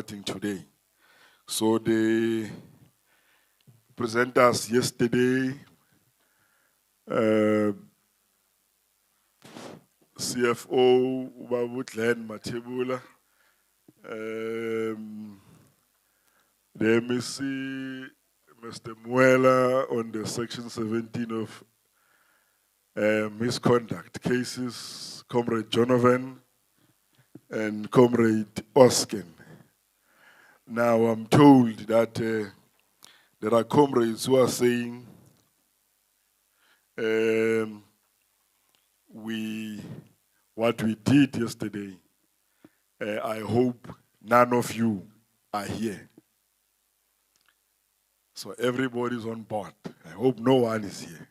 starting today. So the presenters yesterday, CFO Ubabutlen Matebula, the MEC, Mr. Muela on the Section 17 of misconduct cases, Comrade Jonovan and Comrade Oskin. Now I'm told that there are comrades who are saying what we did yesterday, I hope none of you are here. So everybody's on board. I hope no one is here.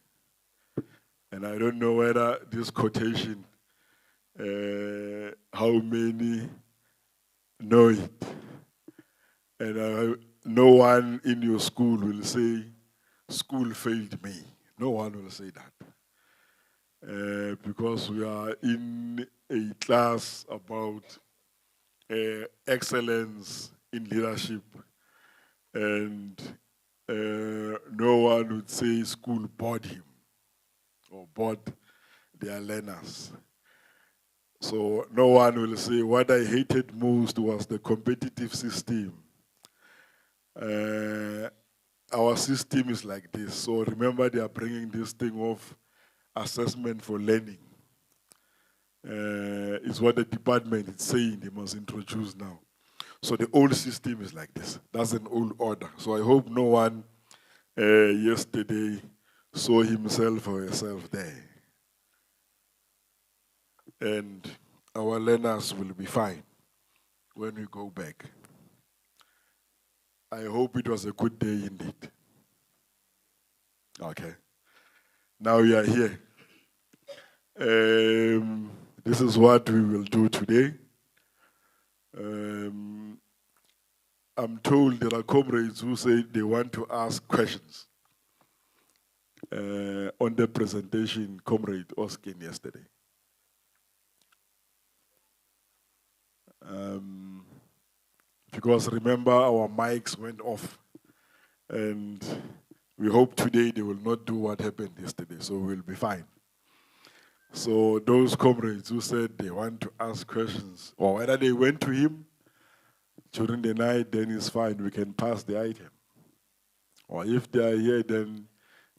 And I don't know whether this quotation, how many know it. And no one in your school will say, school failed me. No one will say that. Because we are in a class about excellence in leadership. And no one would say school bored him or bored their learners. So no one will say what I hated most was the competitive system. Our system is like this. So remember, they are bringing this thing of assessment for learning. It's what the department is saying they must introduce now. So the old system is like this. That's an old order. So I hope no one yesterday saw himself or herself there. And our learners will be fine when we go back. I hope it was a good day indeed. Okay. Now we are here. This is what we will do today. I'm told there are comrades who say they want to ask questions on the presentation Comrade Oskin yesterday. Because remember, our mics went off, and we hope today they will not do what happened yesterday, so we'll be fine. So those comrades who said they want to ask questions, or whether they went to him during the night, then it's fine, we can pass the item. Or if they are here, then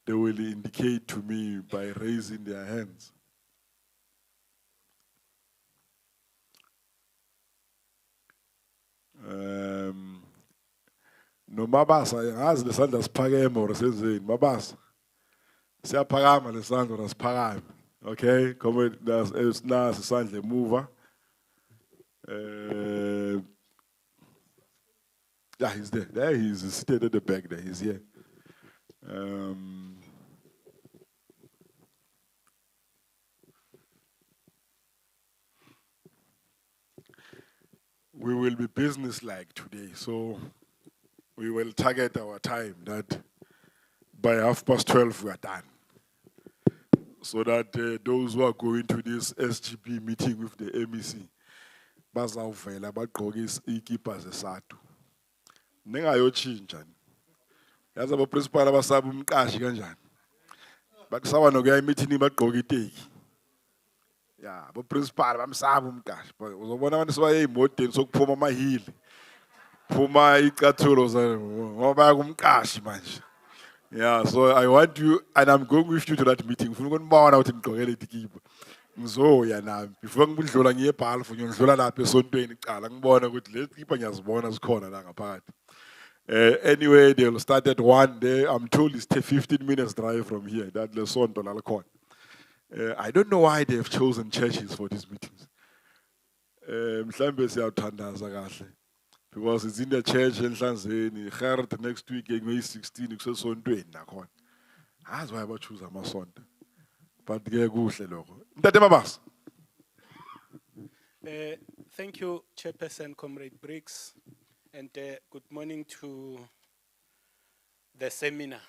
they will indicate to me by raising their hands. No mabasa, as the sun does pagam or says mabasa. Siyaphakama lesandla nasiphakame. Okay, come it's now isandla mover. Yeah, he's there. There he's seated at the back there. He's here. We will be business-like today, so we will target our time that by 12:30 we are done. So that those who are going to this SGB meeting with the MEC, bazawuvela bagqoke ikipa zeSadtu. Ningayochinja. Yazi abaprincipal abasaba umqashi kanjani. Bakusaba nokuya emeeting bagqoke iteki. Yeah, abaprincipal bamsaba umqashi. Uzobona abantu sebaye emoteni sokuphuma amahili. Phuma icathulo ngoba kumqashi manje. Yeah, so I want you, and I'm going with you to that meeting. Ufuna ukunibona ukuthi nigqokele ikipa. Ngizoya nami. Before ngibudlula ngiye eBhalfu, ngiyodlula lapha esontweni icala ngibona ukuthi le kipa ngiyazibona zikhona la ngaphakathi. Anyway, they'll start at 1 day. I'm told it's 15 minutes drive from here. That the sonto la likhona. I don't know why they have chosen churches for these meetings. Mhlambe siyathandaza kahle. Because it's in the church in Hlanzeni, Gert next week in May 16, it's also on 20. That's why I choose a Sonta. But thank you, Chairperson Comrade Briggs, and good morning to the seminar.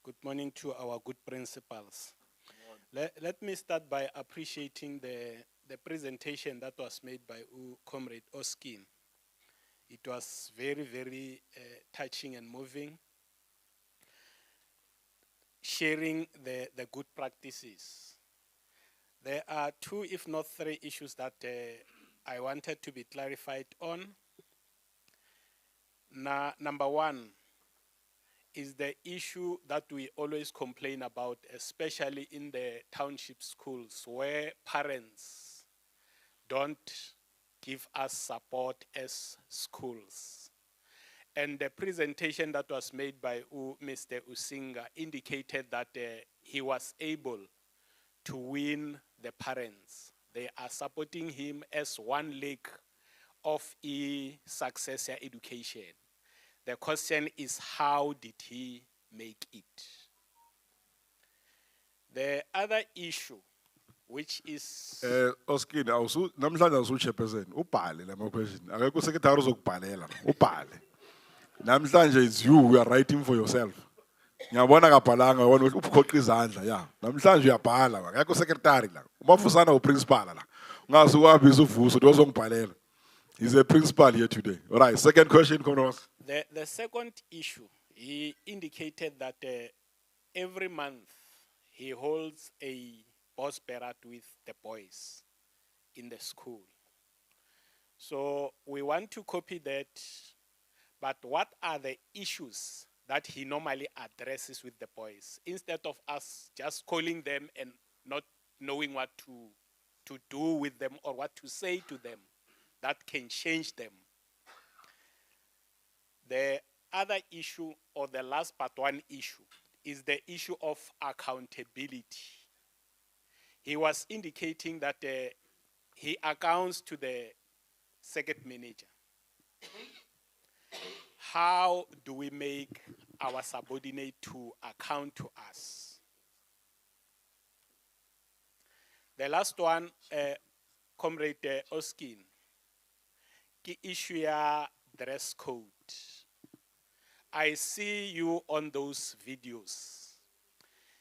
Good morning to our good principals. Let me start by appreciating the presentation that was made by Comrade Oskin. It was very, very touching and moving, sharing the good practices. There are two, if not three, issues that I wanted to be clarified on. Number one is the issue that we always complain about, especially in the township schools, where parents don't give us support as schools. And the presentation that was made by Mr. Usinga indicated that he was able to win the parents. They are supporting him as one leg of successor education. The question is, how did he make it? The other issue, which is Oskin, namhlanje awusu-chairperson, ubhale lama question. Akekho usekretary ozokubhalela, ubhale. Namhlanje it's you who are writing for yourself. Ngiyabona kabhalanga wona uphoqa izandla, yeah. Namhlanje uyabhala, akekho secretary la. Umafusana uprincipal la. Ungazi uhambiza uvuso uthi uzongibhalela. He's a principal here today. All right, second question, Comrade. the second issue. He indicated that every month he holds a boss parade with the boys in the school. So we want to copy that, but what are the issues that he normally addresses with the boys, instead of us just calling them and not knowing what to do with them or what to say to them that can change them? The other issue, or the last but one issue, is the issue of accountability. He was indicating that he accounts to the circuit manager. How do we make our subordinate to account to us? The last one, Comrade Oskin, the issue ya dress code. I see you on those videos.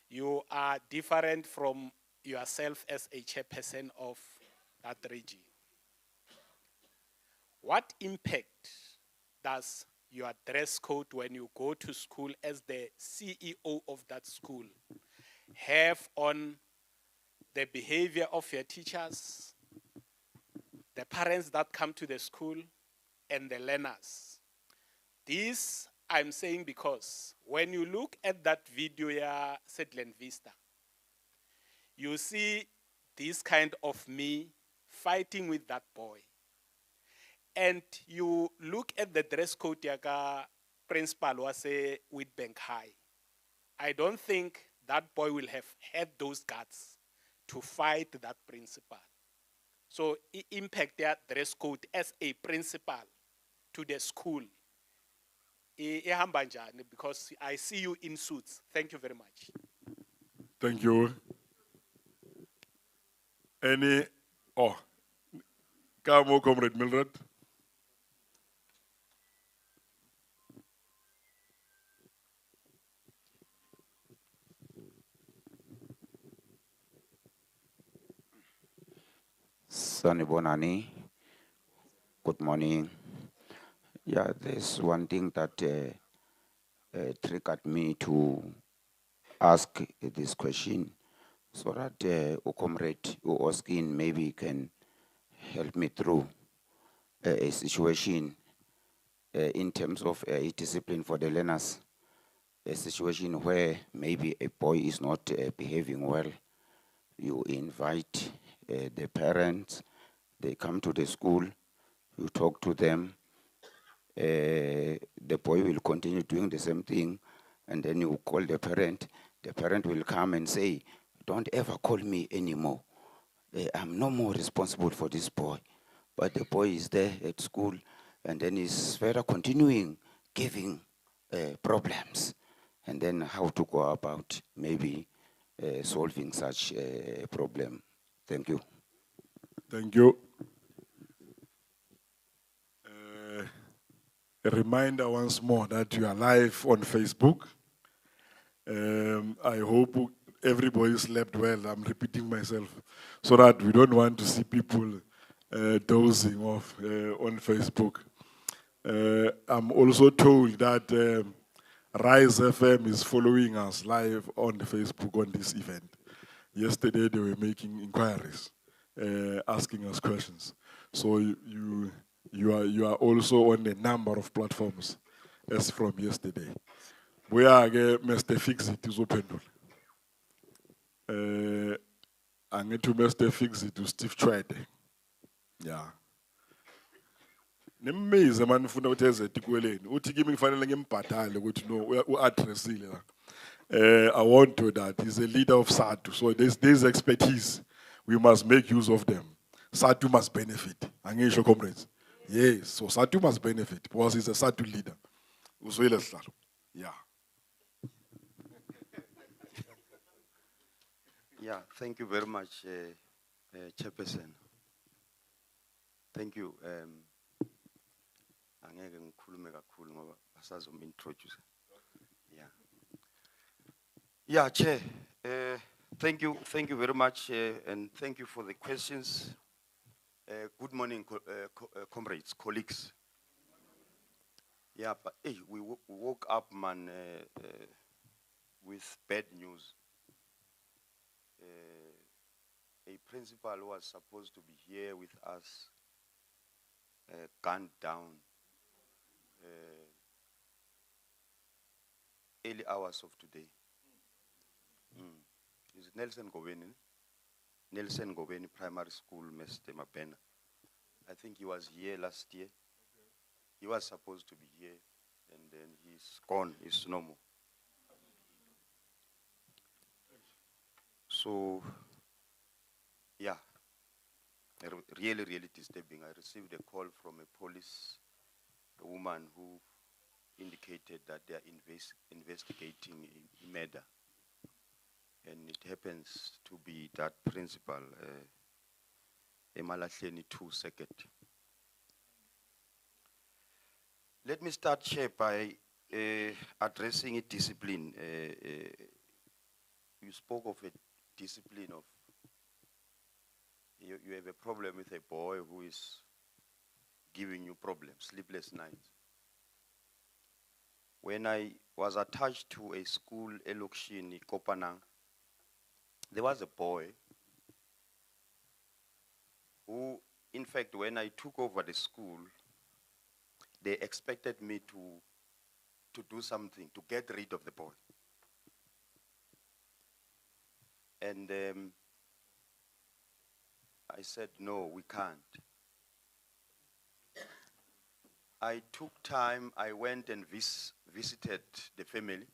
You are different from yourself as a chairperson of that region. What impact does your dress code when you go to school as the CEO of that school have on the behavior of your teachers, the parents that come to the school, and the learners? This I'm saying because when you look at that video ya Sedland Vista, you see this kind of me fighting with that boy. And you look at the dress code yaka principal was with Bank High. I don't think that boy will have had those guts to fight that principal. So it impact their dress code as a principal to the school. Because I see you in suits. Thank you very much. Thank you. Come on, Comrade Mildred. Sanibonani, good morning. Yeah, there's one thing that triggered me to ask this question, so that Comrade Oskin maybe can help me through a situation in terms of discipline for the learners, a situation where maybe a boy is not behaving well. You invite the parents, they come to the school, you talk to them, the boy will continue doing the same thing, and then you call the parent will come and say, don't ever call me anymore. I'm no more responsible for this boy. But the boy is there at school, and then he's further continuing giving problems. And then how to go about maybe solving such a problem. Thank you. Thank you. A reminder once more that you are live on Facebook. I hope everybody slept well. I'm repeating myself so that we don't want to see people dozing off on Facebook. I'm also told that Rise FM is following us live on the Facebook on this event. Yesterday they were making inquiries, asking us questions. So you are also on a number of platforms as from yesterday. We are Mr. Fixit is open. I'm going to Mr. Fixit to Steve Trade. Yeah. Nemize manje ufuna ukuthi eze etikweleni uthi kimi kufanele ngimbhadale ukuthi no u-addressile la. I want to that he's a leader of Sadtu, so there's expertise, we must make use of them. Sadtu must benefit angisho comrades, yes, so Sadtu must benefit because he's a Sadtu leader. Uzwile sihlalo. Yeah. Yeah, thank you very much, Chairperson. Thank you. Angeke ngikhulume kakhulu ngoba basazom-introduce. Yeah. Yeah, Chair. Thank you very much, and thank you for the questions. Good morning, comrades, colleagues. Yeah, but hey, we woke up, man, with bad news. A principal who was supposed to be here with us gunned down early hours of today. It's Nelson Goveni, Nelson Goveni Primary School, Mr. Mapena. I think he was here last year. He was supposed to be here, and then he's gone, he's no more. So, yeah, really, really disturbing. I received a call from a woman who indicated that they are investigating a murder. And it happens to be that principal, Emalahleni 2 Second. Let me start, Chair, by addressing a discipline. You spoke of a discipline of, you have a problem with a boy who is giving you problems, sleepless nights. When I was attached to a school, Elokshini, Kopanang, there was a boy who, in fact, when I took over the school, they expected me to do something, to get rid of the boy. And I said, no, we can't. I took time, I went and visited the family.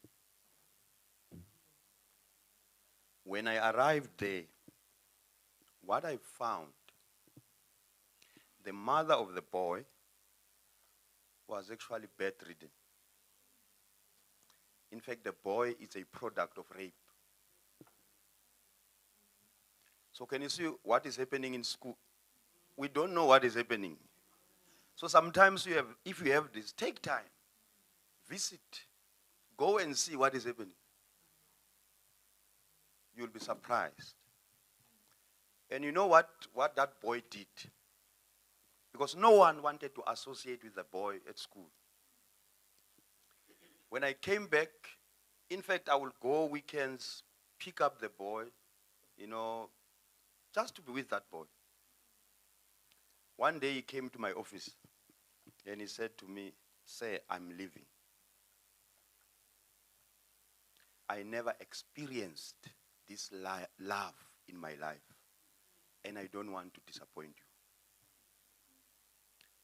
When I arrived there, what I found, the mother of the boy was actually bedridden. In fact, the boy is a product of rape. So can you see what is happening in school? We don't know what is happening. So sometimes if you have this, take time, visit, go and see what is happening. You'll be surprised. And you know what that boy did? Because no one wanted to associate with the boy at school. When I came back, in fact, I will go weekends, pick up the boy, just to be with that boy. One day he came to my office and he said to me, "Sir, I'm leaving. I never experienced this love in my life, and I don't want to disappoint you."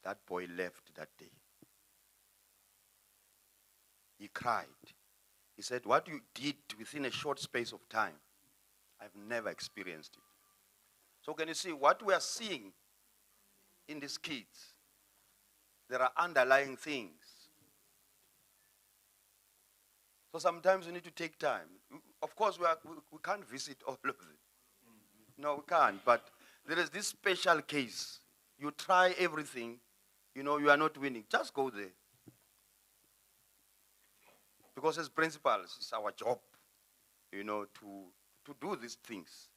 That boy left that day. He cried. He said, "What you did within a short space of time, I've never experienced it." So can you see what we are seeing in these kids? There are underlying things. So sometimes we need to take time. Of course, we can't visit all of them. No, we can't. But there is this special case. You try everything, you are not winning. Just go there. Because as principals, it's our job, to do these things.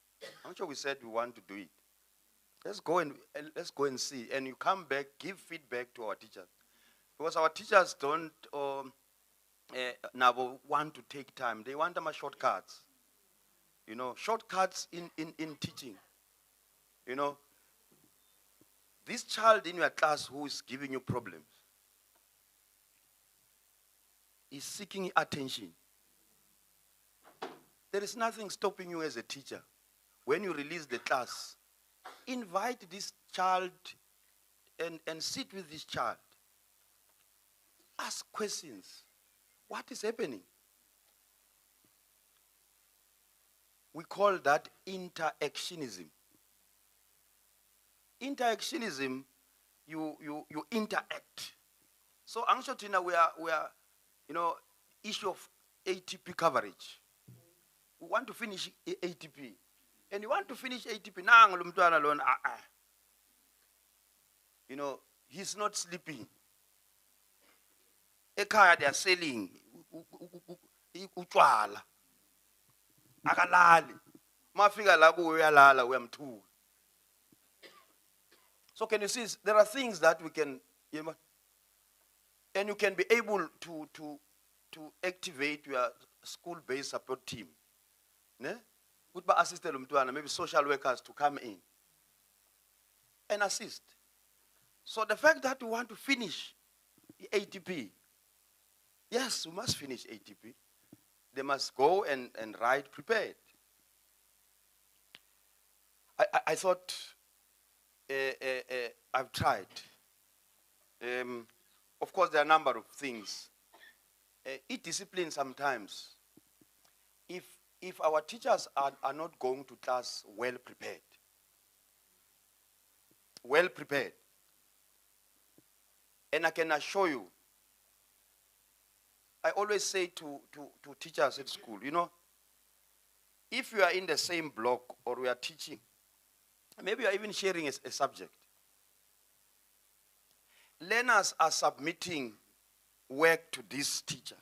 I'm sure we said we want to do it. Let's go and see. And you come back, give feedback to our teachers. Because our teachers don't now want to take time. They want them shortcuts. You know, shortcuts in teaching. You know, this child in your class who is giving you problems is seeking attention. There is nothing stopping you as a teacher. When you release the class, invite this child and sit with this child. Ask questions. What is happening? We call that interactionism. Interactionism, you interact. So Angsotina, we are, you know, issue of ATP coverage. We want to finish ATP. And you want to finish ATP. You know, he's not sleeping. Ekhaya they are selling utshwala. Akalali. Mafika la uyalala uyamthuka. So can you see, there are things that we can, you know, and you can be able to activate your school-based support team. Ne? Maybe social workers to come in and assist. So the fact that we want to finish the ATP, yes, we must finish ATP. They must go and write prepared. I thought, I've tried. Of course, there are a number of things. Discipline sometimes. If our teachers are not going to class well prepared, and I can assure you, I always say to teachers at school, you know, if you are in the same block or we are teaching, maybe you are even sharing a subject, learners are submitting work to this teacher,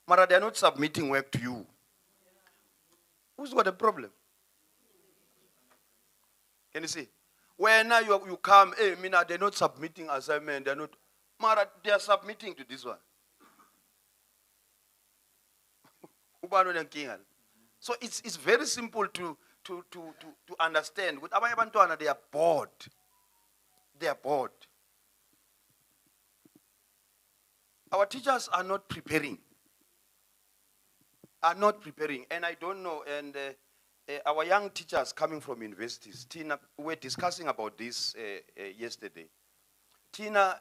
but they are not submitting work to you. Who's got a problem? Can you see? When now you come, hey, Mina, they're not submitting assignment, they're not, Mara, they are submitting to this one. So it's very simple to understand. With abanye abantwana, they are bored. They are bored. Our teachers are not preparing. And I don't know, and our young teachers coming from universities, Tina, we were discussing about this yesterday. Tina,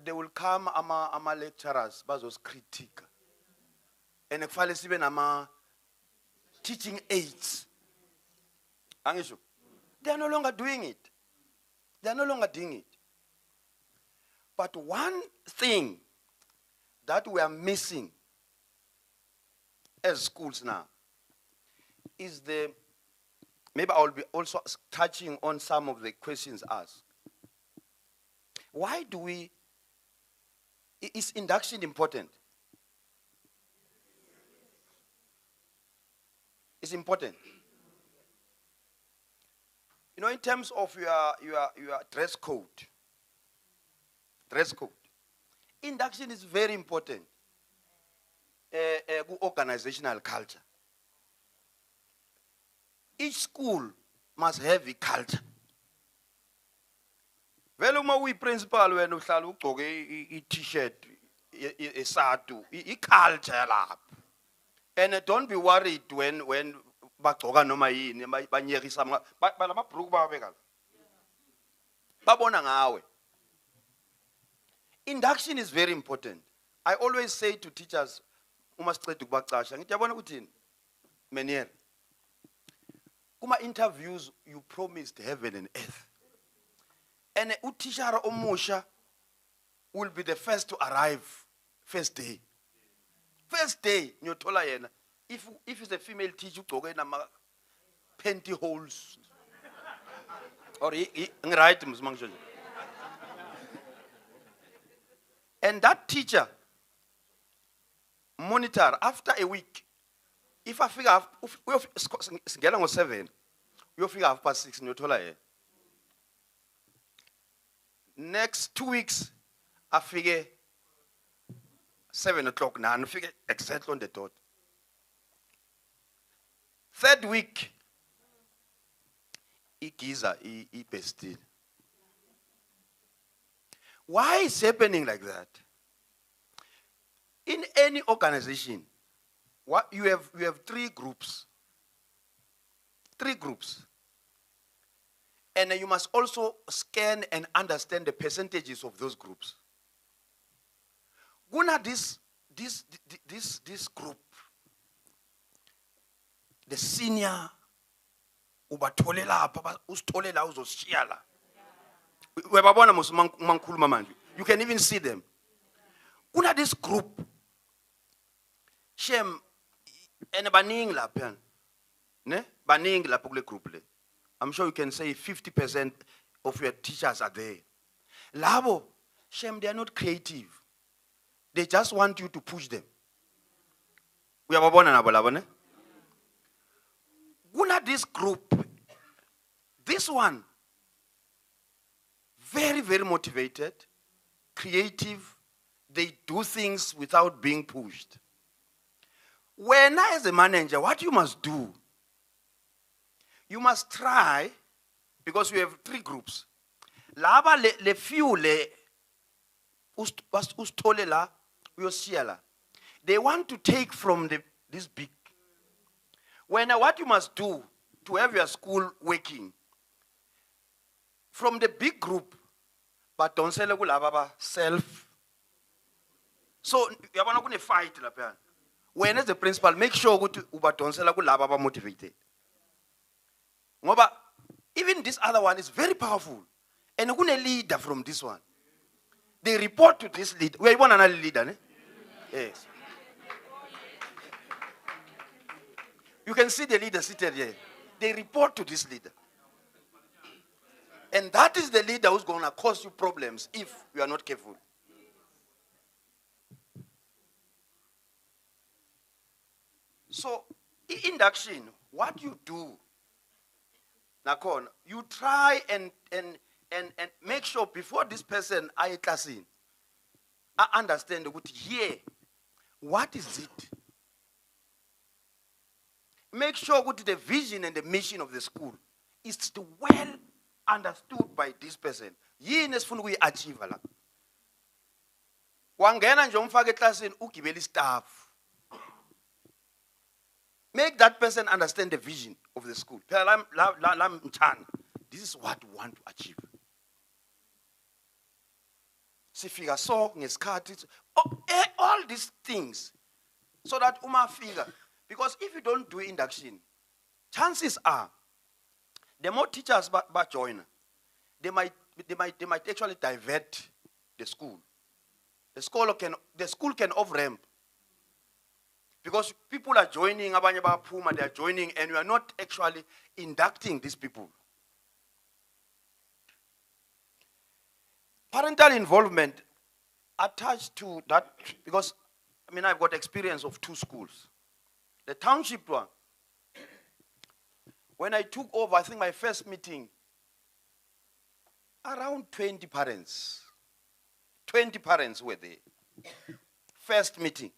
they will come, ama lecturers, bazos critique. And if even ama teaching aids. They are no longer doing it. But one thing that we are missing as schools now is maybe I will be also touching on some of the questions asked. Why is induction important? It's important. You know, in terms of your dress code, induction is very important. Organizational culture. Each school must have a culture. Veluma we principal when uhlala ugcoke i-t-shirt Sadtu, i-culture lapho. And don't be worried when bagcoka noma yini banyekisa balamabhruku babeka. Babona ngawe. Induction is very important. I always say to teachers, umasiqeda ukubaqasha ngithi yabona ukuthi Menier, kuma interviews you promised heaven and earth. And utishara omusha will be the first to arrive first day. First day, nyotola yena. If it's a female teacher, ugcoke nama pantyholes. Or right, and that teacher monitor after a week. If I figure we get on 7, we figure 6:30 nyotola yena. Next 2 weeks, I figure 7 o'clock now, and figure exactly on the dot. Third week, igiza bestil. Why is happening like that? In any organization, you have 3 groups. 3 groups. And you must also scan and understand the percentages of those groups. Guna this group, the senior, ubatolela papa ustolela uzoshiala. You can even see them. Guna this group, shem, and baning la pen, ne baning la pukle group le. I'm sure you can say 50% of your teachers are there. Labo, shame, they are not creative. They just want you to push them. We have a one and a balabone. Guna this group, this one, very, very motivated, creative. They do things without being pushed. When I, as a manager, what you must do, you must try, because we have 3 groups. Laba le few le ustolela uyosiela. They want to take from this big. What you must do to have your school working, from the big group, but don't sell self. So you are not going to fight. When as the principal, make sure you don't sell motivated. Even this other one is very powerful. And you're going to leader from this one. They report to this leader. We want another leader, ne? Yes. You can see the leader seated here. They report to this leader. And that is the leader who's going to cause you problems if you are not careful. So, induction, what you do, Nakon, you try and make sure before this person I class in, I understand what is it? Make sure what the vision and the mission of the school is well understood by this person. We achieve. Wangena nje umfake classini ugibela staff. Make that person understand the vision of the school. This is what we want to achieve. Sifika so ngesikhathi all these things so that uma figure, because if you don't do induction, chances are the more teachers but join, they might actually divert the school. The school can off-ramp. Because people are joining, Puma, they are joining, and we are not actually inducting these people. Parental involvement attached to that, because I've got experience of 2 schools. The township one, when I took over, I think my first meeting, around 20 parents. 20 parents were there. First meeting.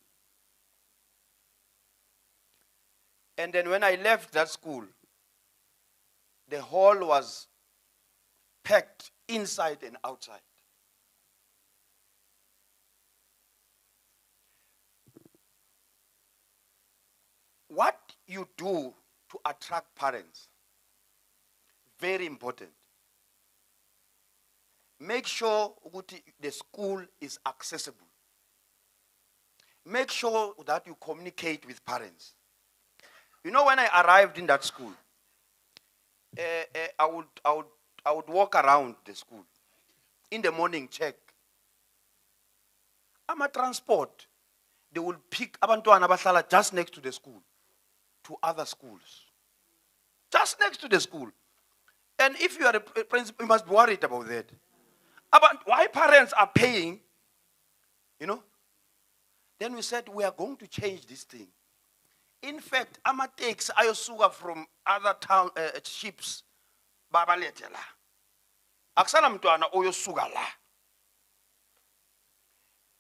And then when I left that school, the hall was packed inside and outside. What you do to attract parents, very important. Make sure the school is accessible. Make sure that you communicate with parents. You know, when I arrived in that school, I would walk around the school. In the morning, check. I'm a transport. They will pick Abantwana Basala just next to the school to other schools. Just next to the school. And if you are a principal, you must be worried about that. About why parents are paying, Then we said we are going to change this thing. In fact, takes ayosuka from other town ships babalete la. Akusana mntwana oyosuka la.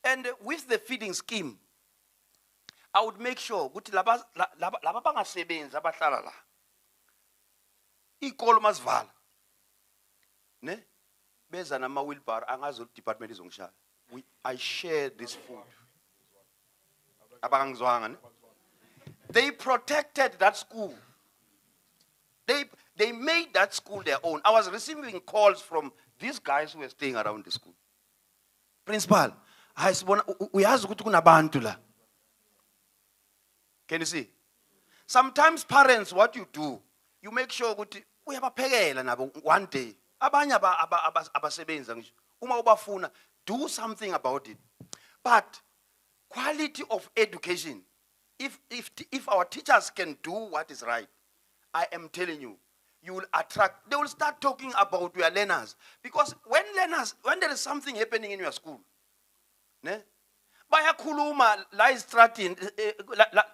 And with the feeding scheme, I would make sure ukuthi laba bangasebenzi abahlala la ikolo masivala ne beza nama wheelbarrow angazi department izongishaya. I share this food. Abangizwanga ne? They protected that school. They made that school their own. I was receiving calls from these guys who were staying around the school. Principal, uyazi ukuthi kunabantu la. Can you see? Sometimes parents, what you do, you make sure ukuthi uyabaphekela nabo one day. Abanye abasebenza ngisho. Uma ubafuna, do something about it. But quality of education, if our teachers can do what is right, I am telling you, you will attract, they will start talking about your learners. Because when there is something happening in your school, ne? Bayakhuluma la istratin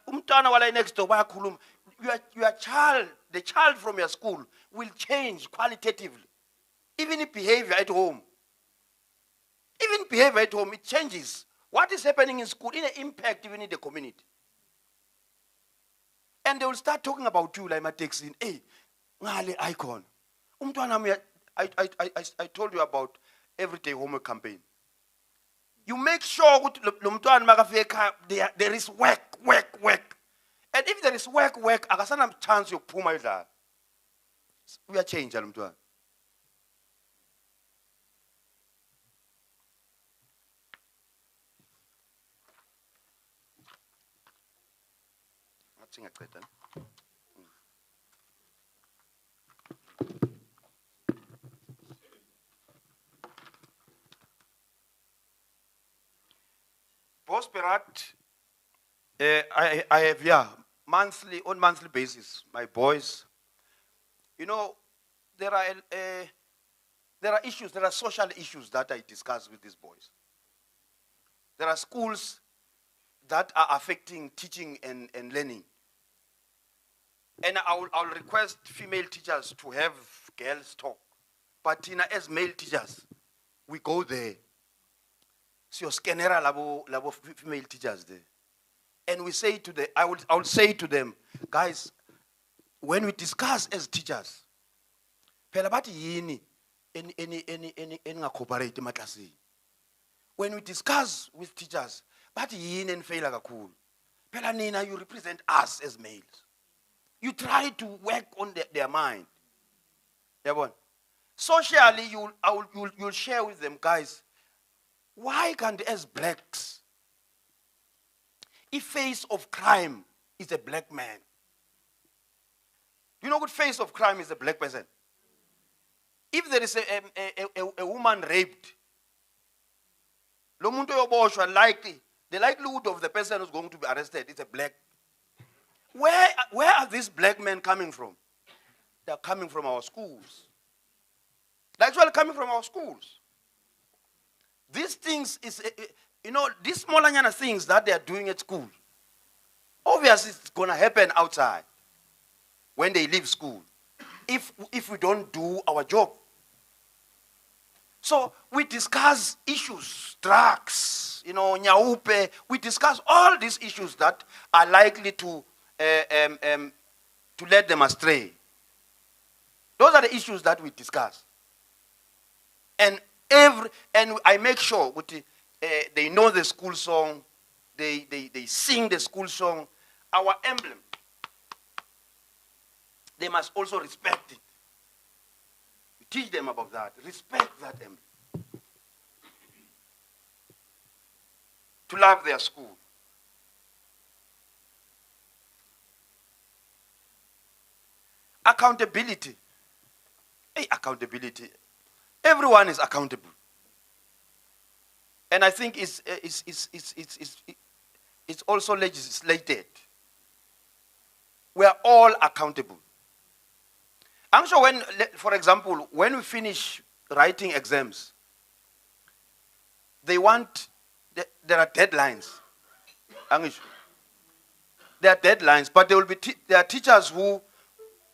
umntwana wala next door bayakhuluma, your child, the child from your school will change qualitatively. Even behavior at home. Even behavior at home, it changes. What is happening in school in an impact even in the community. And they will start talking about you like my text in, hey, ngale icon. I told you about everyday homework campaign. You make sure there is work. And if there is work, akasana chance you puma ila. We are changing lumtwana. Boss Perat, I have on monthly basis, my boys. You know, there are issues, there are social issues that I discuss with these boys. There are schools that are affecting teaching and learning. And I'll request female teachers to have girls talk. But as male teachers, we go there. So scanera labo female teachers there. And we say to them, I will say to them, guys, when we discuss as teachers, when we discuss with teachers, you represent us as males. You try to work on their mind. Socially, you'll share with them, guys, why can't as blacks, if face of crime is a black man, you know what face of crime is a black person? If there is a woman raped, the likelihood of the person who's going to be arrested is a black. Where are these black men coming from? They're coming from our schools. They're actually coming from our schools. These things is, these small things that they are doing at school, obviously it's going to happen outside when they leave school if we don't do our job. So we discuss issues, drugs, nyaupe. We discuss all these issues that are likely to let them astray. Those are the issues that we discuss. And I make sure they know the school song, they sing the school song. Our emblem, they must also respect it. We teach them about that. Respect that emblem. To love their school. Accountability. Accountability. Everyone is accountable. And I think it's also legislated. We are all accountable. I'm sure when, for example, when we finish writing exams, there are deadlines. There are deadlines, but there are teachers who,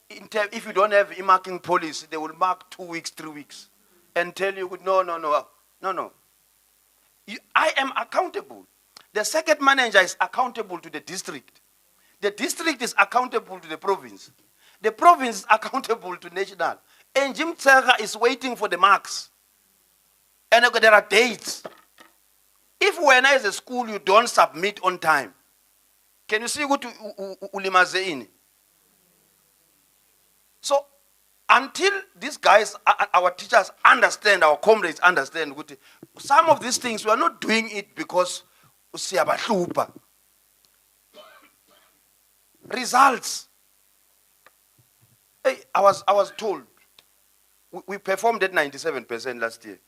if you don't have e-marking policy, they will mark 2 weeks, 3 weeks, and tell you, no. I am accountable. The circuit manager is accountable to the district. The district is accountable to the province. The province is accountable to national. And Jim Tsega is waiting for the marks. And there are dates. If when as a school you don't submit on time, can you see what ulimazeini? So until these guys, our teachers understand, our comrades understand, some of these things we are not doing it because siyabahlupa. Results. Hey, I was told we performed at 97% last year.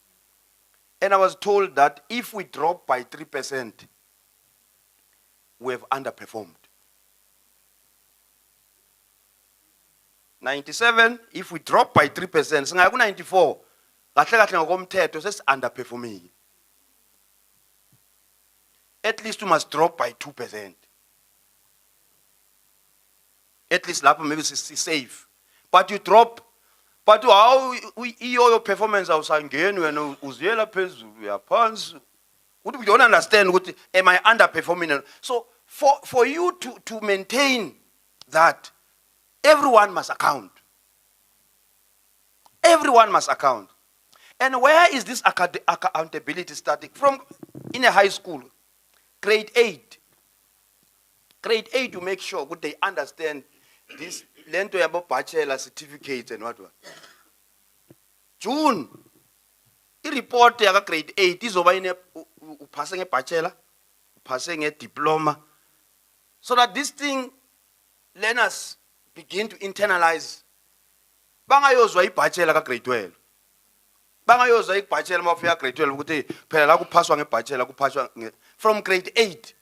And I was told that if we drop by 3%, we have underperformed. 97, if we drop by 3%, singaku 94, kahle kahle ngokomthetho sesi-underperforming. At least we must drop by 2%. At least lapho maybe it's safe. But you drop, but how your performance awusangeni wena uziyela phezulu uyaphansi. We don't understand what am I underperforming. So for you to maintain that, everyone must account. Everyone must account. And where is this accountability starting? From in a high school, grade 8. Grade 8, you make sure they understand this lento yabo bachelor certificate and what. June, the report ya grade 8 is over in passing a bachelor, passing a diploma, so that this thing learners begin to internalize. Bangayozwa ibachelor ka grade 12. Bangayozwa ibachelor mafika grade 12 ukuthi phela la kuphaswa ngebachelor kuphaswa from grade 8.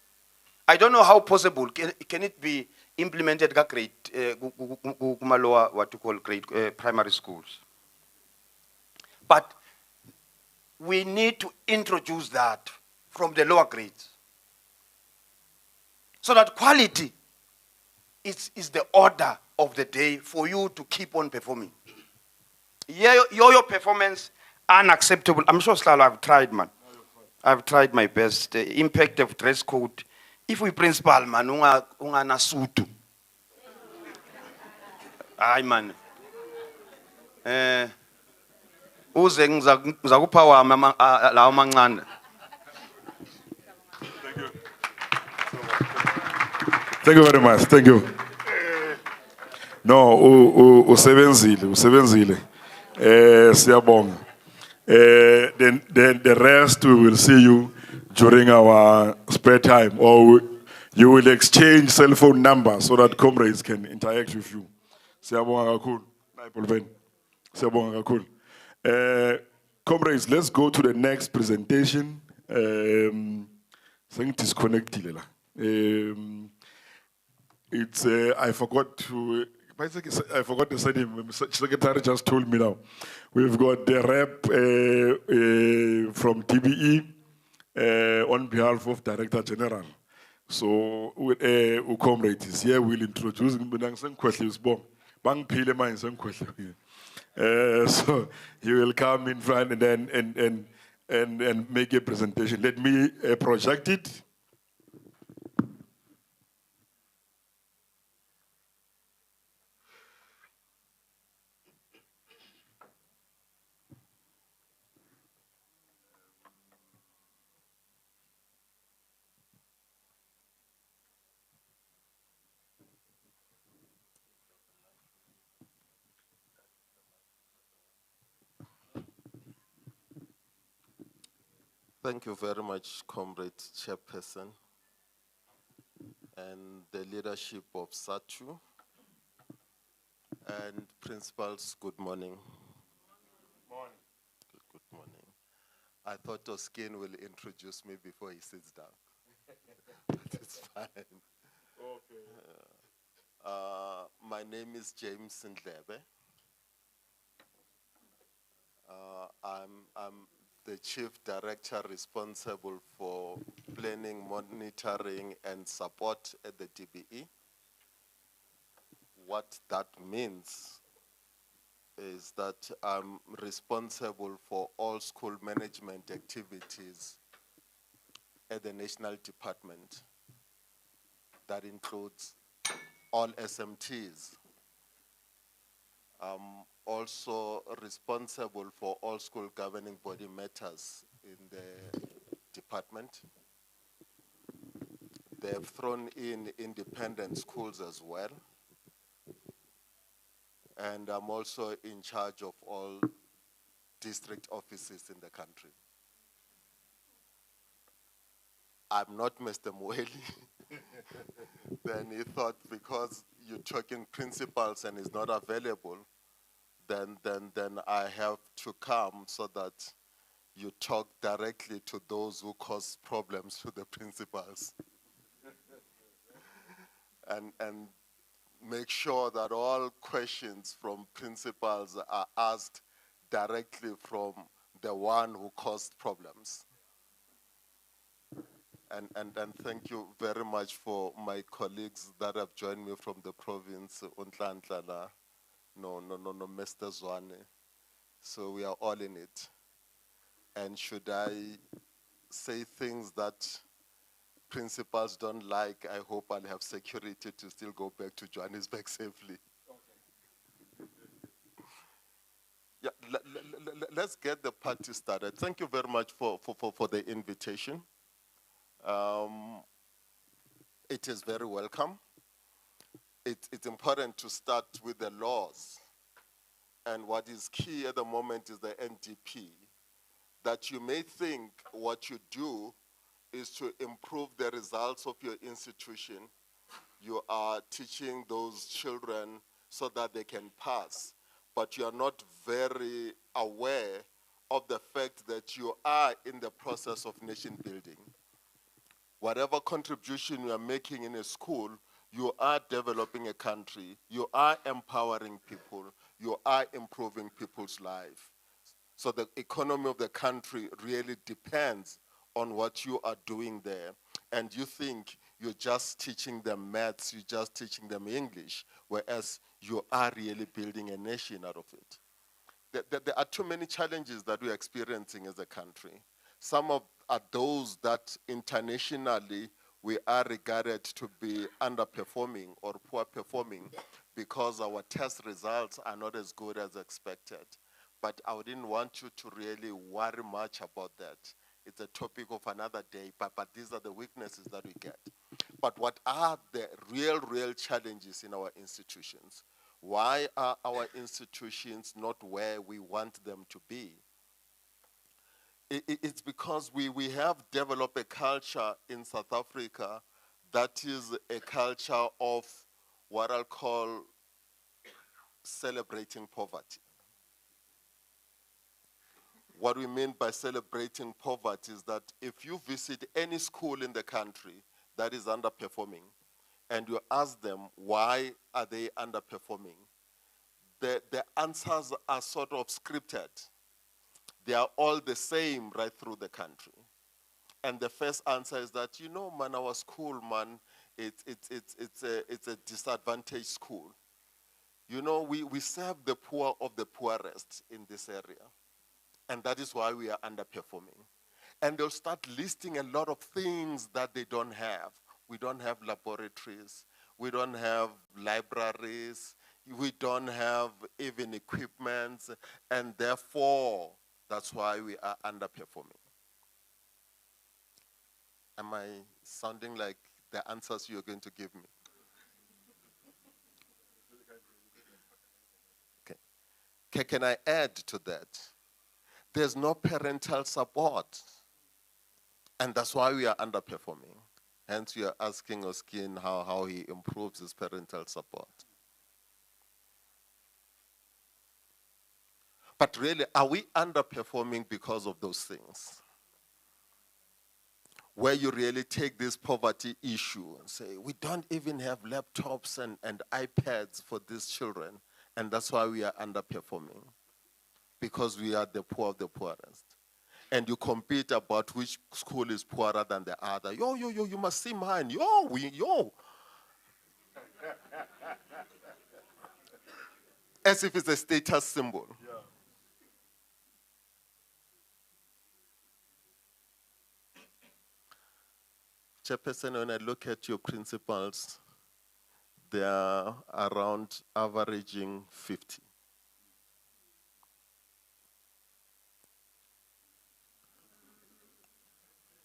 I don't know how possible can it be implemented ka grade kuma lower what you call grade primary schools. But we need to introduce that from the lower grades, so that quality is the order of the day for you to keep on performing. Your performance unacceptable. I'm sure Slalo, I've tried, man. I've tried my best. The impact of dress code. If we principal, man, unga nasutu. Ay, man. Uze ngizakupha wami lawo mancane. Thank you very much. Thank you. No, usebenzile. Siyabonga. Then the rest we will see you during our spare time, or you will exchange cell phone numbers so that comrades can interact with you. Siyabonga kakhulu. Siyabonga kakhulu. Comrades, let's go to the next presentation. Disconnected la. It's I forgot the surname. Secretary just told me now. We've got the rep from TBE on behalf of Director General. So comrade is here. We'll introduce him. So he will come in front and make a presentation. Let me project it. Thank you very much, Comrade Chairperson, and the leadership of Sadtu, and principals, good morning. Morning. Good morning. I thought Oskin will introduce me before he sits down. But it's fine. Okay. My name is James Ndlebe. I'm the Chief Director responsible for planning, monitoring, and support at the DBE. What that means is that I'm responsible for all school management activities at the national department that includes all SMTs. Also responsible for all school governing body matters in the department. They have thrown in independent schools as well. And I'm also in charge of all district offices in the country. I'm not Mr. Mweli. Then he thought because you're talking principals and he's not available, then I have to come so that you talk directly to those who cause problems to the principals. and make sure that all questions from principals are asked directly from the one who caused problems. And thank you very much for my colleagues that have joined me from the province, Untlantlala, no, Mr. Zwane. So we are all in it. And should I say things that principals don't like, I hope I'll have security to still go back to Johannesburg safely. Okay. Yeah, let's get the party started. Thank you very much for the invitation. It is very welcome. It's important to start with the laws. And what is key at the moment is the NDP. That you may think what you do is to improve the results of your institution. You are teaching those children so that they can pass, but you are not very aware of the fact that you are in the process of nation building. Whatever contribution you are making in a school, you are developing a country, you are empowering people, you are improving people's life. So the economy of the country really depends on what you are doing there. And you think you're just teaching them maths, you're just teaching them English, whereas you are really building a nation out of it. There are too many challenges that we're experiencing as a country. Some are those that internationally we are regarded to be underperforming or poor performing because our test results are not as good as expected. But I didn't want you to really worry much about that. It's a topic of another day, but these are the weaknesses that we get. But what are the real challenges in our institutions? Why are our institutions not where we want them to be? It's because we have developed a culture in South Africa that is a culture of what I'll call celebrating poverty. What we mean by celebrating poverty is that if you visit any school in the country that is underperforming and you ask them why are they underperforming, the answers are sort of scripted. They are all the same right through the country. And the first answer is that, you know, man, our school, man, it's a disadvantaged school. You know, we serve the poor of the poorest in this area. And that is why we are underperforming. And they'll start listing a lot of things that they don't have. We don't have laboratories. We don't have libraries. We don't have even equipment. And therefore, that's why we are underperforming. Am I sounding like the answers you're going to give me? Okay. Can I add to that? There's no parental support. And that's why we are underperforming. Hence, you are asking Oskin how he improves his parental support. But really, are we underperforming because of those things? Where you really take this poverty issue and say, we don't even have laptops and iPads for these children, and that's why we are underperforming, because we are the poor of the poorest. And you compete about which school is poorer than the other. Yo, you must see mine. Yo. As if it's a status symbol. Yeah. Chairperson, when I look at your principals, they are around averaging 50.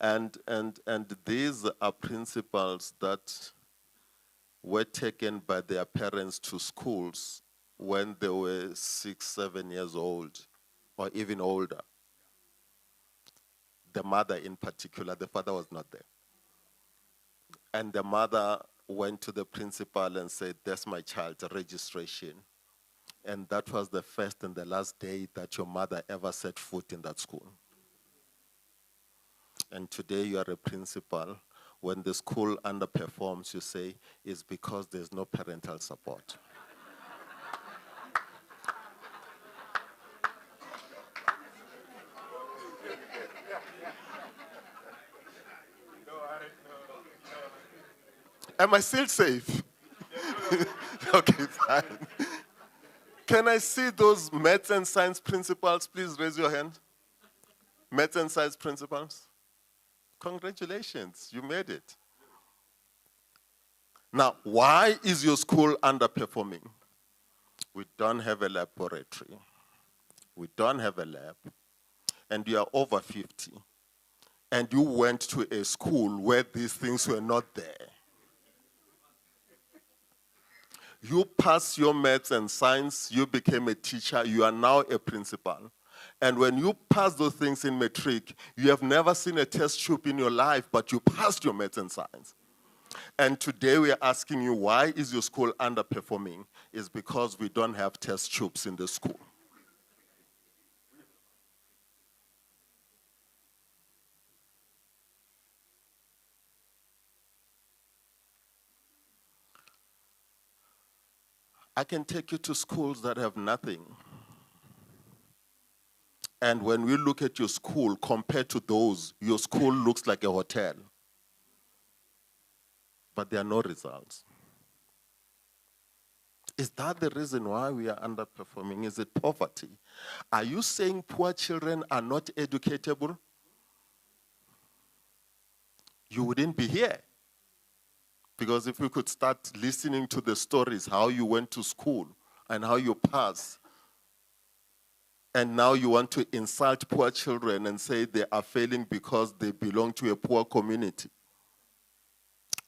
And these are principals that were taken by their parents to schools when they were 6, 7 years old, or even older. The mother in particular, the father was not there. And the mother went to the principal and said, "That's my child's registration." And that was the first and the last day that your mother ever set foot in that school. And today you are a principal. When the school underperforms, you say, it's because there's no parental support. Am I still safe? Okay, fine. Can I see those maths and science principals? Please raise your hand. Maths and science principals. Congratulations, you made it. Now, why is your school underperforming? We don't have a laboratory. We don't have a lab. And you are over 50. And you went to a school where these things were not there. You passed your maths and science, you became a teacher, you are now a principal. And when you pass those things in matric, you have never seen a test tube in your life, but you passed your maths and science. And today we are asking you, why is your school underperforming? It's because we don't have test tubes in the school. I can take you to schools that have nothing. And when we look at your school compared to those, your school looks like a hotel. But there are no results. Is that the reason why we are underperforming? Is it poverty? Are you saying poor children are not educatable? You wouldn't be here. Because if we could start listening to the stories, how you went to school and how you passed, and now you want to insult poor children and say they are failing because they belong to a poor community.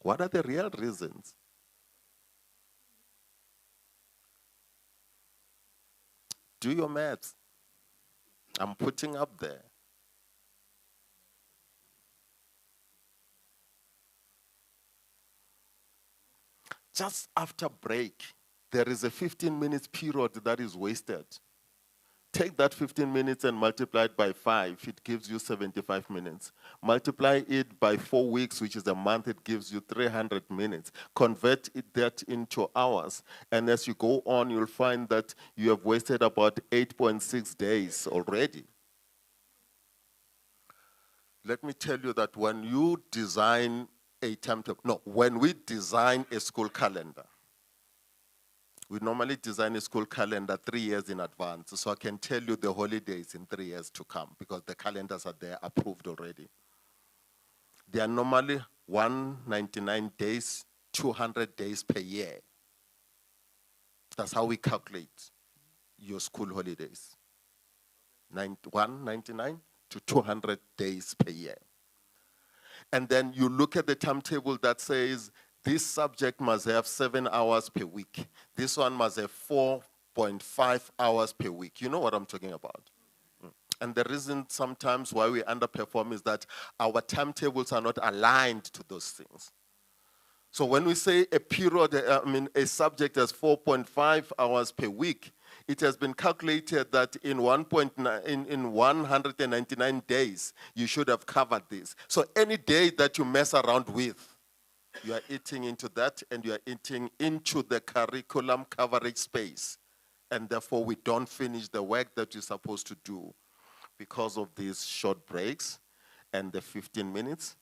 What are the real reasons? Do your maths. I'm putting up there. Just after break, there is a 15-minute period that is wasted. Take that 15 minutes and multiply it by 5. It gives you 75 minutes. Multiply it by 4 weeks, which is a month, it gives you 300 minutes. Convert that into hours. And as you go on, you'll find that you have wasted about 8.6 days already. Let me tell you that when you design a timetable, when we design a school calendar, we normally design a school calendar 3 years in advance, so I can tell you the holidays in 3 years to come because the calendars are there approved already. They are normally 199 days, 200 days per year. That's how we calculate your school holidays. 199 to 200 days per year. And then you look at the timetable that says this subject must have 7 hours per week. This one must have 4.5 hours per week. You know what I'm talking about. And the reason sometimes why we underperform is that our timetables are not aligned to those things. So when we say a period, a subject has 4.5 hours per week, it has been calculated that in 199 days, you should have covered this. So any day that you mess around with, you are eating into that, and you are eating into the curriculum coverage space. And therefore, we don't finish the work that you're supposed to do because of these short breaks and the 15 minutes.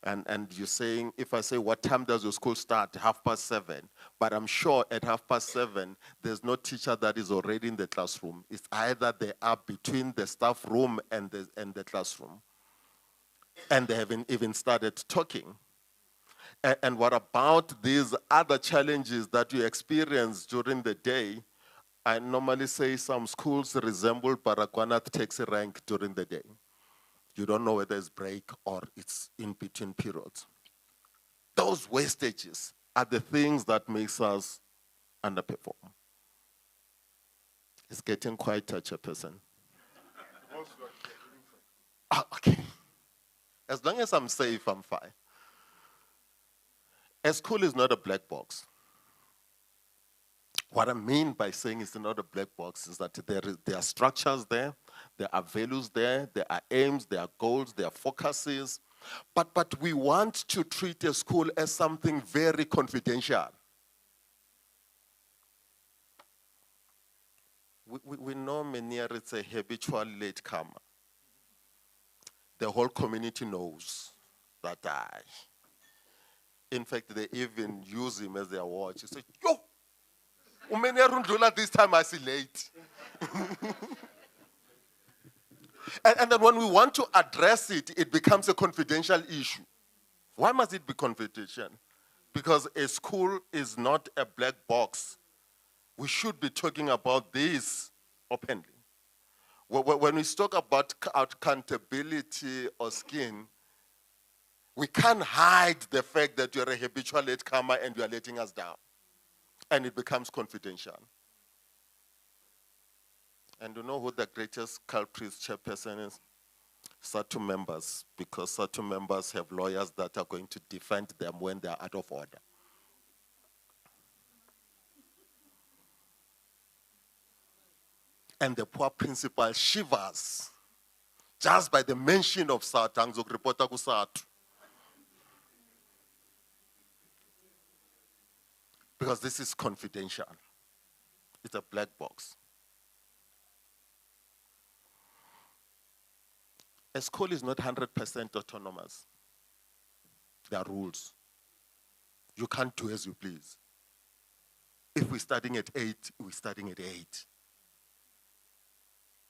And you're saying, if I say, what time does your school start? 7:30. But I'm sure at 7:30, there's no teacher that is already in the classroom. It's either they are between the staff room and the classroom. And they haven't even started talking. And what about these other challenges that you experience during the day? I normally say some schools resemble Baragwanath taxi rank during the day. You don't know whether it's break or it's in between periods. Those wastages are the things that makes us underperform. It's getting quite touchy, person. Okay. As long as I'm safe, I'm fine. A school is not a black box. What I mean by saying it's not a black box is that there are structures there are values there are aims, there are goals, there are focuses. But we want to treat a school as something very confidential. We know Meniere is a habitual latecomer. The whole community knows that in fact, they even use him as their watch. You say, yo, this time I see late. and then when we want to address it, it becomes a confidential issue. Why must it be confidential? Because a school is not a black box. We should be talking about this openly. When we talk about accountability or skin, we can't hide the fact that you're a habitual latecomer and you're letting us down. And it becomes confidential. And you know who the greatest culprit chairperson is? Sadtu members, because Sadtu members have lawyers that are going to defend them when they are out of order. And the poor principal shivers just by the mention of Sadtu. Because this is confidential. It's a black box. A school is not 100% autonomous. There are rules. You can't do as you please. If we're starting at 8, we're starting at 8.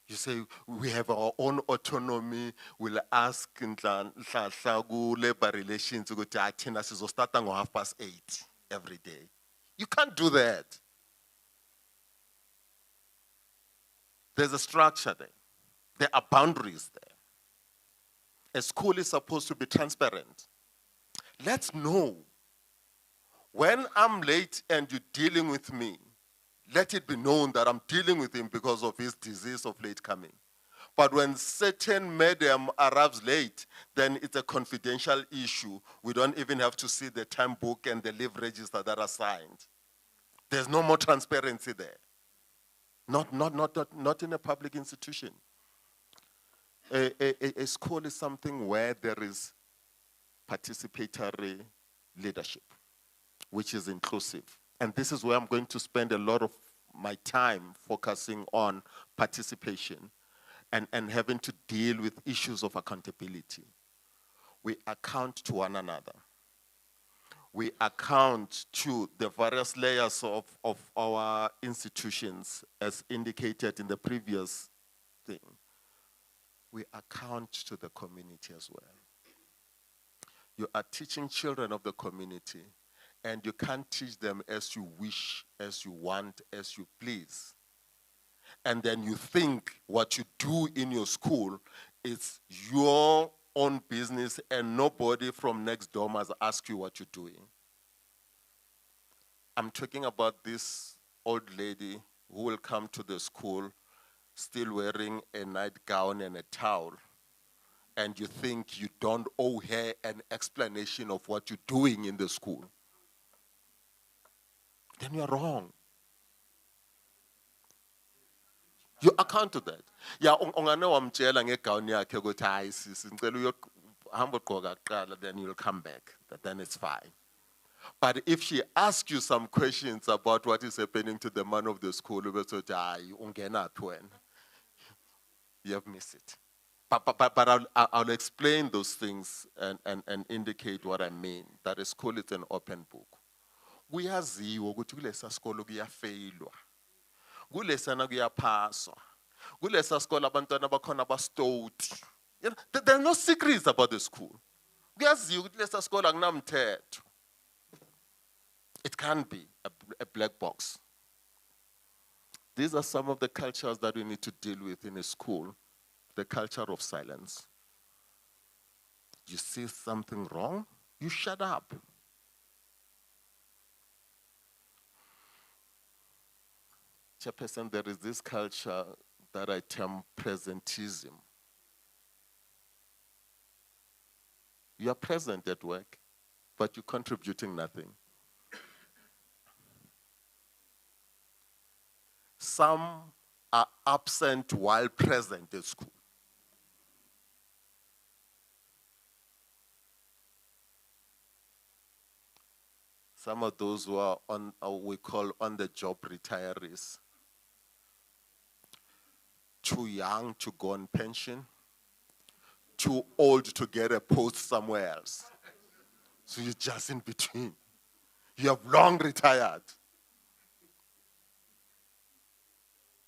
You say, we have our own autonomy. We'll ask labor relations to go to attend us. So starting at 8:30 every day. You can't do that. There's a structure there. There are boundaries there. A school is supposed to be transparent. Let's know. When I'm late and you're dealing with me, let it be known that I'm dealing with him because of his disease of late coming. But when certain madam arrives late, then it's a confidential issue. We don't even have to see the time book and the leave register that are signed. There's no more transparency there. Not in a public institution. A school is something where there is participatory leadership, which is inclusive. And this is where I'm going to spend a lot of my time focusing on participation and having to deal with issues of accountability. We account to one another. We account to the various layers of our institutions as indicated in the previous thing. We account to the community as well. You are teaching children of the community, and you can't teach them as you wish, as you want, as you please. And then you think what you do in your school is your own business and nobody from next door must ask you what you're doing. I'm talking about this old lady who will come to the school still wearing a nightgown and a towel, and you think you don't owe her an explanation of what you're doing in the school. Then you're wrong. You account to that. Yeah, ungane wamtshela ngegown yakhe ukuthi hayi sisi ngicela uyohamba ugqoka kuqala, then you'll come back. Then it's fine. But if she asks you some questions about what is happening to the man of the school, you have missed it. But I'll explain those things and indicate what I mean. That a school is an open book. Kuyaziwa ukuthi kulesa sikolo kuyafeyilwa. Kulesana kuyaphaswa. Kulesa sikolo abantwana bakhona abastoti. There are no secrets about the school. Kuyaziwa ukuthi lesa sikolo akunamthetho. can't be a black box. These are some of the cultures that we need to deal with in a school. The culture of silence. You see something wrong, you shut up. Chairperson, there is this culture that I term presentism. You are present at work, but you're contributing nothing. Some are absent while present at school. Some of those who are on, we call on-the-job retirees, too young to go on pension, too old to get a post somewhere else. So you're just in between. You have long retired.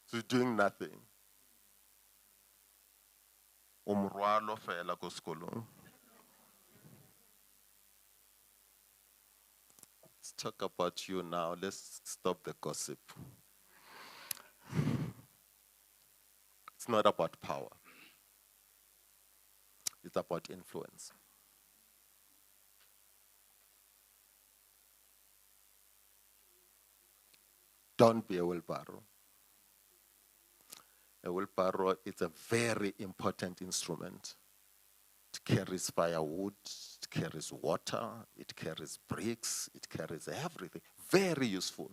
So you're doing nothing. Umrwalo fela ko sekolong. Let's talk about you now. Let's stop the gossip. It's not about power. It's about influence. Don't be a wheelbarrow. A wheelbarrow is a very important instrument. It carries firewood, it carries water, it carries bricks, it carries everything. Very useful.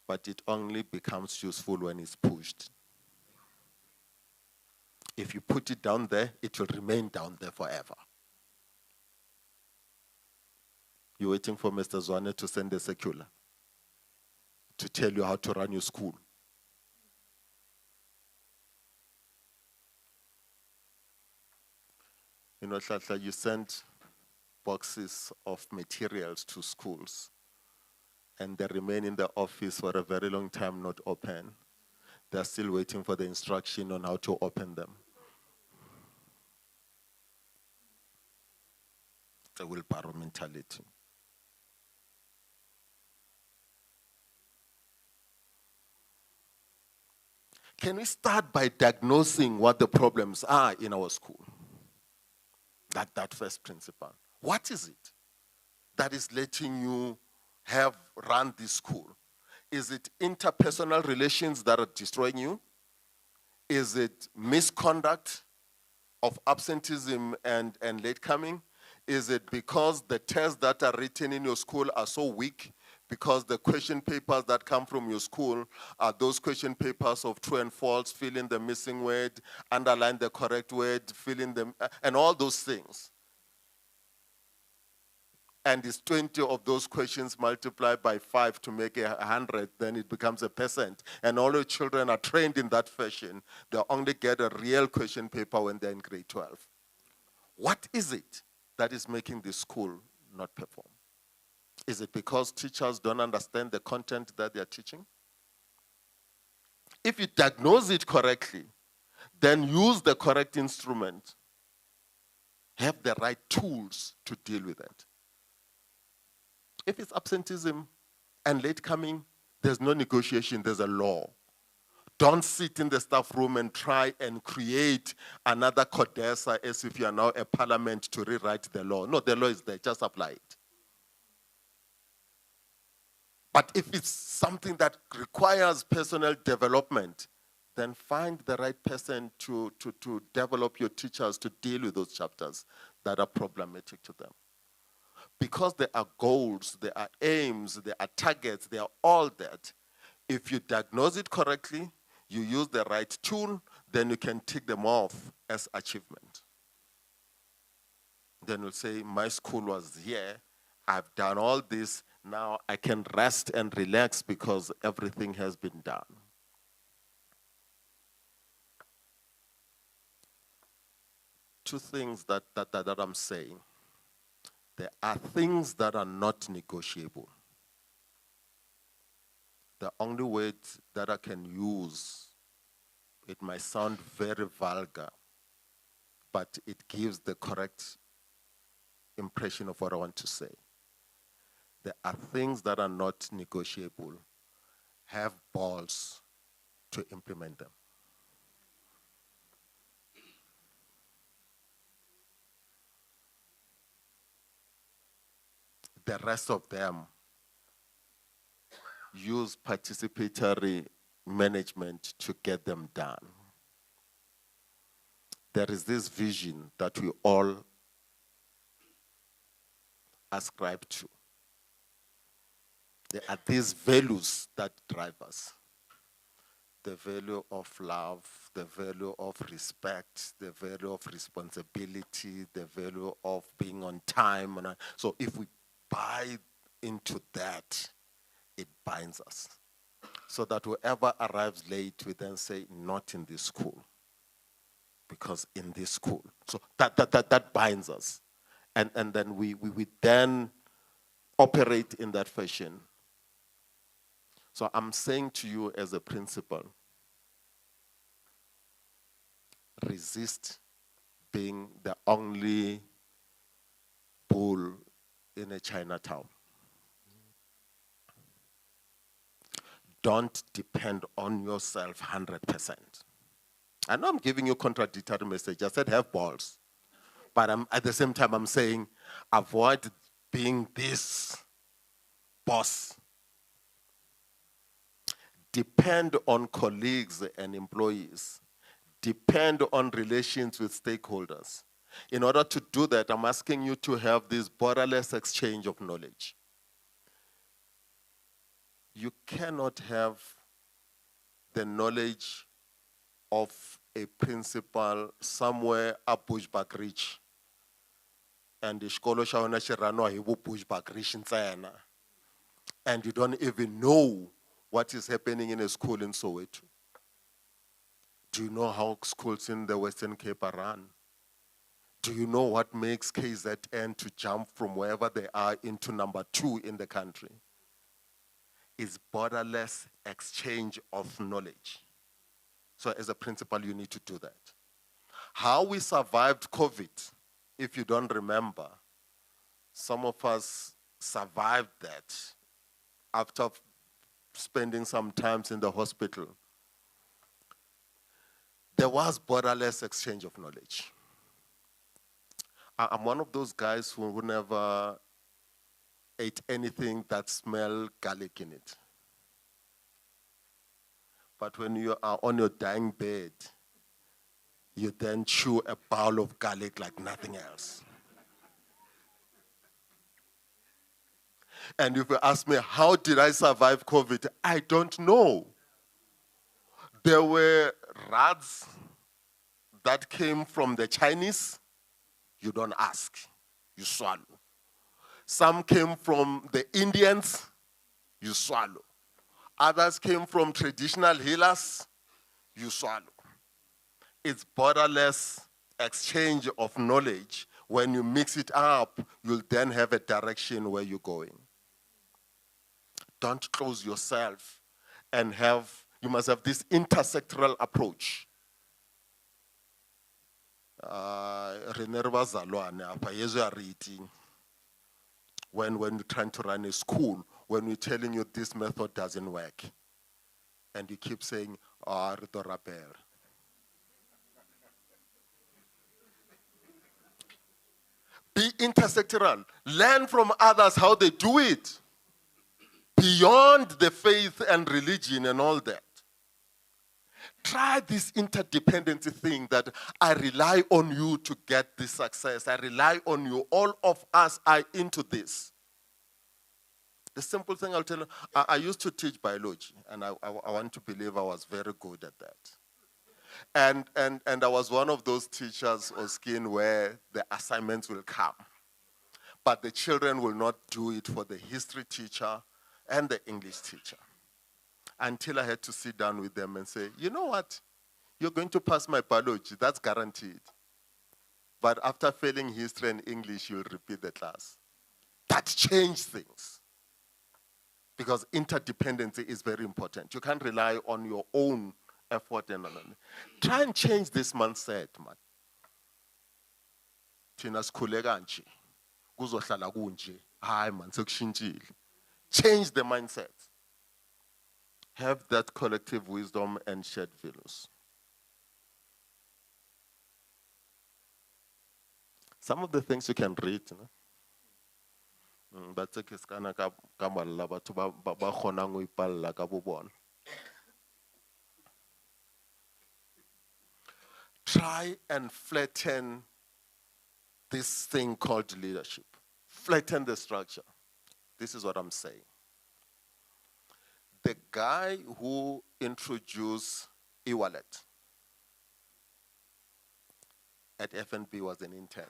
But it only becomes useful when it's pushed. If you put it down there, it will remain down there forever. You're waiting for Mr. Zwane to send a circular to tell you how to run your school. You know, Hlahla, you send boxes of materials to schools and they remain in the office for a very long time not open. They're still waiting for the instruction on how to open them. It's a wheelbarrow mentality. Can we start by diagnosing what the problems are in our school? Like that first principle. What is it that is letting you run this school? Is it interpersonal relations that are destroying you? Is it misconduct of absenteeism and late coming? Is it because the tests that are written in your school are so weak? Because the question papers that come from your school are those question papers of true and false, fill in the missing word, underline the correct word, fill in them, and all those things. And it's 20 of those questions multiplied by 5 to make 100, then it becomes 1%. And all your children are trained in that fashion. They only get a real question paper when they're in grade 12. What is it that is making the school not perform? Is it because teachers don't understand the content that they're teaching? If you diagnose it correctly, then use the correct instrument. Have the right tools to deal with it. If it's absenteeism and late coming, there's no negotiation, there's a law. Don't sit in the staff room and try and create another CODESA as if you are now a parliament to rewrite the law. No, the law is there, just apply it. But if it's something that requires personal development, then find the right person to develop your teachers to deal with those chapters that are problematic to them. Because there are goals, there are aims, there are targets, there are all that. If you diagnose it correctly, you use the right tool, then you can tick them off as achievement. Then you'll say, my school was here, I've done all this, now I can rest and relax because everything has been done. Two things that I'm saying. There are things that are not negotiable. The only word that I can use, it might sound very vulgar, but it gives the correct impression of what I want to say. There are things that are not negotiable. Have balls to implement them. The rest of them, use participatory management to get them done. There is this vision that we all ascribe to. There are these values that drive us. The value of love, the value of respect, the value of responsibility, the value of being on time. So if we buy into that, it binds us. So that whoever arrives late, we then say, not in this school. Because in this school. So that binds us. And then we then operate in that fashion. So I'm saying to you as a principal, resist being the only bull in a Chinatown. Don't depend on yourself 100%. I know I'm giving you a contradictory message. I said have balls. But at the same time, I'm saying avoid being this boss. Depend on colleagues and employees. Depend on relations with stakeholders. In order to do that, I'm asking you to have this borderless exchange of knowledge. You cannot have the knowledge of a principal somewhere up Bushbuck Ridge and the Shkolo Shawana Shirano Hibu Bushbuck Ridge in Sayana, and you don't even know what is happening in a school in Soweto. Do you know how schools in the Western Cape are run? Do you know what makes KZN to jump from wherever they are into number 2 in the country? It's borderless exchange of knowledge. So as a principal, you need to do that. How we survived COVID, if you don't remember, some of us survived that after spending some time in the hospital. There was borderless exchange of knowledge. I'm one of those guys who never ate anything that smelled garlic in it. But when you are on your dying bed, you then chew a bowl of garlic like nothing else. And if you ask me, how did I survive COVID? I don't know. There were rats that came from the Chinese. You don't ask, you swallow. Some came from the Indians, you swallow. Others came from traditional healers, you swallow. It's borderless exchange of knowledge. When you mix it up, you'll then have a direction where you're going. Don't close yourself and you must have this intersectoral approach. When you're trying to run a school, when we're telling you this method doesn't work, and you keep saying, be intersectoral. Learn from others how they do it. Beyond the faith and religion and all that. Try this interdependency thing that I rely on you to get this success. I rely on you. All of us are into this. The simple thing I'll tell you, I used to teach biology, and I want to believe I was very good at that. And I was one of those teachers on skin where the assignments will come, but the children will not do it for the history teacher and the English teacher. Until I had to sit down with them and say, you know what? You're going to pass my biology, that's guaranteed. But after failing history and English, you'll repeat the class. That changed things. Because interdependency is very important. You can't rely on your own effort and all that. Try and change this mindset, man. Thina sikhule kanje, kuzohlala kunje Hayi man, sekushintshile. Change the mindset. Have that collective wisdom and shared values. Some of the things you can read, but ke skana ka malla batho ba kgonang go ipalla ka bo bona. Try and flatten this thing called leadership. Flatten the structure. This is what I'm saying. The guy who introduced e-wallet at FNB was an intern.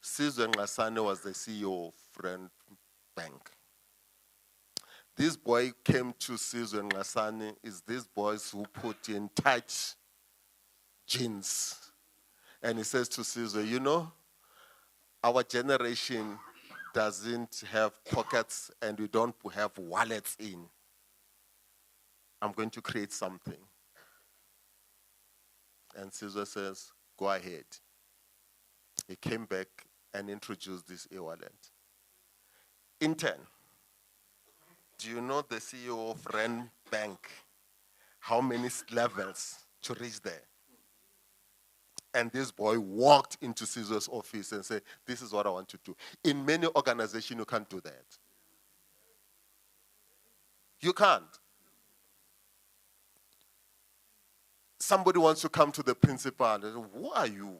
Sizwe Ngasane was the CEO of Friend Bank. This boy came to Sizwe Ngasane is these boys who put in tight jeans. And he says to Sizwe, you know, our generation doesn't have pockets and we don't have wallets in. I'm going to create something. And Sizwe says, go ahead. He came back and introduced this e-wallet. Intern, do you know the CEO of Ren Bank, how many levels to reach there? And this boy walked into Caesar's office and said, this is what I want to do. In many organizations, you can't do that. You can't. Somebody wants to come to the principal and say, who are you?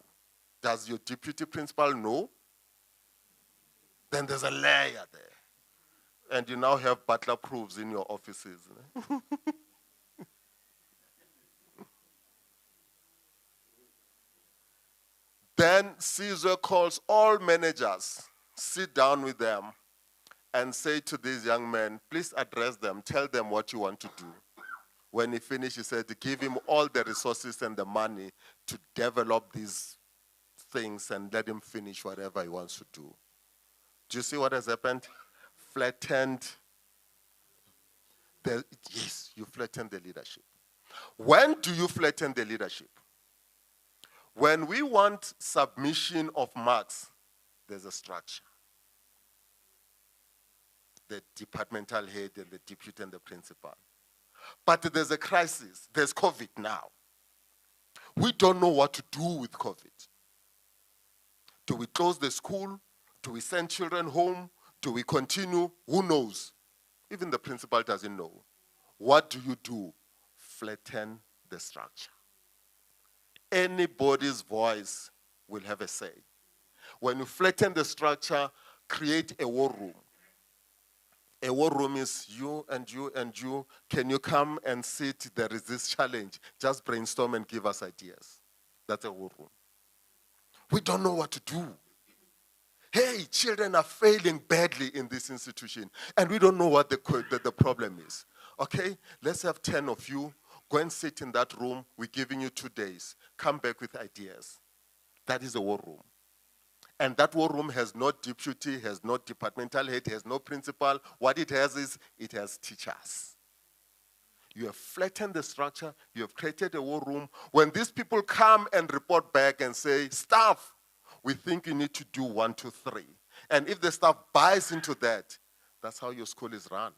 Does your deputy principal know? Then there's a layer there. And you now have butler proofs in your offices. Then Caesar calls all managers, sit down with them, and say to these young men, please address them, tell them what you want to do. When he finished, he said, give him all the resources and the money to develop these things and let him finish whatever he wants to do. Do you see what has happened? Flattened. Yes, you flatten the leadership. When do you flatten the leadership? When we want submission of marks, there's a structure. The departmental head and the deputy and the principal. But there's a crisis. There's COVID now. We don't know what to do with COVID. Do we close the school? Do we send children home? Do we continue? Who knows? Even the principal doesn't know. What do you do? Flatten the structure. Anybody's voice will have a say. When you flatten the structure, create a war room. A war room is you and you and you. Can you come and sit? There is this challenge. Just brainstorm and give us ideas. That's a war room. We don't know what to do. Hey, children are failing badly in this institution, and we don't know what the problem is. Okay, let's have 10 of you. Go and sit in that room. We're giving you 2 days. Come back with ideas. That is a war room. And that war room has no deputy, has no departmental head, has no principal. What it has is, it has teachers. You have flattened the structure. You have created a war room. When these people come and report back and say, staff, we think you need to do 1, 2, 3. And if the staff buys into that, that's how your school is run.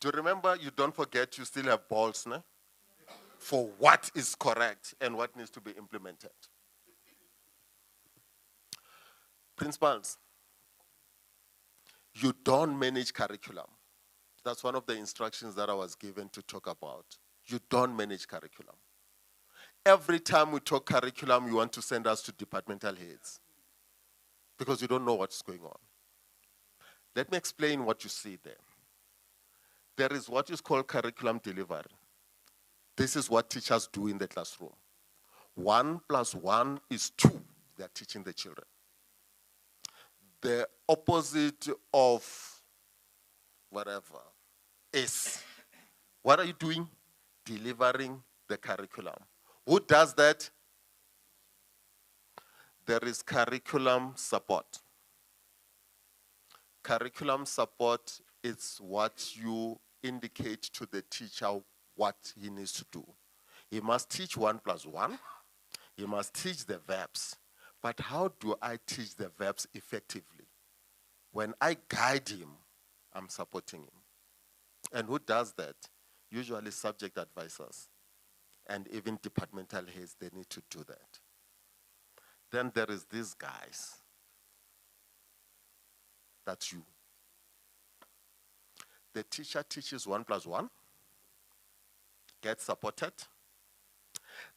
Do you remember, you don't forget you still have balls, ne? For what is correct and what needs to be implemented. Principals, you don't manage curriculum. That's one of the instructions that I was given to talk about. You don't manage curriculum. Every time we talk curriculum, you want to send us to departmental heads because you don't know what's going on. Let me explain what you see there. There is what is called curriculum delivery. This is what teachers do in the classroom. 1 + 1 is 2. They are teaching the children. The opposite of whatever is, what are you doing? Delivering the curriculum. Who does that? There is curriculum support. Curriculum support is what you indicate to the teacher what he needs to do. He must teach 1 + 1. He must teach the verbs. But how do I teach the verbs effectively? When I guide him, I'm supporting him. And who does that? Usually subject advisors and even departmental heads, they need to do that. Then there is these guys. That's you. The teacher teaches 1 plus 1, gets supported.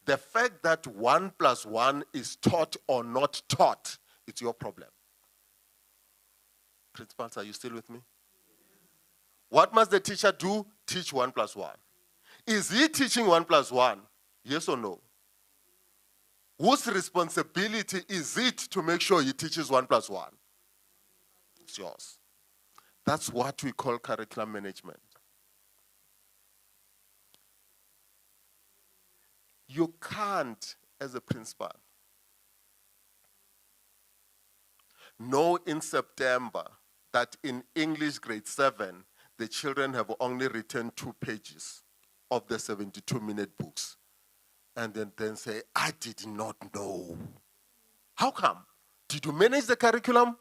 The fact that 1 plus 1 is taught or not taught, it's your problem. Principals, are you still with me? What must the teacher do? Teach 1 plus 1. Is he teaching 1 plus 1? Yes or no? Whose responsibility is it to make sure he teaches 1 plus 1? It's yours. That's what we call curriculum management. You can't, as a principal, know in September that in English grade 7, the children have only written 2 pages of the 72-minute books. And then say, I did not know. How come? Did you manage the curriculum?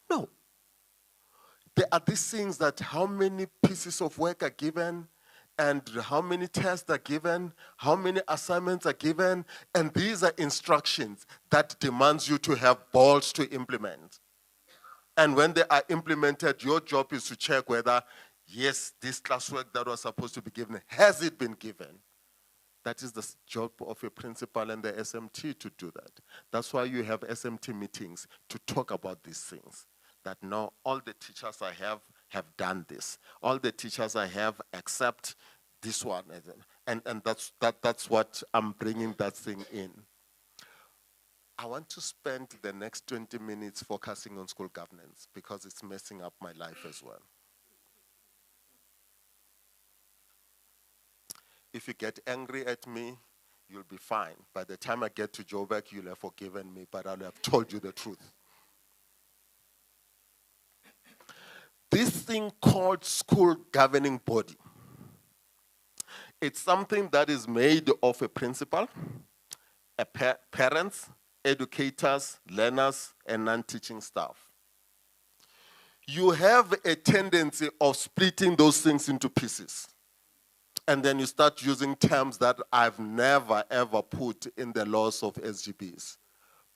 No. There are these things that how many pieces of work are given, and how many tests are given, how many assignments are given, and these are instructions that demands you to have balls to implement. And when they are implemented, your job is to check whether, yes, this classwork that was supposed to be given, has it been given? That is the job of a principal and the SMT to do that. That's why you have SMT meetings to talk about these things. That now all the teachers I have done this. All the teachers I have except this one. And that's what I'm bringing that thing in. I want to spend the next 20 minutes focusing on school governance because it's messing up my life as well. If you get angry at me, you'll be fine. By the time I get to Joburg, you'll have forgiven me, but I'll have told you the truth. This thing called school governing body, it's something that is made of a principal, parents, educators, learners, and non-teaching staff. You have a tendency of splitting those things into pieces. And then you start using terms that I've never, ever put in the laws of SGBs.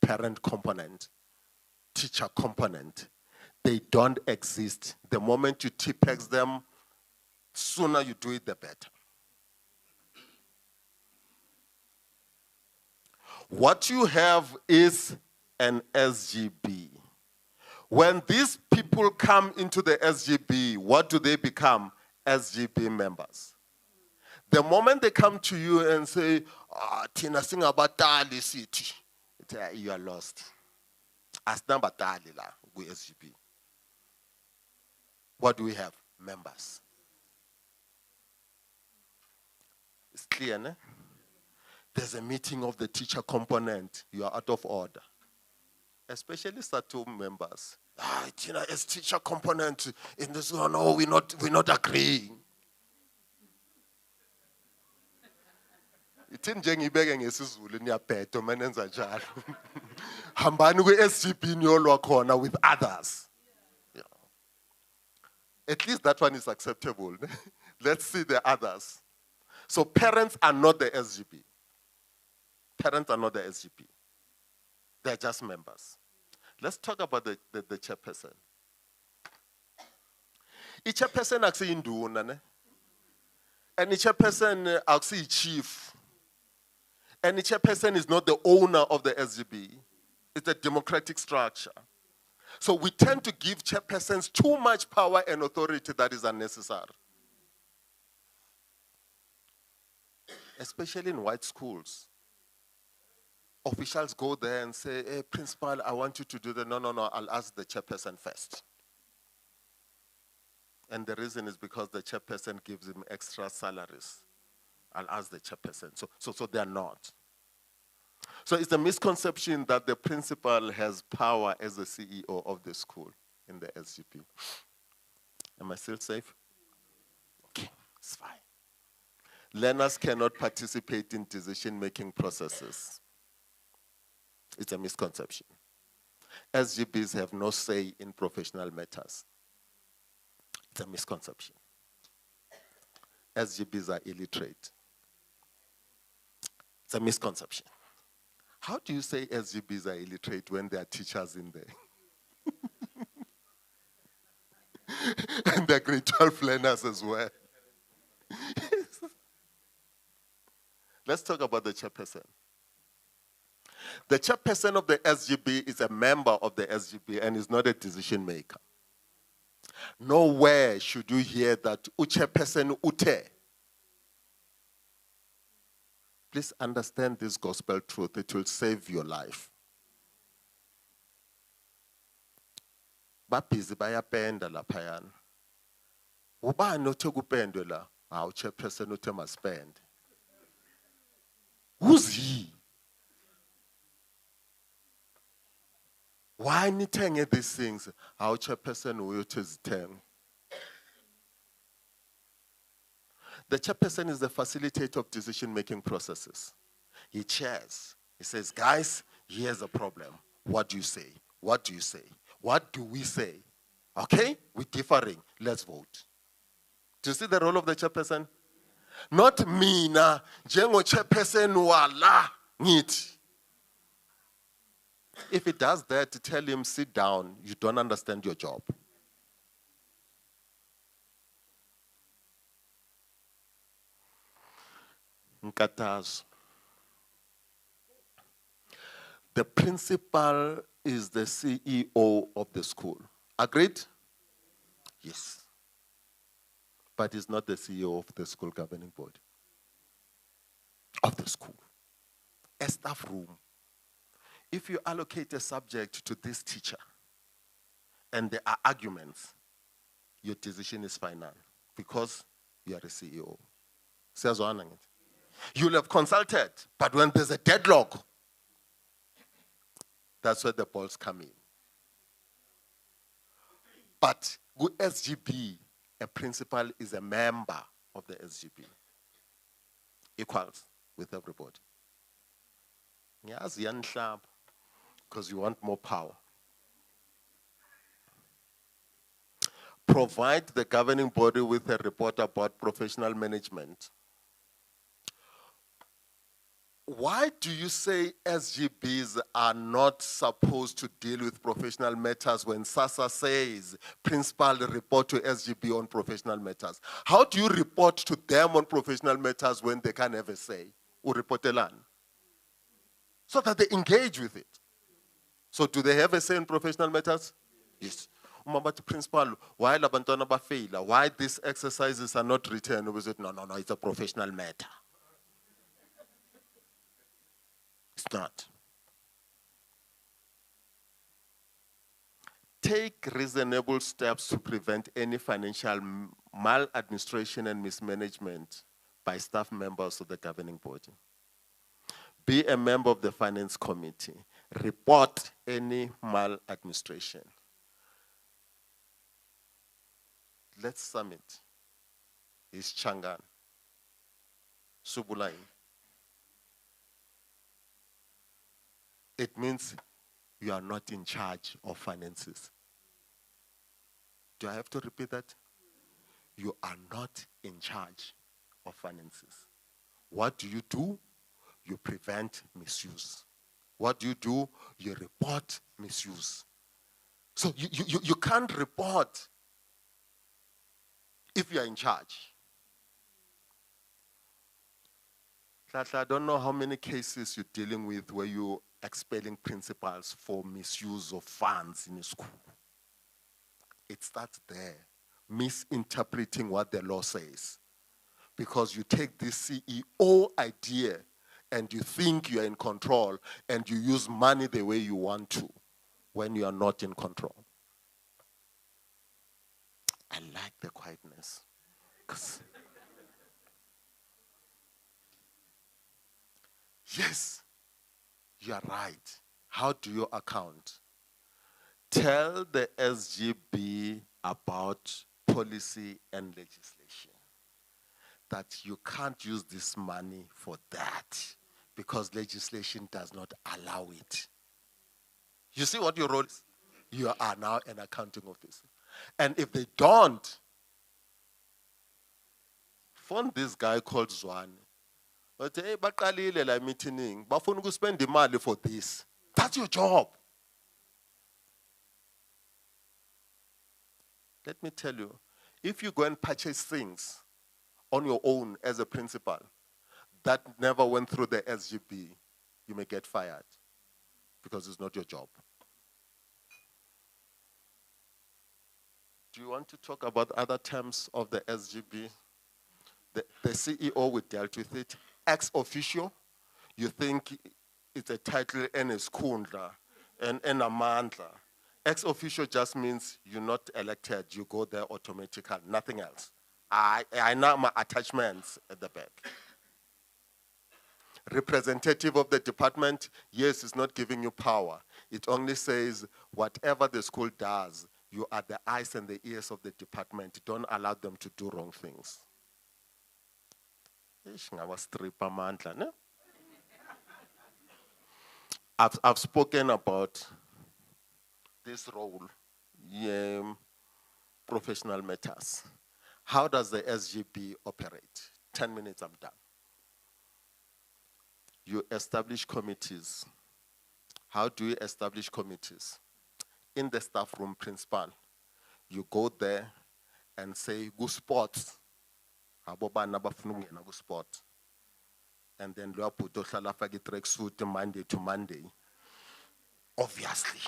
Parent component, teacher component. They don't exist. The moment you TPEX them, sooner you do it, the better. What you have is an SGB. When these people come into the SGB, what do they become? SGB members. The moment they come to you and say, Tina sing about Dali City, you are lost. As number Dali la, go SGB. What do we have? Members. It's clear, ne? There's a meeting of the teacher component. You are out of order. Especially Sadtu members. Tina is teacher component in this one. No, we're not agreeing. Ithi njengibeke ngesizulu niyaphetha manenza njalo. Hambani ku-SGB niyolwa khona with others. Yeah. At least that one is acceptable. Let's see the others. So parents are not the SGB. Parents are not the SGB. They're just members. Let's talk about the chairperson. Each chairperson actually induna, ne? And each chairperson actually chief. And the chairperson is not the owner of the SGB. It's a democratic structure. So we tend to give chairpersons too much power and authority that is unnecessary. Especially in white schools. Officials go there and say, hey, principal, I want you to do that. No, I'll ask the chairperson first. And the reason is because the chairperson gives him extra salaries. I'll ask the chairperson. So they're not. So it's a misconception that the principal has power as the CEO of the school in the SGP. Am I still safe? Okay, it's fine. Learners cannot participate in decision-making processes. It's a misconception. SGBs have no say in professional matters. It's a misconception. SGBs are illiterate. It's a misconception. How do you say SGBs are illiterate when there are teachers in there? And they're grade 12 learners as well. Let's talk about the chairperson. The chairperson of the SGB is a member of the SGB and is not a decision maker. Nowhere should you hear that chairperson ute. Please understand this gospel truth. It will save your life. Baphizi bayapenda laphayana. Ubani othe kupendwe la? Hawu chairperson uthe maspend. Who's he? Why nithenge these things? Hawu chairperson uyothe zithenge. The chairperson is the facilitator of decision-making processes. He chairs. He says, guys, here's a problem. What do you say? What do you say? What do we say? Okay, we're differing. Let's vote. Do you see the role of the chairperson? Not mina, jengo chairperson wala ngithi. If he does that, tell him, sit down. You don't understand your job. Nkatazo. The principal is the CEO of the school. Agreed? Yes. But he's not the CEO of the school governing board. Of the school. A staff room. If you allocate a subject to this teacher and there are arguments, your decision is final because you are a CEO. You'll have consulted, but when there's a deadlock, that's where the balls come in. But with SGB, a principal is a member of the SGB. Equals with everybody. Because you want more power. Provide the governing body with a report about professional management. Why do you say SGBs are not supposed to deal with professional matters when SASSA says principal report to SGB on professional matters? How do you report to them on professional matters when they can't ever say, "Ureportelan"? So that they engage with it. So do they have a say in professional matters? Yes. But principal, why labantwana bafeyila? Why these exercises are not written? Was it no, it's a professional matter. It's not. Take reasonable steps to prevent any financial maladministration and mismanagement by staff members of the governing body. Be a member of the finance committee. Report any maladministration. Let's summit. Is Changan. Subulai. It means you are not in charge of finances. Do I have to repeat that? You are not in charge of finances. What do? You prevent misuse. What do? You report misuse. So you can't report if you are in charge. I don't know how many cases you're dealing with where you're expelling principals for misuse of funds in a school. It starts there, misinterpreting what the law says. Because you take this CEO idea and you think you're in control and you use money the way you want to when you are not in control. I like the quietness. Yes, you are right. How do you account? Tell the SGB about policy and legislation. That you can't use this money for that because legislation does not allow it. You see what your role is? You are now an accounting officer. And if they don't, phone this guy called Zwane. But hey, baqalile la meeting, bafuna ukuspend imali for this. That's your job. Let me tell you, if you go and purchase things on your own as a principal that never went through the SGB, you may get fired because it's not your job. Do you want to talk about other terms of the SGB? The CEO, we dealt with it. Ex officio, you think it's a title and a skundla and a mandla. Ex officio just means you're not elected, you go there automatically, nothing else. I know my attachments at the back. Representative of the department, yes, it's not giving you power. It only says whatever the school does, you are the eyes and the ears of the department. Don't allow them to do wrong things. I've spoken about this role, professional matters. How does the SGB operate? 10 minutes, I'm done. You establish committees. How do you establish committees? In the staff room, principal, you go there and say, go sports. Go sport. And then you put the tracksuit Monday to Monday. Obviously.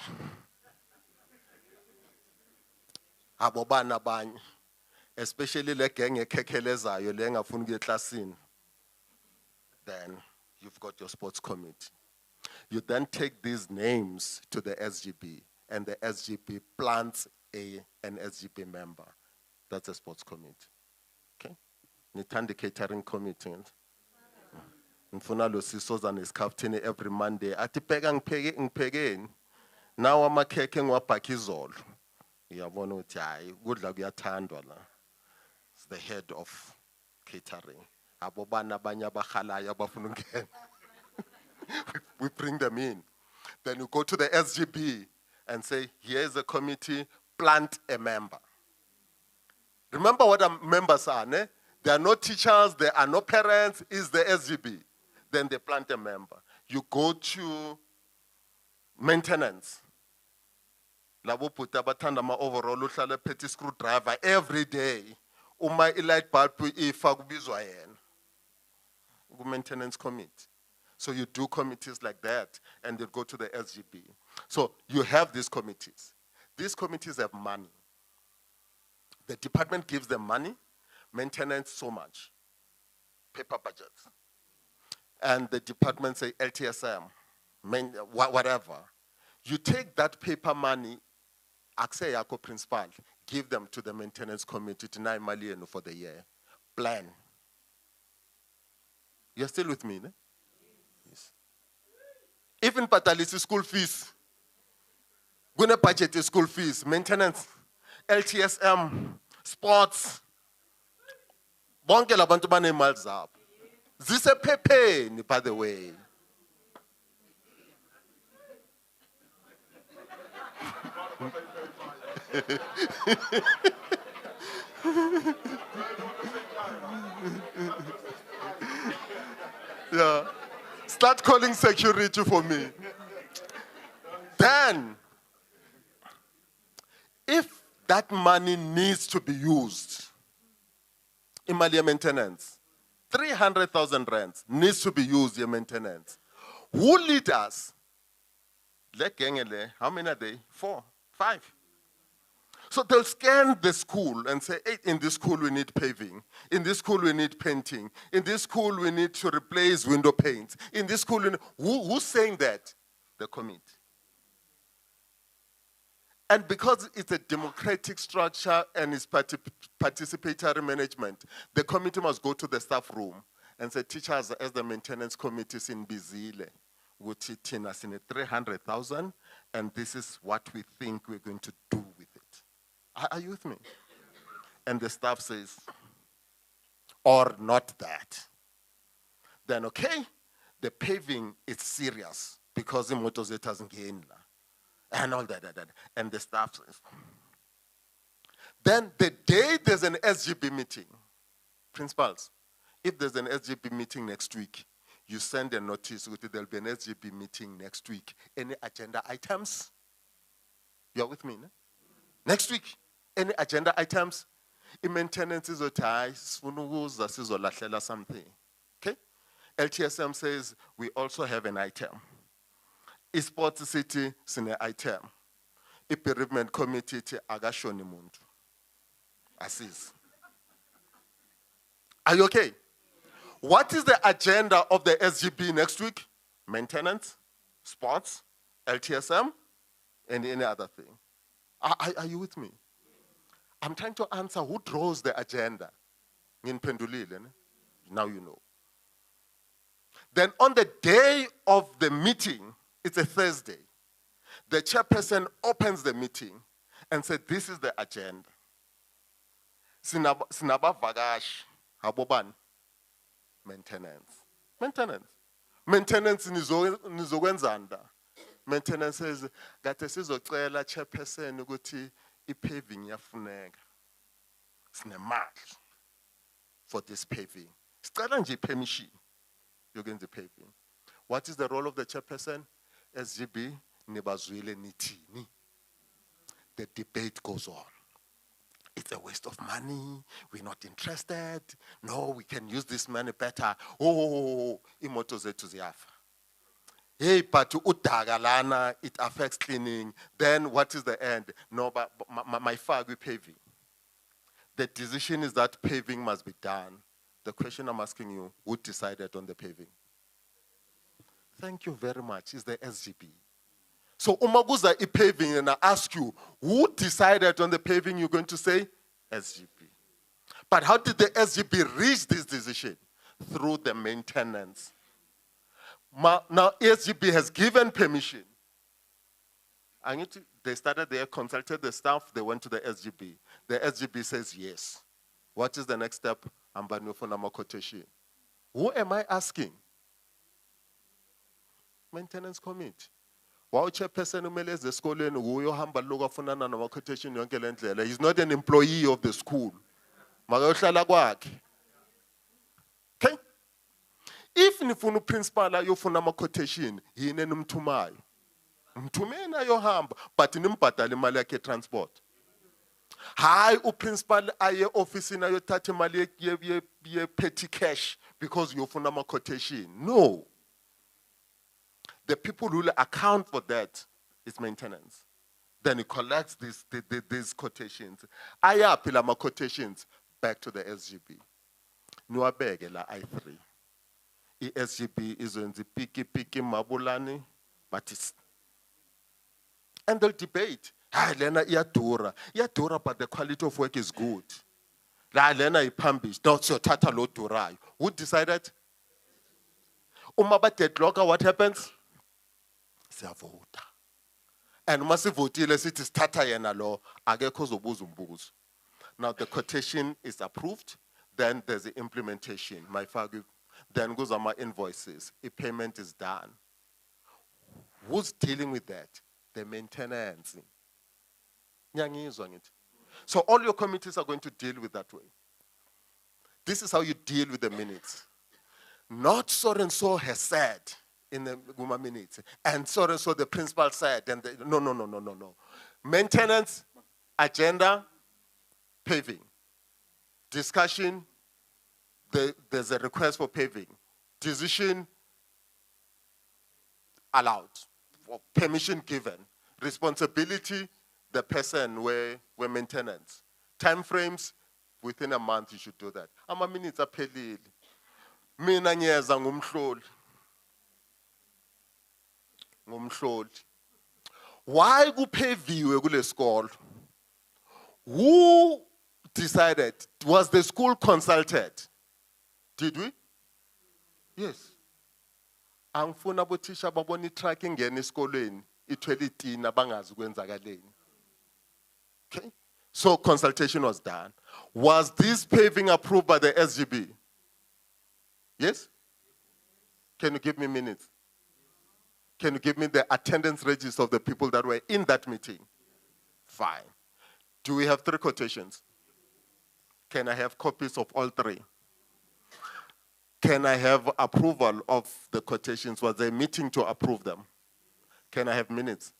Abobana bany, especially le gang ekekelezayo le ngafuna ukuya classini. Then you've got your sports committee. You then take these names to the SGB, and the SGB plants an SGB member. That's a sports committee. Okay? Nithanda catering committee. Ngifuna lo Sisozana is captain every Monday. Athi pheka ngiphekeni. Now amakhekhe ngiwabhaka izolo. Uyabona ukuthi hayi kudla kuyathandwa la. It's the head of catering. Abobana abanye abahalayo abafuna ukungena. We bring them in. Then you go to the SGB and say, here's a committee, plant a member. Remember what our members are, ne? There are no teachers, there are no parents, it's the SGB. Then they plant a member. You go to maintenance. Labo puta bathanda ma overall uhlala petty screwdriver every day. Uma light bulb ifa kubizwa yena. Maintenance committee. So you do committees like that, and they go to the SGB. So you have these committees. These committees have money. The department gives them money, maintenance so much, paper budgets. And the department say LTSM, whatever. You take that paper money, akse yako principal, give them to the maintenance committee to 9 million for the year. Plan. You're still with me, ne? Yes. Even patalisi school fees. Guna budget is school fees, maintenance, LTSM, sports. Bonke labantu banemali zabo. Zise pepeni, by the way. Yeah. Start calling security for me. Then, if that money needs to be used, imali maintenance, 300,000 rands needs to be used in maintenance. Who lead us? How many are they? 4, 5. So they'll scan the school and say, hey, in this school we need paving. In this school we need painting. In this school we need to replace window panes. In this school, who's saying that? The committee. And because it's a democratic structure and it's participatory management, the committee must go to the staff room and say, teachers, as the maintenance committee is in Bizile, which is in 300,000, and this is what we think we're going to do with it. Are you with me? And the staff says, or not that. Then, okay, the paving is serious because the motors it hasn't gained. and all that. And the staff says. Then the day there's an SGB meeting, principals, if there's an SGB meeting next week, you send a notice that there'll be an SGB meeting next week. Any agenda items? You're with me, no? Next week, any agenda items? I-maintenance izothi sifuna ukuza sizolahlela something. Okay? LTSM says we also have an item. I-sports city sine item. I-bereavement committee ithi akashoni muntu. Assist. Are you okay? What is the agenda of the SGB next week? Maintenance, sports, LTSM, and any other thing. Are you with me? I'm trying to answer who draws the agenda. Now you know. Then on the day of the meeting, it's a Thursday, the chairperson opens the meeting and said, this is the agenda. Sinabavagash, haboban, maintenance. Maintenance nizokwenzanda. Maintenance says, kade sizocela chairperson ukuthi i-paving yafuneka. Sinemali for this paving. Sicela nje permission yokwenza paving. What is the role of the chairperson? SGB nibazwile nithini. The debate goes on. It's a waste of money. We're not interested. No, we can use this money better. Oh, imoto zethu ziyafa. Hey, but udagalana, it affects cleaning. Then what is the end? No, but my fag paving. The decision is that paving must be done. The question I'm asking you, who decided on the paving? Thank you very much. It's the SGB. So umaguza paving, and I ask you, who decided on the paving? You're going to say SGB. But how did the SGB reach this decision? Through the maintenance. Now SGB has given permission. They started there, consulted the staff, they went to the SGB. The SGB says yes. What is the next step? Quotation. Who am I asking? Maintenance committee. Chairperson umeleze esikoleni uyohamba lokafunana nama-quotation yonke le ndlela. He's not an employee of the school. Makayohlala kwakhe. Okay? If nifuna uprincipal ayofuna ama-quotation, yini nimthumayo? Mthumeni ayohamba, but nimbhadala imali yakhe transport. Hayi uprincipal aye ofisini ayothatha imali ye petty cash because uyofuna ama-quotation. No. The people who will account for that is maintenance. Then he collects these quotations. Ayaphi lama quotations back to the SGB. Niwabeke la I3. I-SGB izwenza piki mabulani, but it's. And they'll debate. Lena iyadura. Iyadura, but the quality of work is good. Lena ipambish. Not so tata lo durayo. Who decided? Umaba deadlocker, what happens? Siyavota. And masivotile sithi sithatha yena lo akekho ozobuza umbuzo. Now the quotation is approved, then there's the implementation. Then goes on my invoices. A payment is done. Who's dealing with that? The maintenance. So all your committees are going to deal with that way. This is how you deal with the minutes. Not so and so has said in the Guma minutes, and so the principal said, and no. Maintenance, agenda, paving. Discussion, there's a request for paving. Decision, allowed. Permission given. Responsibility, the person where maintenance. Time frames, within a month you should do that. Ama minutes aphelile. Mina ngiyeza ngumhloli. Why kupheviwe kule school? Who decided? Was the school consulted? Did we? Yes. Angifuna bothisha babona itrack ingena esikolweni ithwele itina bangazi kwenzakaleni. Okay? So consultation was done. Was this paving approved by the SGB? Yes? Can you give me minutes? Can you give me the attendance register of the people that were in that meeting? Fine. Do we have 3 quotations? Can I have copies of all 3? Can I have approval of the quotations? Was there a meeting to approve them? Can I have minutes?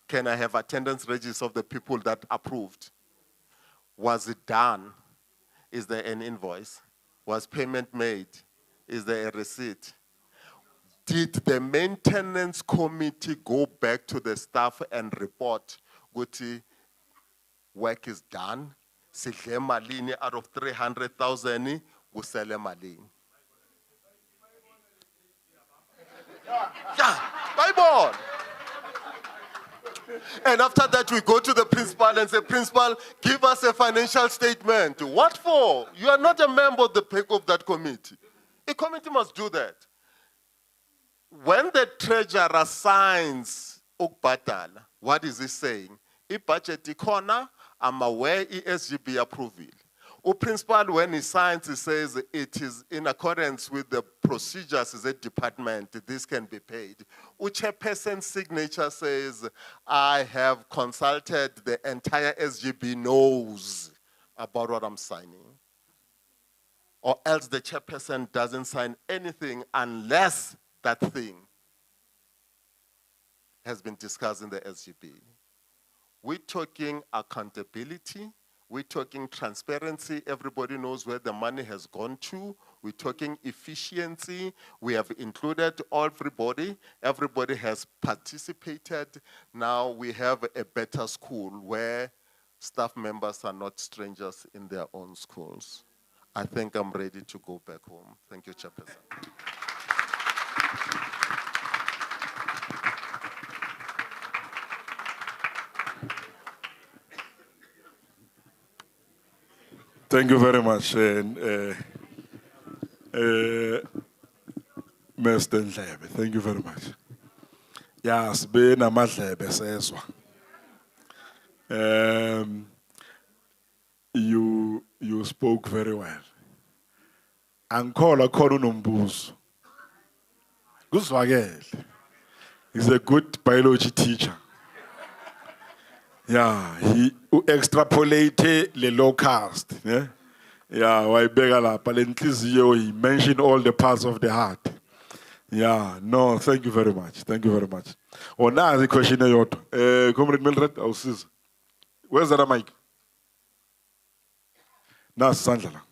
Can I have attendance registers of the people that approved? Was it done? Is there an invoice? Was payment made? Is there a receipt? Did the maintenance committee go back to the staff and report, Guti, work is done, sidle malini out of 300,000, kusele malini? Yeah, Bible. And after that, we go to the principal and say, Principal, give us a financial statement. What for? You are not a member of that committee. A committee must do that. When the treasurer signs ukbadala, what is he saying? I-budget ikhona, I'm aware ESGB approval. Principal, when he signs, he says it is in accordance with the procedures as a department, this can be paid. Chairperson's signature says, I have consulted, the entire SGB knows about what I'm signing. Or else the chairperson doesn't sign anything unless that thing has been discussed in the SGB. We're talking accountability. We're talking transparency. Everybody knows where the money has gone to. We're talking efficiency. We have included everybody. Everybody has participated. Now we have a better school where staff members are not strangers in their own schools. I think I'm ready to go back home. Thank you, Chairperson. Thank you very much, Mr. Ndlebe. Thank you very much. Yes, be namadlebe sezwa. You spoke very well. Angikholwa khona unombuzo. Kuzwakele. He's a good biology teacher. Yeah, he extrapolate the low caste. Yeah, he mentioned all the parts of the heart. Yeah, no, thank you very much. Thank you very much. Oh, now the question is, Comrade Mildred, where's the mic? Now, Sandra.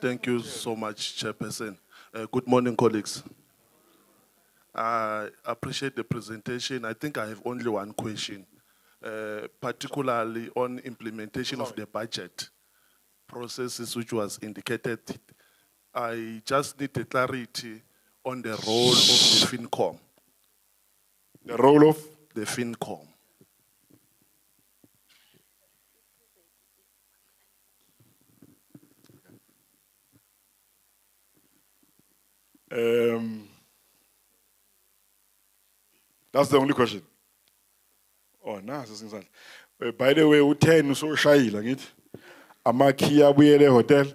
Thank you so much, Chairperson. Good morning, colleagues. I appreciate the presentation. I think I have only one question, particularly on implementation of the budget processes which was indicated. I just need a clarity on the role of the FinCom. The role of? The FinCom. That's the only question. Oh, nice. By the way, u10 so shayila ngithi. Amakhiya abuyele hotel.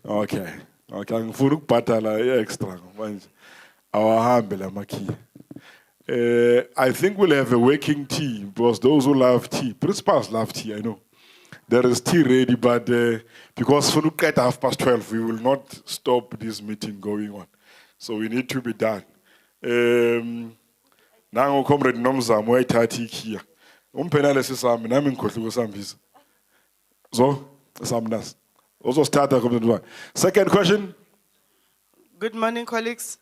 Okay. Okay, ngifuna ukubhadala extra manje. Awahambe la makhiya. I think we'll have a working tea because those who love tea, principals love tea, I know. There is tea ready, but because for at 12:30, we will not stop this meeting going on. So we need to be done. Now, comrade Nomzam, why tati here? Penalisi Sam, and I'm in Kotu. So, Samnas. Also, start a second question. Good morning, colleagues.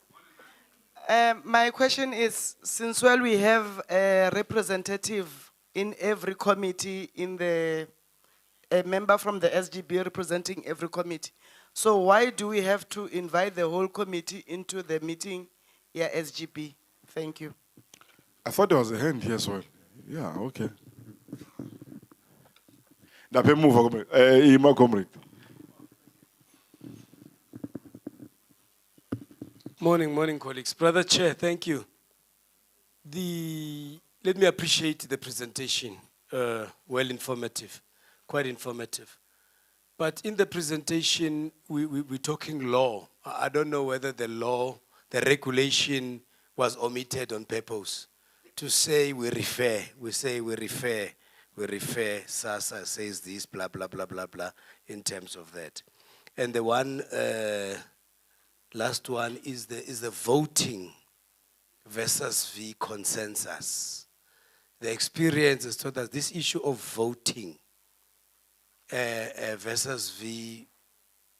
My question is, since we have a representative in every committee, a member from the SGB representing every committee, so why do we have to invite the whole committee into the meeting here, SGB? Thank you. I thought there was a hand here as well. Yeah, okay. Dape move, Ima comrade. Morning, colleagues. Brother Chair, thank you. Let me appreciate the presentation. well informative, quite informative. But in the presentation, we're talking law. I don't know whether the law, the regulation was omitted on purpose. To say we refer, SASA says this, blah, blah, blah, blah, blah, in terms of that. And the one, last one is the voting versus the consensus. The experience has taught us this issue of voting versus the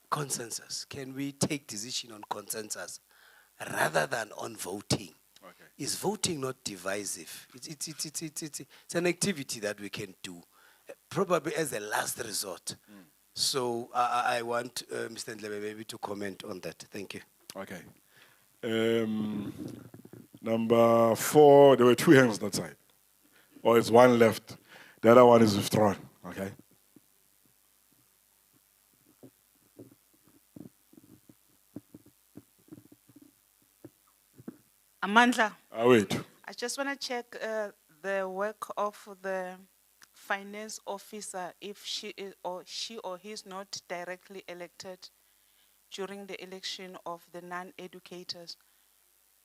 consensus. Can we take decision on consensus rather than on voting? Okay. Is voting not divisive? It's an activity that we can do, probably as a last resort. So I want Mr. Ndlebe maybe to comment on that. Thank you. Okay. Number 4, there were 2 hands that side. Or it's one left. The other one is withdrawn. Okay. Amandla, Wait. I just want to check the work of the finance officer if she or he is not directly elected during the election of the non-educators,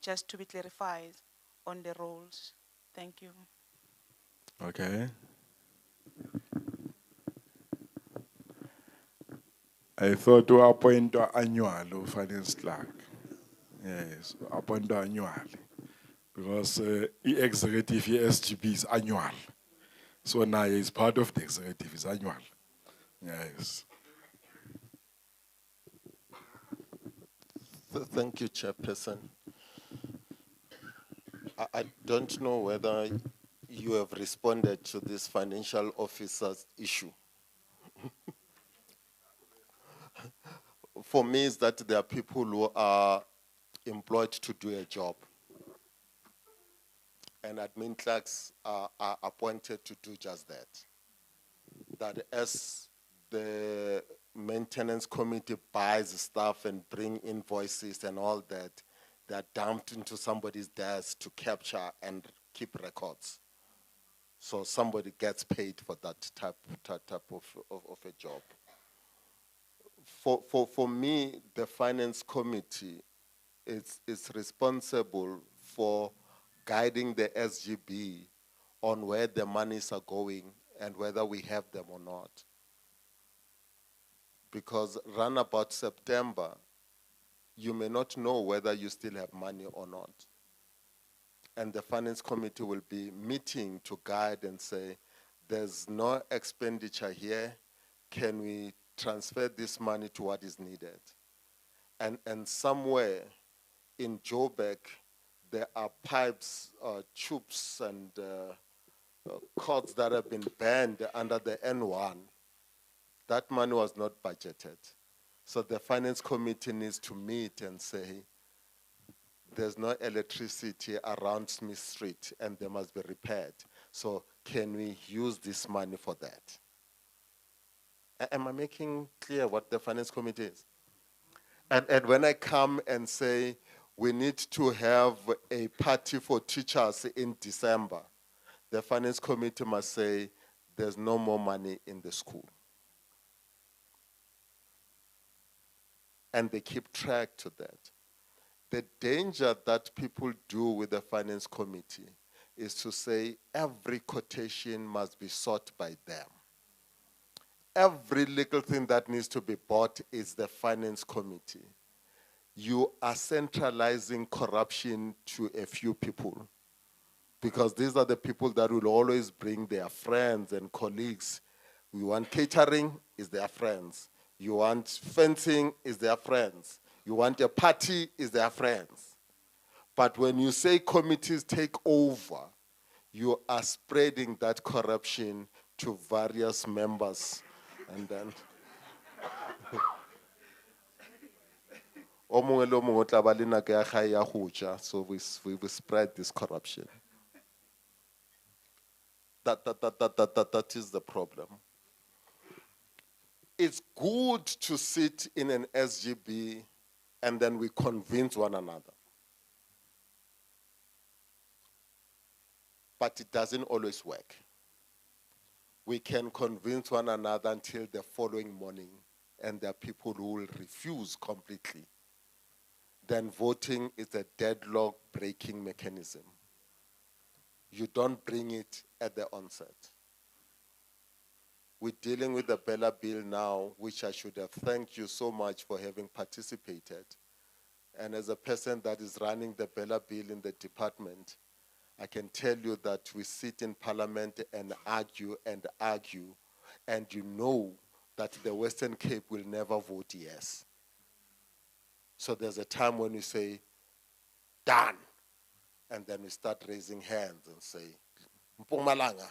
just to be clarified on the roles. Thank you. Okay. I thought to appoint an annual finance clerk. Yes, appoint annually. Because executive SGB is annual. So now it's part of the executive, it's annual. Yes. Thank you, Chairperson. I don't know whether you have responded to this financial officer's issue. For me, is that there are people who are employed to do a job. And admin clerks are appointed to do just that. That as the maintenance committee buys stuff and bring invoices and all that, they're dumped into somebody's desk to capture and keep records. So somebody gets paid for that type of a job. For me, the finance committee is responsible for guiding the SGB on where the monies are going and whether we have them or not. Because round about September, you may not know whether you still have money or not. And the finance committee will be meeting to guide and say, there's no expenditure here, can we transfer this money to what is needed? And somewhere in Joburg, there are pipes, tubes, and cords that have been banned under the N1. That money was not budgeted. So the finance committee needs to meet and say, there's no electricity around Smith Street and they must be repaired. So can we use this money for that? Am I making clear what the finance committee is? And when I come and say, we need to have a party for teachers in December, the finance committee must say, there's no more money in the school. And they keep track to that. The danger that people do with the finance committee is to say every quotation must be sought by them. Every little thing that needs to be bought is the finance committee. You are centralizing corruption to a few people, because these are the people that will always bring their friends and colleagues. We want catering, is their friends. You want fencing, is their friends. You want a party, is their friends. But when you say committees take over, you are spreading that corruption to various members. And then so we spread this corruption. That is the problem. It's good to sit in an SGB and then we convince one another. But it doesn't always work. we can convince one another until the following morning, and there are people who will refuse completely, then voting is a deadlock breaking mechanism. You don't bring it at the onset. We're dealing with the Bella Bill now, which I should have thanked you so much for having participated. And as a person that is running the Bella Bill in the department, I can tell you that we sit in Parliament and argue, and you know that the Western Cape will never vote yes. So there's a time when we say, done. And then we start raising hands and say, Mpumalanga,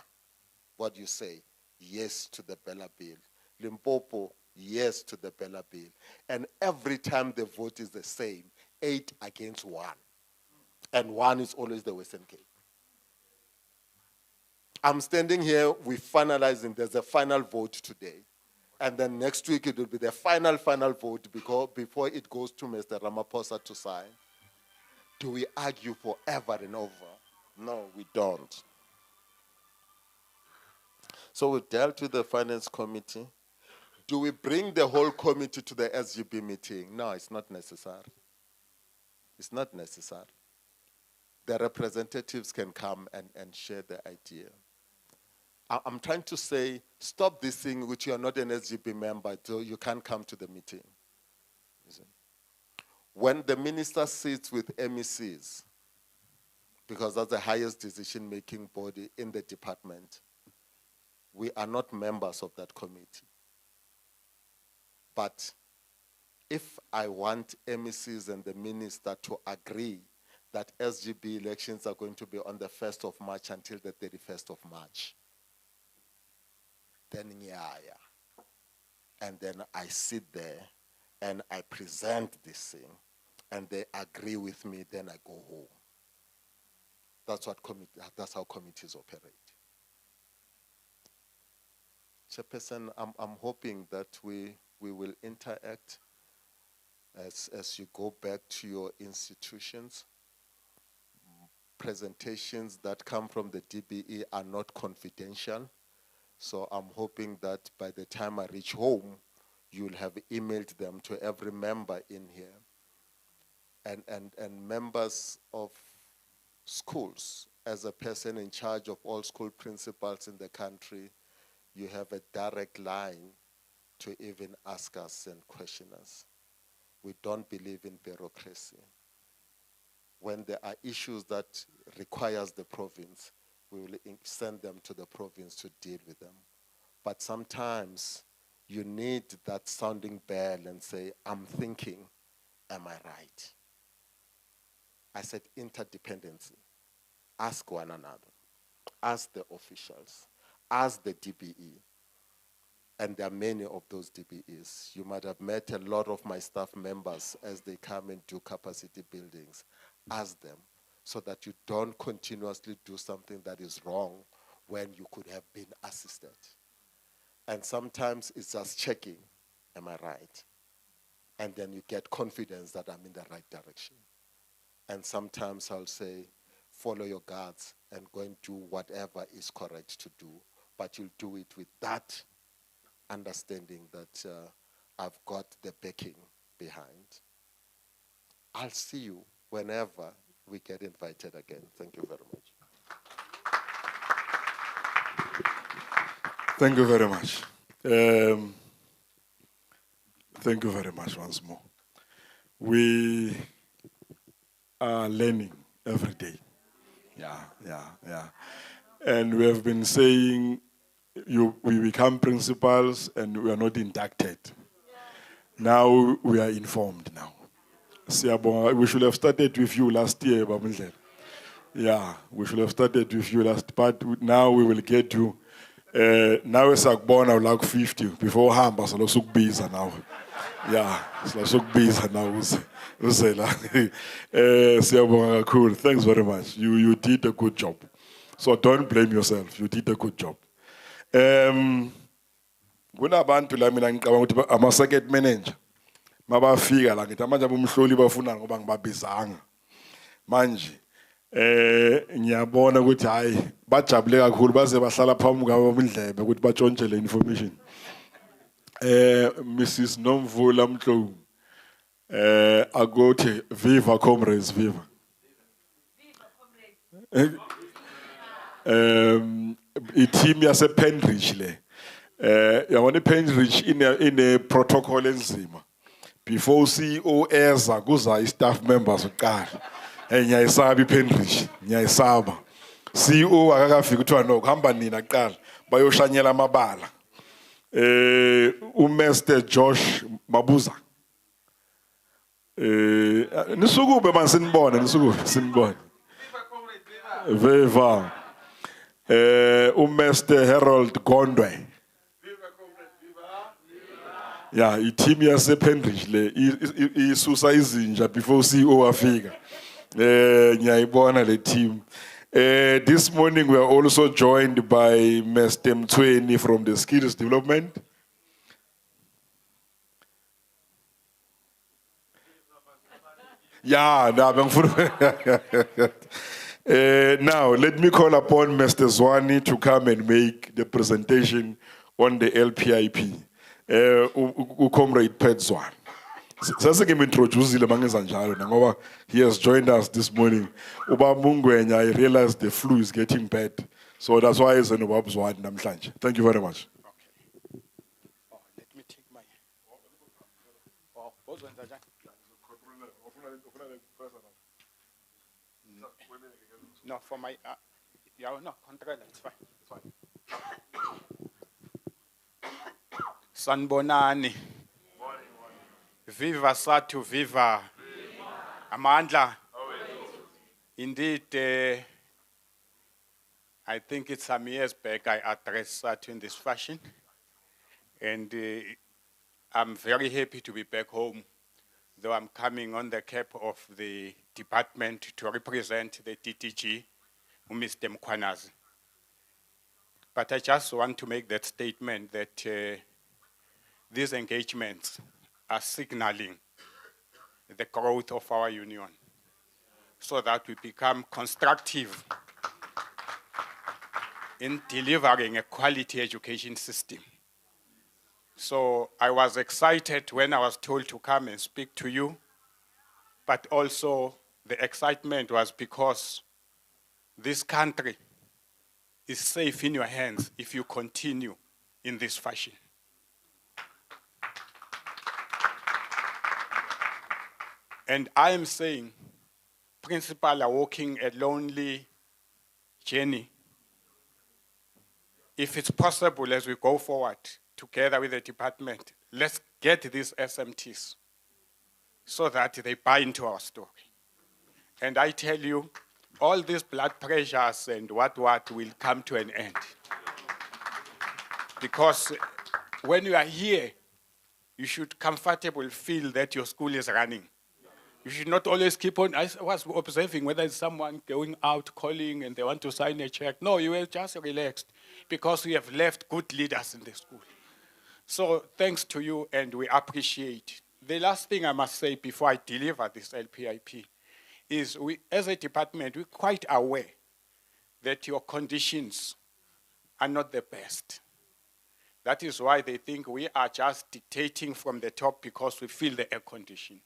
what do you say? Yes to the Bella Bill. Limpopo, yes to the Bella Bill. And every time the vote is the same, 8 against 1. And 1 is always the Western Cape. I'm standing here, we're finalizing, there's a final vote today. And then next week it will be the final vote before it goes to Mr. Ramaphosa to sign. Do we argue forever and over? No, we don't. So we dealt with the Finance Committee. Do we bring the whole committee to the SGB meeting? No, it's not necessary. It's not necessary. The representatives can come and share the idea. I'm trying to say, stop this thing which you are not an SGB member, so you can't come to the meeting. When the minister sits with MECs, because that's the highest decision-making body in the department, we are not members of that committee. But if I want MECs and the minister to agree that SGB elections are going to be on the 1st of March until the 31st of March, then yeah. And then I sit there and I present this thing and they agree with me, then I go home. That's how committees operate. Chairperson, I'm hoping that we will interact as you go back to your institutions. Presentations that come from the DBE are not confidential. So I'm hoping that by the time I reach home, you'll have emailed them to every member in here. And members of schools, as a person in charge of all school principals in the country, you have a direct line to even ask us and question us. We don't believe in bureaucracy. When there are issues that requires the province, we will send them to the province to deal with them. But sometimes you need that sounding bell and say, I'm thinking, am I right? I said interdependency. Ask one another. Ask the officials. Ask the DBE. And there are many of those DBEs. You might have met a lot of my staff members as they come and do capacity buildings. Ask them, so that you don't continuously do something that is wrong when you could have been assisted. And sometimes it's just checking, am I right? And then you get confidence that I'm in the right direction. And sometimes I'll say, follow your guards and go and do whatever is correct to do. But you'll do it with that understanding that I've got the backing behind. I'll see you whenever we get invited again. Thank you very much. Thank you very much. Thank you very much once more. We are learning every day. Yeah. And we have been saying we become principals and we are not inducted. Now we are informed now. We should have started with you last year, Babundlela. Yeah, we should have started with you last, but now we will get you. Now it's born out like 50 before Hamba, so look busy now. Yeah, so look busy now. Cool. Thanks very much. You did a good job. So don't blame yourself. You did a good job. Kunabantu la mina ngicabanga ukuthi ama circuit manager mabafika la ngithi manje abomhloli bafuna ngoba ngibabizanga manje Ngiyabona ukuthi hayi bajabule kakhulu baze bahlala phambi kwabo indlebe ukuthi batshontshe le information. Mrs. Nomvula Mhlou. Agote viva comrades viva. I-team yase Penrich le. Yabona iPenrich ine protocol enzima. Before CEO eza kuza i-staff members uqala. Ngiyayisaba iPenrich, ngiyayisaba. CEO akakafika kuthiwa no kuhamba nina kuqala bayoshanyela amabala. Master Josh Mabuza. Nisukube manje sinibone nisukube sinibone. Viva. Master Harold Gondwe. Yeah, i-team yase Penrich le isusa izinja before CEO afika. Ngiyayibona le team. This morning we are also joined by Mr. Mtweni from the Skills Development. Yeah, now let me call upon Mr. Zwani to come and make the presentation on the LPIP. Comrade Pet Zwan. He has joined us this morning. I realized the flu is getting bad. So that's why he's in the Thank you very much. Okay. Oh, let me take my. Oh, no, for my. Yeah, no, control. It's fine. It's fine. Sanbonani. Viva Sadtu, viva. Amandla. Indeed, I think it's some years back I addressed Sadtu in this fashion. And I'm very happy to be back home, though I'm coming on the cap of the department to represent the DTG, Mr. Mkwanazi. But I just want to make that statement that these engagements are signaling the growth of our union so that we become constructive in delivering a quality education system. So I was excited when I was told to come and speak to you, but also the excitement was because this country is safe in your hands if you continue in this fashion. And I am saying, principals are walking a lonely journey. If it's possible as we go forward together with the department, let's get these SMTs so that they buy into our story. And I tell you, all these blood pressures and what will come to an end. Because when you are here, you should comfortably feel that your school is running. You should not always keep on. I was observing whether it's someone going out calling and they want to sign a check. No, you were just relaxed because we have left good leaders in the school. So thanks to you, and we appreciate. The last thing I must say before I deliver this LPIP is we, as a department, we're quite aware that your conditions are not the best. That is why they think we are just dictating from the top because we feel the air condition.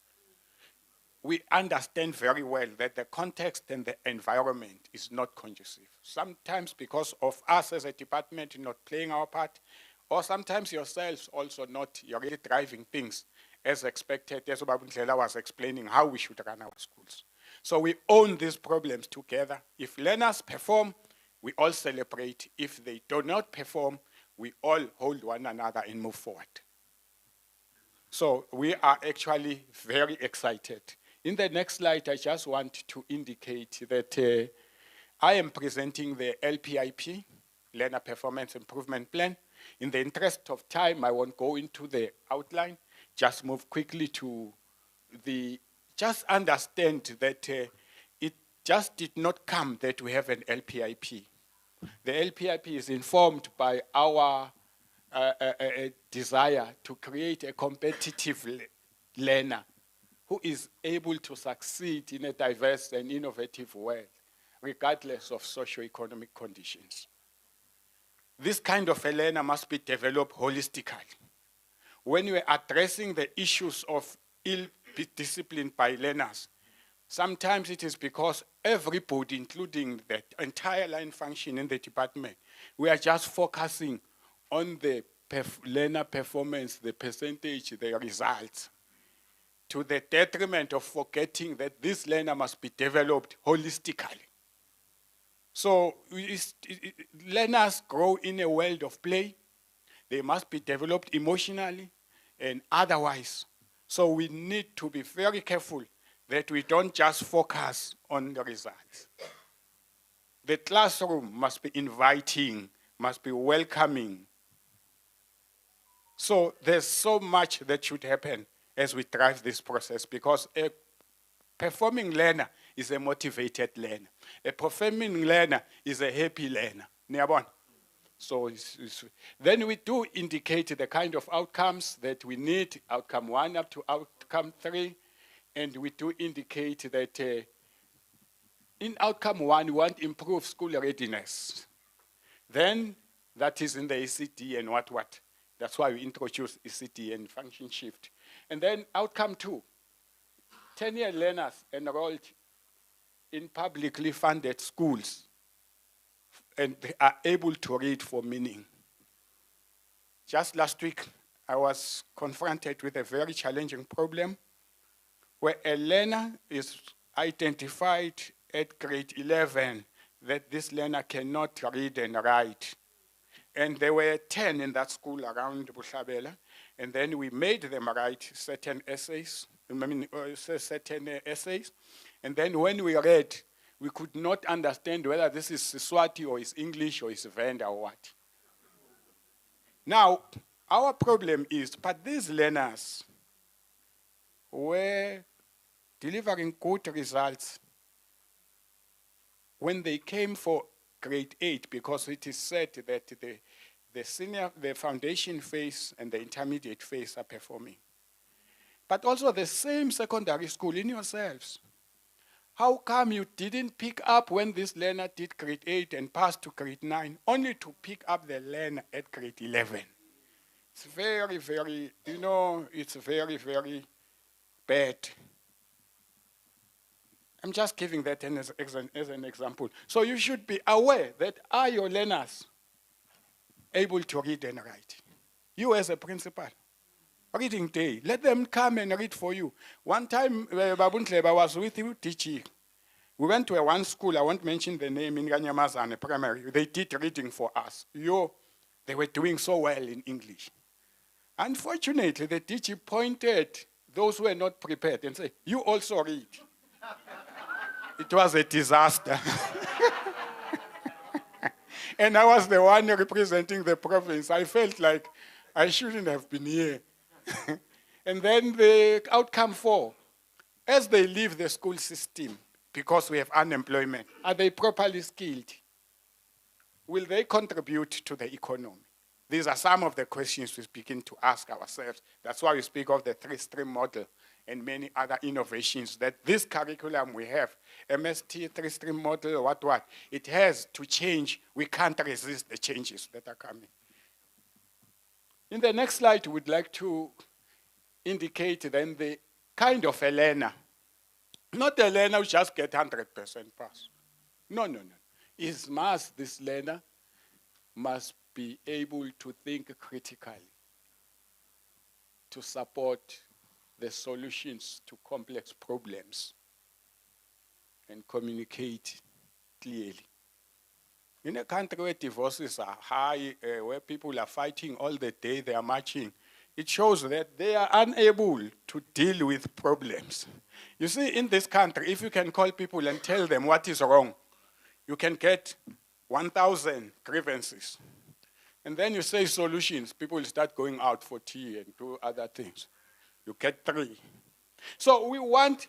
We understand very well that the context and the environment is not conducive. Sometimes because of us as a department not playing our part, or sometimes yourselves also not, you're really driving things as expected, as Babundlela was explaining how we should run our schools. So we own these problems together. If learners perform, we all celebrate. If they do not perform, we all hold one another and move forward. So we are actually very excited. In the next slide, I just want to indicate that I am presenting the LPIP, Learner Performance Improvement Plan. In the interest of time, I won't go into the outline, just move quickly to just understand that it just did not come that we have an LPIP. The LPIP is informed by our desire to create a competitive learner who is able to succeed in a diverse and innovative world. regardless of socio-economic conditions. This kind of a learner must be developed holistically. When we're addressing the issues of ill discipline by learners, sometimes it is because everybody, including the entire line function in the department, we are just focusing on the learner performance, the percentage, the results, to the detriment of forgetting that this learner must be developed holistically. So learners grow in a world of play. They must be developed emotionally and otherwise. So we need to be very careful that we don't just focus on the results. The classroom must be inviting, must be welcoming. So there's so much that should happen as we drive this process, because a performing learner is a motivated learner. A performing learner is a happy learner. Niyabona? So then we do indicate the kind of outcomes that we need, outcome 1 up to outcome 3, and we do indicate that in outcome 1, we want to improve school readiness. Then that is in the ECD and what. That's why we introduce ECD and function shift. And then outcome 2, 10-year learners enrolled in publicly funded schools and they are able to read for meaning. Just last week, I was confronted with a very challenging problem where a learner is identified at grade 11 that this learner cannot read and write. And there were 10 in that school around Bushabela, and then we made them write certain essays, and then when we read, we could not understand whether this is Swati or is English or is Venda or what. Now, our problem is, but these learners were delivering good results when they came for grade 8, because it is said that the foundation phase and the intermediate phase are performing. But also the same secondary school in yourselves. How come you didn't pick up when this learner did grade 8 and passed to grade 9, only to pick up the learner at grade 11? It's very, very, it's very, very bad. I'm just giving that as an example. So you should be aware that are your learners able to read and write? You as a principal, reading day, let them come and read for you. One time, Babuntleba was with you teaching. We went to one school, I won't mention the name, in Ganyamazane Primary. They did reading for us. They were doing so well in English. Unfortunately, the teacher pointed those who were not prepared and said, you also read. It was a disaster. And I was the one representing the province. I felt like I shouldn't have been here. And then the outcome 4, as they leave the school system, because we have unemployment, are they properly skilled? Will they contribute to the economy? These are some of the questions we begin to ask ourselves. That's why we speak of the 3-stream model and many other innovations that this curriculum we have, MST, 3-stream model, what, it has to change. We can't resist the changes that are coming. In the next slide, we'd like to indicate then the kind of a learner. Not a learner who just get 100% pass. No. This learner must be able to think critically, to support the solutions to complex problems, and communicate clearly. In a country where divorces are high, where people are fighting all the day, they are marching, it shows that they are unable to deal with problems. You see, in this country, if you can call people and tell them what is wrong, you can get 1,000 grievances. And then you say solutions, people will start going out for tea and do other things. You get 3. So we want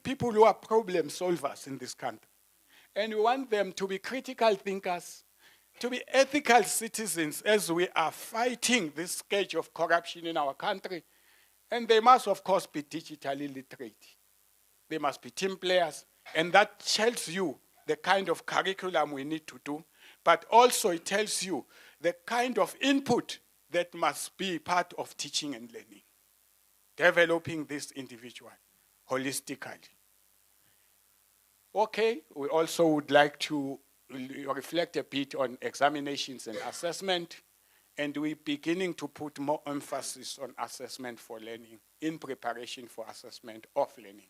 people who are problem solvers in this country. And we want them to be critical thinkers, to be ethical citizens as we are fighting this scourge of corruption in our country. And they must, of course, be digitally literate. They must be team players. And that tells you the kind of curriculum we need to do, but also it tells you the kind of input that must be part of teaching and learning, developing this individual holistically. Okay, we also would like to reflect a bit on examinations and assessment, and we're beginning to put more emphasis on assessment for learning in preparation for assessment of learning.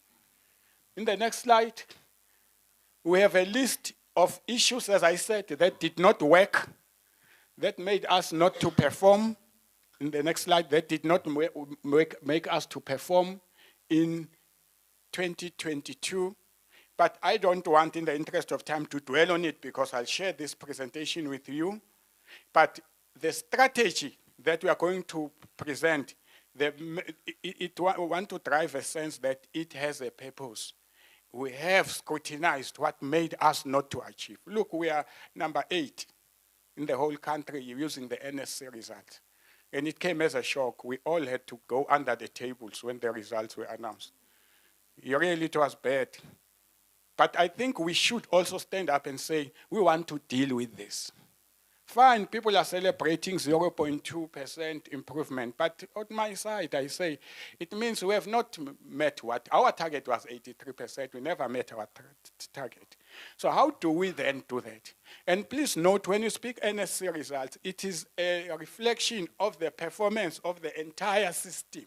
In the next slide, we have a list of issues, as I said, that did not work, that made us not to perform. In the next slide, that did not make us to perform in 2022. But I don't want, in the interest of time, to dwell on it because I'll share this presentation with you. But the strategy that we are going to present, we want to drive a sense that it has a purpose. We have scrutinized what made us not to achieve. Look, we are number 8 in the whole country using the NSC results. And it came as a shock. We all had to go under the tables when the results were announced. Really, it was bad. But I think we should also stand up and say, we want to deal with this. Fine, people are celebrating 0.2% improvement, but on my side, I say, it means we have not met what, our target was 83%, we never met our target. So how do we then do that? And please note, when you speak NSC results, it is a reflection of the performance of the entire system,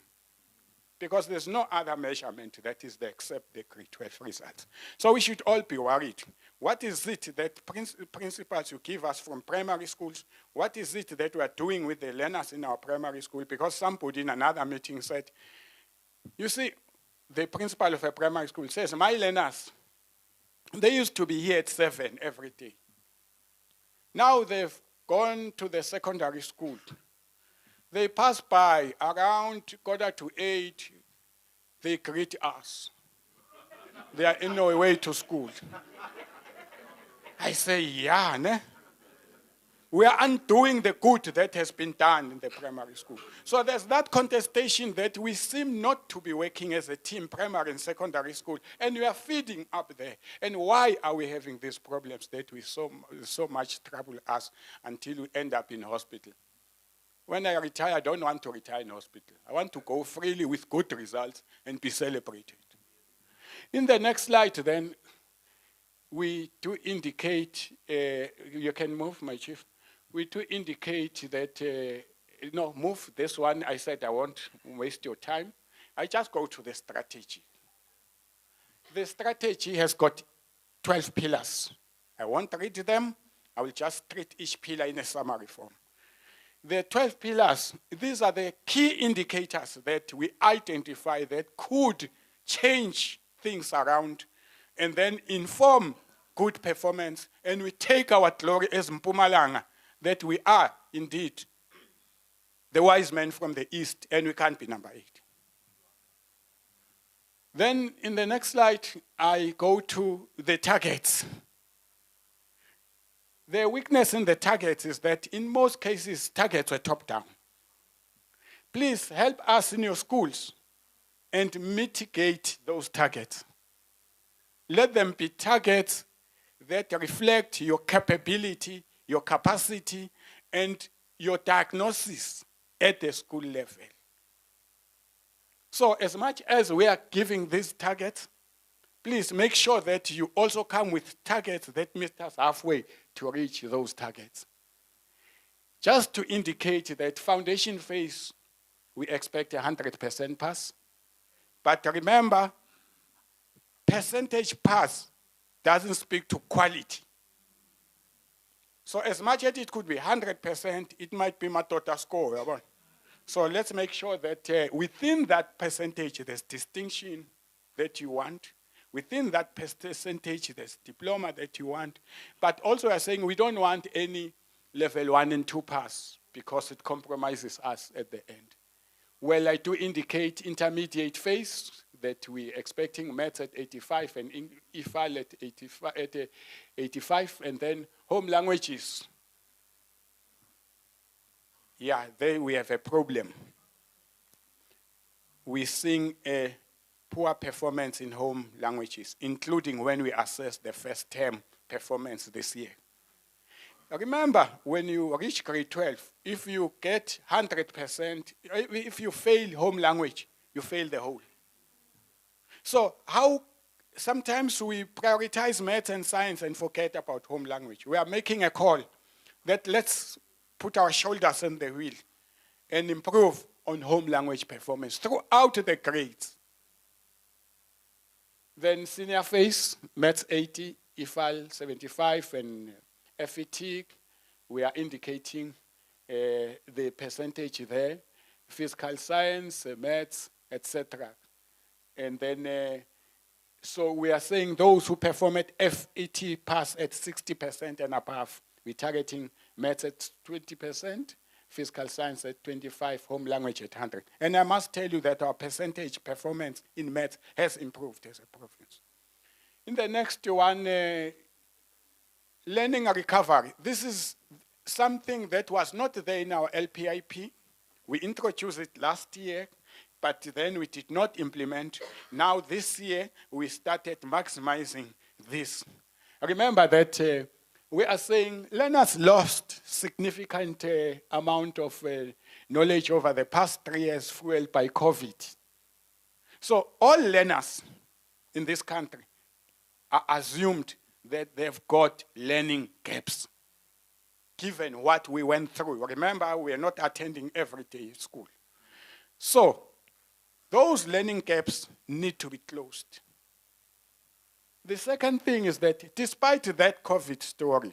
because there's no other measurement that is there except the grade 12 results. So we should all be worried. What is it that principals you give us from primary schools? What is it that we are doing with the learners in our primary school? Because somebody in another meeting said, you see, the principal of a primary school says, my learners, they used to be here at 7 every day. Now they've gone to the secondary school. They pass by around 7:45, they greet us. They are in their way to school. I say, yeah, ne? We are undoing the good that has been done in the primary school. So there's that contestation that we seem not to be working as a team, primary and secondary school, and we are feeding up there. And why are we having these problems that we so much trouble us until we end up in hospital? When I retire, I don't want to retire in hospital. I want to go freely with good results and be celebrated. In the next slide, then, we do indicate, you can move, my chief. We do indicate that, no, move this one. I said I won't waste your time. I just go to the strategy. The strategy has got 12 pillars. I won't read them. I will just treat each pillar in a summary form. The 12 pillars, these are the key indicators that we identify that could change things around and then inform good performance. And we take our glory as Mpumalanga that we are indeed the wise men from the East and we can't be number 8. Then in the next slide, I go to the targets. The weakness in the targets is that in most cases, targets were top-down. Please help us in your schools and mitigate those targets. Let them be targets that reflect your capability, your capacity, and your diagnosis at the school level. So as much as we are giving these targets, please make sure that you also come with targets that meet us halfway to reach those targets. Just to indicate that foundation phase, we expect 100% pass. But remember, percentage pass doesn't speak to quality. So as much as it could be 100%, it might be Matota score. So let's make sure that within that percentage, there's distinction that you want. Within that percentage, there's diploma that you want. But also we are saying we don't want any level 1 and 2 pass because it compromises us at the end. Well, I do indicate intermediate phase that we're expecting maths at 85 and IFAL at 85, and then home languages. Yeah, there we have a problem. We're seeing a poor performance in home languages, including when we assess the first term performance this year. Remember, when you reach grade 12, if you get 100%, if you fail home language, you fail the whole. So how sometimes we prioritize maths and science and forget about home language. We are making a call that let's put our shoulders on the wheel and improve on home language performance throughout the grades. Then senior phase, maths 80, IFAL 75, and FET, we are indicating the percentage there, physical science, maths, etc. And then, so we are saying those who perform at FET pass at 60% and above. We're targeting maths at 20%, physical science at 25, home language at 100. And I must tell you that our percentage performance in maths has improved as a province. In the next one, learning recovery. This is something that was not there in our LPIP. We introduced it last year, but then we did not implement. Now this year, we started maximizing this. Remember that we are saying learners lost significant amount of knowledge over the past 3 years fueled by COVID. So all learners in this country are assumed that they've got learning gaps, given what we went through. Remember, we are not attending everyday school. So those learning gaps need to be closed. The second thing is that despite that COVID story,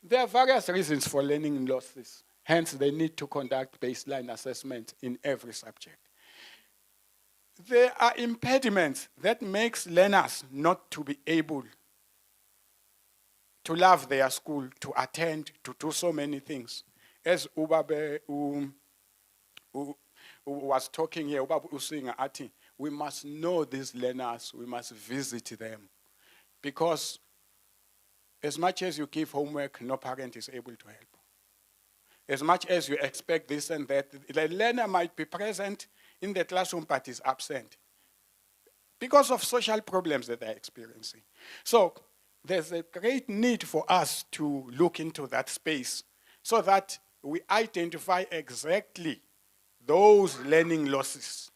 there are various reasons for learning losses. Hence, they need to conduct baseline assessment in every subject. There are impediments that makes learners not to be able to love their school, to attend, to do so many things. As Ubabe who was talking here, Ubabe Usinga Ati, we must know these learners, we must visit them. Because as much as you give homework, no parent is able to help. As much as you expect this and that, the learner might be present in the classroom but is absent because of social problems that they're experiencing. So there's a great need for us to look into that space so that we identify exactly those learning losses.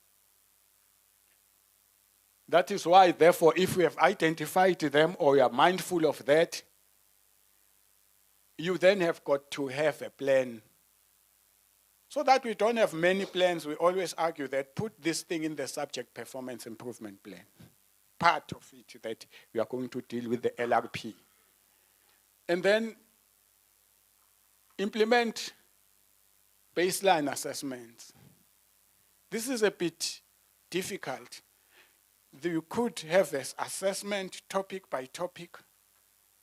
That is why, therefore, if we have identified them or you are mindful of that, you then have got to have a plan. So that we don't have many plans, we always argue that put this thing in the subject performance improvement plan. Part of it that we are going to deal with the LRP. And then implement baseline assessments. This is a bit difficult. You could have an assessment topic by topic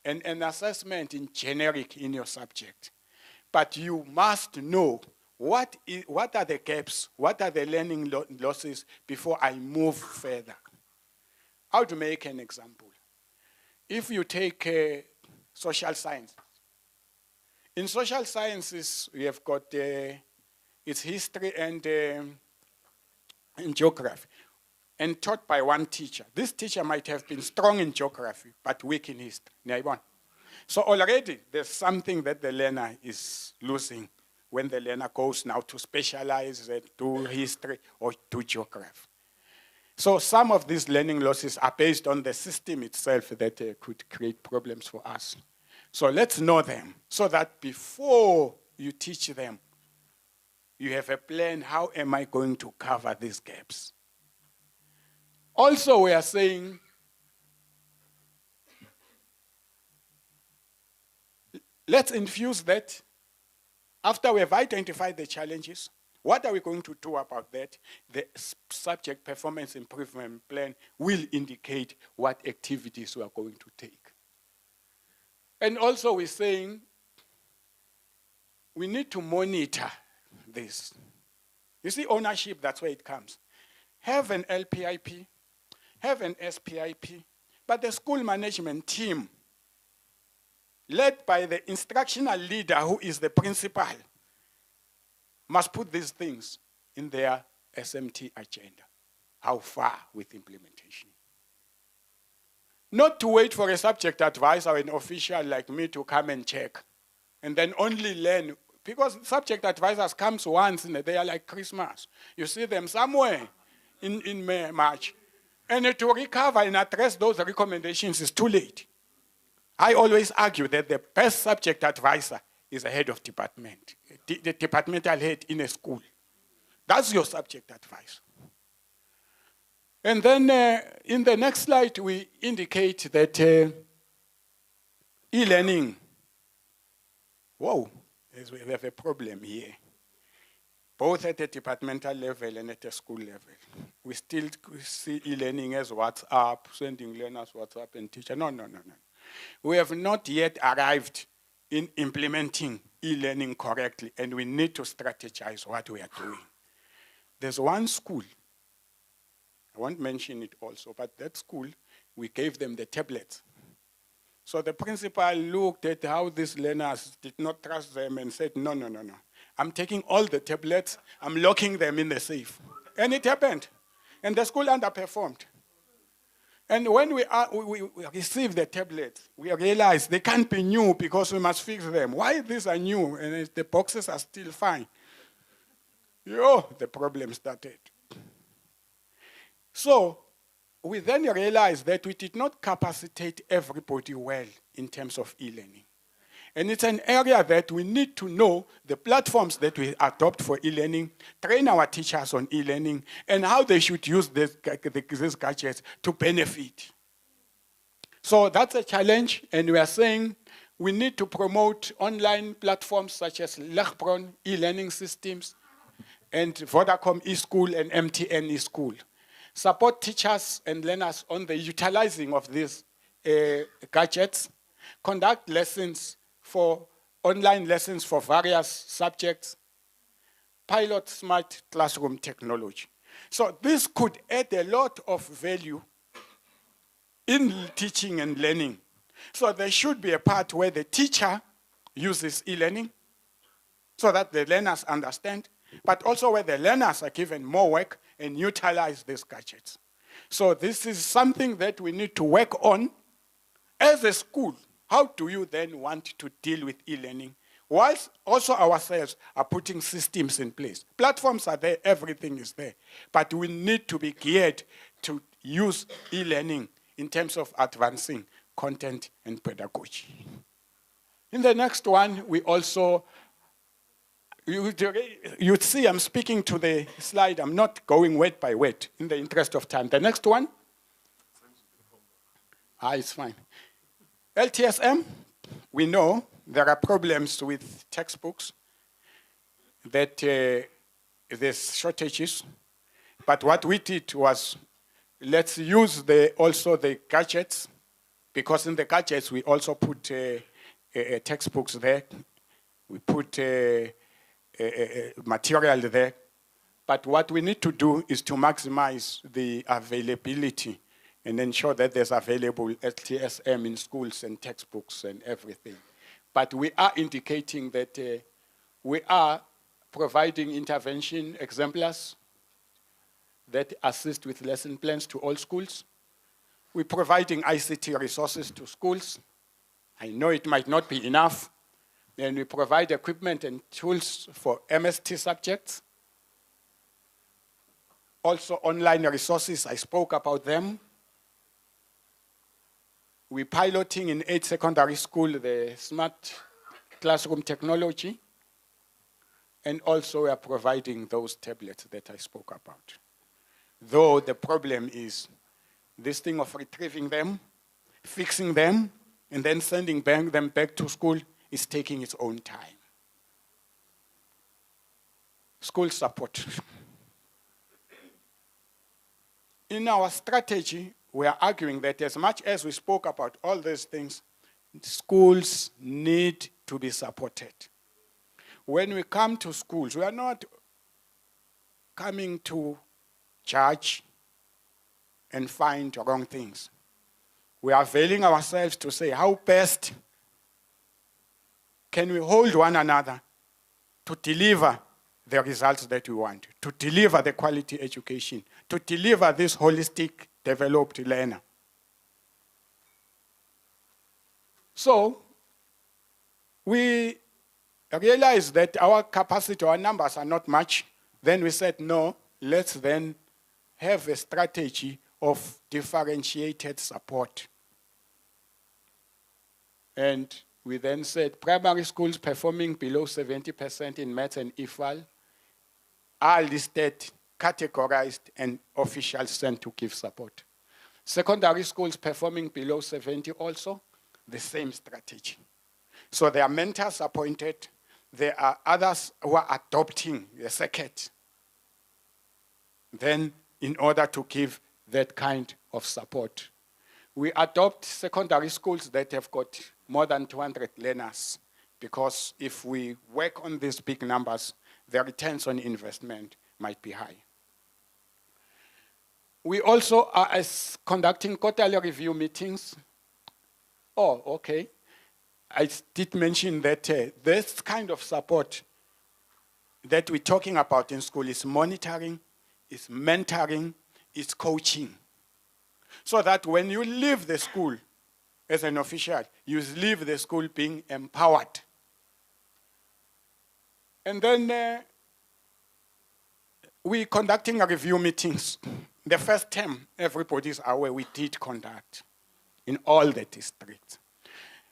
and an assessment in generic in your subject. But you must know what are the gaps, what are the learning losses before I move further. How to make an example? If you take social science. In social sciences, we have got its history and geography, and taught by one teacher. This teacher might have been strong in geography, but weak in history. So already, there's something that the learner is losing when the learner goes now to specialize, do history or do geography. So some of these learning losses are based on the system itself that could create problems for us. So let's know them so that before you teach them, you have a plan, how am I going to cover these gaps? Also, we are saying, let's infuse that. After we have identified the challenges, what are we going to do about that? The subject performance improvement plan will indicate what activities we are going to take. And also we're saying we need to monitor this. You see, ownership, that's where it comes. Have an LPIP, have an SPIP, but the school management team, led by the instructional leader who is the principal, must put these things in their SMT agenda. How far with implementation? Not to wait for a subject advisor or an official like me to come and check, and then only learn. Because subject advisors comes once, and they are like Christmas. You see them somewhere in May, March. And to recover and address those recommendations is too late. I always argue that the best subject advisor is a head of department, the departmental head in a school. That's your subject advisor. And then in the next slide, we indicate that e-learning, whoa, we have a problem here. Both at the departmental level and at the school level. We still see e-learning as WhatsApp, sending learners WhatsApp and teacher. No. We have not yet arrived in implementing e-learning correctly, and we need to strategize what we are doing. There's one school, I won't mention it also, but that school, we gave them the tablets. So the principal looked at how these learners did not trust them and said, no. I'm taking all the tablets, I'm locking them in the safe. And it happened. And the school underperformed. And when we received the tablets, we realized they can't be new because we must fix them. Why these are new and the boxes are still fine? The problem started. So we then realized that we did not capacitate everybody well in terms of e-learning. And it's an area that we need to know the platforms that we adopt for e-learning, train our teachers on e-learning, and how they should use these gadgets to benefit. So that's a challenge, and we are saying we need to promote online platforms such as Legbron e-learning systems, and Vodacom eSchool and MTN eSchool. Support teachers and learners on the utilizing of these gadgets, conduct online lessons for various subjects, pilot smart classroom technology. So this could add a lot of value in teaching and learning. So there should be a part where the teacher uses e-learning so that the learners understand, but also where the learners are given more work and utilize these gadgets. So this is something that we need to work on as a school. How do you then want to deal with e-learning? Whilst also ourselves are putting systems in place. Platforms are there, everything is there. But we need to be geared to use e-learning in terms of advancing content and pedagogy. In the next one, we also, you'd see I'm speaking to the slide. I'm not going word by word in the interest of time. The next one? It's fine. LTSM, we know there are problems with textbooks, that there's shortages. But what we did was, let's use also the gadgets, because in the gadgets we also put textbooks there. We put material there. But what we need to do is to maximize the availability and ensure that there's available LTSM in schools and textbooks and everything. But we are indicating that we are providing intervention exemplars that assist with lesson plans to all schools. We're providing ICT resources to schools. I know it might not be enough. And we provide equipment and tools for MST subjects. Also online resources, I spoke about them. We're piloting in 8 secondary schools the smart classroom technology. And also we are providing those tablets that I spoke about. Though the problem is this thing of retrieving them, fixing them, and then sending them back to school is taking its own time. School support. In our strategy, we are arguing that as much as we spoke about all these things, schools need to be supported. When we come to schools, we are not coming to judge and find wrong things. We are availing ourselves to say how best can we hold one another to deliver the results that we want, to deliver the quality education, to deliver this holistic, developed learner. So we realized that our capacity, our numbers are not much. Then we said, no, let's then have a strategy of differentiated support. And we then said primary schools performing below 70% in maths and IFAL are listed, categorized, and officials sent to give support. Secondary schools performing below 70 also, the same strategy. So there are mentors appointed. There are others who are adopting the circuit. Then in order to give that kind of support. We adopt secondary schools that have got more than 200 learners, because if we work on these big numbers, the returns on investment might be high. We also are conducting quarterly review meetings. Oh, okay. I did mention that this kind of support that we're talking about in school is monitoring, is mentoring, is coaching. So that when you leave the school as an official, you leave the school being empowered. And then we're conducting review meetings. The first term, everybody's aware, we did conduct in all the districts.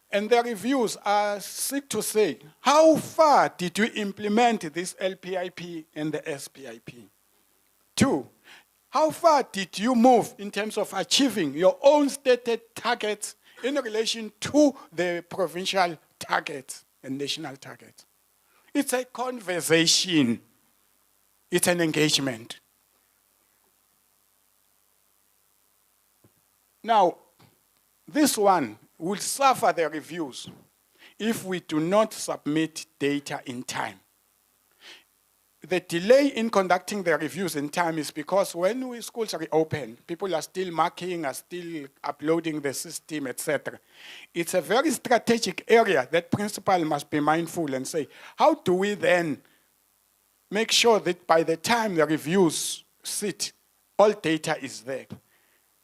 And the reviews are seek to say, how far did you implement this LPIP and the SPIP? 2, how far did you move in terms of achieving your own stated targets in relation to the provincial targets and national targets? It's a conversation. It's an engagement. Now, this one will suffer the reviews if we do not submit data in time. The delay in conducting the reviews in time is because when schools reopen, people are still marking, are still uploading the system, etc. It's a very strategic area that principal must be mindful and say, how do we then make sure that by the time the reviews sit, all data is there?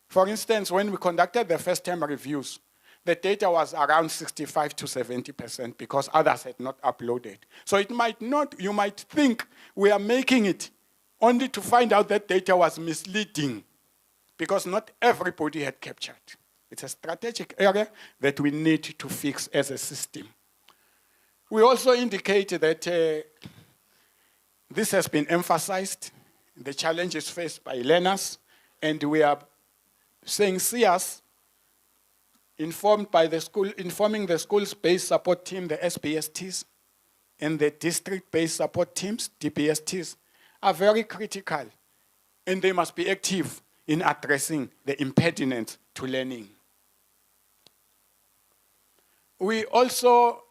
For instance, when we conducted the first term reviews, the data was around 65 to 70% because others had not uploaded. So it might not, you might think we are making it only to find out that data was misleading because not everybody had captured. It's a strategic area that we need to fix as a system. We also indicated that this has been emphasized, the challenges faced by learners, and we are saying, see us, informed by the school, informing the schools-based support team, the SBSTs, and the district-based support teams, DBSTs, are very critical, and they must be active in addressing the impediments to learning. We also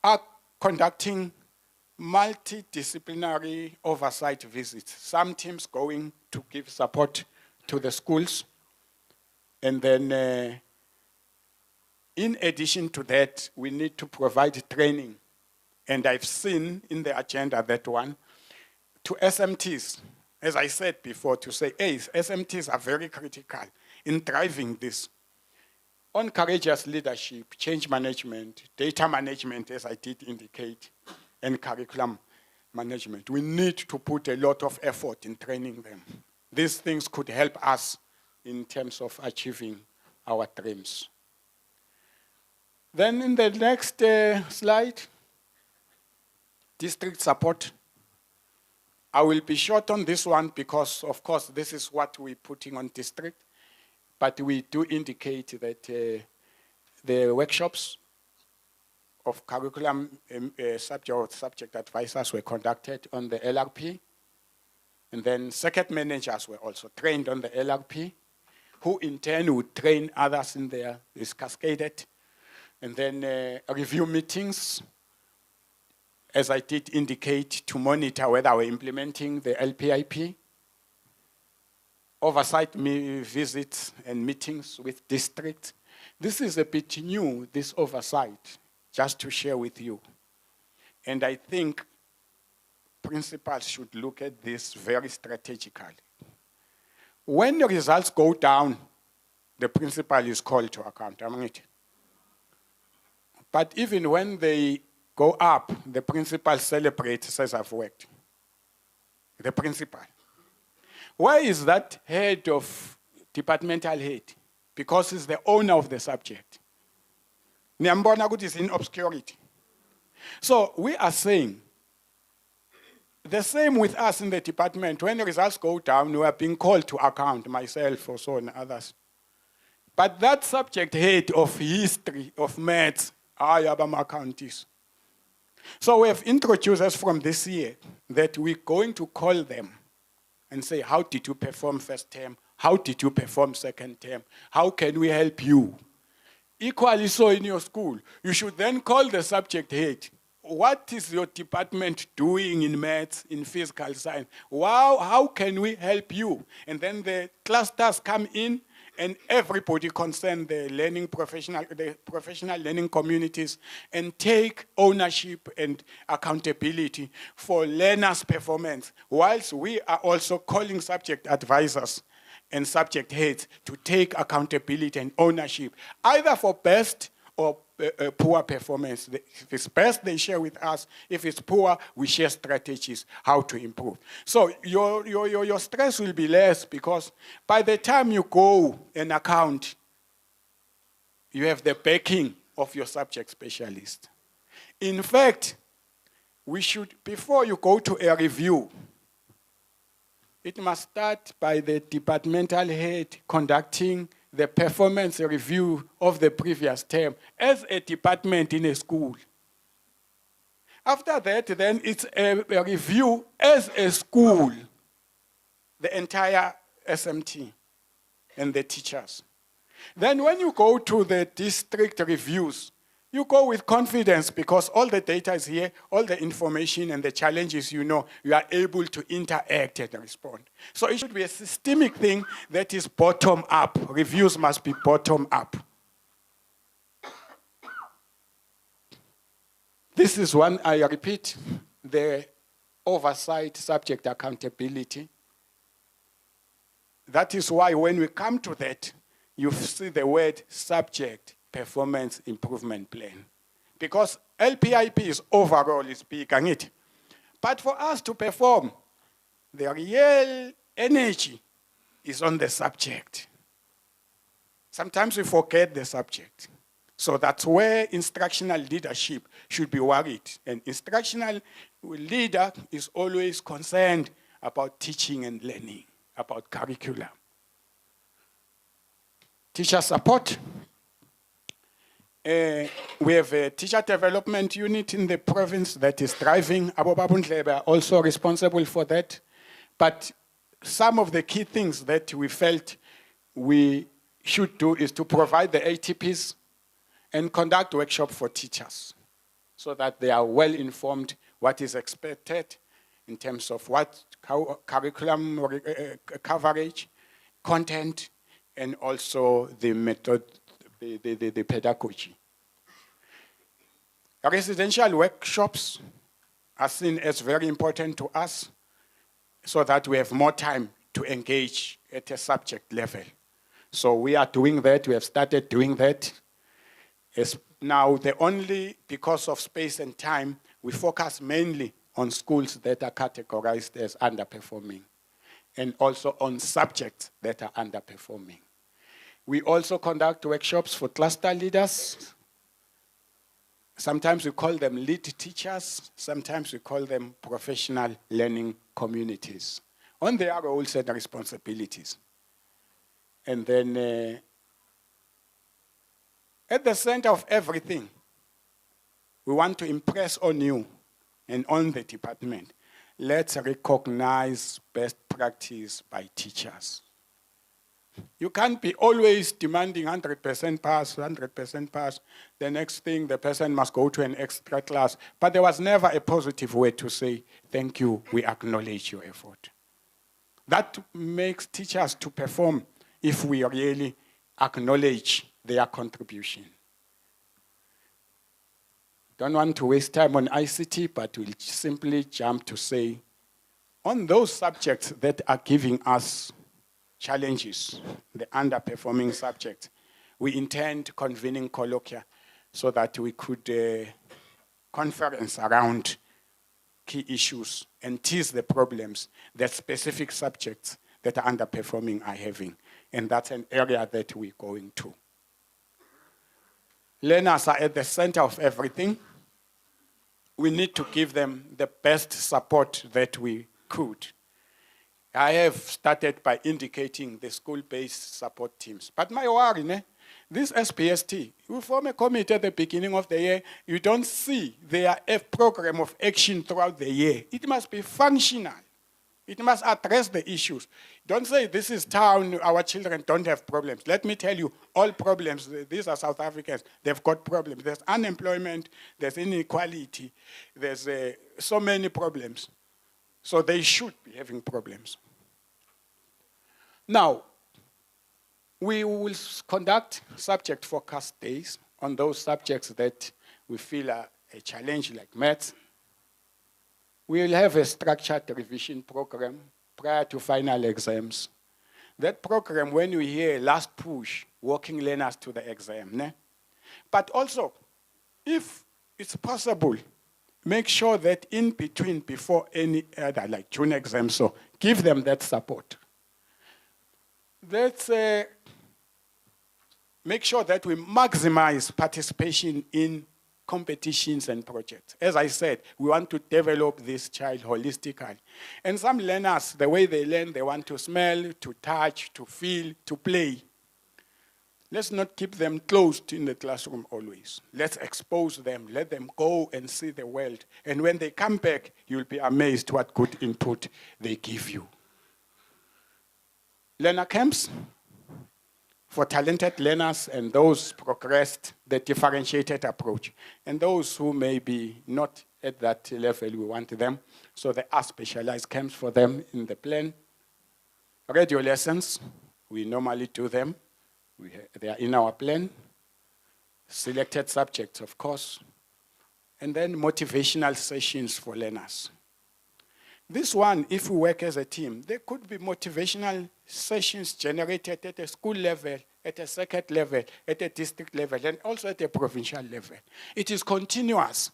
are conducting multidisciplinary oversight visits. Some teams going to give support to the schools, and then in addition to that, we need to provide training. And I've seen in the agenda that one, to SMTs, as I said before, to say, hey, SMTs are very critical in driving this. On courageous leadership, change management, data management, as I did indicate, and curriculum management. We need to put a lot of effort in training them. These things could help us in terms of achieving our dreams. Then in the next slide, district support. I will be short on this one because, of course, this is what we're putting on district. But we do indicate that the workshops of curriculum subject advisors were conducted on the LRP. And then circuit managers were also trained on the LRP, who in turn would train others in there. It's cascaded. And then review meetings, as I did indicate, to monitor whether we're implementing the LPIP. Oversight visits and meetings with districts. This is a bit new, this oversight, just to share with you. And I think principals should look at this very strategically. When the results go down, the principal is called to account. But even when they go up, the principal celebrates, says, I've worked. The principal. Where is that head of departmental head? Because he's the owner of the subject. Nyambona Gut is in obscurity. So we are saying, the same with us in the department. When the results go down, we are being called to account, myself or so and others. But that subject head of history, of maths, accounts. So we have introduced us from this year that we're going to call them and say, how did you perform first term? How did you perform second term? How can we help you? Equally so in your school, you should then call the subject head. What is your department doing in maths, in physical science? Wow, how can we help you? And then the clusters come in, and everybody concerned, the professional learning communities, and take ownership and accountability for learners' performance, whilst we are also calling subject advisors and subject heads to take accountability and ownership, either for best or poor performance. If it's best, they share with us. If it's poor, we share strategies how to improve. So your stress will be less, because by the time you go and account, you have the backing of your subject specialist. In fact, we should, before you go to a review, it must start by the departmental head conducting the performance review of the previous term as a department in a school. After that, then it's a review as a school, the entire SMT and the teachers. Then when you go to the district reviews, you go with confidence, because all the data is here, all the information and the challenges you know, you are able to interact and respond. So it should be a systemic thing that is bottom up. Reviews must be bottom up. This is one, I repeat, the oversight, subject accountability. That is why when we come to that, you see the word subject performance improvement plan. Because LPIP is overall is big, and it. But for us to perform, the real energy is on the subject. Sometimes we forget the subject. So that's where instructional leadership should be worried. An instructional leader is always concerned about teaching and learning, about curriculum. Teacher support. We have a teacher development unit in the province that is driving. Abobabundlebe are also responsible for that. But some of the key things that we felt we should do is to provide the ATPs and conduct workshops for teachers so that they are well informed what is expected in terms of curriculum coverage, content, and also the method, the pedagogy. Residential workshops are seen as very important to us so that we have more time to engage at a subject level. So we are doing that, we have started doing that. Now, because of space and time, we focus mainly on schools that are categorized as underperforming and also on subjects that are underperforming. We also conduct workshops for cluster leaders. Sometimes we call them lead teachers. Sometimes we call them professional learning communities on their roles and responsibilities. And then at the center of everything, we want to impress on you and on the department. Let's recognize best practice by teachers. You can't be always demanding 100% pass, 100% pass. The next thing, the person must go to an extra class. But there was never a positive way to say, thank you, we acknowledge your effort. That makes teachers to perform if we really acknowledge their contribution. Don't want to waste time on ICT, but we'll simply jump to say, on those subjects that are giving us challenges, the underperforming subjects, we intend convening colloquia so that we could conference around key issues and tease the problems that specific subjects that are underperforming are having. And that's an area that we're going to. Learners are at the center of everything. We need to give them the best support that we could. I have started by indicating the school-based support teams. But my worry, this SPST, you form a committee at the beginning of the year, you don't see their program of action throughout the year. It must be functional. It must address the issues. Don't say this is town, our children don't have problems. Let me tell you, all problems, these are South Africans, they've got problems. There's unemployment, there's inequality, there's so many problems. So they should be having problems. Now, we will conduct subject focus days on those subjects that we feel are a challenge, like maths. We will have a structured revision program prior to final exams. That program, when we hear last push, walking learners to the exam. But also, if it's possible, make sure that in between, before any other, like June exam, so give them that support. Let's make sure that we maximize participation in competitions and projects. As I said, we want to develop this child holistically. And some learners, the way they learn, they want to smell, to touch, to feel, to play. Let's not keep them closed in the classroom always. Let's expose them, let them go and see the world. And when they come back, you'll be amazed what good input they give you. Learner camps for talented learners and those progressed the differentiated approach. And those who may be not at that level, we want them. So there are specialized camps for them in the plan. Radio lessons, we normally do them. They are in our plan. Selected subjects, of course. And then motivational sessions for learners. This one, if we work as a team, there could be motivational sessions generated at a school level, at a circuit level, at a district level, and also at a provincial level. It is continuous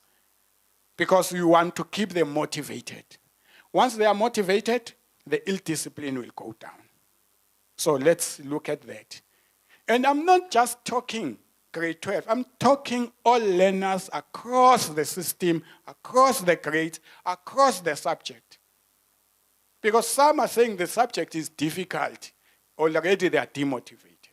because you want to keep them motivated. Once they are motivated, the ill discipline will go down. So let's look at that. And I'm not just talking grade 12. I'm talking all learners across the system, across the grades, across the subject. Because some are saying the subject is difficult. Already they are demotivated.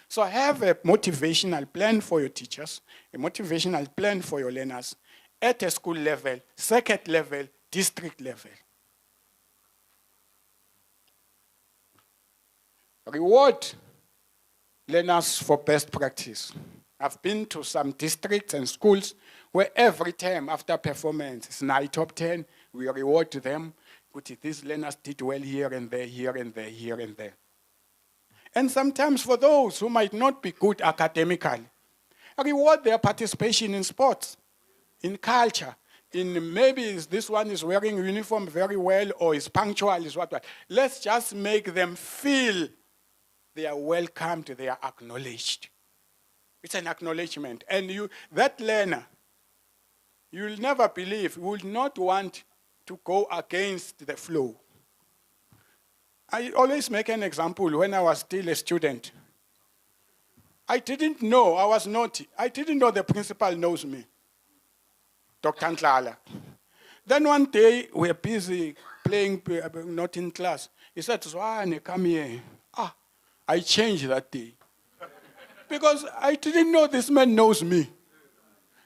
So have a motivational plan for your teachers, a motivational plan for your learners at a school level, circuit level, district level. Reward learners for best practice. I've been to some districts and schools where every term after performance, it's night top 10, we reward them. These learners did well here and there, here and there, here and there. And sometimes for those who might not be good academically, reward their participation in sports, in culture, in maybe this one is wearing uniform very well or is punctual, is what. Let's just make them feel they are welcomed, they are acknowledged. It's an acknowledgement. And that learner, you'll never believe, will not want to go against the flow. I always make an example when I was still a student. I didn't know, I was naughty. I didn't know the principal knows me, Dr. Ntlala. Then one day, we were busy playing, not in class. He said, Zwane, come here. I changed that day. Because I didn't know this man knows me.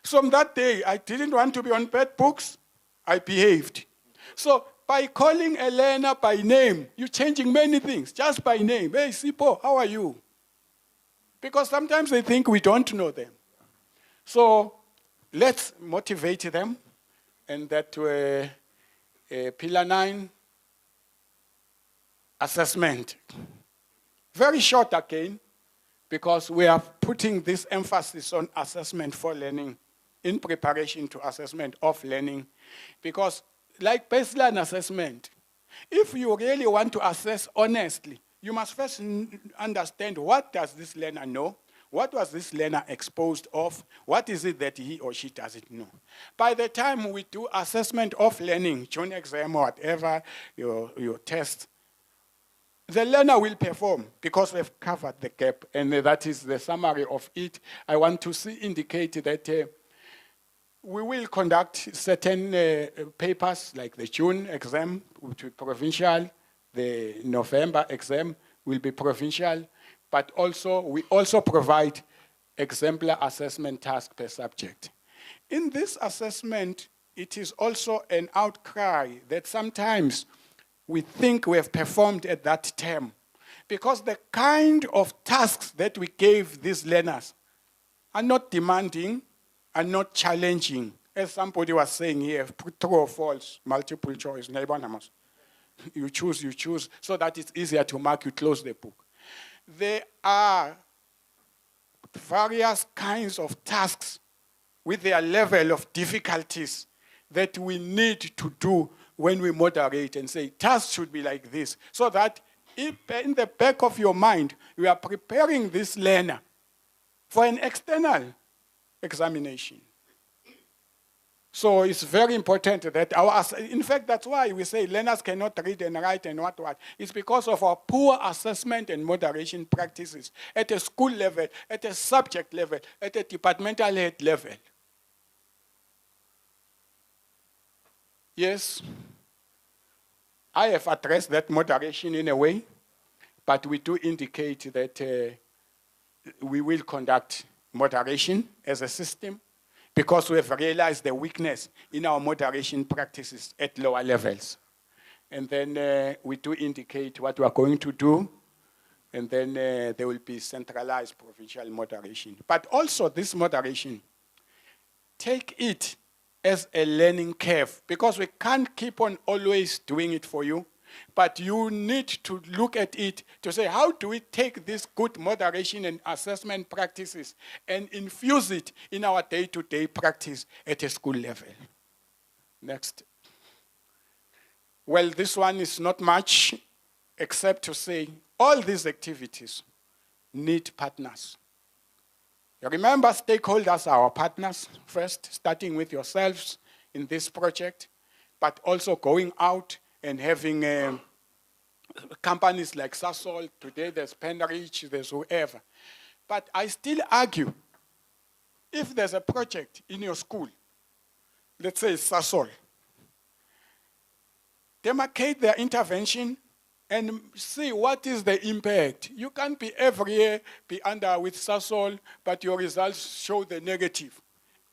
So from that day, I didn't want to be on bad books. I behaved. So by calling a learner by name, you're changing many things, just by name. Hey, Sipo, how are you? Because sometimes they think we don't know them. So let's motivate them. And that Pillar 9, assessment. Very short again, because we are putting this emphasis on assessment for learning in preparation to assessment of learning. Because like baseline assessment, if you really want to assess honestly, you must first understand what does this learner know, What was this learner exposed of? What is it that he or she doesn't know? By the time we do assessment of learning, June exam or whatever, your test, the learner will perform because we've covered the gap, and that is the summary of it. I want to indicate that we will conduct certain papers, like the June exam, which will be provincial, the November exam will be provincial, but also we also provide exemplar assessment task per subject. In this assessment, it is also an outcry that sometimes we think we have performed at that term, because the kind of tasks that we gave these learners are not demanding, are not challenging. As somebody was saying here, true or false, multiple choice, you choose, so that it's easier to mark, you close the book. There are various kinds of tasks with their level of difficulties that we need to do when we moderate and say, tasks should be like this, so that if in the back of your mind, you are preparing this learner for an external examination. So it's very important that in fact, that's why we say learners cannot read and write and what. It's because of our poor assessment and moderation practices at a school level, at a subject level, at a departmental head level. Yes, I have addressed that moderation in a way, but we do indicate that we will conduct moderation as a system, because we have realized the weakness in our moderation practices at lower levels. And then we do indicate what we are going to do, and then there will be centralized provincial moderation. But also this moderation, take it as a learning curve, because we can't keep on always doing it for you, but you need to look at it to say, how do we take this good moderation and assessment practices and infuse it in our day-to-day practice at a school level? Next. Well, this one is not much, except to say all these activities need partners. Remember, stakeholders are our partners first, starting with yourselves in this project, but also going out and having companies like Sasol. Today there's Penrich, there's whoever. But I still argue, if there's a project in your school, let's say Sasol, demarcate their intervention and see what is the impact. You can't be every year be under with Sasol, but your results show the negative.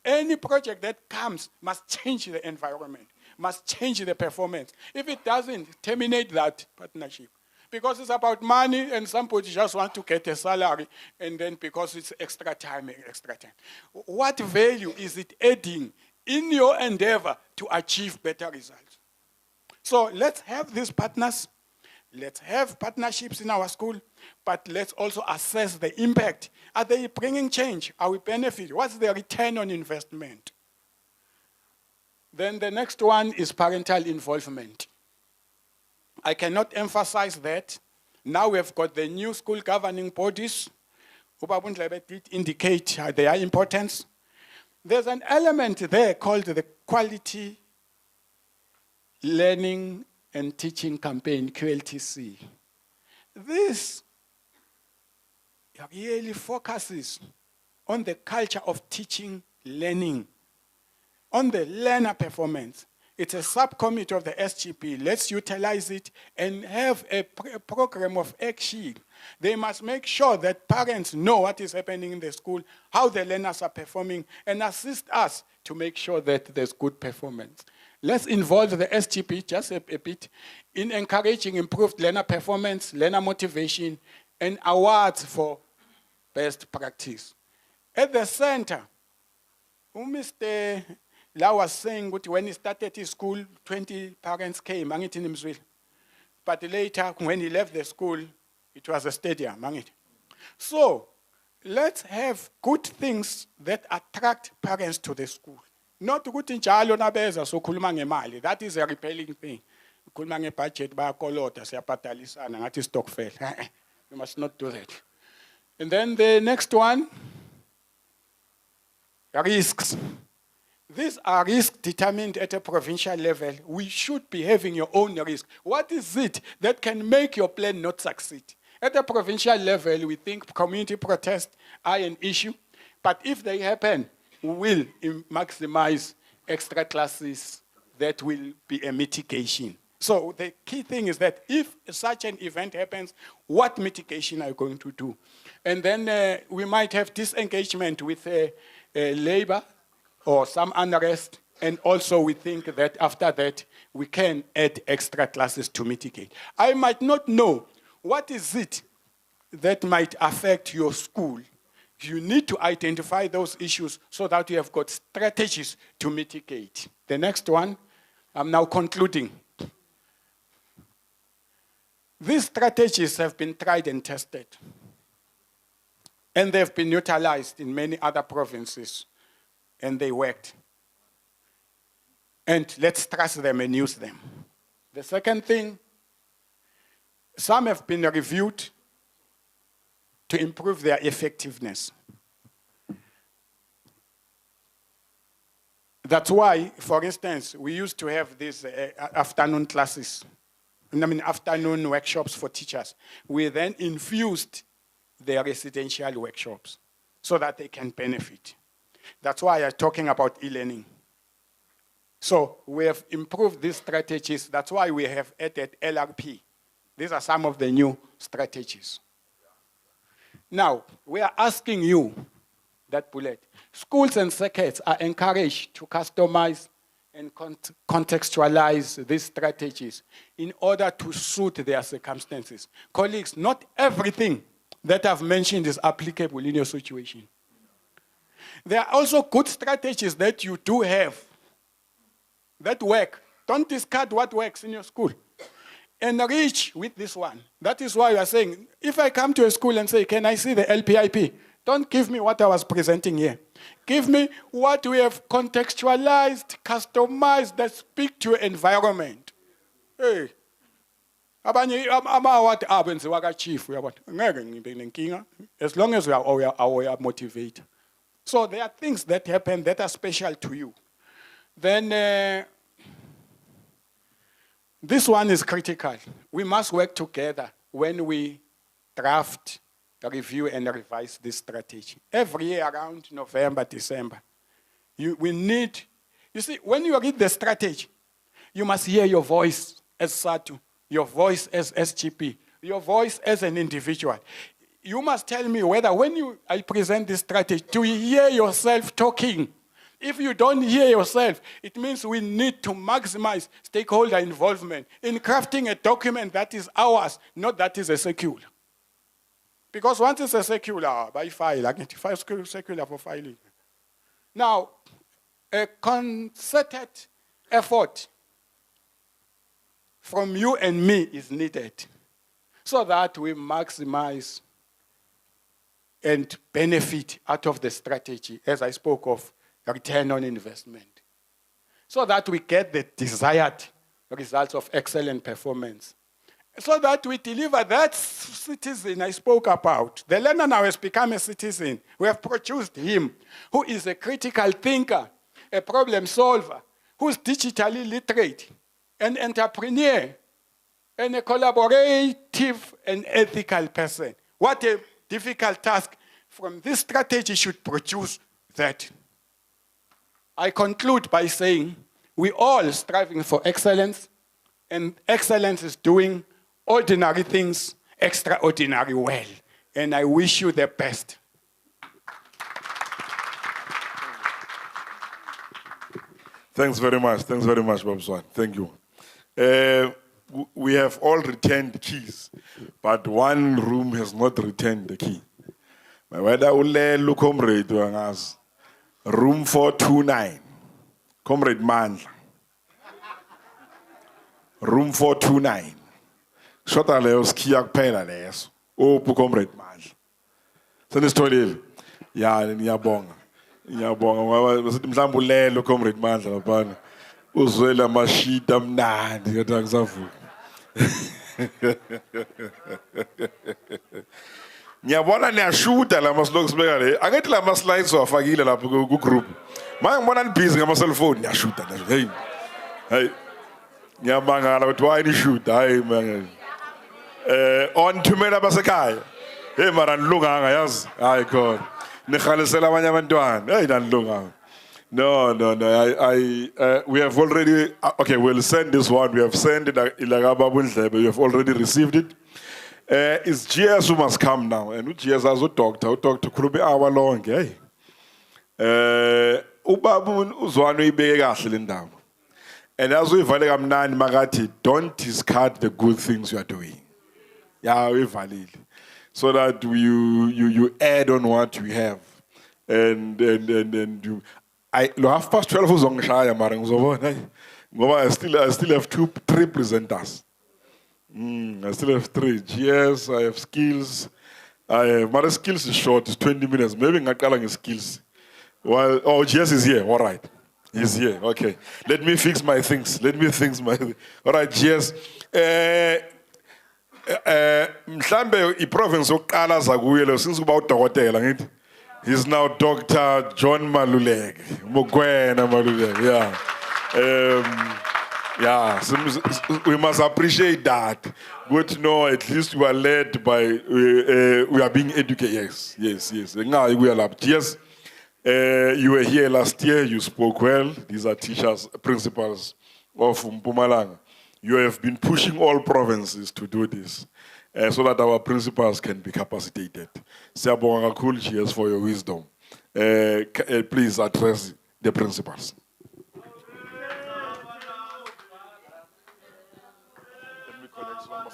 Any project that comes must change the environment, must change the performance. If it doesn't, terminate that partnership. Because it's about money, and somebody just want to get a salary, and then because it's extra time. What value is it adding in your endeavor to achieve better results? So let's have these partners. Let's have partnerships in our school, but let's also assess the impact. Are they bringing change? Are we benefiting? What's the return on investment? Then the next one is parental involvement. I cannot emphasize that. Now we've got the new school governing bodies. Ubabundlebe did indicate their importance. There's an element there called the Quality Learning and Teaching Campaign, QLTC. This really focuses on the culture of teaching, learning, on the learner performance. It's a subcommittee of the SGP. Let's utilize it and have a program of action. They must make sure that parents know what is happening in the school, how the learners are performing, and assist us to make sure that there's good performance. Let's involve the SGP just a bit in encouraging improved learner performance, learner motivation, and awards for best practice. At the center, Mr. La was saying that when he started his school, 20 parents came, but later, when he left the school, it was a stadium. So, let's have good things that attract parents to the school. Not good in Chalo Nabeza, so Kulmange. That is a repelling thing. Kulmange budget by Kolota, Siapatalisana, that is stock fail. You must not do that. And then the next one, risks. These are risks determined at a provincial level. We should be having your own risk. What is it that can make your plan not succeed? At a provincial level, we think community protests are an issue, but if they happen, we will maximize extra classes. That will be a mitigation. So the key thing is that if such an event happens, what mitigation are you going to do? And then we might have disengagement with labor or some unrest. And also we think that after that, we can add extra classes to mitigate. I might not know what is it that might affect your school. You need to identify those issues so that you have got strategies to mitigate. The next one, I'm now concluding. These strategies have been tried and tested. And they've been utilized in many other provinces. And they worked. And let's trust them and use them. The second thing, some have been reviewed to improve their effectiveness. That's why, for instance, we used to have these afternoon classes, afternoon workshops for teachers. We then infused their residential workshops so that they can benefit. That's why I'm talking about e-learning. So we have improved these strategies. That's why we have added LRP. These are some of the new strategies. Now, we are asking you, that bullet, schools and circuits are encouraged to customize and contextualize these strategies in order to suit their circumstances. Colleagues, not everything that I've mentioned is applicable in your situation. There are also good strategies that you do have that work. Don't discard what works in your school. Enrich with this one. That is why we are saying, if I come to a school and say, can I see the LPIP? Don't give me what I was presenting here. Give me what we have contextualized, customized, that speak to your environment. Hey. As long as we are motivated. So there are things that happen that are special to you. Then this one is critical. We must work together when we draft, review, and revise this strategy. Every year around November, December, we need, you see, when you read the strategy, you must hear your voice as Sadtu, your voice as SGP, your voice as an individual. You must tell me whether when I present this strategy, do you hear yourself talking? If you don't hear yourself, it means we need to maximize stakeholder involvement in crafting a document that is ours, not that is a secular. Because once it's a secular, by file, I get secular for filing. Now, a concerted effort from you and me is needed so that we maximize and benefit out of the strategy, as I spoke of, return on investment, so that we get the desired results of excellent performance, so that we deliver that citizen I spoke about. The learner now has become a citizen. We have produced him, who is a critical thinker, a problem solver, who is digitally literate, an entrepreneur, and a collaborative and ethical person. What a difficult task. From this strategy should produce that. I conclude by saying we all striving for excellence, and excellence is doing ordinary things extraordinary well. And I wish you the best. Thanks very much, Bob Swan. Thank you. We have all returned keys, but one room has not returned the key. Room 429, Comrade Mandla. Room 429. Shota leos kiak pela leso. Pu Comrade Mandla. Senistolile. Ya ngiyabonga. Ngiyabonga. Basithi mhlawumbe ulelo Comrade Mandla lapha. Uzwela mashita mnandi ngathi akusavuka. Ngiyabona niyashuta la maslokes beka le. Angithi la slides wafakile lapho ku group. Manje ngibona ni busy ngama cellphone niyashuta nje. Hey. Hey. Ngiyamangala ukuthi why ni shoot? Hayi man. On thumela basekhaya. Hey mara nilunganga yazi. Hayi khona. Nikhalisela abanye abantwana. Hey nanilunganga. No. We have already, okay, we'll send this one. We have sent it, we have already received it. It's GS who must come now. And GS has a doctor Kurube hour long. Hey. Ubabu uzwano ibeke kahle le ndawo. And as we value amnani magati, don't discard the good things you are doing. Yeah, we valid. So that you add on what we have. And you, I 12:30 uzongishaya mara ngizobona ngoba I still have 3 presenters. I still have 3. GS, I have skills. My skills is short, it's 20 minutes. Maybe ngaqala nge-skills. Well, GS is here, all right. He's here, okay. Let me fix my things. All right, GS. Mhlambe i-province yokuqala zakuyelo since kuba udokotela ngithi. He's now Dr. John Maluleke. Mokwena Maluleke, yeah. We must appreciate that. Good to know at least we are led by, we are being educated. Yes. Now we are lab. Yes, you were here last year, you spoke well. These are teachers, principals of Mpumalanga. You have been pushing all provinces to do this. So that our principals can be capacitated. Siyabonga kakhulu, cheers for your wisdom. Please address the principals. Let me connect one more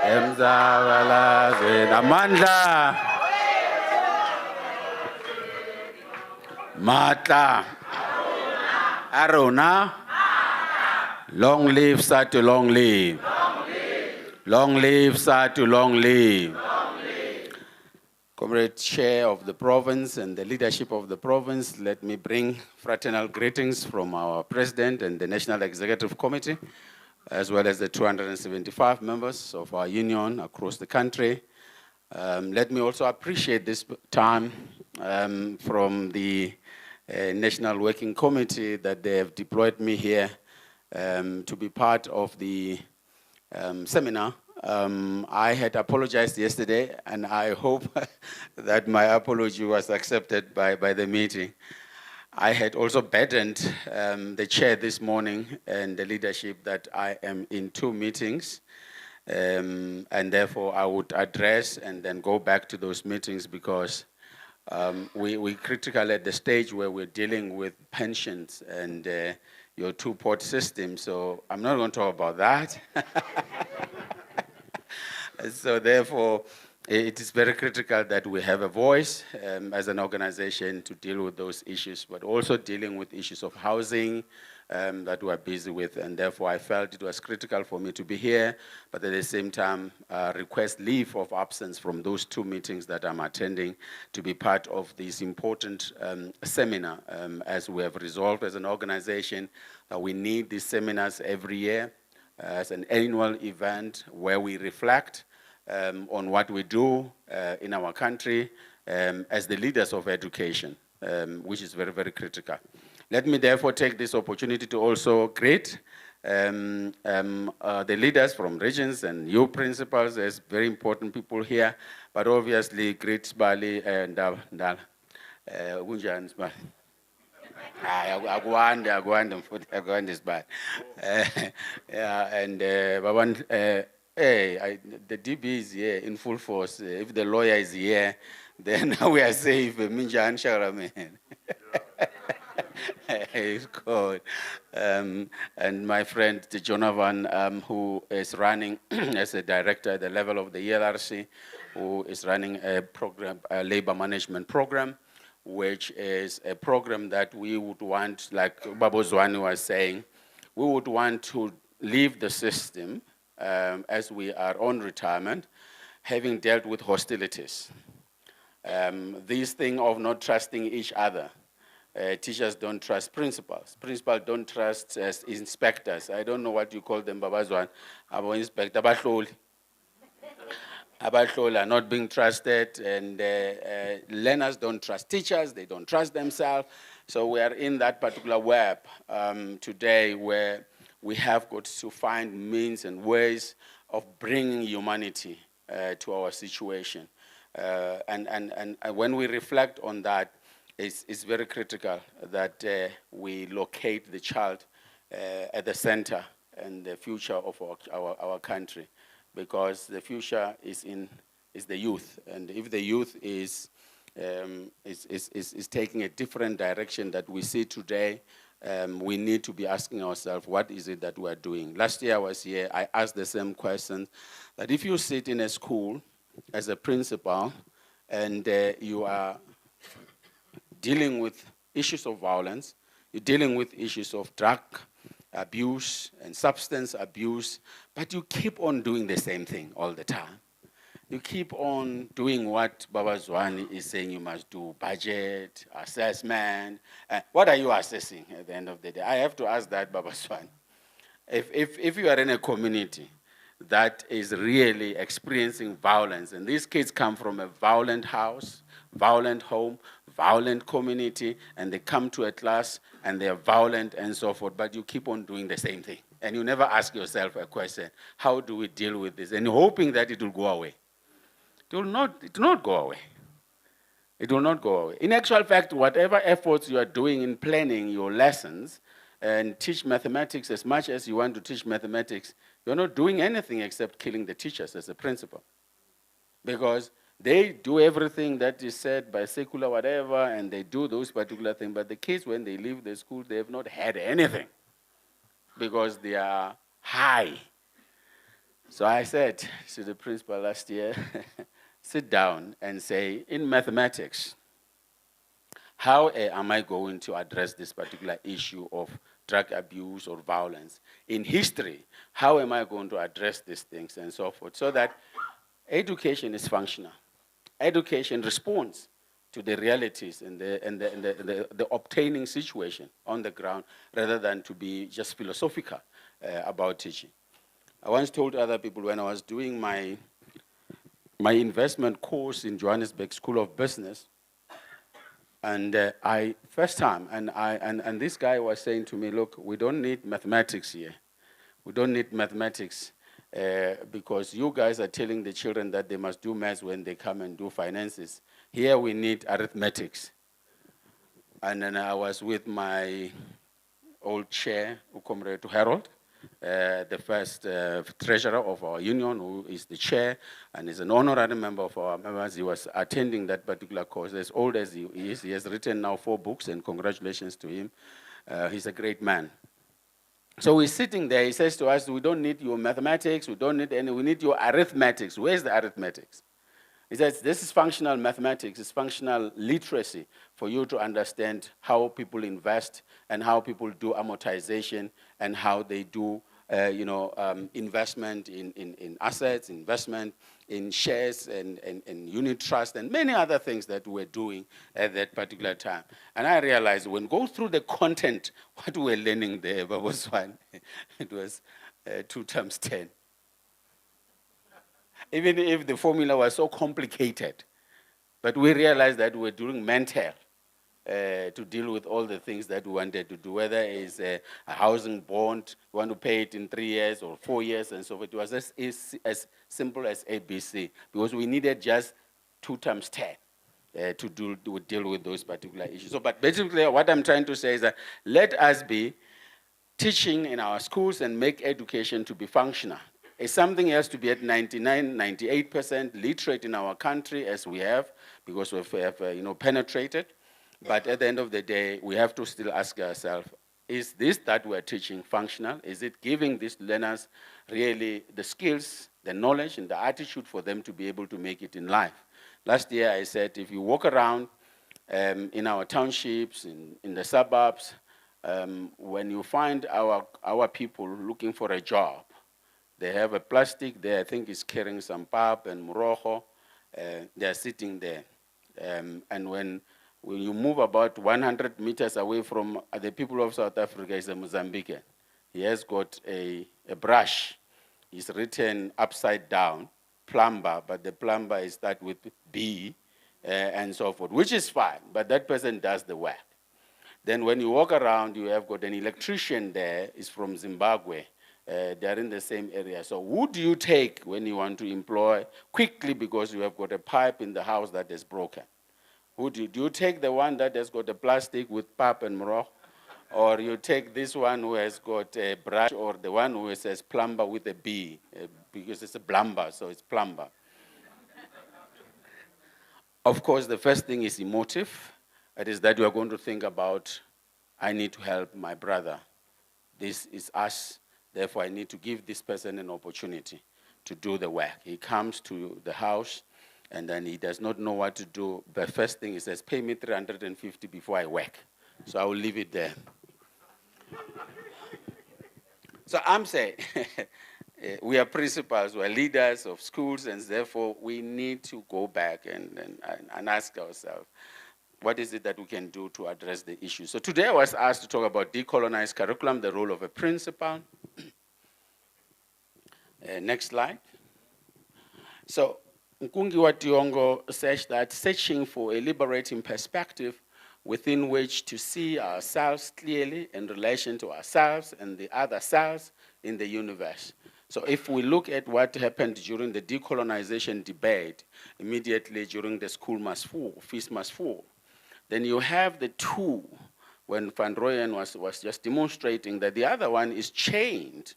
Emzabalazweni Amandla Matla Aruna Long live Sadtu, long live. Long live Sadtu, long live. Comrade Chair of the province and the leadership of the province, let me bring fraternal greetings from our President and the National Executive Committee, as well as the 275 members of our union across the country. Let me also appreciate this time from the National Working Committee that they have deployed me here to be part of the seminar. I had apologized yesterday, and I hope that my apology was accepted by the meeting. I had also burdened the chair this morning and the leadership that I am in 2 meetings, and therefore I would address and then go back to those meetings because we're critical at the stage where we're dealing with pensions and your 2-port system, so I'm not going to talk about that. So therefore, it is very critical that we have a voice as an organization to deal with those issues, but also dealing with issues of housing that we are busy with. And therefore, I felt it was critical for me to be here, but at the same time, request leave of absence from those 2 meetings that I'm attending to be part of this important seminar, as we have resolved as an organization that we need these seminars every year as an annual event where we reflect on what we do in our country as the leaders of education, which is very, very critical. Let me therefore take this opportunity to also greet the leaders from regions and you principals as very important people here, but obviously greet Bali and Ndala. Kunjani Sibali? Akwande is bad. Yeah, and Baban, the DB is here in full force. If the lawyer is here, then we are safe. Minjan Sharaman. It's called. And my friend Jonavan, who is running as a director at the level of the ELRC, who is running a program, a labor management program, which is a program that we would want, like Babozwani was saying, we would want to leave the system as we are on retirement, having dealt with hostilities. This thing of not trusting each other. Teachers don't trust principals. Principals don't trust inspectors. I don't know what you call them, Babazwan. Abo inspector, Abahloli are not being trusted, and learners don't trust teachers, they don't trust themselves. So we are in that particular web today where we have got to find means and ways of bringing humanity to our situation. And when we reflect on that, it's very critical that we locate the child at the center and the future of our country, because the future is the youth, and if the youth is taking a different direction that we see today, we need to be asking ourselves, what is it that we are doing? Last year I was here, I asked the same question, that if you sit in a school as a principal and you are dealing with issues of violence, you're dealing with issues of drug abuse and substance abuse, but you keep on doing the same thing all the time. You keep on doing what Baba Zwani is saying you must do, budget, assessment. What are you assessing at the end of the day? I have to ask that, Baba Zwani. If you are in a community that is really experiencing violence, and these kids come from a violent house, violent home, violent community, and they come to a class and they are violent and so forth, but you keep on doing the same thing. And you never ask yourself a question, how do we deal with this? And hoping that it will go away. It will not go away. It will not go away. In actual fact, whatever efforts you are doing in planning your lessons and teach mathematics as much as you want to teach mathematics, you're not doing anything except killing the teachers as a principal. Because they do everything that is said by secular whatever, and they do those particular things, but the kids, when they leave the school, they have not had anything because they are high. So I said to the principal last year, sit down and say, in mathematics, how am I going to address this particular issue of drug abuse or violence? In history, how am I going to address these things and so forth, so that education is functional. Education responds to the realities and the obtaining situation on the ground, rather than to be just philosophical about teaching. I once told other people when I was doing my investment course in Johannesburg School of Business, and first time, and this guy was saying to me, look, we don't need mathematics here. We don't need mathematics because you guys are telling the children that they must do maths when they come and do finances. Here we need arithmetics. And then I was with my old chair, Comrade Harold, the first treasurer of our union, who is the chair and is an honorary member of our members. He was attending that particular course. As old as he is, he has written now 4 books, and congratulations to him. He's a great man. So we're sitting there, he says to us, we don't need your mathematics, we don't need any, we need your arithmetics. Where's the arithmetics? He says, this is functional mathematics, it's functional literacy for you to understand how people invest and how people do amortization and how they do investment in assets, investment in shares and unit trust and many other things that we're doing at that particular time. And I realized when go through the content, what we're learning there was one, it was 2 times 10. Even if the formula was so complicated, but we realized that we're doing mental to deal with all the things that we wanted to do, whether it's a housing bond, we want to pay it in 3 years or 4 years and so forth. It was as simple as ABC, because we needed just 2 times 10 to deal with those particular issues. So, but basically what I'm trying to say is that let us be teaching in our schools and make education to be functional. It's something else to be at 99, 98% literate in our country as we have, because we have penetrated. But at the end of the day, we have to still ask ourselves, is this that we're teaching functional? Is it giving these learners really the skills, the knowledge, and the attitude for them to be able to make it in life? Last year I said, if you walk around in our townships, in the suburbs, when you find our people looking for a job, they have a plastic there, I think it's carrying some pap and morojo. They're sitting there. And when you move about 100 meters away from the people of South Africa, is a Mozambican. He has got a brush. It's written upside down, plumber, but the plumber is start with B and so forth, which is fine, but that person does the work. Then when you walk around, you have got an electrician there, is from Zimbabwe. They're in the same area. So who do you take when you want to employ quickly because you have got a pipe in the house that is broken? Do you take the one that has got a plastic with pap and moroch? Or you take this one who has got a brush, or the one who says plumber with a B, because it's a blumber, so it's plumber. Of course, the first thing is emotive. It is that you are going to think about, I need to help my brother. This is us. Therefore, I need to give this person an opportunity to do the work. He comes to the house, and then he does not know what to do. The first thing he says, pay me 350 before I work. So I will leave it there. So I'm saying, we are principals, we are leaders of schools, and therefore we need to go back and ask ourselves, what is it that we can do to address the issue? So today I was asked to talk about decolonized curriculum, the role of a principal. Next slide. So Nkungi Wationgo says that searching for a liberating perspective within which to see ourselves clearly in relation to ourselves and the other selves in the universe. So if we look at what happened during the decolonization debate, immediately during the school must fall, feast must fall, then you have the two, when Van Rooyen was just demonstrating that the other one is chained,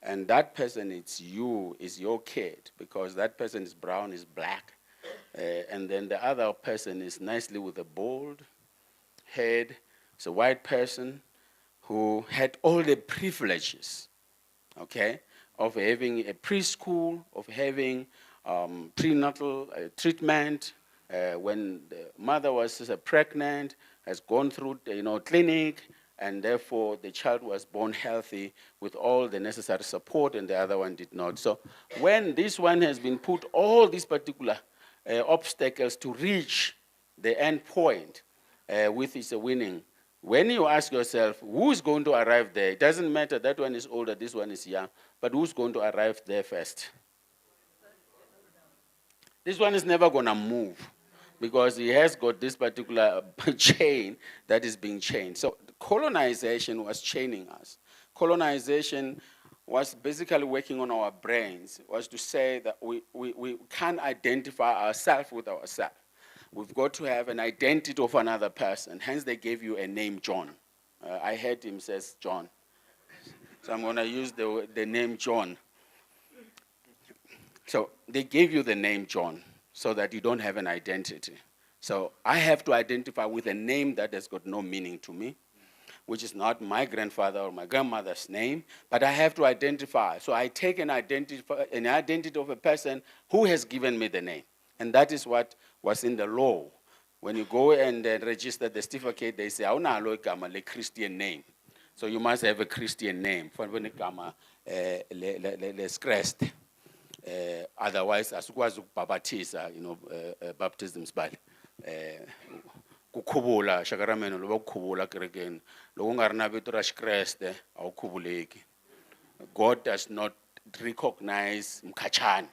and that person, it's you, is your kid, because that person is brown, is black, and then the other person is nicely with a bald head. It's a white person who had all the privileges, okay, of having a preschool, of having prenatal treatment, when the mother was pregnant, has gone through clinic, and therefore the child was born healthy with all the necessary support, and the other one did not. So when this one has been put all these particular obstacles to reach the end point with its winning, when you ask yourself, who's going to arrive there? It doesn't matter, that one is older, this one is young, but who's going to arrive there first? This one is never going to move because he has got this particular chain that is being chained. So colonization was chaining us. Colonization was basically working on our brains, was to say that we can't identify ourselves with ourselves. We've got to have an identity of another person. Hence, they gave you a name, John. I heard him says John. So I'm going to use the name John. So they gave you the name John so that you don't have an identity. So I have to identify with a name that has got no meaning to me, which is not my grandfather or my grandmother's name, but I have to identify. So I take an identity of a person who has given me the name. And that is what was in the law. When you go and register the certificate, they say, "Awunalo igama le Christian name." So you must have a Christian name. For when igama leskrest. Otherwise, asikwazi ukubhabhatisa, baptisms bali. Kukhubula shakarameno loba kukhubula kerekeni. Loko ungarina vito ra Xikreste awukhubuleki. God does not recognize mkachani.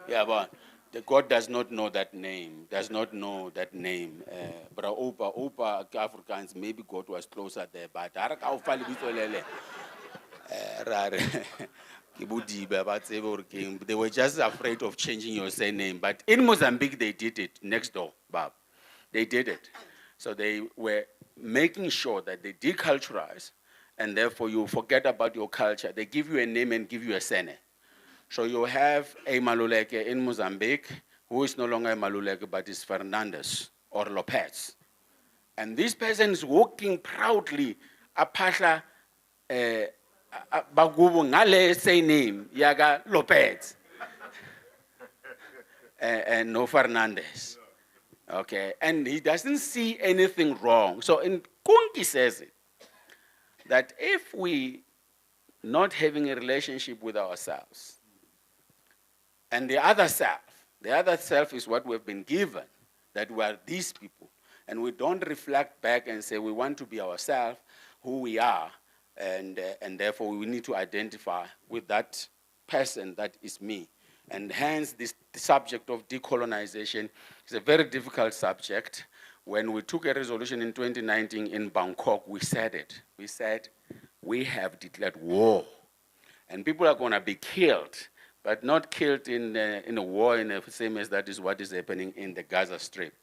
Yeah, but God does not know that name, but Opa Africans, maybe God was closer there, but they were just afraid of changing your surname. But in Mozambique, they did it next door, Bob. They did it. So they were making sure that they deculturize, and therefore you forget about your culture. They give you a name and give you a surname. So you have a Maluleke in Mozambique who is no longer a Maluleke but is Fernandez or Lopez. And this person is walking proudly, apasha bagubu ngale say name, Yaga Lopez. And no Fernandez. Okay, and he doesn't see anything wrong. So in Kunki says it, that if we not having a relationship with ourselves, and the other self is what we've been given, that we are these people. And we don't reflect back and say we want to be ourselves, who we are, and therefore we need to identify with that person that is me. And hence the subject of decolonization is a very difficult subject. When we took a resolution in 2019 in Bangkok, we said it. We said, we have declared war. And people are going to be killed, but not killed in a war in the same as that is what is happening in the Gaza Strip.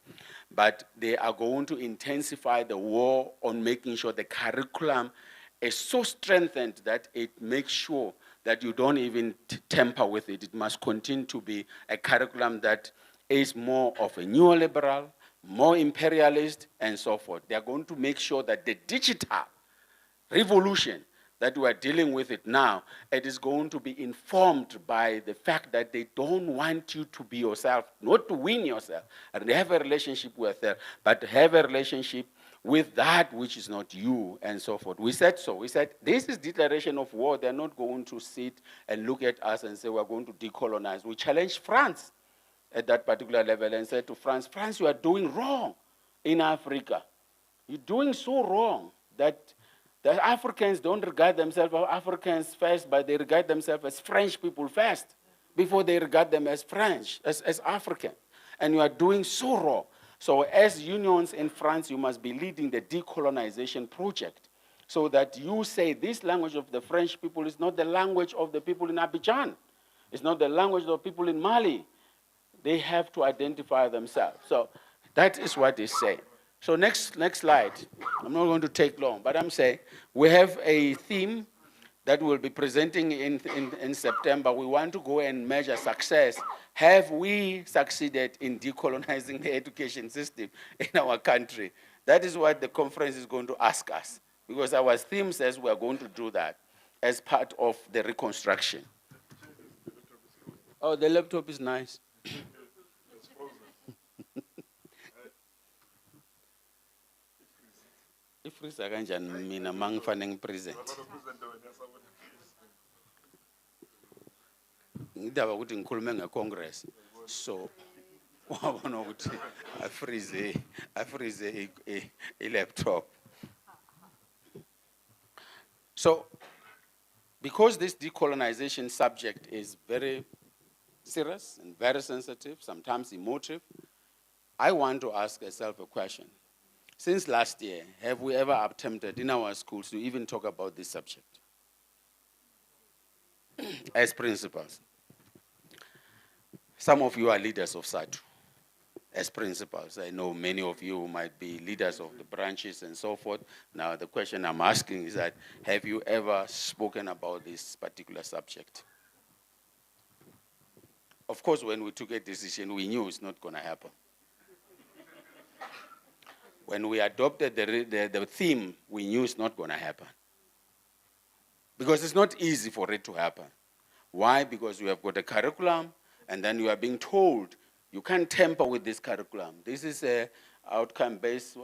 But they are going to intensify the war on making sure the curriculum is so strengthened that it makes sure that you don't even tamper with it. It must continue to be a curriculum that is more of a neoliberal, more imperialist, and so forth. They are going to make sure that the digital revolution that we are dealing with it now, it is going to be informed by the fact that they don't want you to be yourself, not to win yourself, and have a relationship with yourself, but have a relationship with that which is not you, and so forth. We said so. We said, this is declaration of war. They're not going to sit and look at us and say, we're going to decolonize. We challenged France at that particular level and said to France, France, you are doing wrong in Africa. You're doing so wrong that the Africans don't regard themselves as Africans first, but they regard themselves as French people first, before they regard them as French, as African. And you are doing so wrong. So as unions in France, you must be leading the decolonization project so that you say this language of the French people is not the language of the people in Abidjan. It's not the language of the people in Mali. They have to identify themselves. So that is what they say. So next slide. I'm not going to take long, but I'm saying we have a theme that we'll be presenting in September. We want to go and measure success. Have we succeeded in decolonizing the education system in our country? That is what the conference is going to ask us, because our theme says we are going to do that as part of the reconstruction. Oh, the laptop is nice. Ifrisa kanjani mina mangifane ngipresent. Ngidaba ukuthi ngikhulume ngeCongress. So wabona ukuthi I freeze a laptop. So because this decolonization subject is very serious and very sensitive, sometimes emotive, I want to ask myself a question. Since last year, have we ever attempted in our schools to even talk about this subject as principals? Some of you are leaders of Sadtu as principals. I know many of you might be leaders of the branches and so forth. Now the question I'm asking is that, have you ever spoken about this particular subject? Of course, when we took a decision, we knew it's not going to happen. When we adopted the theme, we knew it's not going to happen. Because it's not easy for it to happen. Why? Because you have got a curriculum, and then you are being told you can't tamper with this curriculum. This is a outcome-based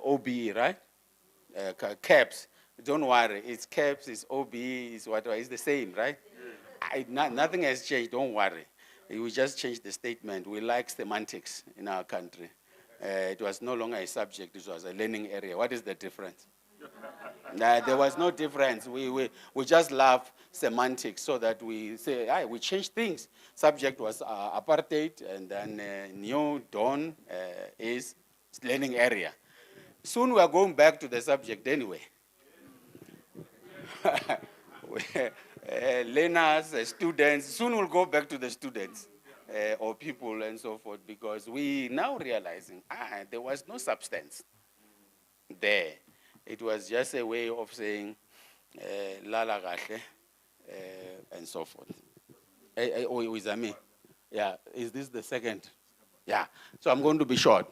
OBE, right? CAPS. Don't worry, it's CAPS, it's OBE, it's whatever. It's the same, right? Nothing has changed. Don't worry. We just changed the statement. We like semantics in our country. It was no longer a subject, it was a learning area. What is the difference? There was no difference. We just love semantics so that we say, we changed things. Subject was apartheid, and then new dawn is learning area. Soon we are going back to the subject anyway. Learners, students, soon we'll go back to the students or people and so forth, because we now realizing, there was no substance there. It was just a way of saying, lala kahle, and so forth. Is that me? Yeah, is this the second? Yeah, so I'm going to be short.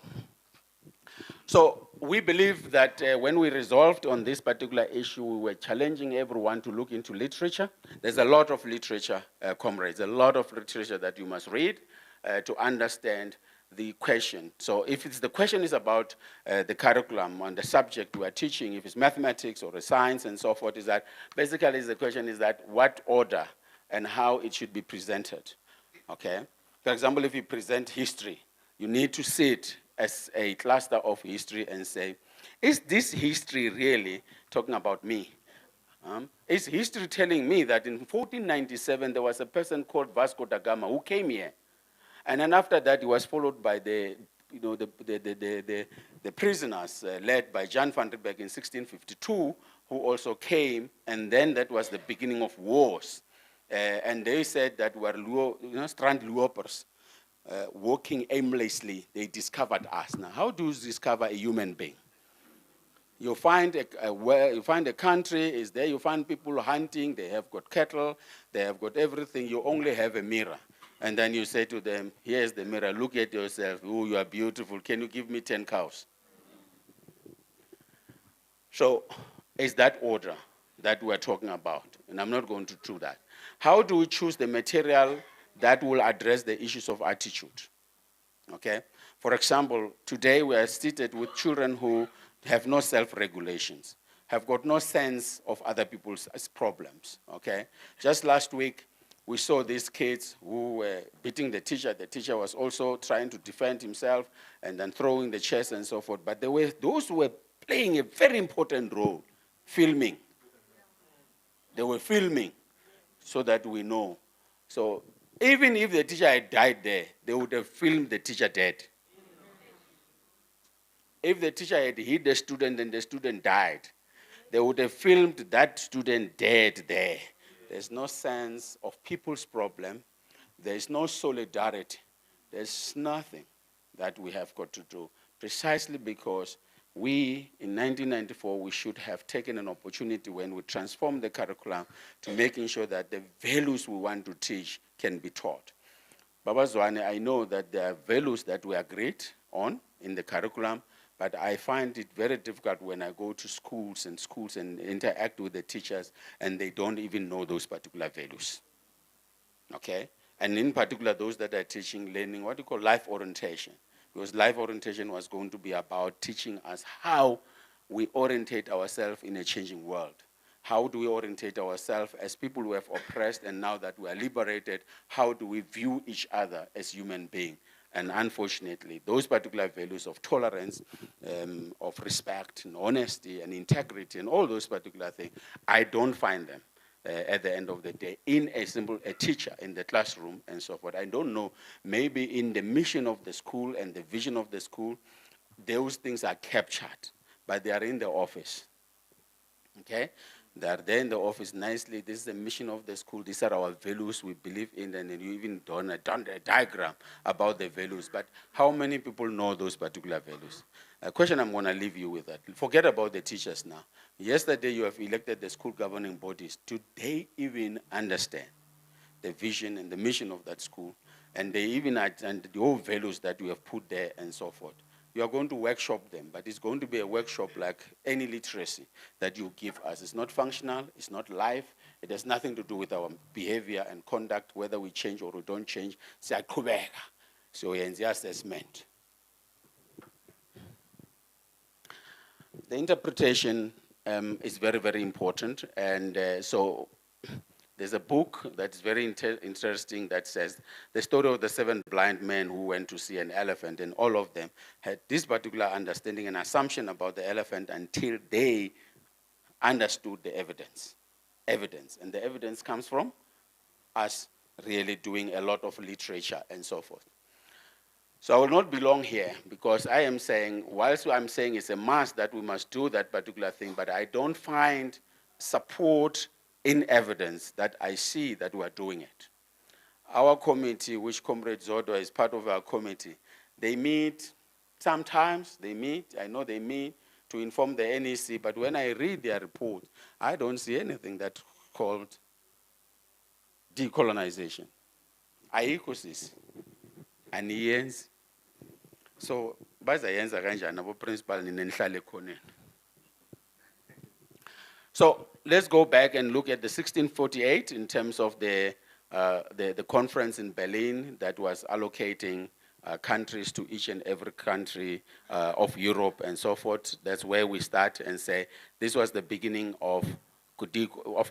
So we believe that when we resolved on this particular issue, we were challenging everyone to look into literature. There's a lot of literature, comrades, a lot of literature that you must read to understand the question. So if the question is about the curriculum and the subject we are teaching, if it's mathematics or a science and so forth, is that basically the question is that what order and how it should be presented, okay? For example, if you present history, you need to sit as a cluster of history and say, is this history really talking about me? Is history telling me that in 1497 there was a person called Vasco da Gama who came here, and then after that he was followed by the prisoners led by Jan van Riebeeck in 1652, who also came, and then that was the beginning of wars. And they said that were strand loopers. Walking aimlessly, they discovered us. Now, how do you discover a human being? You find a country is there. You find people hunting. They have got cattle. They have got everything. You only have a mirror, and then you say to them, "Here's the mirror. Look at yourself. Oh, you are beautiful. Can you give me 10 cows?" So, is that order that we're talking about? And I'm not going to do that. How do we choose the material that will address the issues of attitude? Okay? For example, today we are seated with children who have no self-regulations, have got no sense of other people's problems, okay? Just last week, we saw these kids who were beating the teacher. The teacher was also trying to defend himself and then throwing the chairs and so forth. But there were those who were playing a very important role, filming. They were filming so that we know. So even if the teacher had died there, they would have filmed the teacher dead. If the teacher had hit the student and the student died, they would have filmed that student dead there. There's no sense of people's problem. There's no solidarity. There's nothing that we have got to do, precisely because we, in 1994, we should have taken an opportunity when we transformed the curriculum to making sure that the values we want to teach can be taught. Baba Zwane, I know that there are values that we agreed on in the curriculum, but I find it very difficult when I go to schools and interact with the teachers, and they don't even know those particular values, okay? And in particular, those that are teaching learning, what you call life orientation, because life orientation was going to be about teaching us how we orientate ourselves in a changing world. How do we orientate ourselves as people who have oppressed, and now that we are liberated, how do we view each other as human beings? And unfortunately, those particular values of tolerance, of respect, and honesty, and integrity, and all those particular things, I don't find them at the end of the day in a teacher in the classroom and so forth. I don't know, maybe in the mission of the school and the vision of the school, those things are captured, but they are in the office, okay? They are there in the office nicely. This is the mission of the school. These are our values we believe in, and you even done a diagram about the values. But how many people know those particular values? A question I'm going to leave you with that. Forget about the teachers now. Yesterday you have elected the school governing bodies. Do they even understand the vision and the mission of that school? And they even and the whole values that we have put there and so forth. you are going to workshop them, but it's going to be a workshop like any literacy that you give us. It's not functional, it's not live, it has nothing to do with our behavior and conduct, whether we change or we don't change. Siyaqhubeka. So yenza assessment. The interpretation is very, very important, and so there's a book that's very interesting that says the story of the 7 blind men who went to see an elephant, and all of them had this particular understanding and assumption about the elephant until they understood the evidence. And the evidence comes from us really doing a lot of literature and so forth. So I will not belong here because I am saying, whilst I'm saying it's a must that we must do that particular thing, but I don't find support in evidence that I see that we are doing it. Our committee, which Comrade Zodo is part of our committee, they meet, sometimes they meet, I know they meet to inform the NEC, but when I read their report, I don't see anything that's called decolonization. Ayikho sisi. Aniyenzi. So, bazayenza kanjani abo principal ninenihlale khoneni. So let's go back and look at the 1648 in terms of the conference in Berlin that was allocating countries to each and every country of Europe and so forth. That's where we start and say this was the beginning of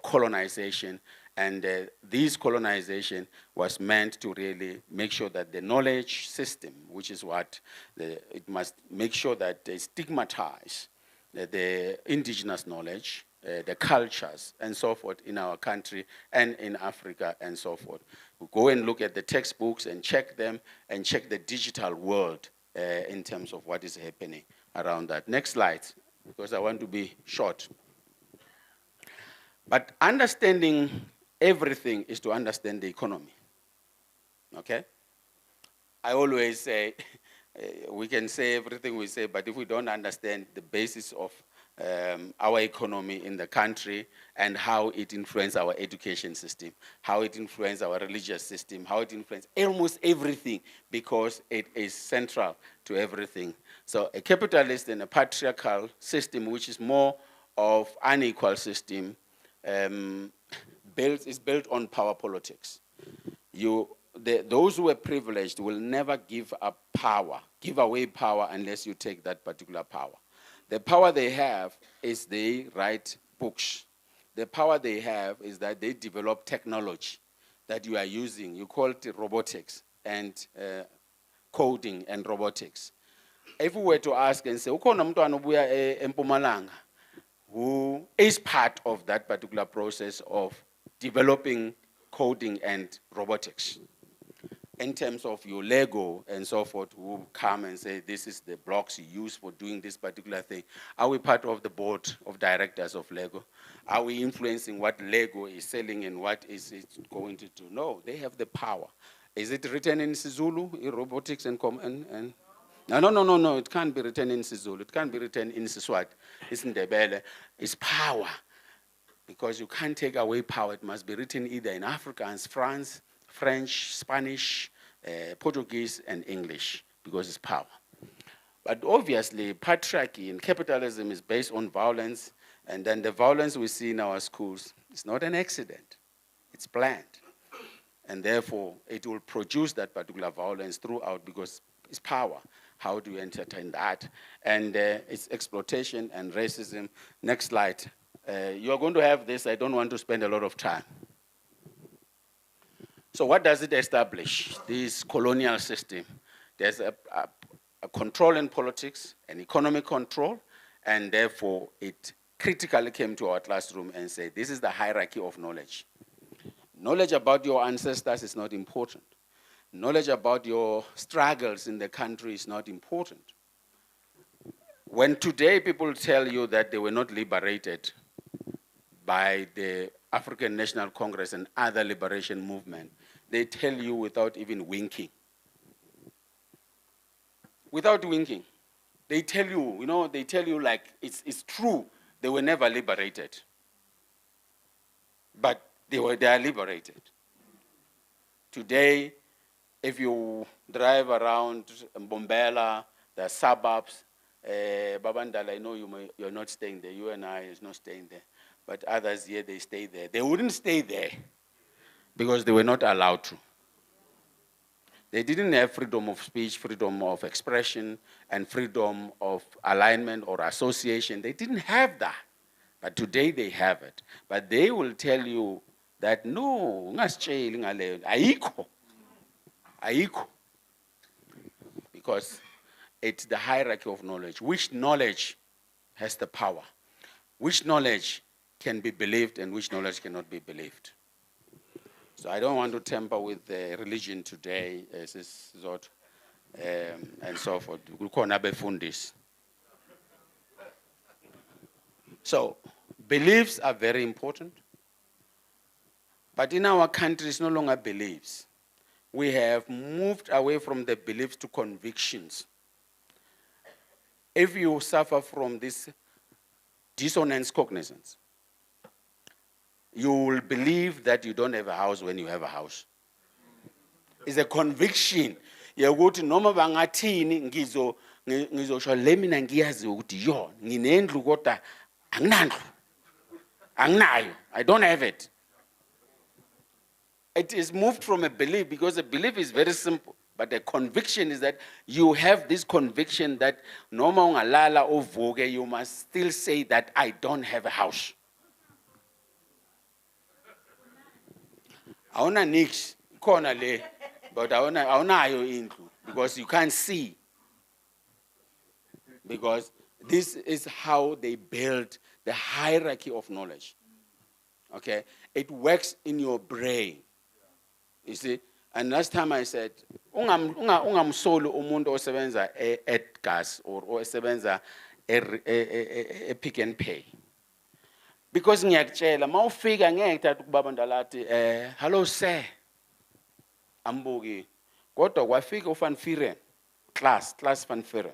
colonization, and this colonization was meant to really make sure that the knowledge system, which is what it must make sure that they stigmatize the indigenous knowledge, the cultures and so forth in our country and in Africa and so forth. We go and look at the textbooks and check them and check the digital world in terms of what is happening around that. Next slide, because I want to be short. But understanding everything is to understand the economy, okay? I always say, we can say everything we say, but if we don't understand the basis of our economy in the country and how it influences our education system, how it influences our religious system, how it influences almost everything, because it is central to everything. So a capitalist and a patriarchal system, which is more of unequal system, is built on power politics. Those who are privileged will never give away power unless you take that particular power. The power they have is they write books. The power they have is that they develop technology that you are using. You call it robotics and coding and robotics. If we were to ask and say, ukhona umntwana obuya eMpumalanga who is part of that particular process of developing coding and robotics, in terms of your Lego and so forth, who will come and say, this is the blocks you use for doing this particular thing. Are we part of the board of directors of Lego? Are we influencing what Lego is selling and what is it going to do? No, they have the power. Is it written in Sizulu, in robotics and No, it can't be written in Sizulu. It can't be written in Siswati. It's in Ndebele. It's power. Because you can't take away power. It must be written either in Afrikaans, French, Spanish, Portuguese, and English, because it's power. But obviously, patriarchy and capitalism is based on violence, and then the violence we see in our schools is not an accident. It's planned. And therefore, it will produce that particular violence throughout because it's power. How do you entertain that? And it's exploitation and racism. Next slide. You're going to have this. I don't want to spend a lot of time. So what does it establish, this colonial system? There's a control in politics, an economic control, and therefore it critically came to our classroom and said, this is the hierarchy of knowledge. Knowledge about your ancestors is not important. Knowledge about your struggles in the country is not important. When today people tell you that they were not liberated by the African National Congress and other liberation movement, they tell you without even winking. Without winking. They tell you, like it's true, they were never liberated. But they are liberated. Today, if you drive around Mbombela, the suburbs. Babandala, I know you're not staying there. You and I is not staying there. But others here, they stay there. They wouldn't stay there because they were not allowed to. They didn't have freedom of speech, freedom of expression, and freedom of alignment or association. They didn't have that. But today they have it. But they will tell you that no, ayikho. Because it's the hierarchy of knowledge. Which knowledge has the power? Which knowledge can be believed and which knowledge cannot be believed? So I don't want to tamper with the religion today, and so forth. So beliefs are very important. But in our country, it's no longer beliefs. We have moved away from the beliefs to convictions. If you suffer from this dissonance cognizance, you will believe that you don't have a house when you have a house. It's a conviction. Yokuthi noma bangathini ngizosho lemina ngiyazi ukuthi yo nginendlu kodwa anginandlu. Anginayo. I don't have it. It is moved from a belief because a belief is very simple. But the conviction is that you have this conviction that noma ungalala uvuke, you must still say that I don't have a house. Awuna nix, khona le, but awunayo indlu because you can't see. Because this is how they build the hierarchy of knowledge. Okay? It works in your brain. You see? And last time I said, ungamsoli umuntu osebenza at gas or osebenza Pick and Pay. Because ngiyakutshela mawufika ngeke thatha ukubaba ndalathi hello sir ambuki kodwa kwafika uFan Vieren class Van Vieren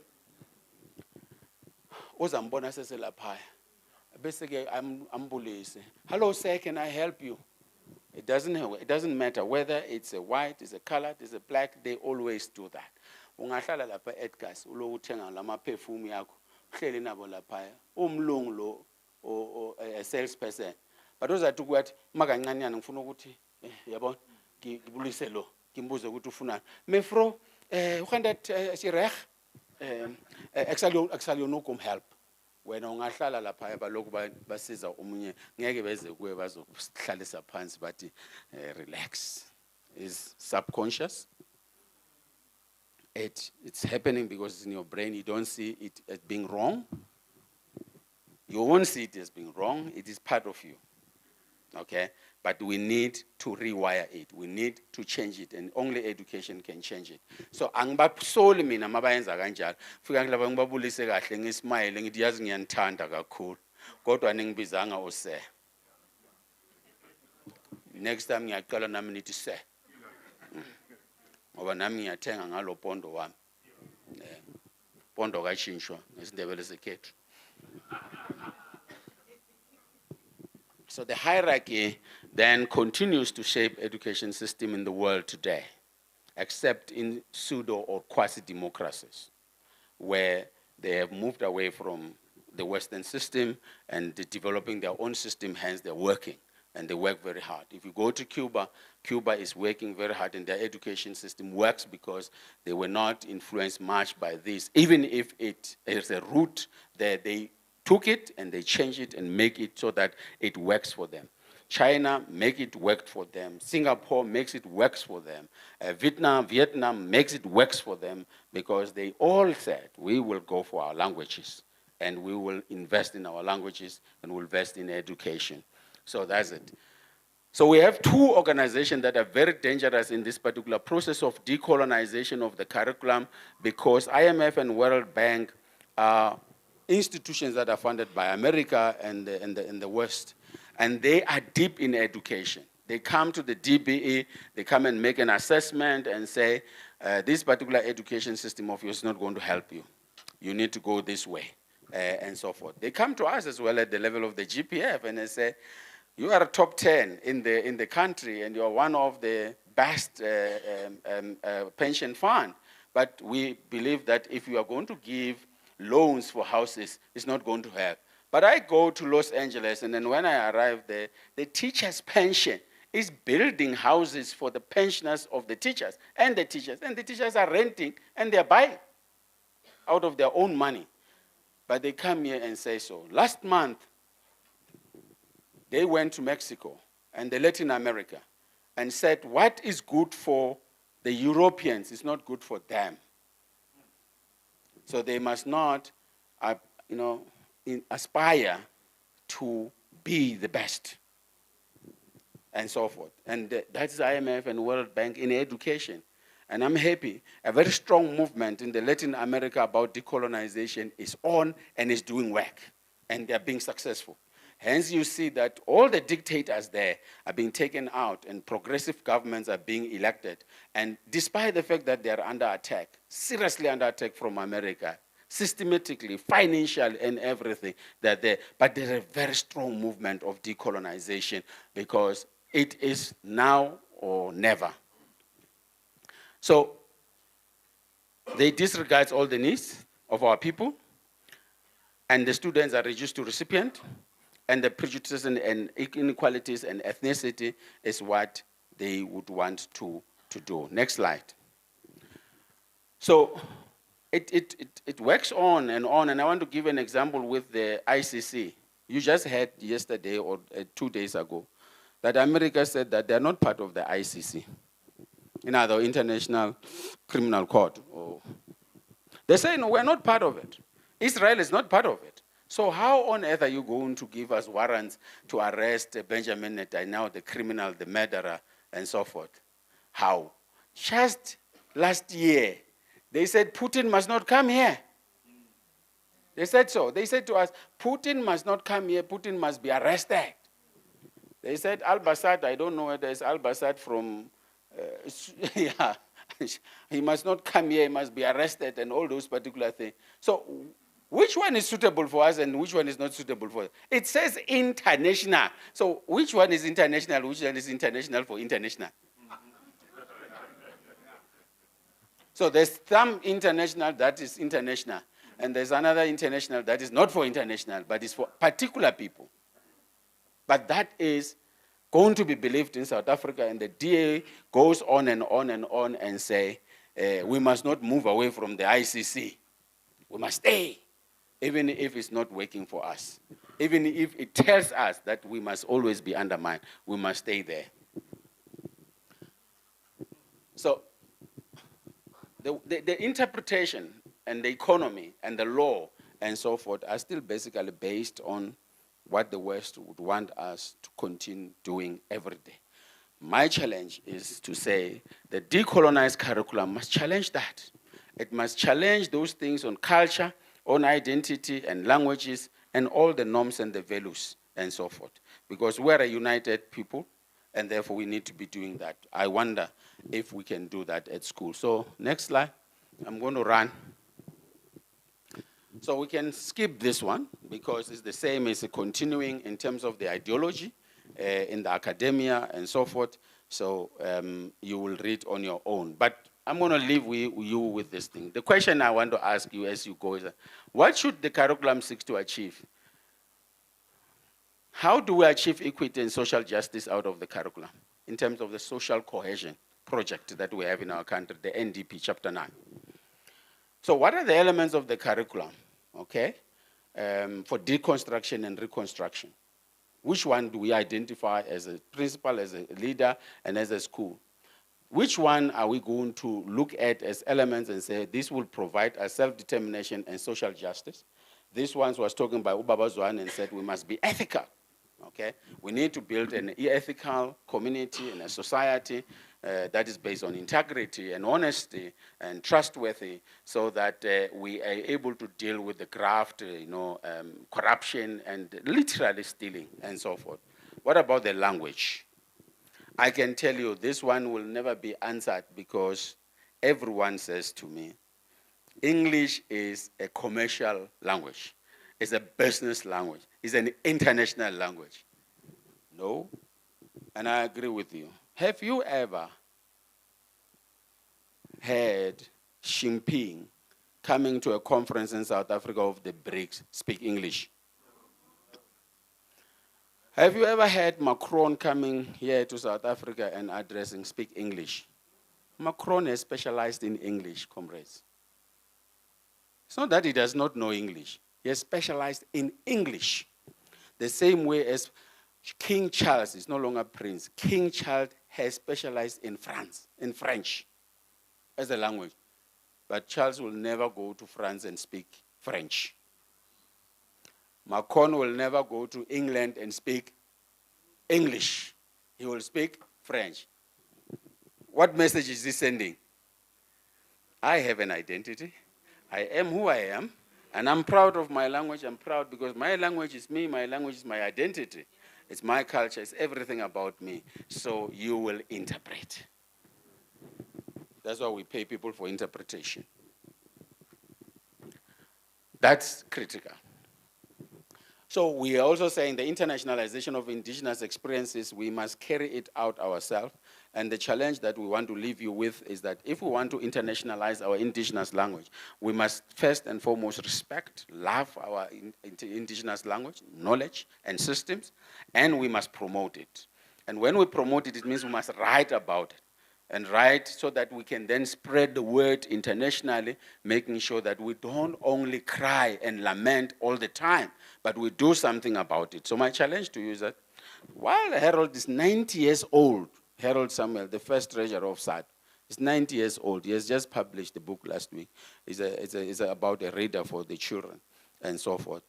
uzambona seselaphaya bese ke ambulise hello sir can I help you. It doesn't matter whether it's a white, it's a colored, it's a black, they always do that. Ungahlala lapha eGas ulo uthenga lama perfume yakho uhleli nabo lapha umlungu lo a salesperson. But uzathi ukuthi makancanyana ngifuna ukuthi yabona ngibulise lo ngimbuze ukuthi ufunani. Mefro ugandat sireg exaliono kom help. Wena ungahlala lapha balokhu basiza umunye ngeke beze kuwe bazokuhlalisa phansi bathi relax. Is subconscious. It's happening because it's in your brain. You don't see it as being wrong. You won't see it as being wrong. It is part of you. Okay? But we need to rewire it. We need to change it. And only education can change it. So, angibasoli mina mabayenza kanjalo. Fika ngilaba ngibabulise kahle ngismile ngithi yazi ngiyanthanda kakhulu. Kodwa ningibizanga ose. Next time ngiyaqala nami nithi se. Ngoba nami ngiyathenga ngalo pondo wami. Pondo kashintshwa ngesindebele sekhethu. So the hierarchy then continues to shape education system in the world today, except in pseudo or quasi-democracies, where they have moved away from the Western system and they're developing their own system, hence they're working, and they work very hard. If you go to Cuba, Cuba is working very hard and their education system works because they were not influenced much by this, even if it is a route that they took it and they changed it and make it so that it works for them. China make it work for them. Singapore makes it works for them. Vietnam makes it works for them because they all said, we will go for our languages and we will invest in our languages and we'll invest in education. So that's it. So we have two organizations that are very dangerous in this particular process of decolonization of the curriculum because IMF and World Bank are institutions that are funded by America and the West, and they are deep in education. They come to the DBE, they come and make an assessment and say, this particular education system of yours is not going to help you. You need to go this way, and so forth. They come to us as well at the level of the GPF, and they say, you are a top 10 in the country, and you are one of the best pension fund, But we believe that if you are going to give loans for houses, it's not going to help. But I go to Los Angeles, and then when I arrive there, the teacher's pension is building houses for the pensioners of the teachers, and the teachers are renting, and they're buying out of their own money. But they come here and say so. Last month, they went to Mexico and the Latin America and said, what is good for the Europeans is not good for them. So they must not, aspire to be the best, and so forth. And that's IMF and World Bank in education. And I'm happy. A very strong movement in the Latin America about decolonization is on and is doing work. And they're being successful. Hence, you see that all the dictators there are being taken out and progressive governments are being elected. And despite the fact that they're under attack, seriously under attack from America, systematically, financial and everything, they're there. But there's a very strong movement of decolonization because it is now or never. So they disregard all the needs of our people, and the students are reduced to recipient, and the prejudices and inequalities and ethnicity is what they would want to do. Next slide. So it works on, and I want to give an example with the ICC. You just heard yesterday or 2 days ago that America said that they're not part of the ICC. The International Criminal Court. They say, no, we're not part of it. Israel is not part of it. So how on earth are you going to give us warrants to arrest Benjamin Netanyahu, the criminal, the murderer, and so forth? How? Just last year, they said Putin must not come here. They said so. They said to us, Putin must not come here, Putin must be arrested. They said al-Assad, I don't know whether it's al-Assad from, he must not come here, he must be arrested and all those particular things. So which one is suitable for us and which one is not suitable for us? It says international. So which one is international, which one is international for international? So there's some international that is international, and there's another international that is not for international, but is for particular people. But that is going to be believed in South Africa, and the DA goes on and on and on and say, we must not move away from the ICC. We must stay, even if it's not working for us. Even if it tells us that we must always be undermined, we must stay there. So the interpretation and the economy and the law and so forth are still basically based on what the West would want us to continue doing every day. My challenge is to say the decolonized curriculum must challenge that. It must challenge those things on culture, on identity and languages, and all the norms and the values and so forth. Because we're a united people, and therefore we need to be doing that. I wonder if we can do that at school. So next slide. I'm going to run. So we can skip this one because it's the same as continuing in terms of the ideology in the academia and so forth. So you will read on your own. But I'm going to leave you with this thing. The question I want to ask you as you go is, what should the curriculum seek to achieve? How do we achieve equity and social justice out of the curriculum in terms of the social cohesion project that we have in our country, the NDP, Chapter 9? So what are the elements of the curriculum, okay, for deconstruction and reconstruction? Which one do we identify as a principal, as a leader, and as a school? Which one are we going to look at as elements and say, this will provide us self-determination and social justice? This one was talking by Ubaba Zwane and said we must be ethical, okay? We need to build an ethical community and a society that is based on integrity and honesty and trustworthy so that we are able to deal with the graft, corruption and literally stealing and so forth. What about the language? I can tell you this one will never be answered because everyone says to me, English is a commercial language. It's a business language. It's an international language. No, and I agree with you. Have you ever heard Jinping coming to a conference in South Africa of the BRICS speak English? Have you ever had Macron coming here to South Africa and addressing speak English? Macron has specialized in English, comrades. It's not that he does not know English. He has specialized in English. The same way as King Charles is no longer prince. King Charles has specialized in French as a language. But Charles will never go to France and speak French. Macron will never go to England and speak English. He will speak French. What message is he sending? I have an identity. I am who I am. And I'm proud of my language. I'm proud because my language is me. My language is my identity. It's my culture. It's everything about me. So you will interpret. That's why we pay people for interpretation. That's critical. So we are also saying the internationalization of indigenous experiences, we must carry it out ourselves. And the challenge that we want to leave you with is that if we want to internationalize our indigenous language, we must first and foremost respect, love our indigenous language, knowledge, and systems, and we must promote it. And when we promote it, it means we must write about it. And write so that we can then spread the word internationally, making sure that we don't only cry and lament all the time, but we do something about it. So my challenge to you is that while Harold is 90 years old, Harold Samuel, the first treasurer of Sadtu, is 90 years old. He has just published a book last week. It's about a reader for the children and so forth.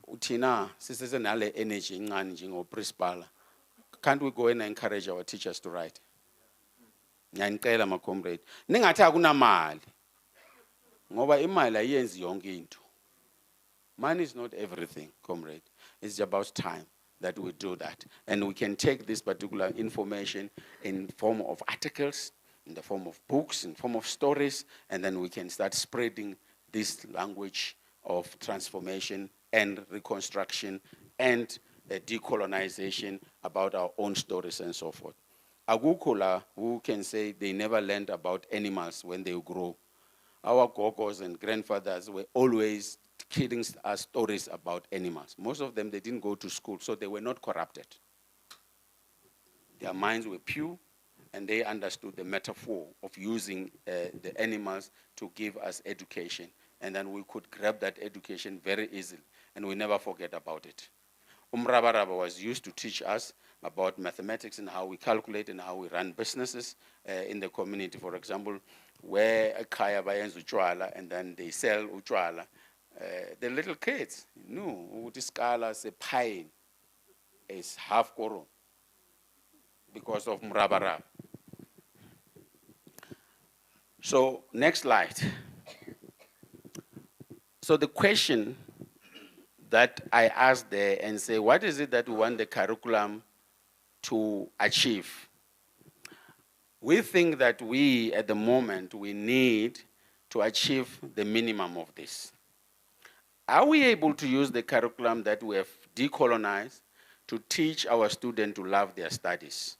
Utina, sisesenale energy ngani principal. Can't we go and encourage our teachers to write? Ngiyanicela ma comrade. Ningathi akunamali. Ngoba imali ayenzi yonke into. Money is not everything, comrade. It's about time that we do that. And we can take this particular information in form of articles, in the form of books, in form of stories, and then we can start spreading this language of transformation and reconstruction and decolonization about our own stories and so forth. Agukula, who can say they never learned about animals when they grow. Our gogos and grandfathers were always telling us stories about animals. Most of them, they didn't go to school, so they were not corrupted. Their minds were pure, and they understood the metaphor of using the animals to give us education. And then we could grab that education very easily, and we never forget about it. Umrabaraba was used to teach us about mathematics and how we calculate and how we run businesses in the community. For example, where a kaya bayenza utshwala and then they sell utshwala, the little kids knew ukuthi iskala sepine is half koro because of Mrabaraba. So next slide. So the question that I asked there and say, what is it that we want the curriculum to achieve? We think that we, at the moment, we need to achieve the minimum of this. Are we able to use the curriculum that we have decolonized to teach our students to love their studies?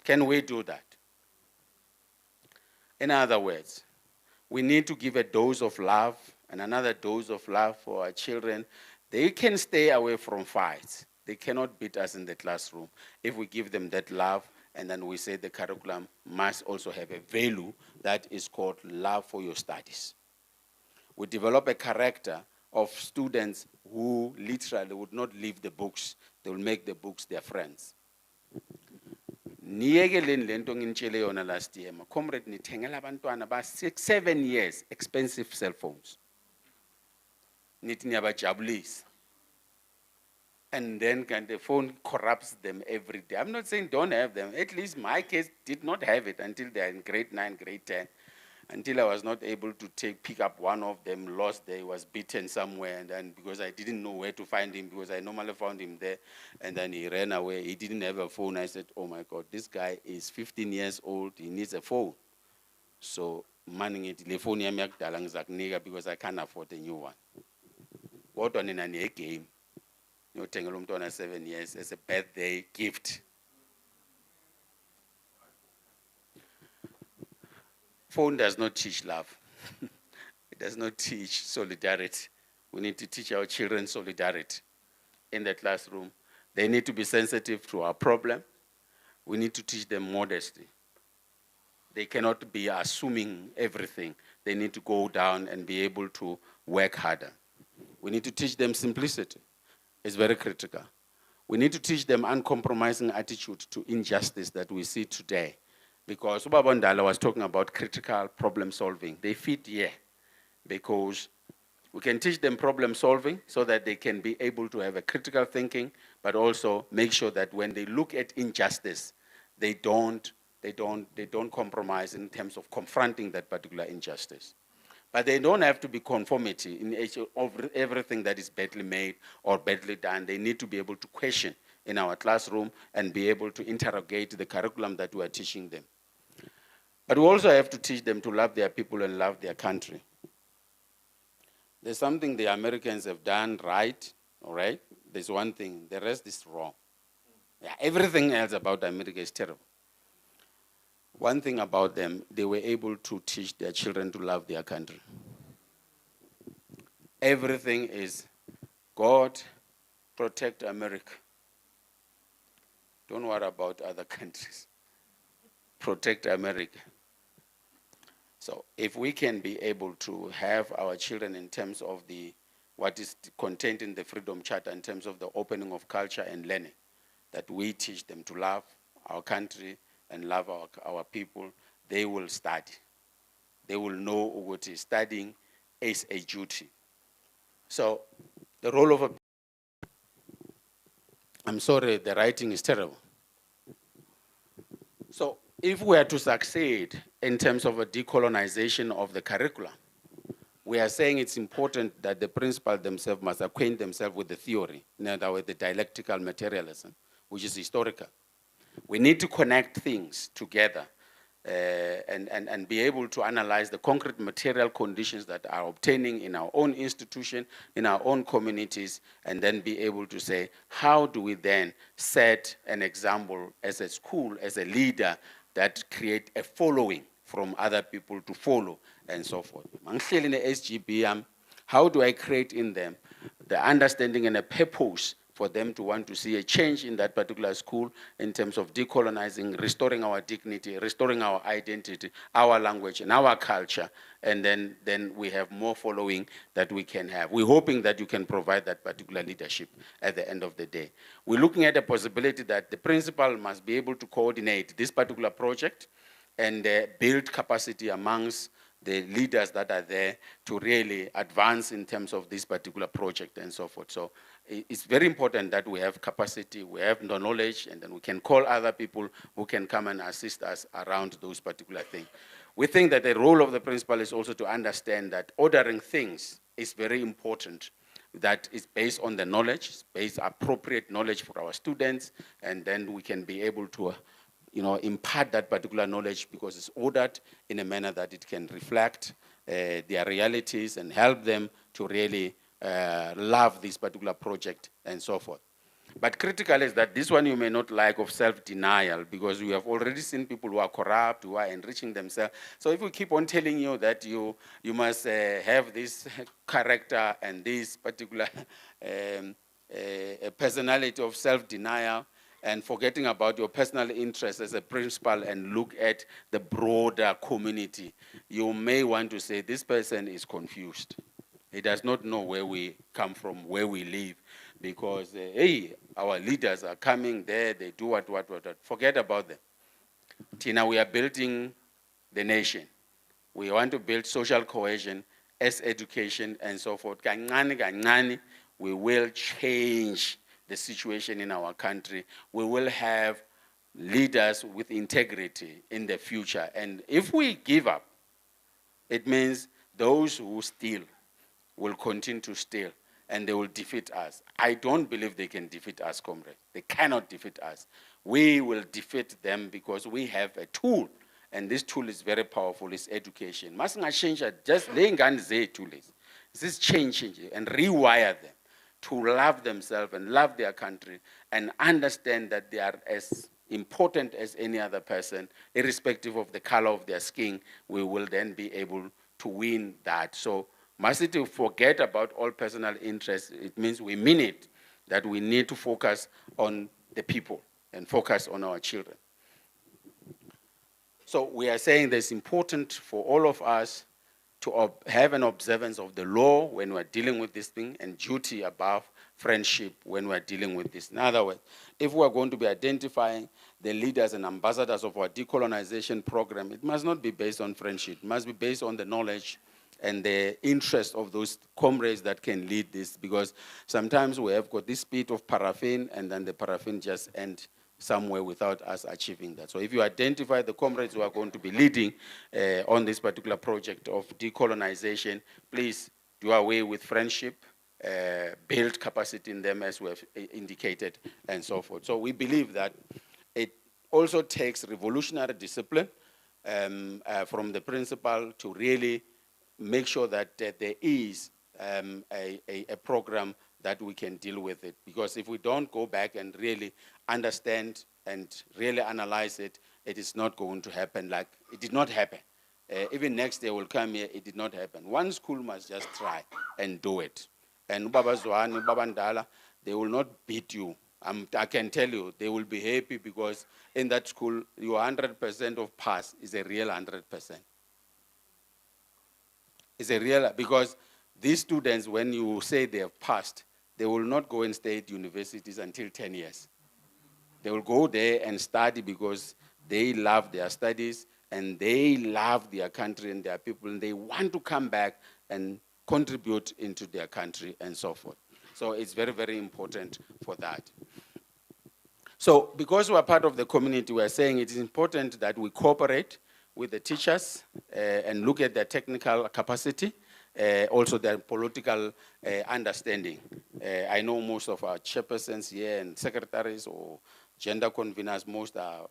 Can we do that? In other words, we need to give a dose of love and another dose of love for our children. They can stay away from fights. They cannot beat us in the classroom if we give them that love, and then we say the curriculum must also have a value that is called love for your studies. We develop a character of students who literally would not leave the books. They will make the books their friends. Niyekeleni lento nginitshele yona last year, ma comrade, nithengela abantwana ba 6-7 years expensive cell phones. Nithi niyabajabulisa. And then the phone corrupts them every day. I'm not saying don't have them. At least my kids did not have it until they're in grade 9, grade 10. Until I was not able to pick up one of them, lost there, he was beaten somewhere, and then because I didn't know where to find him, because I normally found him there, and then he ran away. He didn't have a phone. I said, oh my God, this guy is 15 years old, he needs a phone. So, manning it, phone because I can't afford a new one. What on in a game? You know, 7 years as a birthday gift. phone does not teach love. It does not teach solidarity. We need to teach our children solidarity in the classroom. They need to be sensitive to our problem. We need to teach them modesty. They cannot be assuming everything. They need to go down and be able to work harder. We need to teach them simplicity. It's very critical. We need to teach them uncompromising attitude to injustice that we see today. Because Ubaba Ndala was talking about critical problem solving. They fit here because we can teach them problem solving so that they can be able to have a critical thinking, but also make sure that when they look at injustice, they don't compromise in terms of confronting that particular injustice. But they don't have to be conformity in everything that is badly made or badly done. They need to be able to question in our classroom and be able to interrogate the curriculum that we are teaching them. But we also have to teach them to love their people and love their country. There's something the Americans have done right, all right? There's one thing, the rest is wrong. Yeah, everything else about America is terrible. One thing about them, they were able to teach their children to love their country. Everything is God, protect America. Don't worry about other countries. Protect America. So if we can be able to have our children in terms of what is contained in the Freedom Charter in terms of the opening of culture and learning, that we teach them to love our country and love our people, they will study. They will know what is studying is a duty. So the role of I'm sorry, the writing is terrible. So if we are to succeed in terms of a decolonization of the curriculum, we are saying it's important that the principals themselves must acquaint themselves with the theory, in other words, the dialectical materialism, which is historical. We need to connect things together and be able to analyze the concrete material conditions that are obtaining in our own institution, in our own communities, and then be able to say, how do we then set an example as a school, as a leader, that create a following from other people to follow, and so forth. In the SGB, how do I create in them the understanding and a purpose for them to want to see a change in that particular school in terms of decolonizing, restoring our dignity, restoring our identity, our language, and our culture, and then we have more following that we can have. We're hoping that you can provide that particular leadership at the end of the day. We're looking at a possibility that the principal must be able to coordinate this particular project and build capacity amongst the leaders that are there to really advance in terms of this particular project and so forth. So it's very important that we have capacity, we have the knowledge, and then we can call other people who can come and assist us around those particular things. We think that the role of the principal is also to understand that ordering things is very important. That is based on the knowledge, based appropriate knowledge for our students, and then we can be able to impart that particular knowledge because it's ordered in a manner that it can reflect their realities and help them to really love this particular project and so forth. But critical is that this one you may not like of self-denial because we have already seen people who are corrupt, who are enriching themselves. So if we keep on telling you that you must have this character and this particular personality of self-denial, and forgetting about your personal interests as a principal and look at the broader community, you may want to say this person is confused. He does not know where we come from, where we live, because, hey, our leaders are coming there, they do what. Forget about them. Tina, we are building the nation. We want to build social cohesion, as education, and so forth. We will change the situation in our country. We will have leaders with integrity in the future. And if we give up, it means those who steal will continue to steal and they will defeat us. I don't believe they can defeat us, comrade. They cannot defeat us. We will defeat them because we have a tool, and this tool is very powerful, it's education. Must change just laying on the tool is. This is change and rewire them to love themselves and love their country and understand that they are as important as any other person, irrespective of the color of their skin, we will then be able to win that. So must to forget about all personal interests. It means we mean it, that we need to focus on the people and focus on our children. So we are saying that it's important for all of us to have an observance of the law when we're dealing with this thing, and duty above friendship when we're dealing with this. In other words, if we're going to be identifying the leaders and ambassadors of our decolonization program, it must not be based on friendship. It must be based on the knowledge and the interest of those comrades that can lead this, because sometimes we have got this bit of paraffin and then the paraffin just ends somewhere without us achieving that. So if you identify the comrades who are going to be leading on this particular project of decolonization, please do away with friendship, build capacity in them as we have indicated, and so forth. So we believe that it also takes revolutionary discipline from the principal to really make sure that there is a program that we can deal with it. Because if we don't go back and really understand and really analyze it, it is not going to happen. Like it did not happen. Even next day will come here, it did not happen. One school must just try and do it. And Baba Zwan, Baba Ndala, they will not beat you. I can tell you, they will be happy because in that school, your 100% of pass is a real 100%. It's a real, because these students, when you say they have passed, they will not go and stay at universities until 10 years. They will go there and study because they love their studies and they love their country and their people, and they want to come back and contribute into their country and so forth. So it's very, very important for that. So because we're part of the community, we're saying it is important that we cooperate with the teachers and look at their technical capacity, also their political understanding. I know most of our chairpersons here and secretaries or gender conveners, most are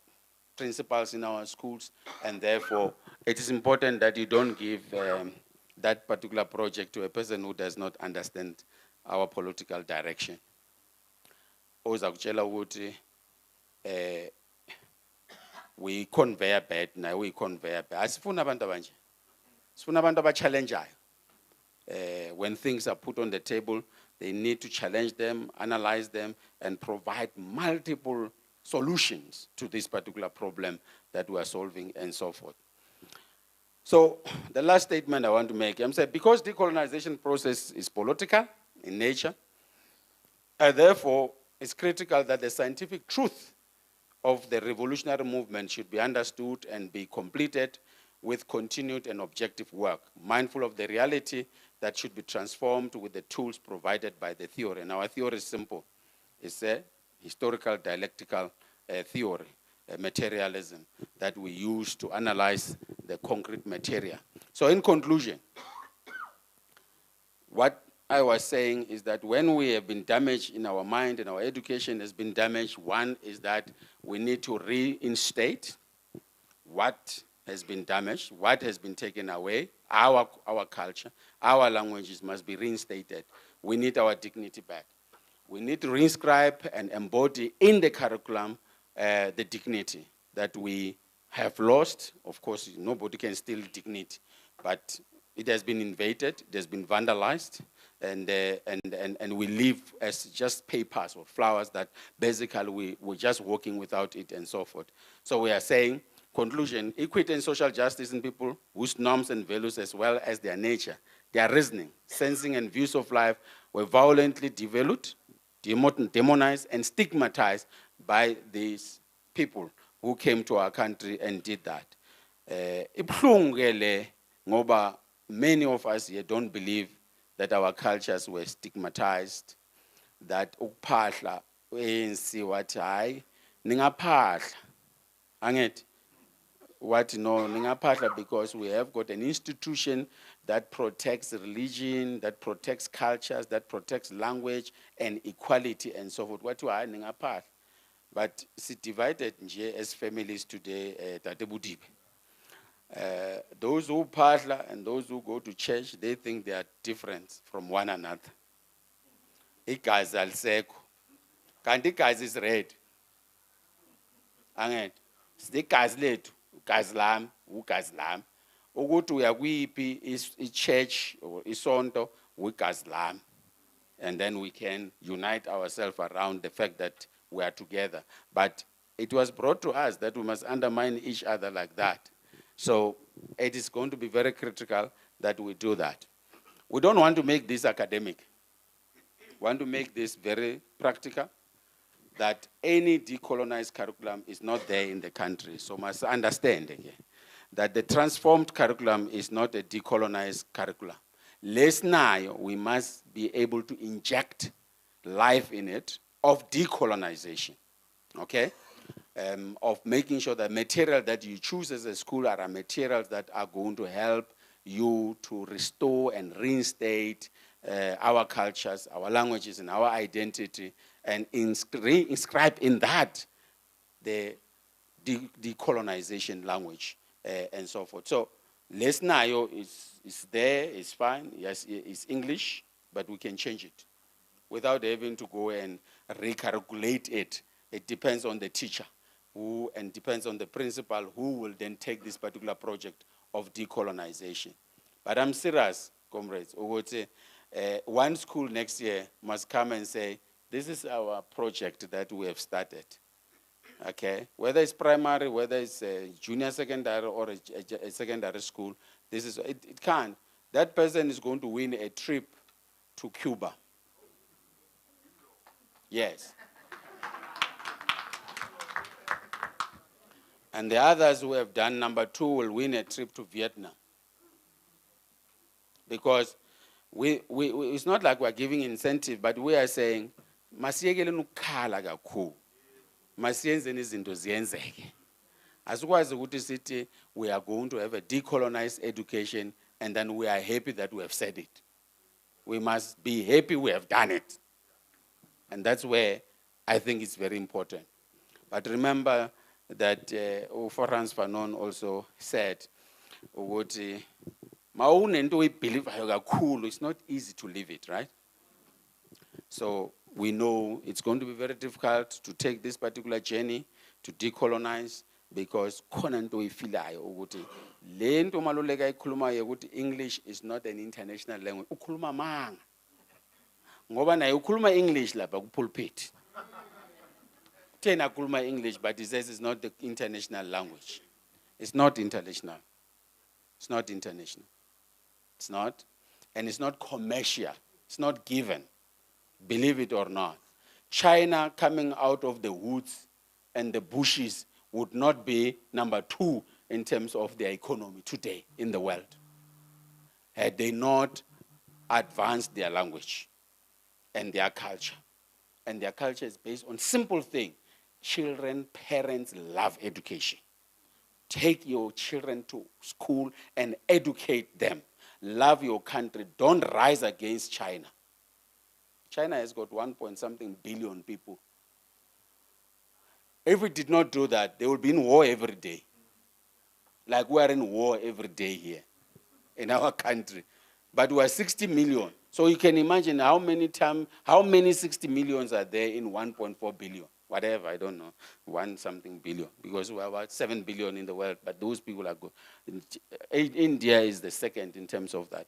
principals in our schools, and therefore it is important that you don't give that particular project to a person who does not understand our political direction. Oza kutshela ukuthi we conveyor bad now, we conveyor bad. Asifuna abantu abanje. Sifuna abantu abachallengeayo. When things are put on the table, they need to challenge them, analyze them, and provide multiple solutions to this particular problem that we are solving and so forth. So the last statement I want to make, I'm saying because decolonization process is political in nature, therefore it's critical that the scientific truth of the revolutionary movement should be understood and be completed with continued and objective work, mindful of the reality that should be transformed with the tools provided by the theory. And our theory is simple. It's a historical dialectical theory, materialism, that we use to analyze the concrete material. So in conclusion, what I was saying is that when we have been damaged in our mind and our education has been damaged, one is that we need to reinstate what has been damaged, what has been taken away, our culture, our languages must be reinstated. We need our dignity back. We need to reinscribe and embody in the curriculum the dignity that we have lost. Of course, nobody can steal dignity, but it has been invaded, it has been vandalized, and we live as just papers or flowers that basically we're just walking without it and so forth. So we are saying, conclusion, equity and social justice in people whose norms and values as well as their nature, their reasoning, sensing and views of life were violently devalued, demonized and stigmatized by these people who came to our country and did that. Many of us here don't believe that our cultures were stigmatized, that ukuphahla ANC wathi hayi ningaphahla angithi wathi no ningaphahla because we have got an institution that protects religion, that protects cultures, that protects language and equality and so forth. Wathi hayi ningaphahla. But it's divided as families today, those who phahla and those who go to church, they think they are different from one another. Igazi alisekho. Kanti igazi is red. Anget. Sigazi lethu, ugazi lami, ugazi lami. Ukuthi uyakuyiphi i-church or isonto, ugazi lami. And then we can unite ourselves around the fact that we are together. But it was brought to us that we must undermine each other like that. So it is going to be very critical that we do that. We don't want to make this academic. We want to make this very practical, that any decolonized curriculum is not there in the country. So must understand again that the transformed curriculum is not a decolonized curriculum. Less now, we must be able to inject life in it of decolonization, okay? Of making sure that material that you choose as a school are materials that are going to help you to restore and reinstate our cultures, our languages, and our identity, and inscribe in that the decolonization language and so forth. So, Lesnayo is there, it's fine, yes, it's English, but we can change it without having to go and recalculate it. It depends on the teacher and depends on the principal who will then take this particular project of decolonization. But I'm serious, comrades. One school next year must come and say, this is our project that we have started. Okay, whether it's primary, whether it's a junior secondary or a secondary school, this is it can't. That person is going to win a trip to Cuba. Yes. And the others who have done number 2 will win a trip to Vietnam. Because it's not like we're giving incentive, but we are saying, masiyekele nukukhala kakhulu. Masiyenzeni izinto ziyenzeke. Asikwazi ukuthi sithi we are going to have a decolonized education and then we are happy that we have said it. We must be happy we have done it. And that's where I think it's very important. But remember that Frans Fanon also said, it's not easy to live it, right? So we know it's going to be very difficult to take this particular journey to decolonize, because English is not an international language. Ukhuluma manga. Ngoba naye ukhuluma English lapha ku pulpit. Tena ukhuluma English, but he says it's not the international language. It's not international. It's not international. It's not. And it's not commercial. It's not given. Believe it or not. China coming out of the woods and the bushes would not be number 2 in terms of their economy today in the world, had they not advanced their language and their culture. And their culture is based on simple thing. Children, parents love education. Take your children to school and educate them. Love your country. Don't rise against China. China has got 1.something billion people. If we did not do that, they would be in war every day. Like we are in war every day here in our country. But we are 60 million. So you can imagine how many 60 millions are there in 1.4 billion. Whatever, I don't know, 1-something billion. Because we are about 7 billion in the world, but those people are good. India is the second in terms of that.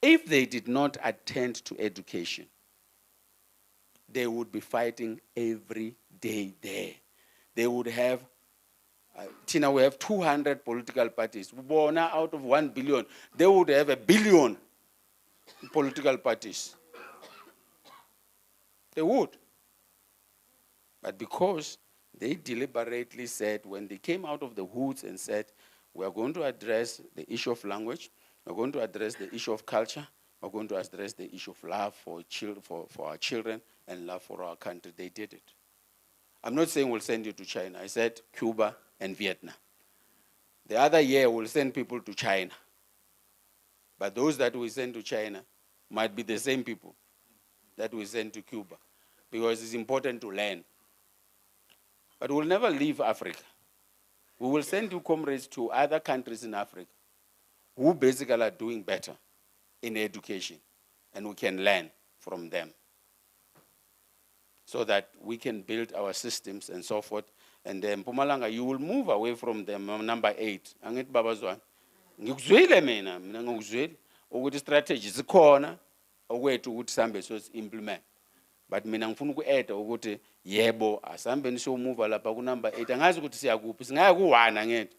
If they did not attend to education, they would be fighting every day there. They would have, Tina, we have 200 political parties. Now out of 1 billion, they would have 1 billion political parties. They would. But because they deliberately said, when they came out of the woods and said, we are going to address the issue of language, we're going to address the issue of culture, we're going to address the issue of love for our children and love for our country, they did it. I'm not saying we'll send you to China. I said Cuba and Vietnam. The other year, we'll send people to China. But those that we send to China might be the same people that we send to Cuba, because it's important to learn. But we'll never leave Africa. We will send you comrades to other countries in Africa who basically are doing better in education, and we can learn from them. so that we can build our systems and so forth. And then Mpumalanga, you will move away from the number 8. Angithi baba Zwane. Ngikuzwile mina ngikuzwile ukuthi strategy zikhona okwethu ukuthi sihambe implement. But mina ngifuna uku-add ukuthi yebo asihambeni siyomove lapha ku number 8. Angazi ukuthi siyakuphi, singaya ku-1 angithi.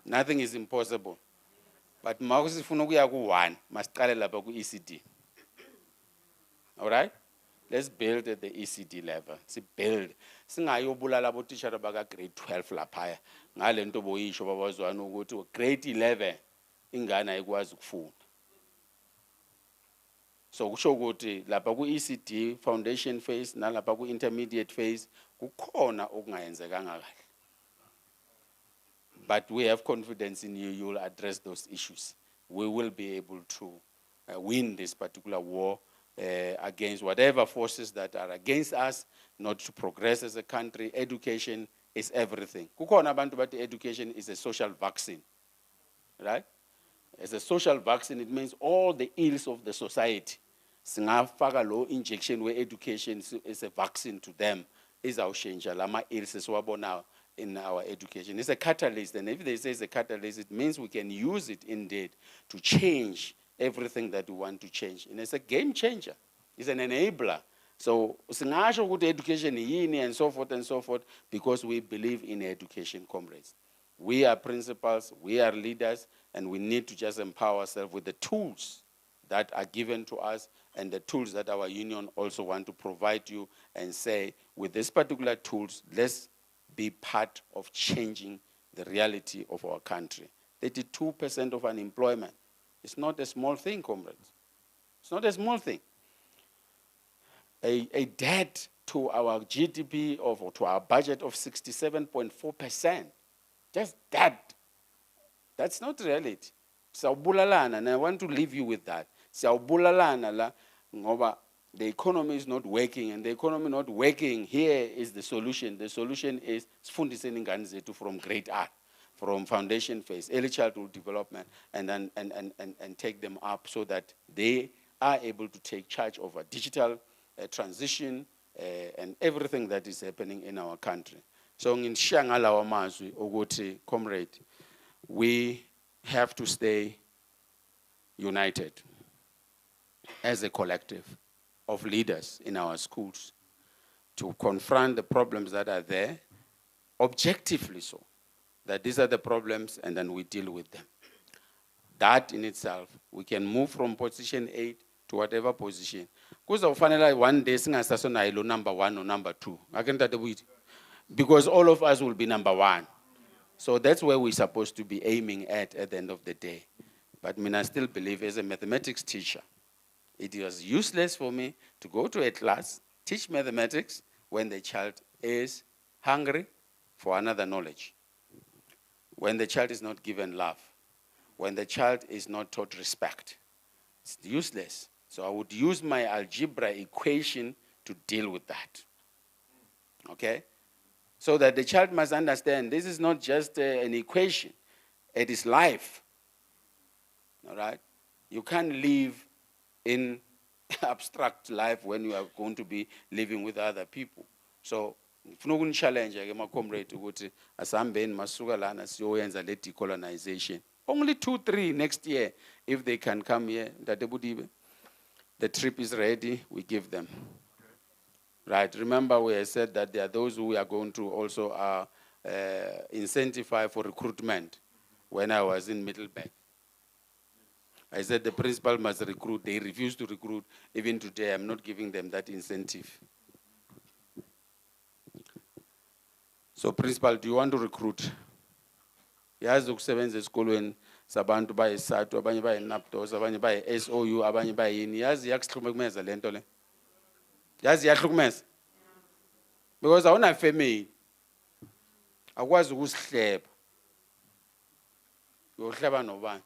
Nothing is impossible. But mawuku sifuna ukuya ku-1, masiqale lapha ku-ECD. All right? Let's build at the ECD level. Build. Singayobulala abotishara baka grade 12 laphaya. Ngale nto boyisho baba Zwane ukuthi grade 11 ingane ayikwazi ukufunda. So kusho ukuthi lapha ku-ECD foundation phase nalapha ku-intermediate phase kukhona okungayenzekanga kahle. But we have confidence in you, you will address those issues. We will be able to win this particular war against whatever forces that are against us, not to progress as a country. Education is everything. Kukhona abantu bathi education is a social vaccine, right? As a social vaccine, it means all the ills of the society. Singafaka lo injection where education is a vaccine to them. Is our change lama ills now in our education. It's a catalyst, and if they say it's a catalyst, it means we can use it indeed to change everything that we want to change. And it's a game changer. It's an enabler. So, singasho ukuthi education yini and so forth, because we believe in education, comrades. We are principals, we are leaders, and we need to just empower ourselves with the tools that are given to us and the tools that our union also want to provide you and say, with these particular tools, let's be part of changing the reality of our country. 32% of unemployment. It's not a small thing, comrades. It's not a small thing. A debt to our GDP or to our budget of 67.4%. Just that. That's not reality. Sawubulalana, and I want to leave you with that. Sawubulalana la ngoba the economy is not working, and the economy not working, here is the solution. The solution is sifundiseni ingane zethu from grade R, from foundation phase, early childhood development, and then and take them up so that they are able to take charge of a digital transition and everything that is happening in our country. So ngishiya ngalawa mazwi ukuthi, comrade, we have to stay united as a collective of leaders in our schools to confront the problems that are there, objectively so, that these are the problems and then we deal with them. That in itself, we can move from position 8 to whatever position. Because one day, singasasonayo number 1 or number 2. Because all of us will be number 1. So that's where we're supposed to be aiming at the end of the day. But I still believe as a mathematics teacher, it was useless for me to go to a class, teach mathematics, when the child is hungry for another knowledge. When the child is not given love. When the child is not taught respect. It's useless. So I would use my algebra equation to deal with that. Okay? So that the child must understand this is not just an equation. It is life. All right? You can't live in abstract life when you are going to be living with other people. So, ngifuna ukuni-challenge ke ma-comrade ukuthi asihambeni masuka lana siyoyenza le decolonization. Only 2-3 next year, if they can come here. The trip is ready, we give them. Right, remember we have said that there are those who are going to also incentivize for recruitment when I was in Middleburg. I said the principal must recruit. They refuse to recruit. Even today, I'm not giving them that incentive. So, principal, do you want to recruit? Yazi ukusebenza esikolweni sabantu baye Sadtu, abanye baye Naptos, abanye baye SOU, abanye baye yini. Yazi yakuhlukumeza le nto le. Yazi yahlukumeza. Because awuna family. Akwazi ukusihleba. Uyohleba nobani?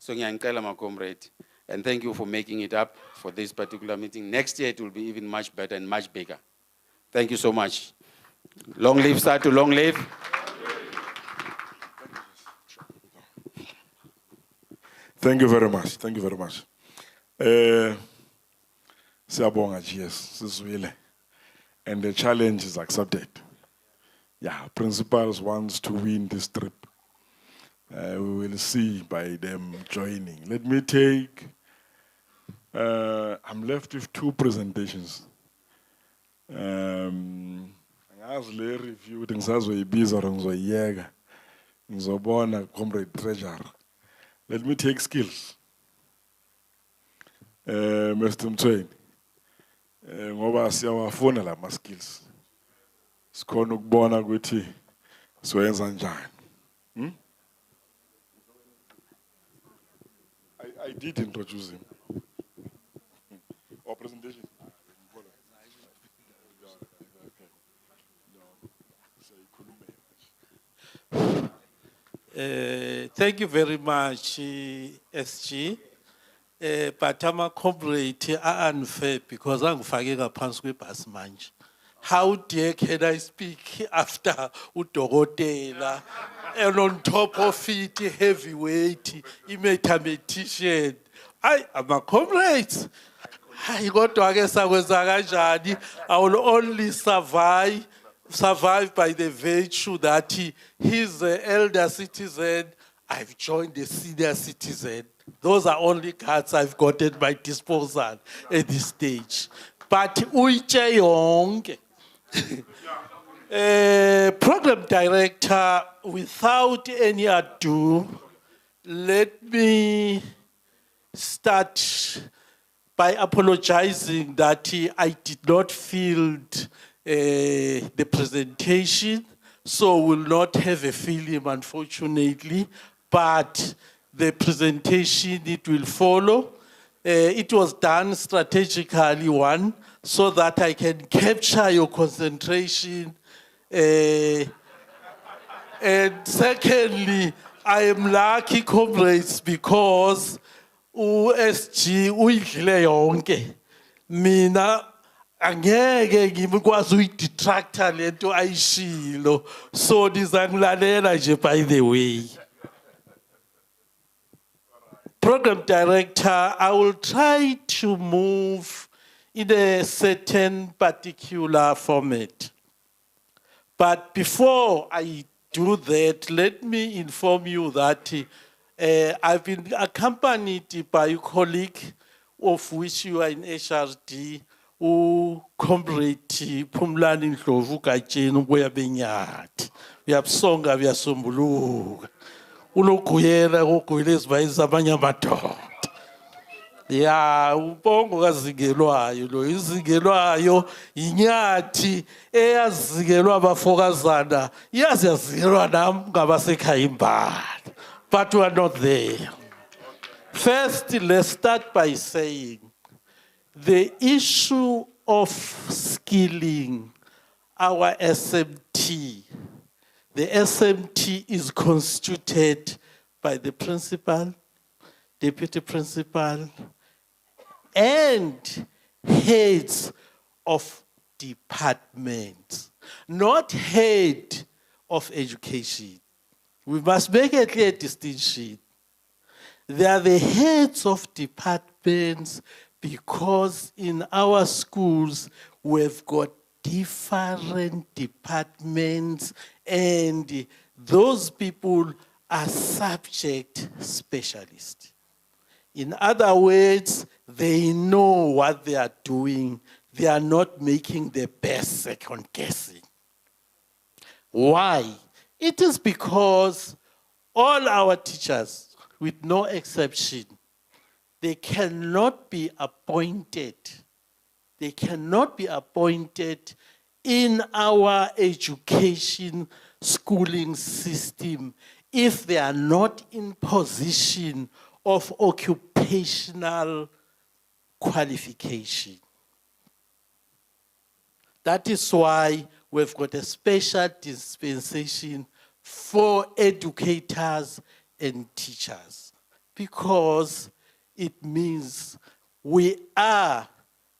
So ngiyacela my comrade, and thank you for making it up for this particular meeting. Next year it will be even much better and much bigger. Thank you so much. Long live Sadtu, long live. Thank you very much. Thank you very much. Siyabonga GS, sizwile. And the challenge is accepted. Yeah, principals wants to win this trip. We will see by them joining. Let me take, I'm left with 2 presentations. As le review, ngisazoyibiza or ngizoyiyeka. Ngizobona comrade treasurer. Let me take skills. Mr. Mtweni. Ngoba siyawafuna la ma skills. Sikhona ukubona ukuthi siwenza njani. I did introduce him. Our presentation. Thank you very much, SG. But I'm comrade unfair because I'm faging a pants with bus manch. How dare can I speak after Udogotela and on top of it, heavyweight, mathematician. I am a comrade. I got to guess I will only survive by the virtue that he's the elder citizen. I've joined the senior citizen. Those are only cards I've got at my disposal at this stage. But Uiche Young, program director, without any ado, let me start by apologizing that I did not field the presentation, so will not have a film, unfortunately, but the presentation, it will follow. It was done strategically, one, so that I can capture your concentration. And secondly, I am lucky, comrades, because USG uyidlile yonke. Mina angeke ngikwazi uyidetractor lento ayishilo. So nizangilalela nje by the way. Program director, I will try to move in a certain particular format. But before I do that, let me inform you that I've been accompanied by a colleague of which you are in HRD, comrade Pumlani Ndlovu Kajeni Uyabenyathi. Uyabusonga uyasombuluka. Unokuyela ukuyela izivayisa abanye amadoda. Ya ubongo kazingelwayo lo izingelwayo inyathi eyazigelwa abafokazana yazigelwa nami ngabasekhaya imbala. But we are not there. First, let's start by saying the issue of skilling our SMT. The SMT is constituted by the principal, deputy principal, and heads of departments, not head of education. We must make a clear distinction. They are the heads of departments because in our schools we've got different departments and those people are subject specialists. In other words, they know what they are doing. They are not making the best second guessing. Why? It is because all our teachers, with no exception, they cannot be appointed. They cannot be appointed in our education schooling system if they are not in position of occupational qualification. That is why we've got a special dispensation for educators and teachers, because it means we are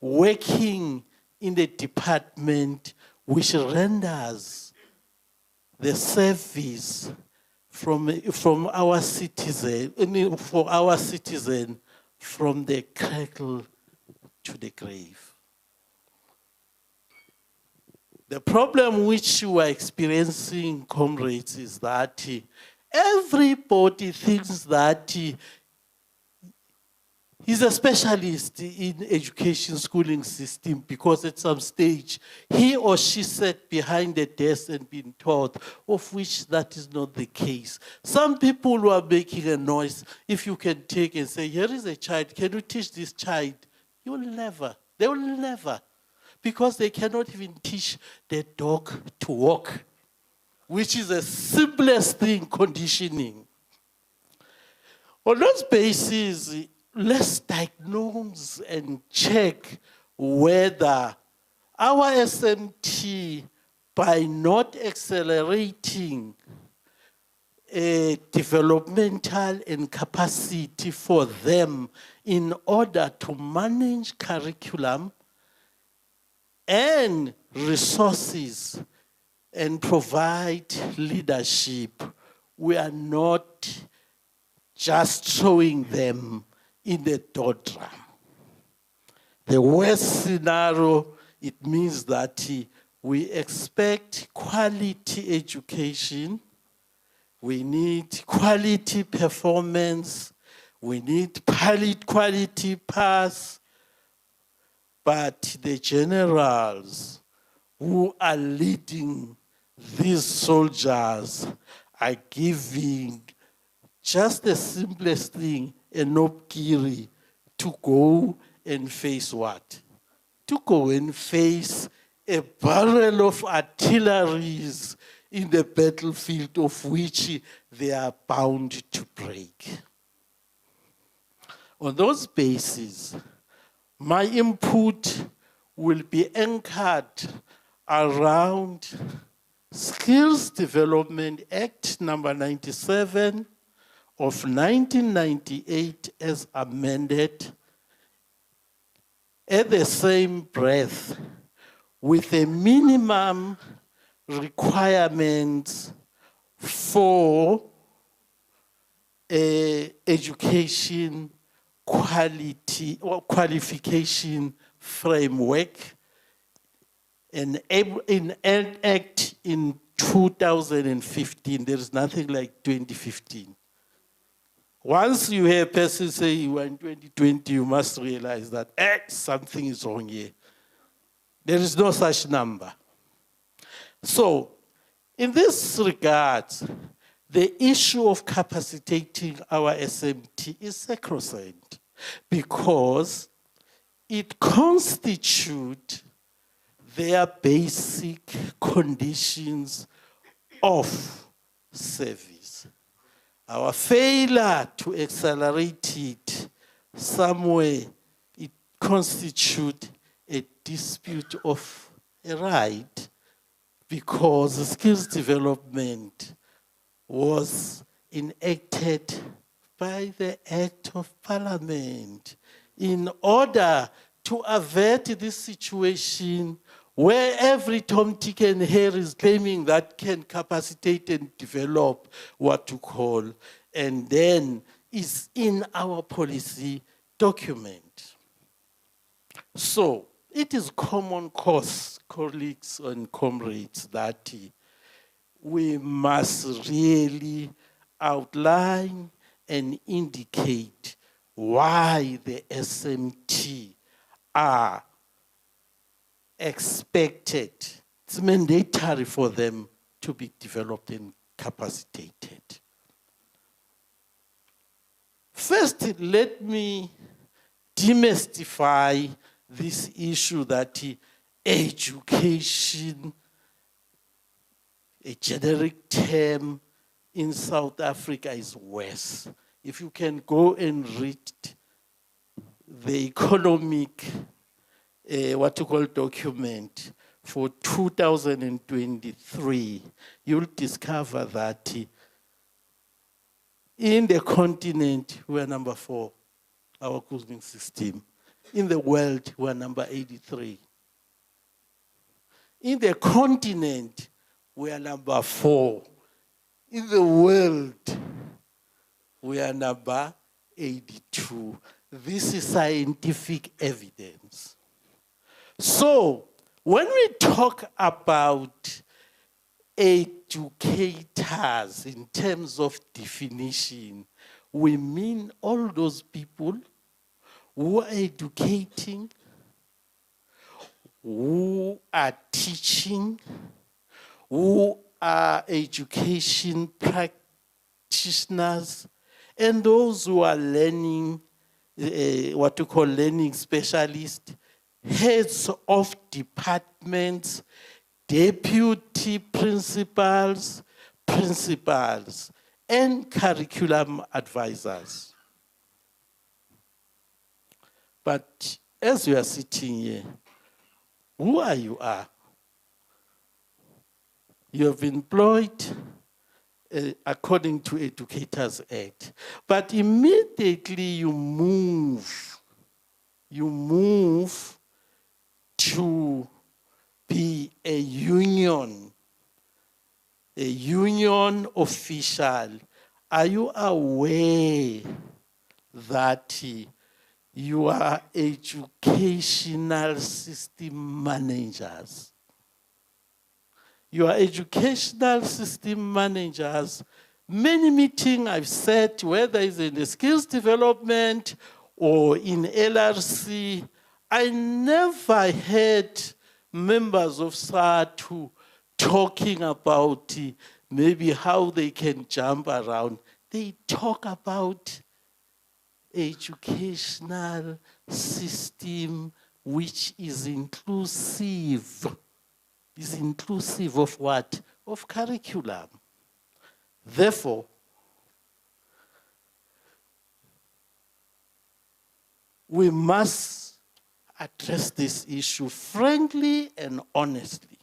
working in the department which renders the service from our citizen, for our citizen from the cradle to the grave. The problem which you are experiencing, comrades, is that everybody thinks that he's a specialist in education schooling system because at some stage he or she sat behind the desk and been taught, of which that is not the case. Some people who are making a noise, if you can take and say, here is a child, can you teach this child? You will never, they will never. Because they cannot even teach the dog to walk, which is the simplest thing, conditioning. On those bases, let's diagnose and check whether our SMT, by not accelerating developmental and capacity for them in order to manage curriculum and resources and provide leadership, we are not just throwing them in the doldrum. The worst scenario, it means that we expect quality education, we need quality performance, we need quality pass, but the generals who are leading these soldiers are giving just the simplest thing, a nopkiri, to go and face what? To go and face a barrel of artilleries in the battlefield of which they are bound to break. On those bases, my input will be anchored around Skills Development Act number 97 of 1998 as amended, at the same breath with a minimum requirements for education quality or qualification framework, and in an act in 2015. There is nothing like 2015. Once you hear a person say you are in 2020, you must realize that something is wrong here. There is no such number. So, in this regard, the issue of capacitating our SMT is sacrosanct because it constitutes their basic conditions of service. Our failure to accelerate it somewhere, it constitutes a dispute of a right because skills development was enacted by the Act of Parliament in order to avert this situation where every Tom, Dick, and Harry is claiming that can capacitate and develop what to call, and then is in our policy document. So it is common cause, colleagues and comrades, that we must really outline and indicate why the SMT are expected. It's mandatory for them to be developed and capacitated. First, let me demystify this issue that education, a generic term in South Africa, is worse. If you can go and read the economic, what you call document for 2023, you'll discover that in the continent, we are number 4, our cosmic system. In the world, we are number 83. In the continent, we are number 4. In the world, we are number 82. this is scientific evidence. So, when we talk about educators in terms of definition, we mean all those people who are educating, who are teaching, who are education practitioners, and those who are learning, what we call learning specialists, heads of departments, deputy principals, principals, and curriculum advisors. But as you are sitting here, who are you? You have been employed according to Educators Act. But immediately you move to be a union official. Are you aware that you are educational system managers? You are educational system managers. Many meetings I've said, whether it's in the skills development or in LRC, I never heard members of Sadtu talking about maybe how they can jump around. They talk about educational system which is inclusive. Is inclusive of what? Of curriculum. Therefore, we must address this issue frankly and honestly.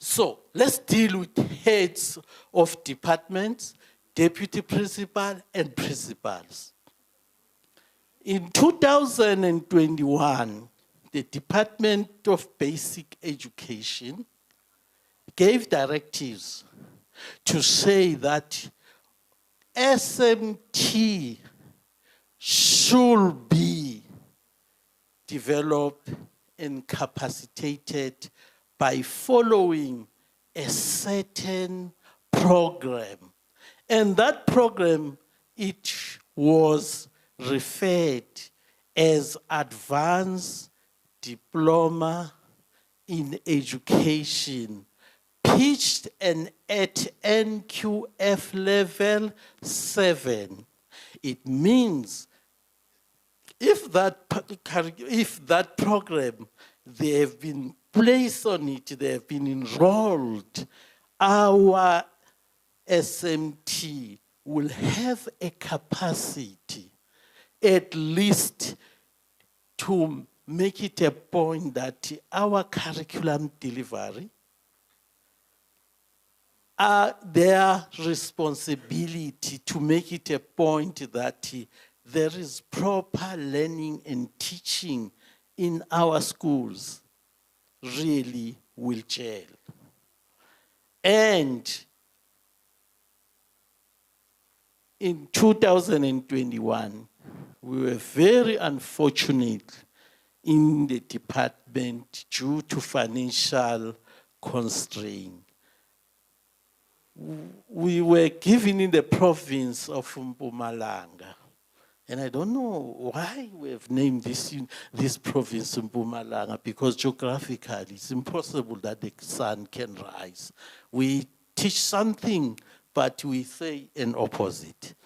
So, let's deal with heads of departments, deputy principal, and principals. In 2021, the Department of Basic Education gave directives to say that SMT should be developed and capacitated by following a certain program. And that program, it was referred as Advanced Diploma in Education, pitched and at NQF level 7. It means if that program, they have been placed on it, they have been enrolled, our SMT will have a capacity at least to make it a point that our curriculum delivery are their responsibility to make it a point that there is proper learning and teaching in our schools really will gel. And in 2021, we were very unfortunate in the department due to financial constraint. We were given in the province of Mpumalanga. And I don't know why we have named this province Mpumalanga, because geographically it's impossible that the sun can rise. We teach something, but we say an opposite.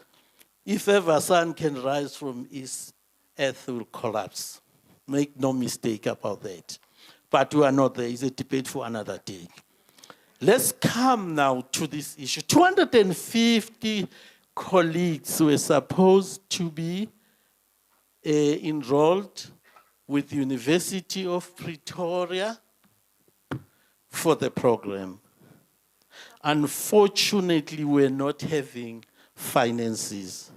If ever sun can rise from east, earth will collapse. Make no mistake about that. But we are not there. It's a debate for another day. Let's come now to this issue. 250 colleagues were supposed to be enrolled with the University of Pretoria for the program. Unfortunately, we're not having finances.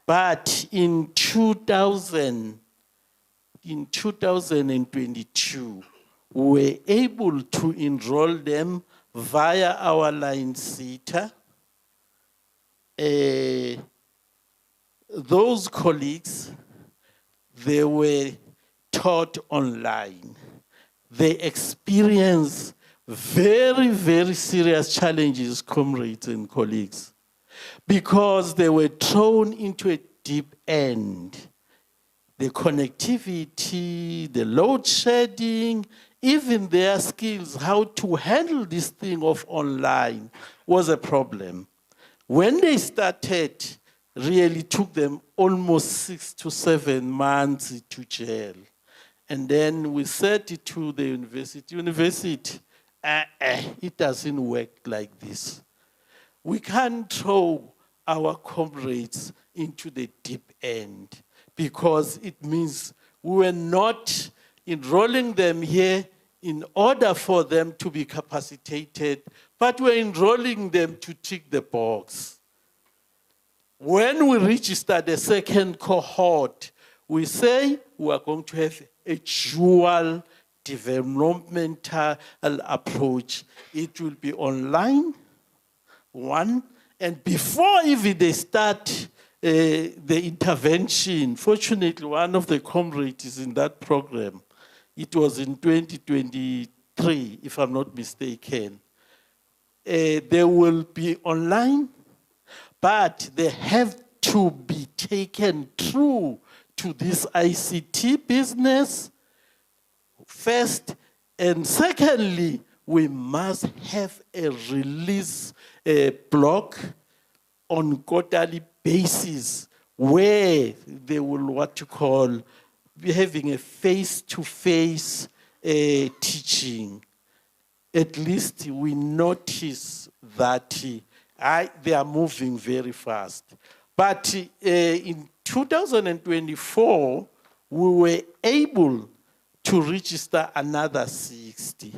But in 2022, we were able to enroll them via our line SETA those colleagues, they were taught online. They experienced very, very serious challenges, comrades and colleagues, because they were thrown into a deep end. The connectivity, the load shedding, even their skills, how to handle this thing of online was a problem. When they started, really took them almost 6 to 7 months to jail. And then we said it to the university, it doesn't work like this. We can't throw our comrades into the deep end because it means we were not enrolling them here in order for them to be capacitated, but we're enrolling them to tick the box. When we register the second cohort, we say we are going to have a dual developmental approach. It will be online, one, and before even they start the intervention, fortunately one of the comrades is in that program. It was in 2023, if I'm not mistaken. They will be online, but they have to be taken through to this ICT business first, and secondly, we must have a release block on quarterly basis where they will what you call be having a face-to-face teaching. At least we notice that they are moving very fast. But in 2024, we were able to register another 60.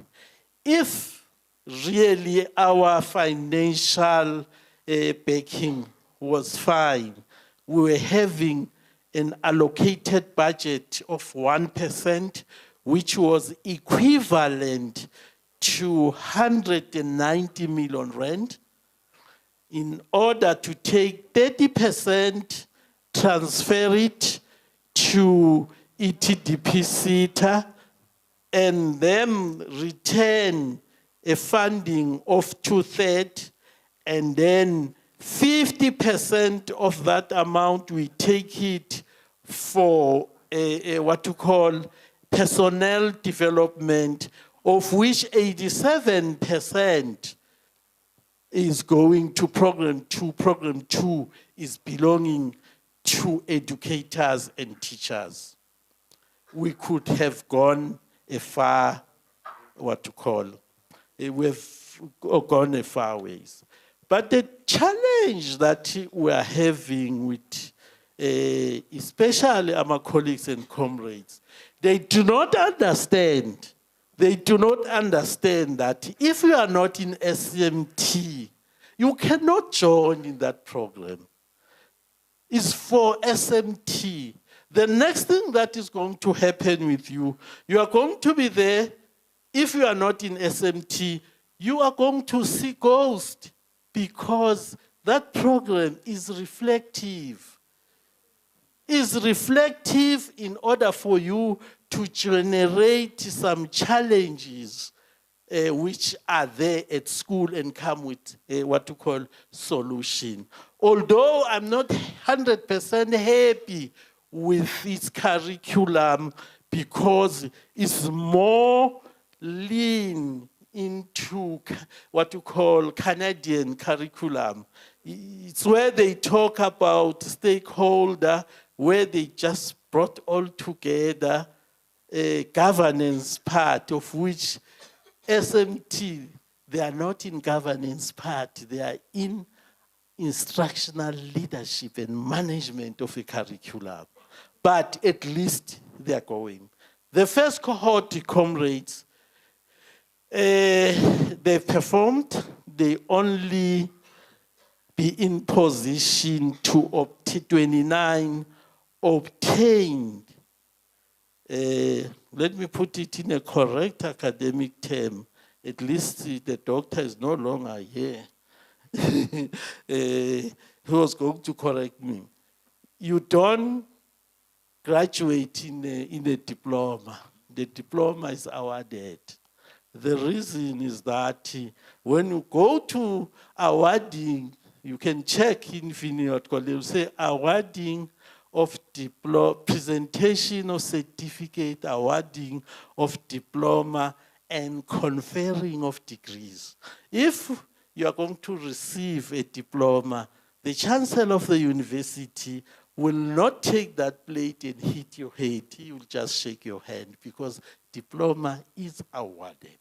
If really our financial backing was fine, we were having an allocated budget of 1%, which was equivalent to 190 million rand. In order to take 30%, transfer it to ETDP SETA, and then return a funding of 2/3, and then 50% of that amount, we take it for what you call personnel development, of which 87% is going to program 2. Program 2 is belonging to educators and teachers. We could have gone a far, what to call, we've gone a far ways. But the challenge that we are having with, especially our colleagues and comrades, they do not understand. They do not understand that if you are not in SMT, you cannot join in that program. It's for SMT. The next thing that is going to happen with you, you are going to be there. If you are not in SMT, you are going to see ghosts, because that program is reflective. Is reflective in order for you to generate some challenges which are there at school and come with what you call solution. Although I'm not 100% happy with its curriculum, because it's more lean into what you call Canadian curriculum. It's where they talk about stakeholder, where they just brought all together a governance part, of which SMT, they are not in governance part, they are in instructional leadership and management of a curriculum. But at least they are going. The first cohort, comrades, they performed, they only be in position to obtain 29 obtained. Let me put it in a correct academic term. At least the doctor is no longer here. He was going to correct me. you don't graduate in a diploma. The diploma is awarded. The reason is that when you go to awarding, you can check in Finnish college, you say awarding of presentation of certificate, awarding of diploma, and conferring of degrees. If you are going to receive a diploma, the chancellor of the university will not take that plate and hit your head. He will just shake your hand because diploma is awarded.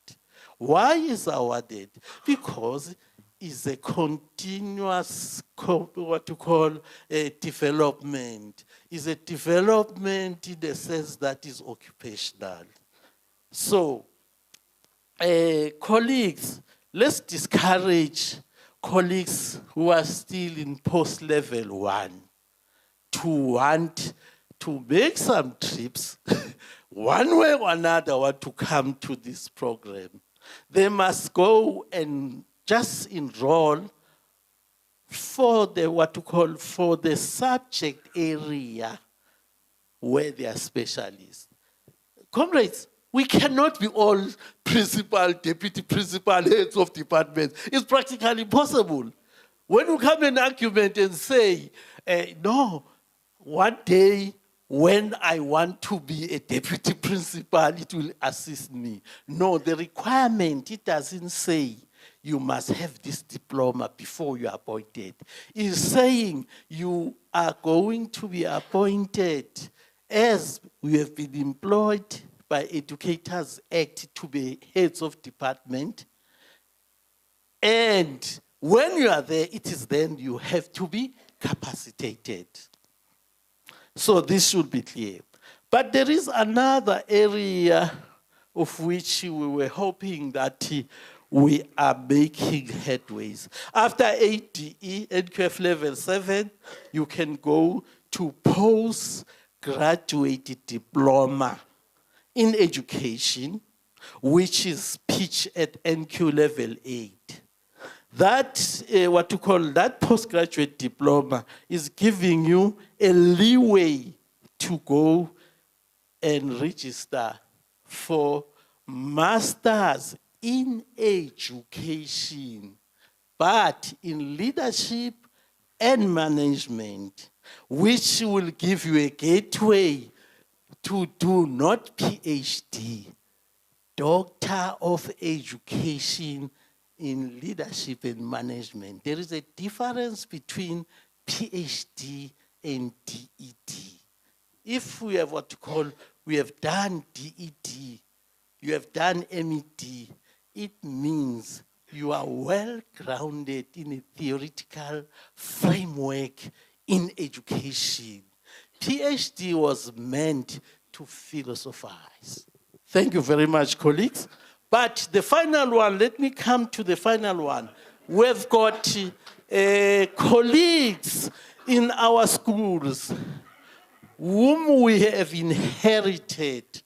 Why is awarded? Because it's a continuous, what you call a development. It's a development in the sense that is occupational. So, colleagues, let's discourage colleagues who are still in post-level 1 to want to make some trips, one way or another, want to come to this program. They must go and just enroll for the, what to call, for the subject area where they are specialists. Comrades, we cannot be all principal, deputy principal, heads of departments. It's practically impossible. When you come an argument and say, no, one day when I want to be a deputy principal, it will assist me. No, the requirement, it doesn't say you must have this diploma before you are appointed. It's saying you are going to be appointed as we have been employed by Educators Act to be heads of department. And when you are there, it is then you have to be capacitated. So this should be clear. But there is another area of which we were hoping that we are making headways. After ADE, NQF level 7, you can go to postgraduate diploma in education, which is pitched at NQ level 8. That, what you call that postgraduate diploma is giving you a leeway to go and register for masters in education, but in leadership and management, which will give you a gateway to do not PhD, Doctor of Education in Leadership and Management. There is a difference between PhD and DED. If we have what you call, we have done DED, you have done MED, it means you are well grounded in a theoretical framework in education. PhD was meant to philosophize. Thank you very much, colleagues. But the final one, let me come to the final one. We've got colleagues in our schools whom we have inherited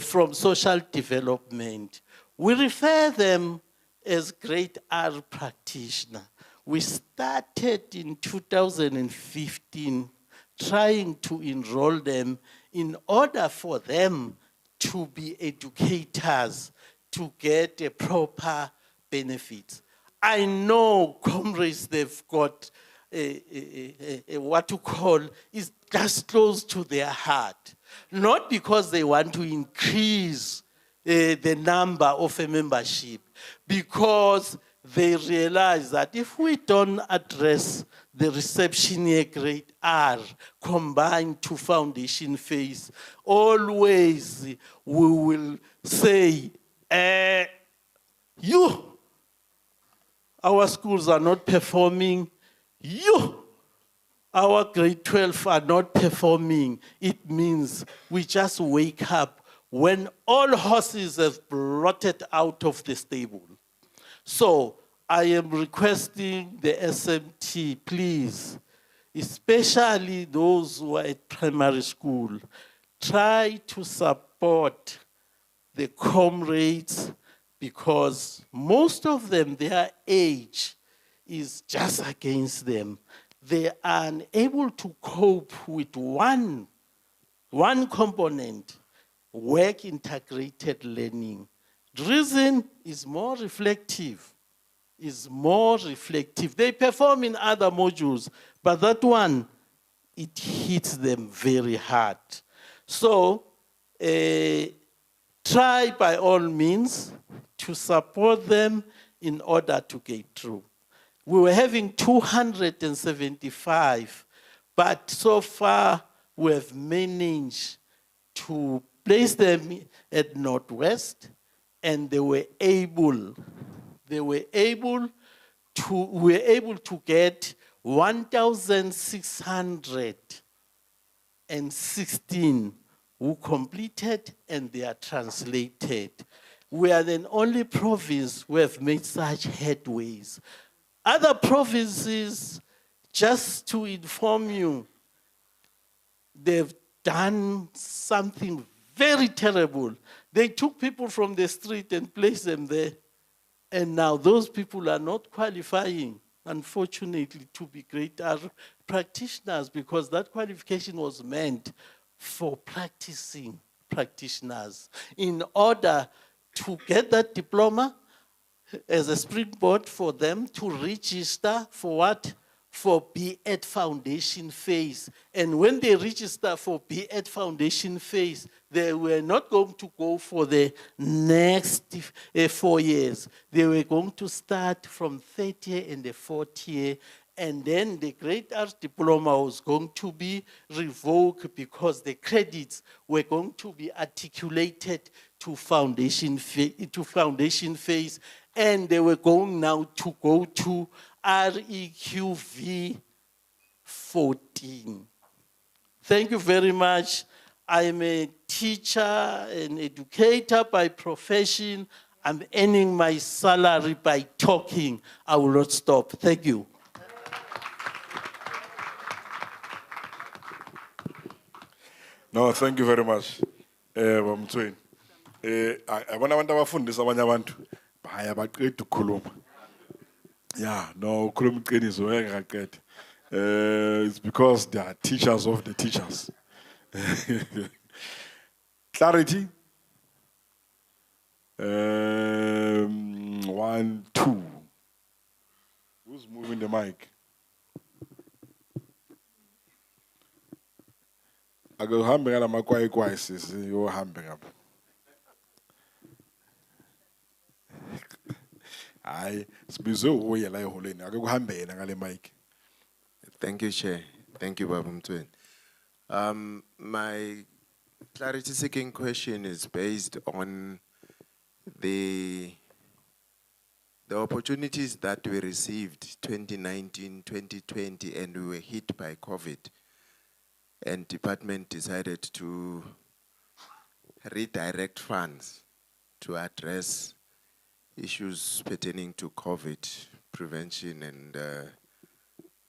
from social development. We refer them as great R practitioners. We started in 2015 trying to enroll them in order for them to be educators, to get a proper benefit. I know comrades, they've got what you call is just close to their heart. Not because they want to increase the number of a membership, because they realize that if we don't address the reception year grade R combined to foundation phase, always we will say, our schools are not performing, our grade 12 are not performing. It means we just wake up when all horses have rotted out of the stable. So I am requesting the SMT, please, especially those who are at primary school, try to support the comrades, because most of them, their age is just against them. they are unable to cope with one component, work integrated learning. The reason is more reflective. They perform in other modules, but that one, it hits them very hard. So, try by all means to support them in order to get through. We were having 275, but so far we have managed to place them at Northwest, and we were able to get 1,616 who completed and they are translated. We are the only province who have made such headways. Other provinces, just to inform you, they've done something very terrible. They took people from the street and placed them there. And now those people are not qualifying, unfortunately, to be great practitioners, because that qualification was meant for practicing practitioners. In order to get that diploma as a springboard for them to register for what? For B.Ed foundation phase. And when they register for B.Ed foundation phase, they were not going to go for the next 4 years. They were going to start from third year and the fourth year, and then the Great Arts Diploma was going to be revoked because the credits were going to be articulated to foundation phase, and they were going now to go to REQV 14. Thank you very much. I am a teacher, an educator by profession. I'm earning my salary by talking. I will not stop. Thank you. No, thank you very much. Bamthweni. Abana abantu abafundisa abanye abantu baya baqeda ukukhuluma. Yeah, no, ukhuluma iqiniso ngeke. It's because they are teachers of the teachers. Clarity. 1, 2. Who's moving the mic? Akuhambe ngala makwai sisi uhambe ngapha. Hayi, sibizwe uye la eholeni, akuhambe yena ngale mic. Thank you, Chair. Thank you, Baba Mtweni. My clarity-seeking question is based on the opportunities that we received 2019, 2020, and we were hit by COVID. And department decided to redirect funds to address issues pertaining to COVID prevention and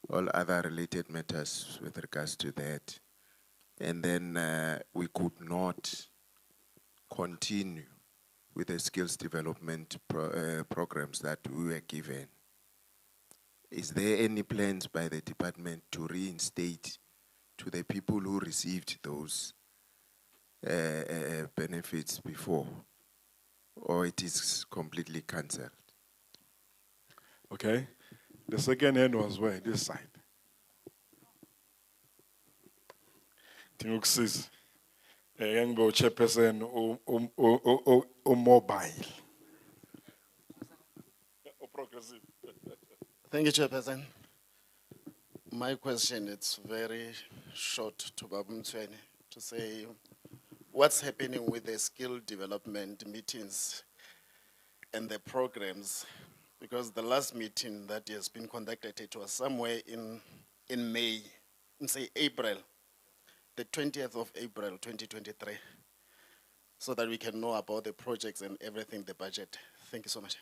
all other related matters with regards to that. And then we could not continue with the skills development programs that we were given. Is there any plans by the department to reinstate to the people who received those benefits before, or it is completely cancelled? Okay. The second hand was where? This side. Tinguxis. Young chairperson or mobile. Progressive. Thank you, Chairperson. My question is very short to Baba Mtweni to say what's happening with the skill development meetings and the programs, because the last meeting that has been conducted, it was somewhere in May, say April, the 20th of April, 2023, so that we can know about the projects and everything, the budget. Thank you so much.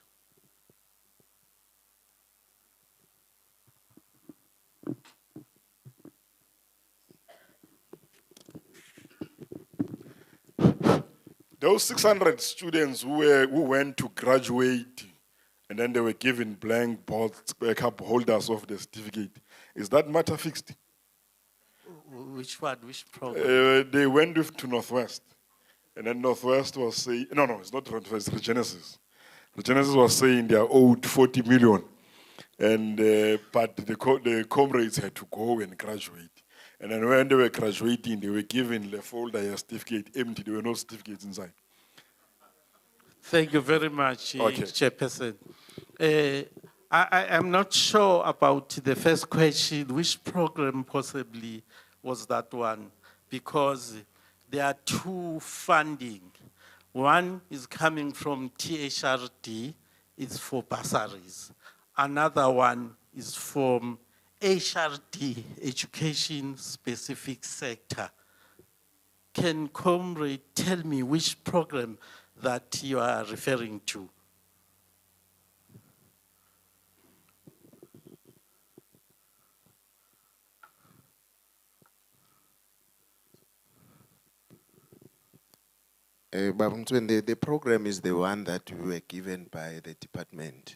Those 600 students who went to graduate, and then they were given blank cup holders of the certificate, Is that matter fixed? Which one, which program? They went to Northwest. And then Northwest was saying, no, it's not Northwest, Regenesis. Regenesis was saying they are owed 40 million. And, but the comrades had to go and graduate. And then when they were graduating, they were given the folder, a certificate empty. There were no certificates inside. Thank you very much, Okay. Chairperson. I am not sure about the first question, which program possibly was that one, because there are two funding. One is coming from THRD, it's for bursaries. Another one is from HRD, Education Specific Sector. Can Comrade tell me which program that you are referring to? The program is the one that we were given by the department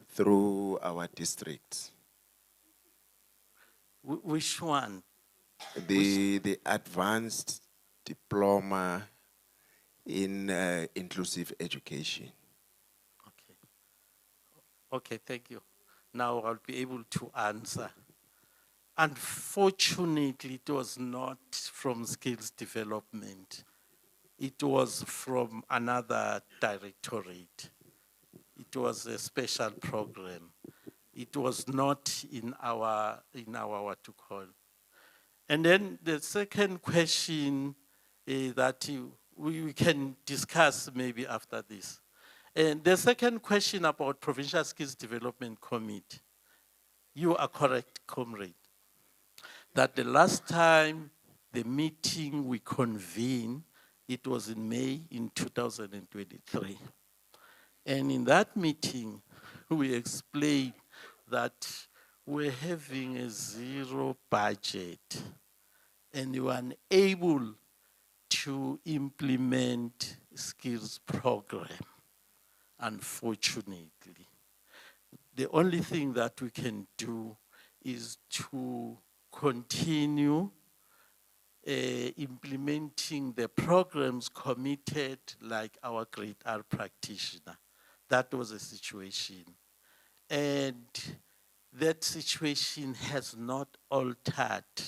through our districts. Which one? The advanced diploma in inclusive education. Okay, thank you. Now I'll be able to answer. Unfortunately, it was not from skills development. It was from another directorate. It was a special program. It was not in our what to call. And then the second question that we can discuss maybe after this. And the second question about Provincial Skills Development Committee. You are correct, comrade, that the last time the meeting we convened, it was in May in 2023. And in that meeting, we explained that we're having a zero budget and we were unable to implement skills program, unfortunately. The only thing that we can do is to continue implementing the programs committed like our Grade R practitioner. That was a situation. And that situation has not altered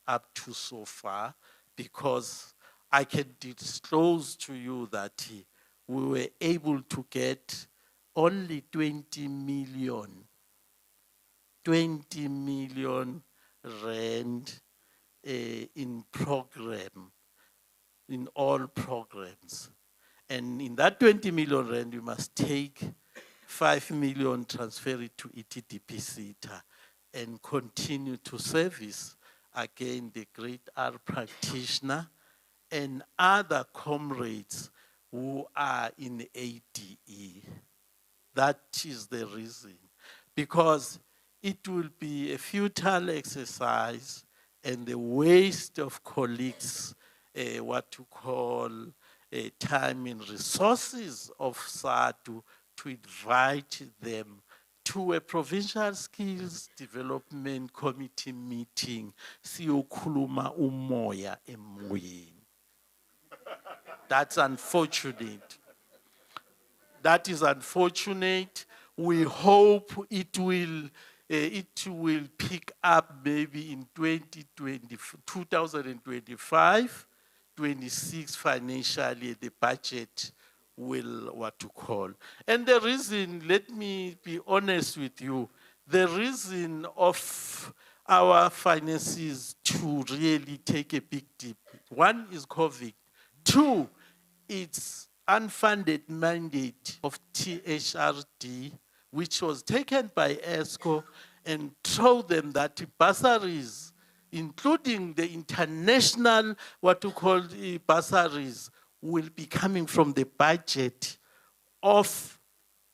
up to so far, because I can disclose to you that we were able to get only 20 million rand in program, in all programs. And in that 20 million rand, you must take 5 million, transfer it to ETDP SETA, and continue to service again the Grade R practitioner and other comrades who are in ADE. That is the reason. Because it will be a futile exercise and the waste of colleagues, what to call time and resources of Sadtu to invite them to a Provincial Skills Development Committee meeting, siyokhuluma umoya emoyeni. That's unfortunate. That is unfortunate. We hope it will pick up maybe in 2025, 26 financially, the budget will what to call. And the reason, let me be honest with you, the reason of our finances to really take a big dip, one is COVID, two, it's unfunded mandate of THRD, which was taken by ESCO and told them that bursaries, including the international, what to call bursaries, will be coming from the budget of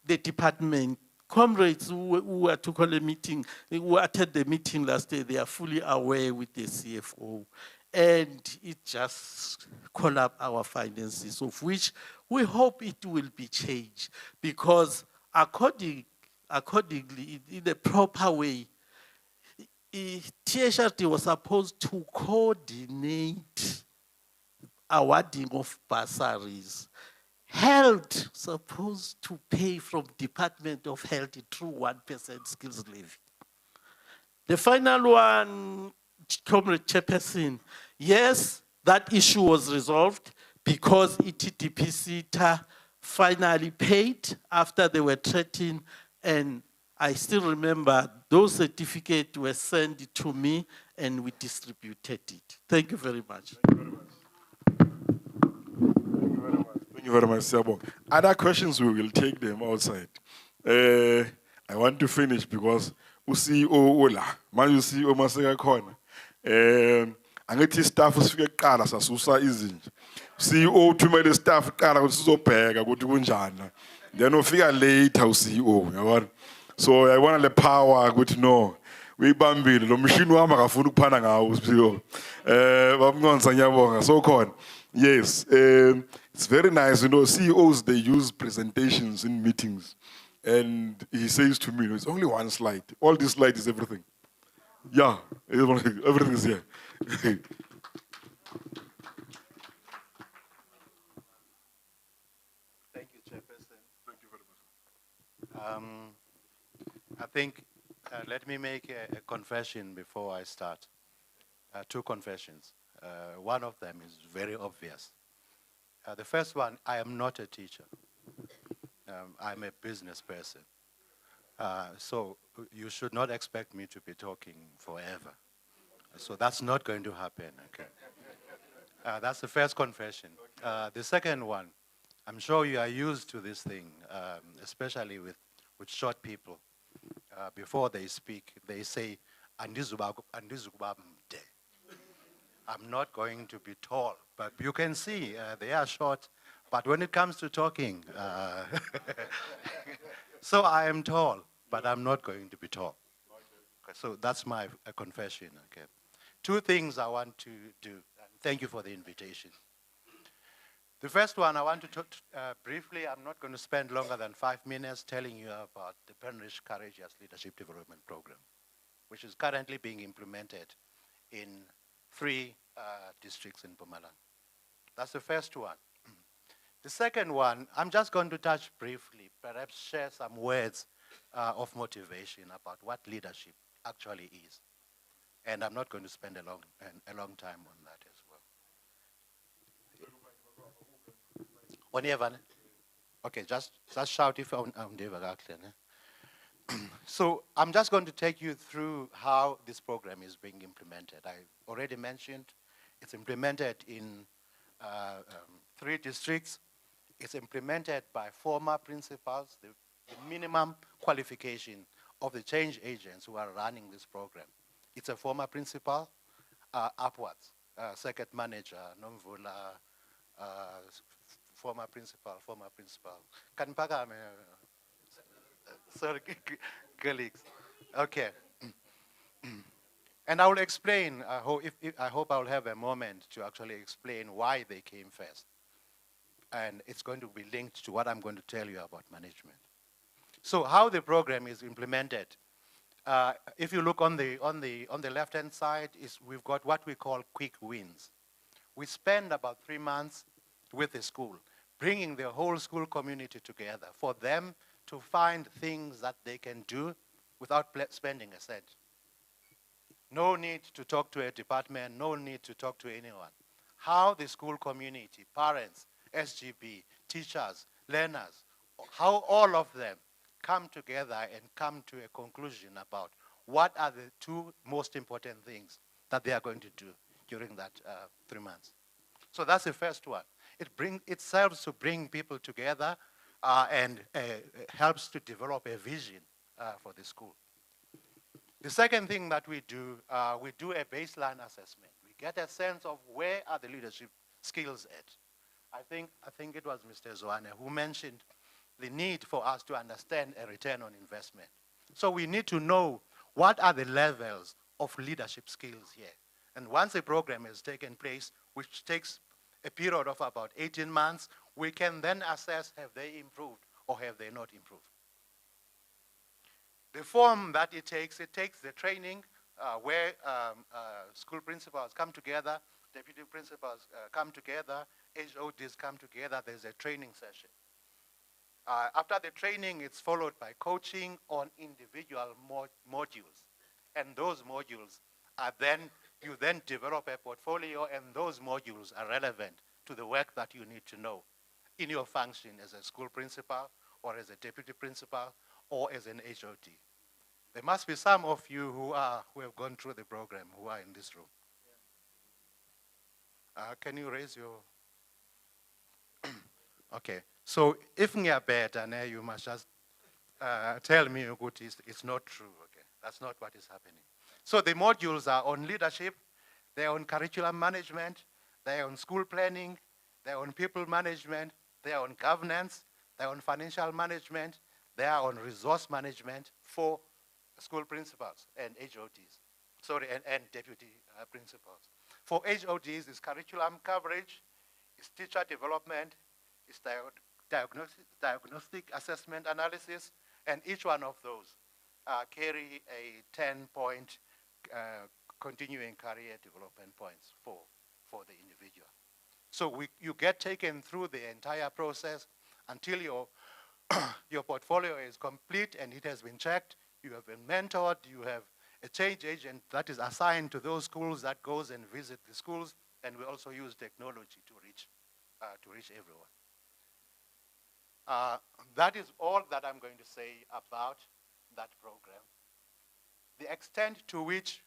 the department. Comrades who were to call a meeting, who attended the meeting last day, they are fully aware with the CFO. And it just call up our finances, of which we hope it will be changed. Because according accordingly in a proper way. THRD was supposed to coordinate awarding of bursaries. Health supposed to pay from Department of Health through 1% skills levy. The final one, Comrade Chairperson, yes, that issue was resolved because ETDPC finally paid after they were threatened, and I still remember those certificates were sent to me and we distributed it. Thank you very much. Thank you very much, Sabo. Other questions, we will take them outside. I want to finish because CEO Ola, manje CEO maseka khona. Angithi staff sifike kuqala sasusa izinja. CEO uthumele staff kuqala ukuthi sizobheka ukuthi kunjani. Then ufika later uCEO, yabona. So I want the power ukuthi no. Uyibambile lo mshini wami akafuna ukuphana ngawo uCEO. Bamnqonza ngiyabonga. So khona. Yes, it's very nice. You know, CEOs, they use presentations in meetings. And he says to me, it's only one slide. All this slide is everything. Yeah, everything is here. Thank you, Chairperson. Thank you very much. I think, let me make a confession before I start. Two confessions. One of them is very obvious. The first one, I am not a teacher. I'm a business person. So you should not expect me to be talking forever. So that's not going to happen, okay? That's the first confession. The second one, I'm sure you are used to this thing, especially with short people. Before they speak, they say, "Andizuba mde." I'm not going to be tall, but you can see they are short. But when it comes to talking, so I am tall, but I'm not going to be tall. Okay, so that's my confession. Okay, two things I want to do. Thank you for the invitation. The first one, I want to talk briefly. I'm not going to spend longer than 5 minutes telling you about the Penrish Courageous Leadership Development Program, which is currently being implemented in 3 districts in Mpumalanga. That's the first one. The second one, I'm just going to touch briefly, perhaps share some words of motivation about what leadership actually is. And I'm not going to spend a long time on that as well. Okay, just shout if I'm So I'm just going to take you through how this program is being implemented. I already mentioned it's implemented in 3 districts. It's implemented by former principals, the minimum qualification of the change agents who are running this program. It's a former principal upwards, circuit manager, Nomvula, former principal. Sorry, colleagues. Okay. And I will explain, I hope I will have a moment to actually explain why they came first. And it's going to be linked to what I'm going to tell you about management. So how the program is implemented, if you look on the left-hand side, we've got what we call quick wins. We spend about 3 months with the school, bringing the whole school community together for them to find things that they can do without spending a cent. No need to talk to a department, no need to talk to anyone. How the school community, parents, SGB, teachers, learners, how all of them come together and come to a conclusion about what are the 2 most important things that they are going to do during that 3 months. So that's the first one. It serves to bring people together and helps to develop a vision for the school. The second thing that we do a baseline assessment. We get a sense of where are the leadership skills at. I think it was Mr. Zwane who mentioned the need for us to understand a return on investment. So we need to know what are the levels of leadership skills here. And once a program has taken place, which takes a period of about 18 months, we can then assess have they improved or have they not improved. The form that it takes the training where school principals come together, deputy principals come together, HODs come together, there's a training session. After the training, it's followed by coaching on individual modules. And those modules are then, you then develop a portfolio, and those modules are relevant to the work that you need to know in your function as a school principal or as a deputy principal or as an HOD. There must be some of you who have gone through the program who are in this room. Can you raise your... Okay, so if ngiyabheda, you must just tell me it's not true. Okay, that's not what is happening. So the modules are on leadership, they're on curriculum management, they're on school planning, they're on people management, they're on governance, they're on financial management, they are on resource management for school principals and HODs, and deputy principals. For HODs, it's curriculum coverage, it's teacher development, it's diagnostic assessment analysis, and each one of those carry a 10-point continuing career development points for the individual. So you get taken through the entire process until your portfolio is complete and it has been checked. You have been mentored. You have a change agent that is assigned to those schools that goes and visit the schools, and we also use technology to reach everyone. That is all that I'm going to say about that program. The extent to which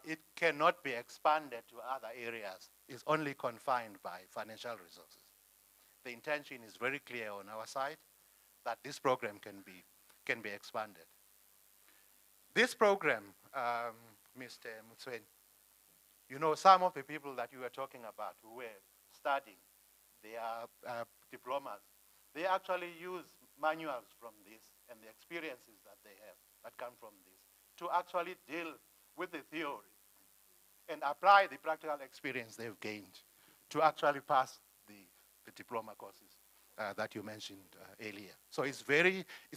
it cannot be expanded to other areas is only confined by financial resources. The intention is very clear on our side that this program can be expanded. This program, Mr. Mutsweni, you know, some of the people that you were talking about who were studying their diplomas, they actually use manuals from this and the experiences that they have that come from this to actually deal with the theory and apply the practical experience they've gained to actually pass the diploma courses that you mentioned earlier. So it's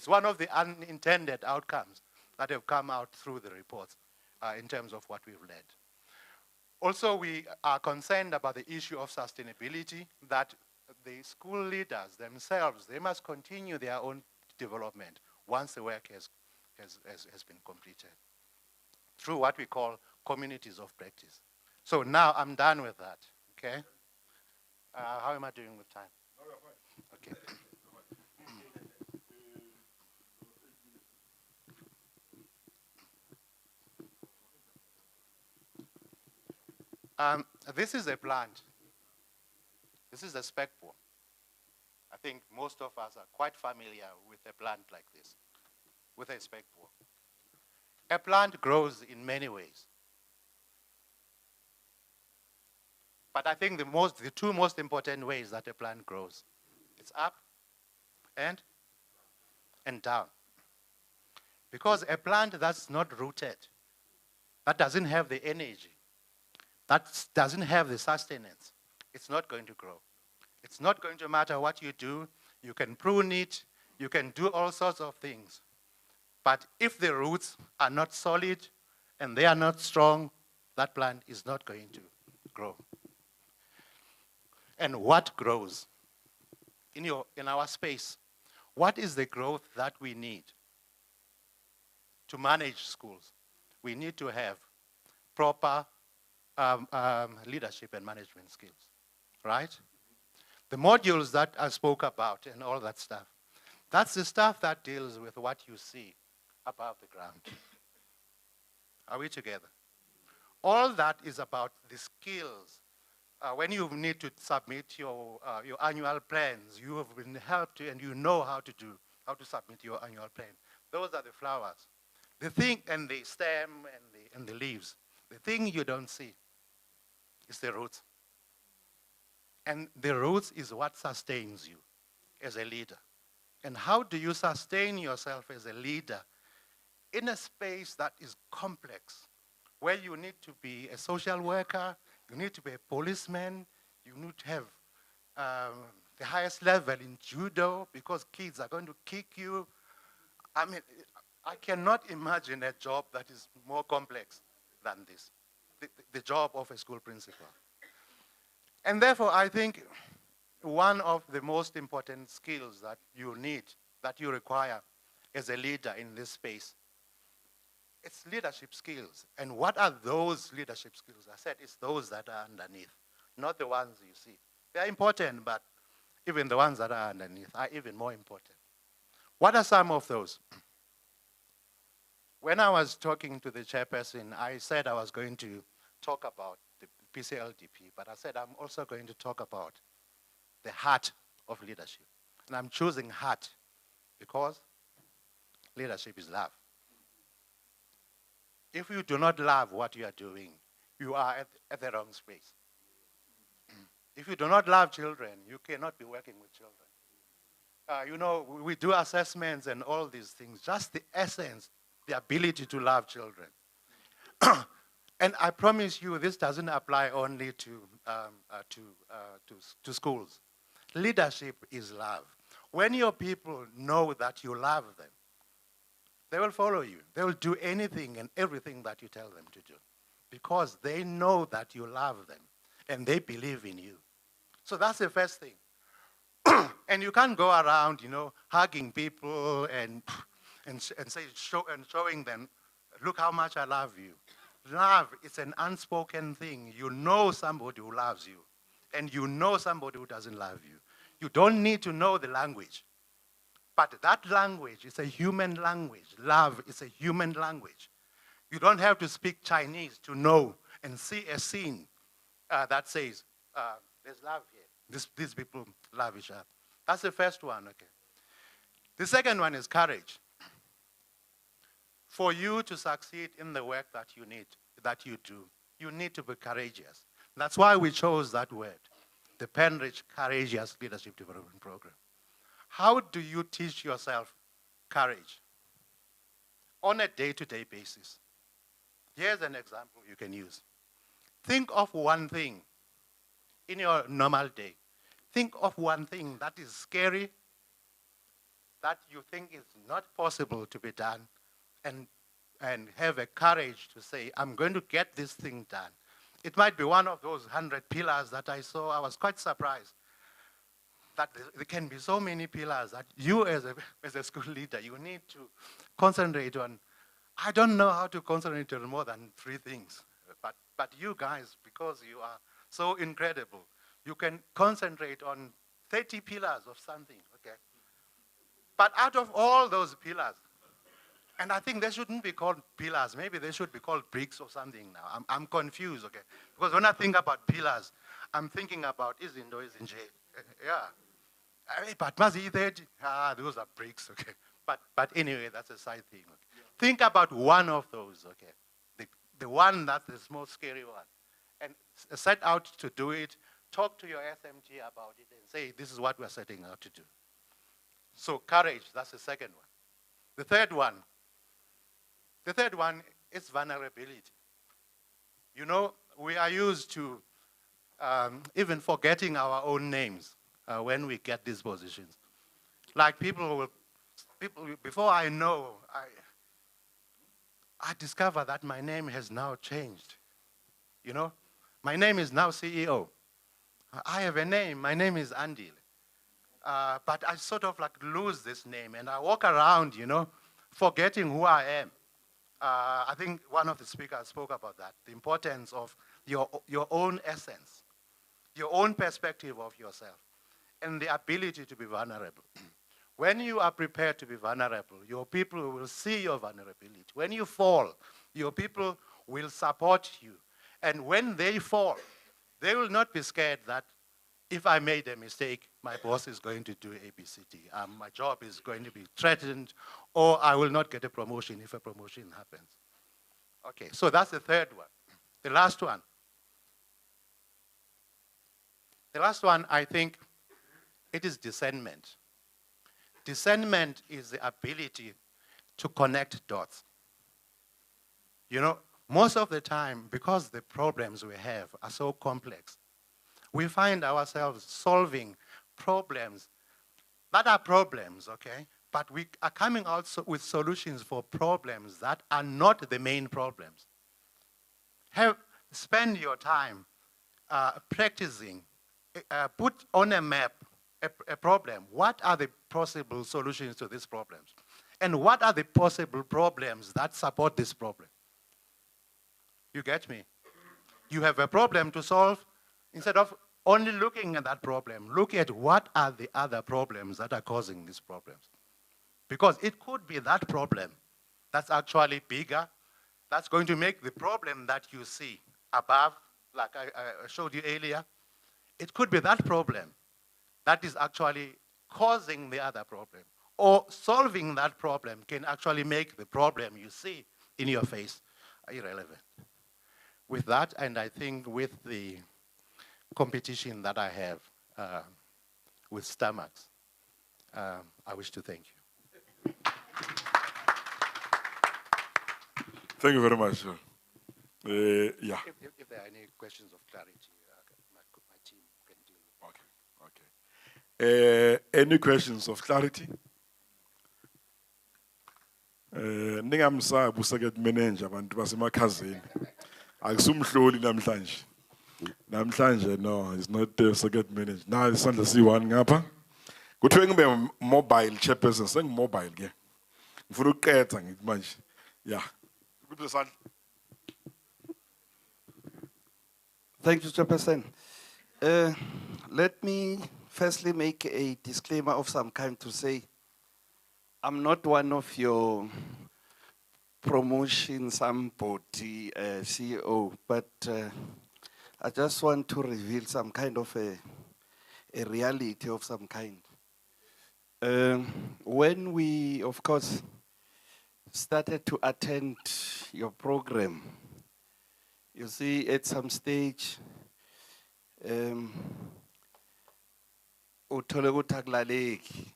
one of the unintended outcomes that have come out through the reports in terms of what we've led. Also, we are concerned about the issue of sustainability, that the school leaders themselves, they must continue their own development once the work has been completed through what we call communities of practice. So now I'm done with that, okay? How am I doing with time? Okay. This is a plant. This is a spec bore. I think most of us are quite familiar with a plant like this, with a spec bore. A plant grows in many ways. But I think the two most important ways that a plant grows, it's up and down. Because a plant that's not rooted, that doesn't have the energy, that doesn't have the sustenance, it's not going to grow. It's not going to matter what you do. You can prune it, you can do all sorts of things. But if the roots are not solid and they are not strong, that plant is not going to grow. And what grows in our space? What is the growth that we need to manage schools? We need to have proper leadership and management skills, right? The modules that I spoke about and all that stuff, that's the stuff that deals with what you see above the ground. Are we together? All that is about the skills. When you need to submit your annual plans, you have been helped and you know how to submit your annual plan. Those are the flowers. The thing, and the stem and the leaves. The thing you don't see is the roots. And the roots is what sustains you as a leader. And how do you sustain yourself as a leader in a space that is complex, where you need to be a social worker, you need to be a policeman, you need to have the highest level in judo because kids are going to kick you. I mean, I cannot imagine a job that is more complex than this, the job of a school principal. And therefore, I think one of the most important skills that you need, that you require as a leader in this space, it's leadership skills. And what are those leadership skills? I said it's those that are underneath, not the ones you see. They are important, but even the ones that are underneath are even more important. What are some of those? When I was talking to the chairperson, I said I was going to talk about the PCLDP, but I said I'm also going to talk about the heart of leadership. And I'm choosing heart because leadership is love. If you do not love what you are doing, you are at the wrong space. If you do not love children, you cannot be working with children. You know, we do assessments and all these things, just the essence, the ability to love children. And I promise you, this doesn't apply only to schools. Leadership is love. When your people know that you love them, they will follow you. They will do anything and everything that you tell them to do because they know that you love them and they believe in you. So that's the first thing. And you can't go around, you know, hugging people and showing them, look how much I love you. Love is an unspoken thing. You know somebody who loves you, and you know somebody who doesn't love you. You don't need to know the language, but that language is a human language. Love is a human language. You don't have to speak Chinese to know and see a scene that says, there's love here. These people love each other. That's the first one, okay. The second one is courage. For you to succeed in the work that you do, you need to be courageous. That's why we chose that word, the Penrich Courageous Leadership Development Program. How do you teach yourself courage? On a day-to-day basis. Here's an example you can use. Think of one thing in your normal day. Think of one thing that is scary, that you think is not possible to be done, and have a courage to say, I'm going to get this thing done. It might be one of those 100 pillars that I saw. I was quite surprised that there can be so many pillars that you as a school leader, you need to concentrate on. I don't know how to concentrate on more than 3 things, but you guys, because you are so incredible, you can concentrate on 30 pillars of something, okay? But out of all those pillars, and I think they shouldn't be called pillars. Maybe they should be called bricks or something now. I'm confused, okay? Because when I think about pillars, I'm thinking about Izindo, Izinje. Yeah. But those are bricks, okay? But anyway, that's a side thing. Okay? Think about one of those, okay? The one that's the most scary one. And set out to do it. Talk to your SMT about it and say, this is what we're setting out to do. So courage, that's the second one. The third one is vulnerability. You know, we are used to even forgetting our own names when we get these positions. Like people, before I know, I discover that my name has now changed. You know, my name is now CEO. I have a name, my name is Andile. But I sort of like lose this name and I walk around, you know, forgetting who I am. I think one of the speakers spoke about that, the importance of your own essence, your own perspective of yourself, and the ability to be vulnerable. When you are prepared to be vulnerable, your people will see your vulnerability. When you fall, your people will support you. And when they fall, they will not be scared that if I made a mistake, my boss is going to do ABCD. My job is going to be threatened, or I will not get a promotion if a promotion happens. Okay, so that's the third one. The last one. The last one, I think, it is discernment. Discernment is the ability to connect dots. You know, most of the time, because the problems we have are so complex, we find ourselves solving problems that are problems, okay? but we are coming out with solutions for problems that are not the main problems. Spend your time practicing, put on a map a problem. What are the possible solutions to these problems? And what are the possible problems that support this problem? You get me? You have a problem to solve. Instead of only looking at that problem, look at what are the other problems that are causing these problems. Because it could be that problem that's actually bigger, that's going to make the problem that you see above, like I showed you earlier, it could be that problem that is actually causing the other problem. Or solving that problem can actually make the problem you see in your face irrelevant. With that, and I think with the competition that I have with stomachs, I wish to thank you. Thank you very much, sir. Yeah. If there are any questions of clarity, my team can deal with. Okay. Any questions of clarity? Ningamsabi u-circuit manager abantu basemakhazeni. Akusumhloli namhlanje. Namhlanje no, it's not the circuit manager. Now isandla siyi-1 ngapha. Kuthiwe ngibe mobile chairperson, sengimobile ke. Ngifuna ukuqedza ngithi manje. Yeah. Kuphi isandla? Thank you, Chairperson. Let me firstly make a disclaimer of some kind to say, I'm not one of your promotion somebody CEO, but I just want to reveal some kind of a reality of some kind. When we, of course, started to attend your program, you see, at some stage, uthole ukuthi akulaleki,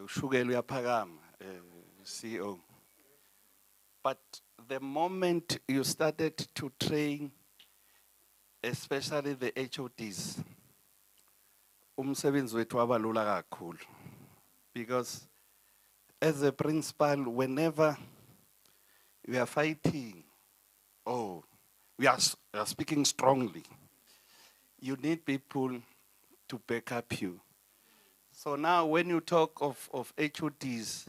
ushukela uyaphakama, CEO. But the moment you started to train, especially the HODs, umsebenzi wethu waba lula kakhulu. Because as a principal, whenever we are fighting, we are speaking strongly, you need people to back up you. So now when you talk of HODs,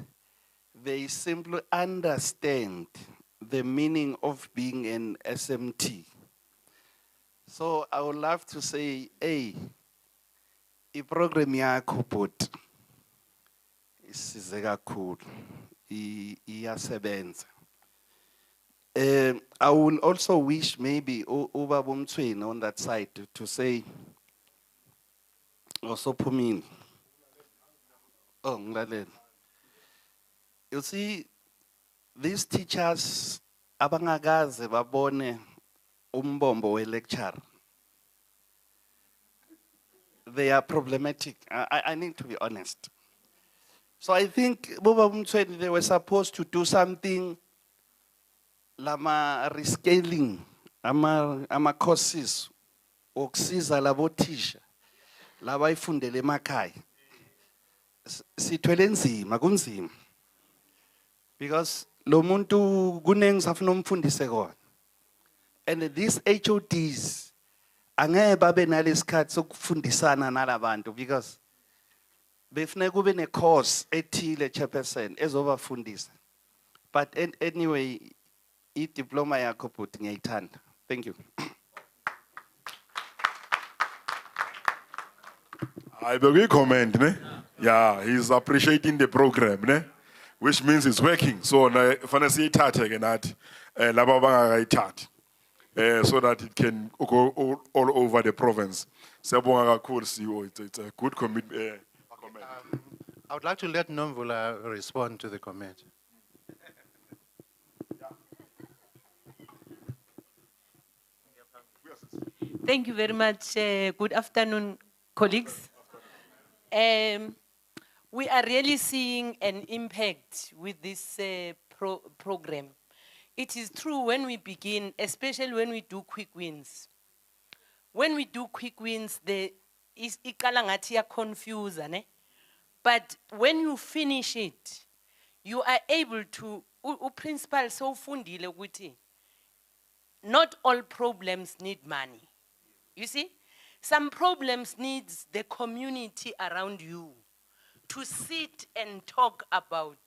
they simply understand the meaning of being an SMT. So I would love to say, hey, i-program yakho bot isize kakhulu, iyasebenza. I will also wish maybe Ubaba Mthweni on that side to say, also Phumile. Oh, ngilalela. You see, these teachers abangakaze babone umbombo we-lecture, they are problematic. I need to be honest. So I think Ubaba Mthweni, they were supposed to do something lama rescaling, ama courses, okusiza labo thisha, laba ifundele emakhaya. Sithwele nzima, kunzima. Because lo muntu kunengisafuna umfundise kona. And these HODs angeke babe nalesikhathi sokufundisana nalabantu because befune kube ne course ethile chairperson ezobafundisa. But anyway, i-diploma yakho bhuti ngiyayithanda. Thank you. I beg comment, ne? Yeah, he's appreciating the program, ne? Which means it's working. So, fanele siyithathe ke nathi laba bangakayithathi. So that it can go all over the province. Siyabonga kakhulu CEO. It's a good comment. I would like to let Nomvula respond to the comment. Thank you very much. Good afternoon, colleagues. We are really seeing an impact with this program. It is true when we begin, especially when we do quick wins. When we do quick wins, there is iqala ngathi ya confuse, ne? But when you finish it, you are able to, principal so fundile ukuthi, not all problems need money. You see? Some problems needs the community around you to sit and talk about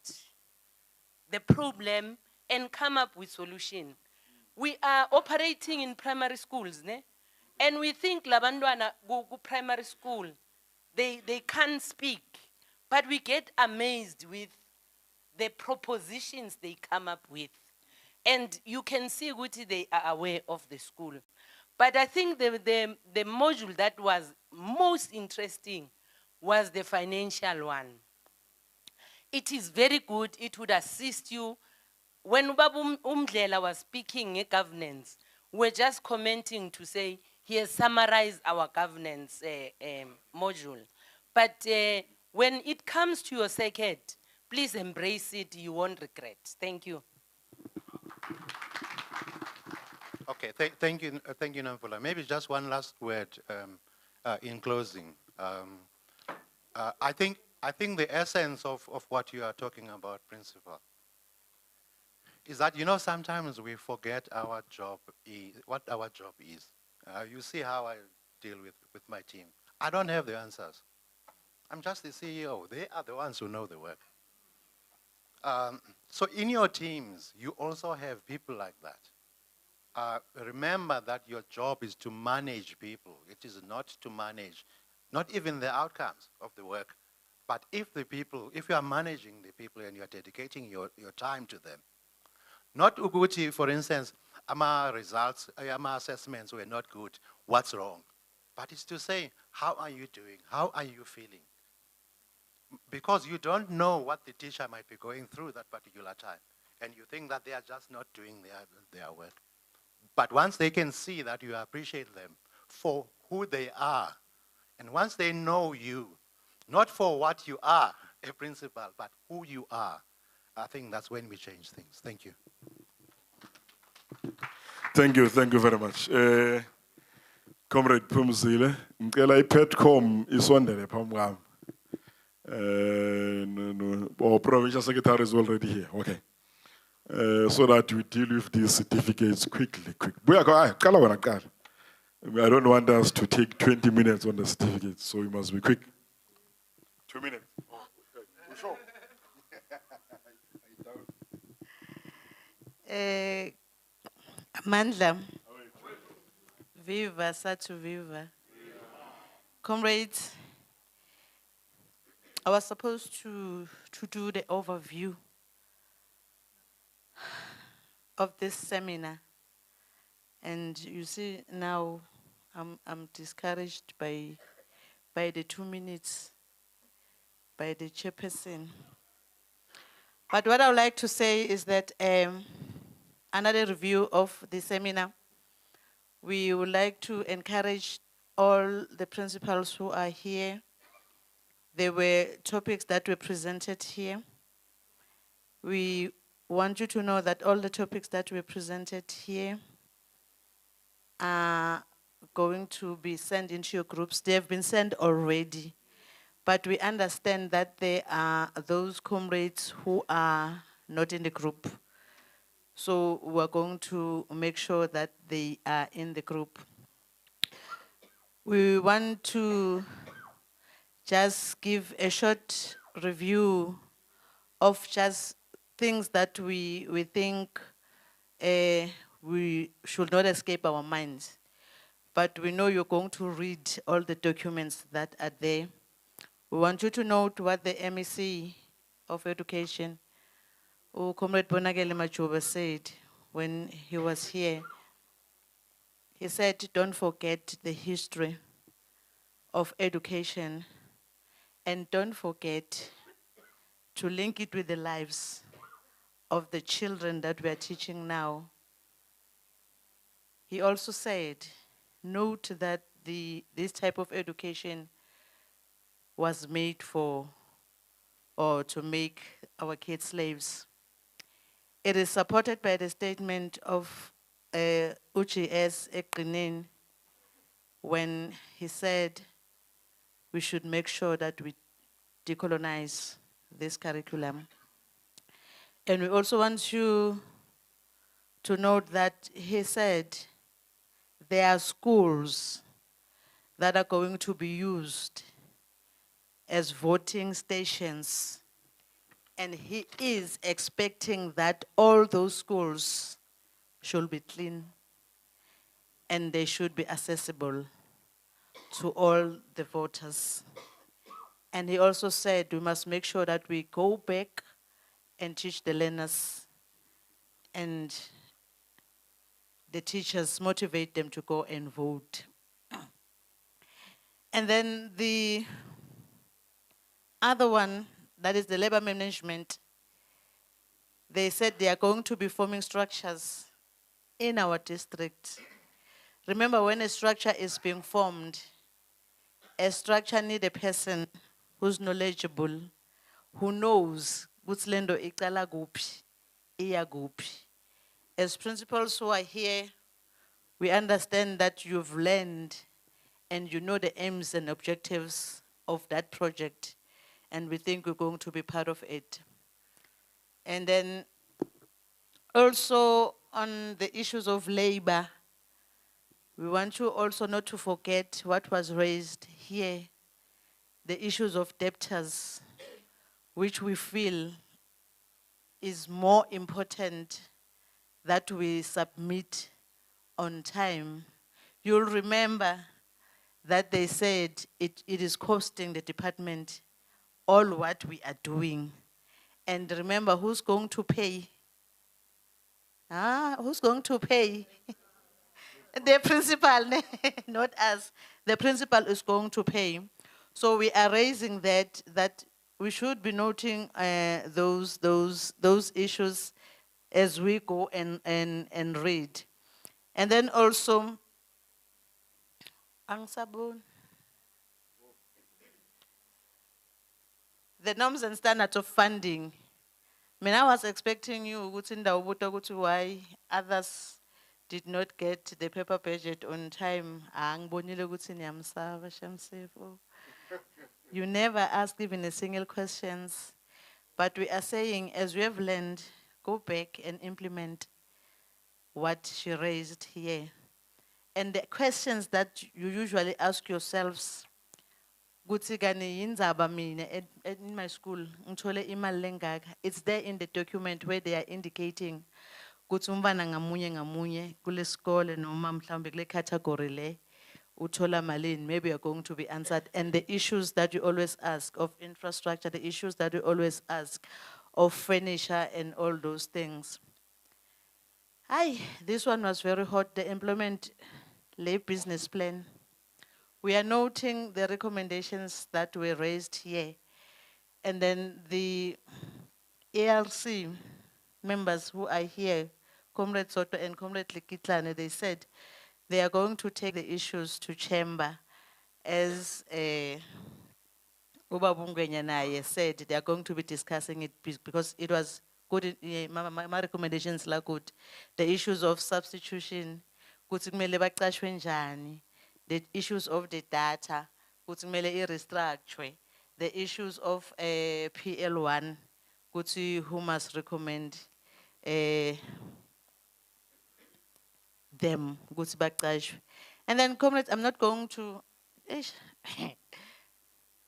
the problem and come up with solution. We are operating in primary schools, ne? And we think labantwana go primary school, they can't speak. But we get amazed with the propositions they come up with. And you can see what they are aware of the school. But I think the module that was most interesting was the financial one. It is very good. It would assist you. When Babu Umdlela was speaking governance, we're just commenting to say he has summarized our governance module. But when it comes to your circuit, please embrace it. You won't regret. Thank you. Okay, thank you, Namfula. Maybe just one last word in closing. I think the essence of what you are talking about, Principal, is that, you know, sometimes we forget our job what our job is. You see how I deal with my team. I don't have the answers. I'm just the CEO. They are the ones who know the work. So in your teams, you also have people like that. Remember that your job is to manage people. It is not to manage, not even the outcomes of the work, but if you are managing the people and you are dedicating your time to them. Not Uguti, for instance, AMA results, AMA assessments were not good, what's wrong? But it's to say, how are you doing? How are you feeling? Because you don't know what the teacher might be going through that particular time. And you think that they are just not doing their work. But once they can see that you appreciate them for who they are, and once they know you, not for what you are, a principal, but who you are, I think that's when we change things. Thank you. Thank you very much. Comrade Pumzile, ngicela iPetcom isondele phambi kwami. Our provincial secretary is already here. Okay. So that we deal with these certificates quickly. I don't want us to take 20 minutes on the certificates, so we must be quick. 2 minutes. Sure. Mandla. Viva, Sadtu Viva. Comrades, I was supposed to do the overview of this seminar. And you see now I'm discouraged by the 2 minutes by the chairperson. But what I would like to say is that another review of the seminar, we would like to encourage all the principals who are here. There were topics that were presented here. We want you to know that all the topics that were presented here are going to be sent into your groups. They have been sent already, but we understand that there are those comrades who are not in the group. So we're going to make sure that they are in the group. We want to just give a short review of just things that we think we should not escape our minds. But we know you're going to read all the documents that are there. We want you to note what the MEC of Education, Comrade Bonagele Machuba, said when he was here. He said, don't forget the history of education, and don't forget to link it with the lives of the children that we are teaching now. He also said, note that this type of education was made for, or to make our kids slaves. It is supported by the statement of UGS Eqinin when he said we should make sure that we decolonize this curriculum. And we also want you to note that he said there are schools that are going to be used as voting stations. And he is expecting that all those schools should be clean and they should be accessible to all the voters. And he also said we must make sure that we go back and teach the learners and the teachers, motivate them to go and vote. And then the other one, that is the labor management, they said they are going to be forming structures in our district. Remember, when a structure is being formed, a structure needs a person who's knowledgeable, who knows what's lendo ikala guphi, iya guphi. As principals who are here, we understand that you've learned and you know the aims and objectives of that project, and we think we're going to be part of it. And then also on the issues of labor, we want you also not to forget what was raised here, the issues of debtors, which we feel is more important that we submit on time. You'll remember that they said it is costing the department all what we are doing. And remember, who's going to pay? Who's going to pay? The principal, not us. The principal is going to pay. So we are raising that we should be noting those issues as we go and read. And then also, the norms and standards of funding. I mean, I was expecting you why others did not get the paper budget on time. You never ask even a single questions. But we are saying, as we have learned, go back and implement what she raised here. And the questions that you usually ask yourselves, in my school, it's there in the document where they are indicating category uthola malini, maybe you're going to be answered. And the issues that you always ask of infrastructure, the issues that you always ask of furniture and all those things. This one was very hot, the employment lay business plan. We are noting the recommendations that were raised here. And then the ALC members who are here, Comrade Soto and Comrade Likitlane, they said they are going to take the issues to chamber. As Uba Bungwenyanaye said, they are going to be discussing it because it was good, my recommendations are good. The issues of substitution, the issues of the data, the issues of PL1, who must recommend them. And then, comrades, I'm not going to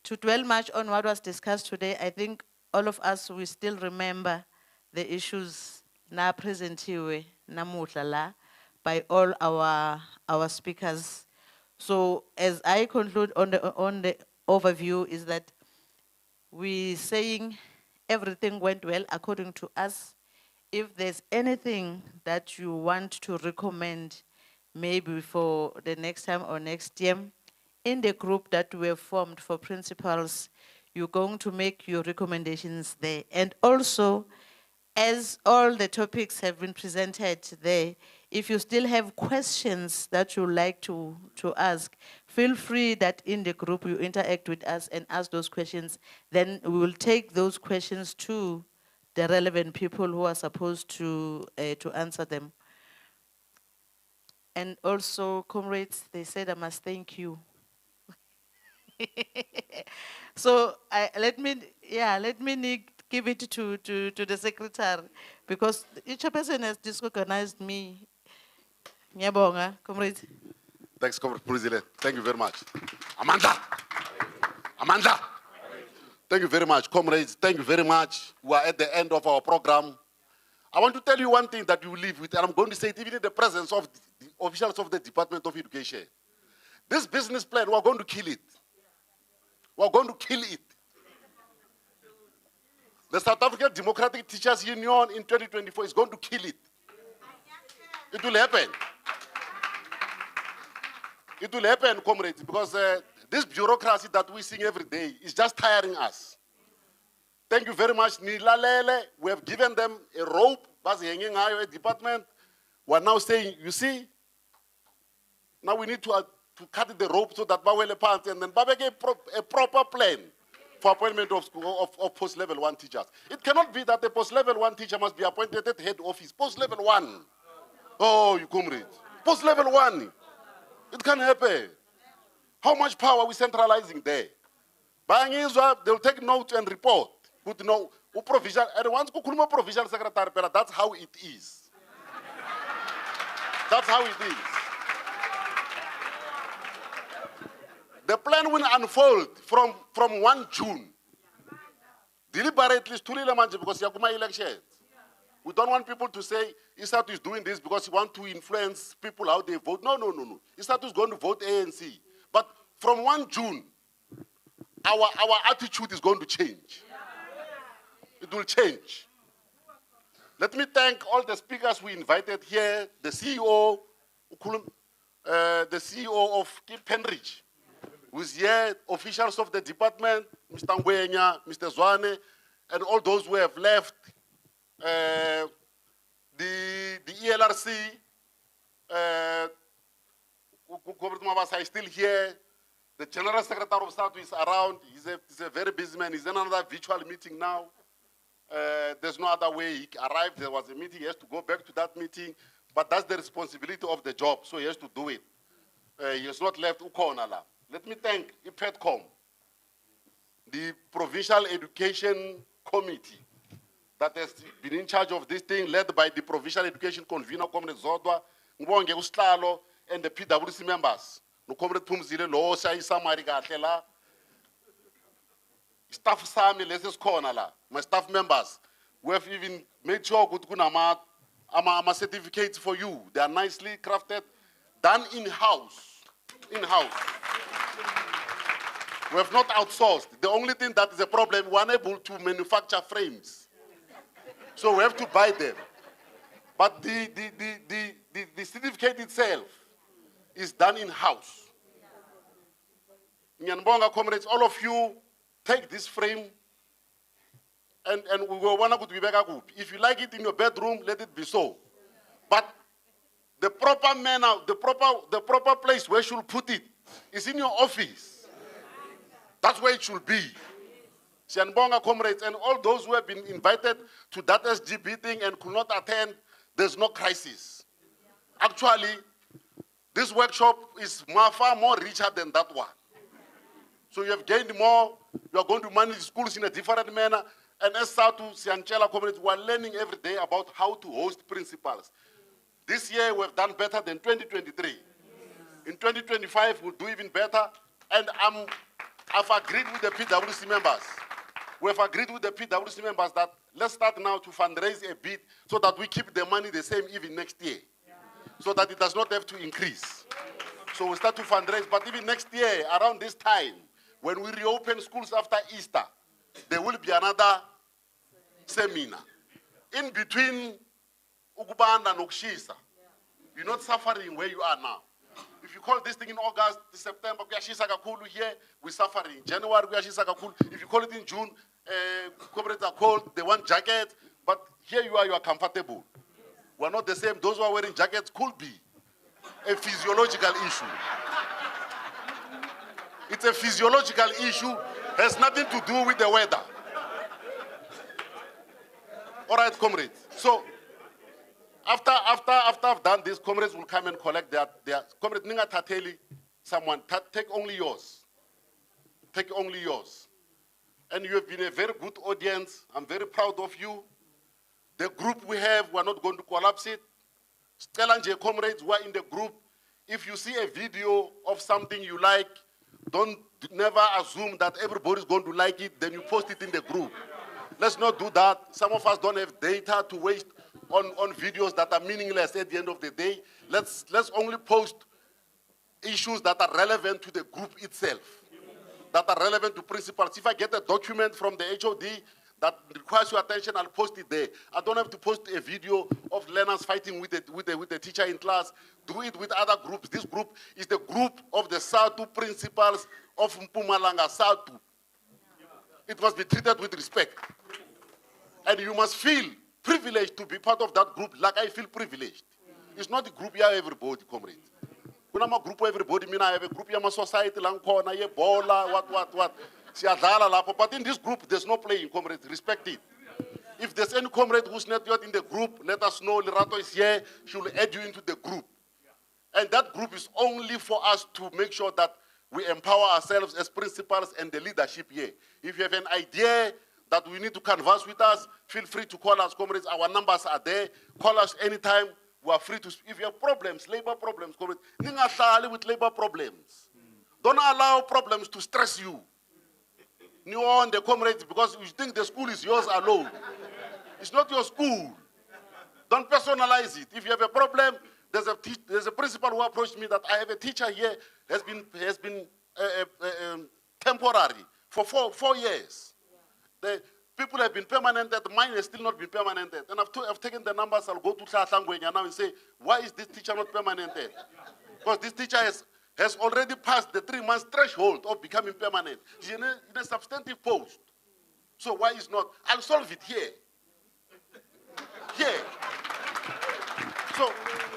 to dwell much on what was discussed today. I think all of us, we still remember the issues na presentiwe namuhla la by all our speakers. So as I conclude on the overview is that we saying everything went well according to us. If there's anything that you want to recommend, maybe for the next time or next year, in the group that we have formed for principals, you're going to make your recommendations there. And also, as all the topics have been presented there, if you still have questions that you'd like to ask, feel free that in the group you interact with us and ask those questions. Then we will take those questions to the relevant people who are supposed to answer them. And also, comrades, they said I must thank you. So let me give it to the secretary because each person has disorganized me. Ngiyabonga, comrades. Thanks, Comrade President. Thank you very much. Amanda! Amanda! Thank you very much. Comrades, thank you very much. We are at the end of our program. I want to tell you one thing that you live with, and I'm going to say it even in the presence of the officials of the Department of Education. This business plan, we are going to kill it. We are going to kill it. The South African Democratic Teachers Union in 2024 is going to kill it. It will happen. It will happen, comrades, because this bureaucracy that we see every day is just tiring us. Thank you very much, Nilalele. We have given them a rope, a department. We are now saying, you see, now we need to cut the rope so that Bawele pants and then Babeke a proper plan for appointment of post-level 1 teachers. It cannot be that the post-level 1 teacher must be appointed at head office. Post-level 1. Oh, you comrades. Post-level 1. It can happen. How much power are we centralizing there? They'll take note and report. But no, provision, and once you provisional secretary, that's how it is. That's how it is. The plan will unfold from 1 June. Deliberately, because you have elections. We don't want people to say Sadtu is doing this because he wants to influence people how they vote. No. Sadtu is going to vote ANC. But from 1 June, our attitude is going to change. It will change. Let me thank all the speakers we invited here, the CEO of Cape Penridge, who's here, officials of the department, Mr. Ngwenya, Mr. Zwane, and all those who have left, the ELRC, is still here. The General Secretary of Sadtu is around. He's a very busy man. He's in another virtual meeting now. There's no other way. He arrived, there was a meeting, he has to go back to that meeting, but that's the responsibility of the job, so he has to do it. He has not left Ukonala. Let me thank IPEDCOM, the Provincial Education Committee that has been in charge of this thing, led by the Provincial Education Convener, Comrade Zodwa, Ngbonge Uslalo, and the PWC members. No Comrade Pumzile, Lo, Shai Samari Gatela, staff Sami, Leses Konala, my staff members. We have even made sure good kunama certificates for you. They are nicely crafted, done in-house. In-house. We have not outsourced. The only thing that is a problem, we are unable to manufacture frames. So we have to buy them. But the certificate itself is done in-house. Nyanbonga comrades, all of you, take this frame and we will want to be back. If you like it in your bedroom, let it be so. But the proper manner, the proper place where you should put it is in your office. That's where it should be. Sianbonga comrades and all those who have been invited to that SGB thing and could not attend, there's no crisis. Actually, this workshop is far more richer than that one. So you have gained more, you are going to manage schools in a different manner, and as Sadtu, Sianchela community, we are learning every day about how to host principals. This year we have done better than 2023. In 2025 we'll do even better, and I've agreed with the PWC members. We have agreed with the PWC members that let's start now to fundraise a bit so that we keep the money the same even next year, so that it does not have to increase. So we start to fundraise, but even next year, around this time, when we reopen schools after Easter, there will be another seminar. In between Ukubanda and Ukshisa, you're not suffering where you are now. If you call this thing in August, September, here, we're suffering. January, if you call it in June, comrades are cold, they want jackets, but here you are comfortable. We're not the same. Those who are wearing jackets could be a physiological issue. It's a physiological issue, has nothing to do with the weather. All right, comrades. So, after I've done this, comrades will come and collect their comrades. Ninga tateli, someone take only yours. take only yours. And you have been a very good audience. I'm very proud of you. The group we have, we're not going to collapse it. Stelanje comrades who are in the group, if you see a video of something you like, don't never assume that everybody's going to like it, then you post it in the group. Let's not do that. Some of us don't have data to waste on videos that are meaningless at the end of the day. Let's only post issues that are relevant to the group itself, that are relevant to principals. If I get a document from the HOD that requires your attention, I'll post it there. I don't have to post a video of learners fighting with the teacher in class. Do it with other groups. This group is the group of the Sadtu principals of Mpumalanga, Sadtu. It must be treated with respect. And you must feel privileged to be part of that group like I feel privileged. It's not the group ya everybody, comrade. Kuna ma group everybody, mina I have a group ya ma society lang khona ye bola what. Siyadlala lapho, but in this group there's no playing, comrade. Respect it. If there's any comrade who's not yet in the group, let us know. Lerato is here. She will add you into the group. And that group is only for us to make sure that we empower ourselves as principals and the leadership here. If you have an idea that we need to converse with us, feel free to call us, comrades. Our numbers are there. Call us anytime. We are free to speak. If you have problems, labor problems, comrades, ningahlali with labor problems. Don't allow problems to stress you. You on the comrades because you think the school is yours alone. It's not your school. Don't personalize it. If you have a problem, there's a principal who approached me that I have a teacher here has been temporary for four years. The people have been permanented. Mine has still not been permanented. And I've taken the numbers. I'll go to Tlhatlangwenya now and say, why is this teacher not permanented? Because this teacher has already passed the 3 months threshold of becoming permanent. He's in a substantive post. So why is not? I'll solve it here. Here. So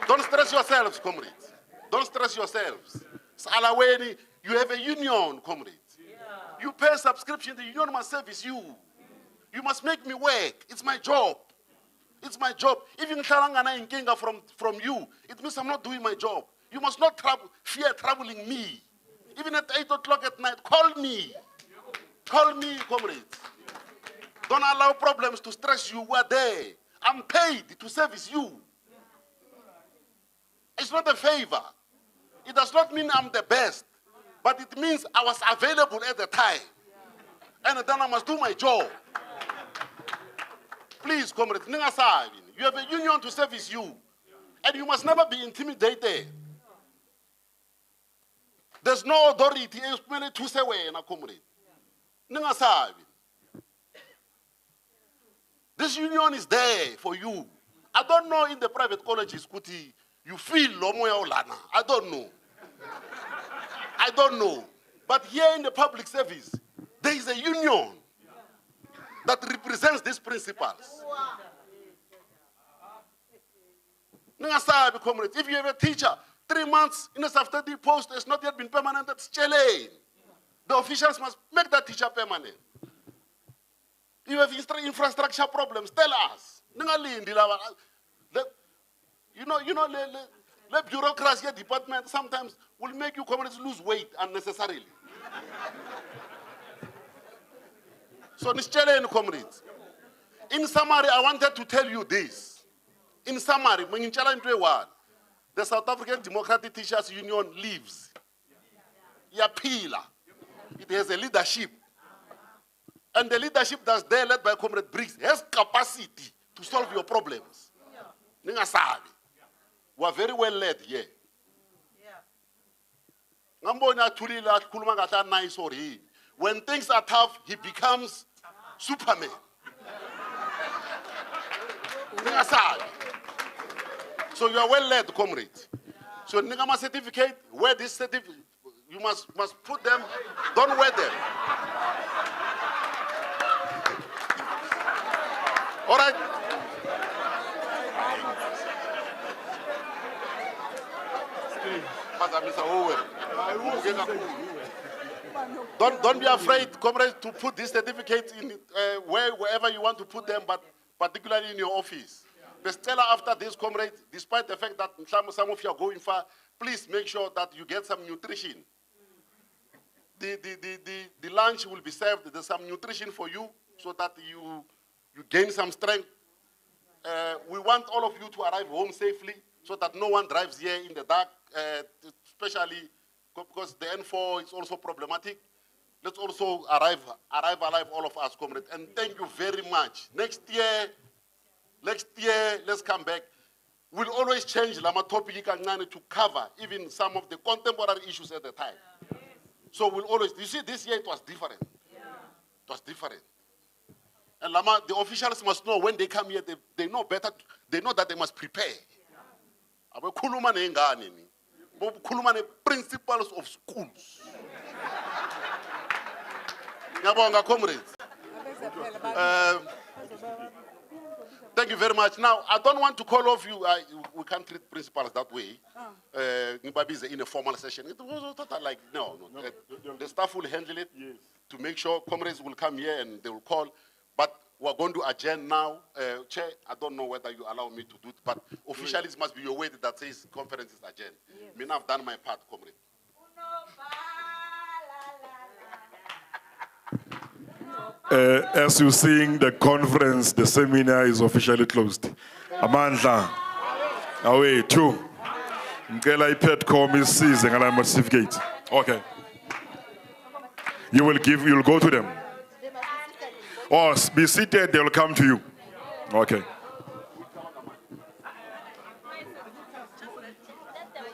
don't stress yourselves, comrades. Don't stress yourselves. Salaweni, you have a union, comrades. You pay a subscription, the union must service you. You must make me work. It's my job. It's my job. Even Khalangana in Kinga from you, it means I'm not doing my job. You must not fear troubling me. Even at 8 o'clock at night, call me. Call me, comrades. Don't allow problems to stress you. We're there. I'm paid to service you. It's not a favor. It does not mean I'm the best, but it means I was available at the time. And then I must do my job. Please, comrades, you have a union to service you. And you must never be intimidated. There's no authority to say comrade. This union is there for you. I don't know in the private colleges, Kuti, you feel lomoya olana. I don't know. I don't know. But here in the public service, there is a union that represents these principles. Comrades, if you have a teacher, 3 months in a substantive post has not yet been permanent, that's challenge. The officials must make that teacher permanent. You have infrastructure problems, tell us. The bureaucracy department sometimes will make you comrades lose weight unnecessarily. So, comrades, in summary, I wanted to tell you this. In summary, the South African Democratic Teachers Union lives. Yapila. It has a leadership. And the leadership that's there, led by Comrade Briggs, has capacity to solve your problems. Ningasabi. We are very well led here. When things are tough, he becomes Superman. Ningasabi. So you are well led, comrades. So Nigama certificate, wear this certificate. You must put them, don't wear them. All right? Don't be afraid, comrades, to put this certificate in wherever you want to put them, but particularly in your office. Bestella after this, comrades, despite the fact that some of you are going far, please make sure that you get some nutrition. the lunch will be served. There's some nutrition for you so that you gain some strength. We want all of you to arrive home safely so that no one drives here in the dark, especially because the N4 is also problematic. Let's also arrive alive, all of us, comrades. And thank you very much. Next year, let's come back. We'll always change Lama topic to cover even some of the contemporary issues at the time. So we'll always, you see, this year it was different. It was different. And Lama, the officials must know when they come here, they know better, they know that they must prepare. Principals of schools. Comrades. Thank you very much. Now, I don't want to call off you. We can't treat principals that way. In a formal session. It was like, no. The staff will handle it to make sure comrades will come here and they will call. But we're going to adjourn now. Chair, I don't know whether you allow me to do it, but officially it must be your word that says conference is adjourned. I mean, I've done my part, comrade. As you sing the conference, the seminar is officially closed. Amandla, away, two. Mkela iPetcom is seizing and I'm a certificate. Okay. You'll go to them. Or be seated, they'll come to you. Okay.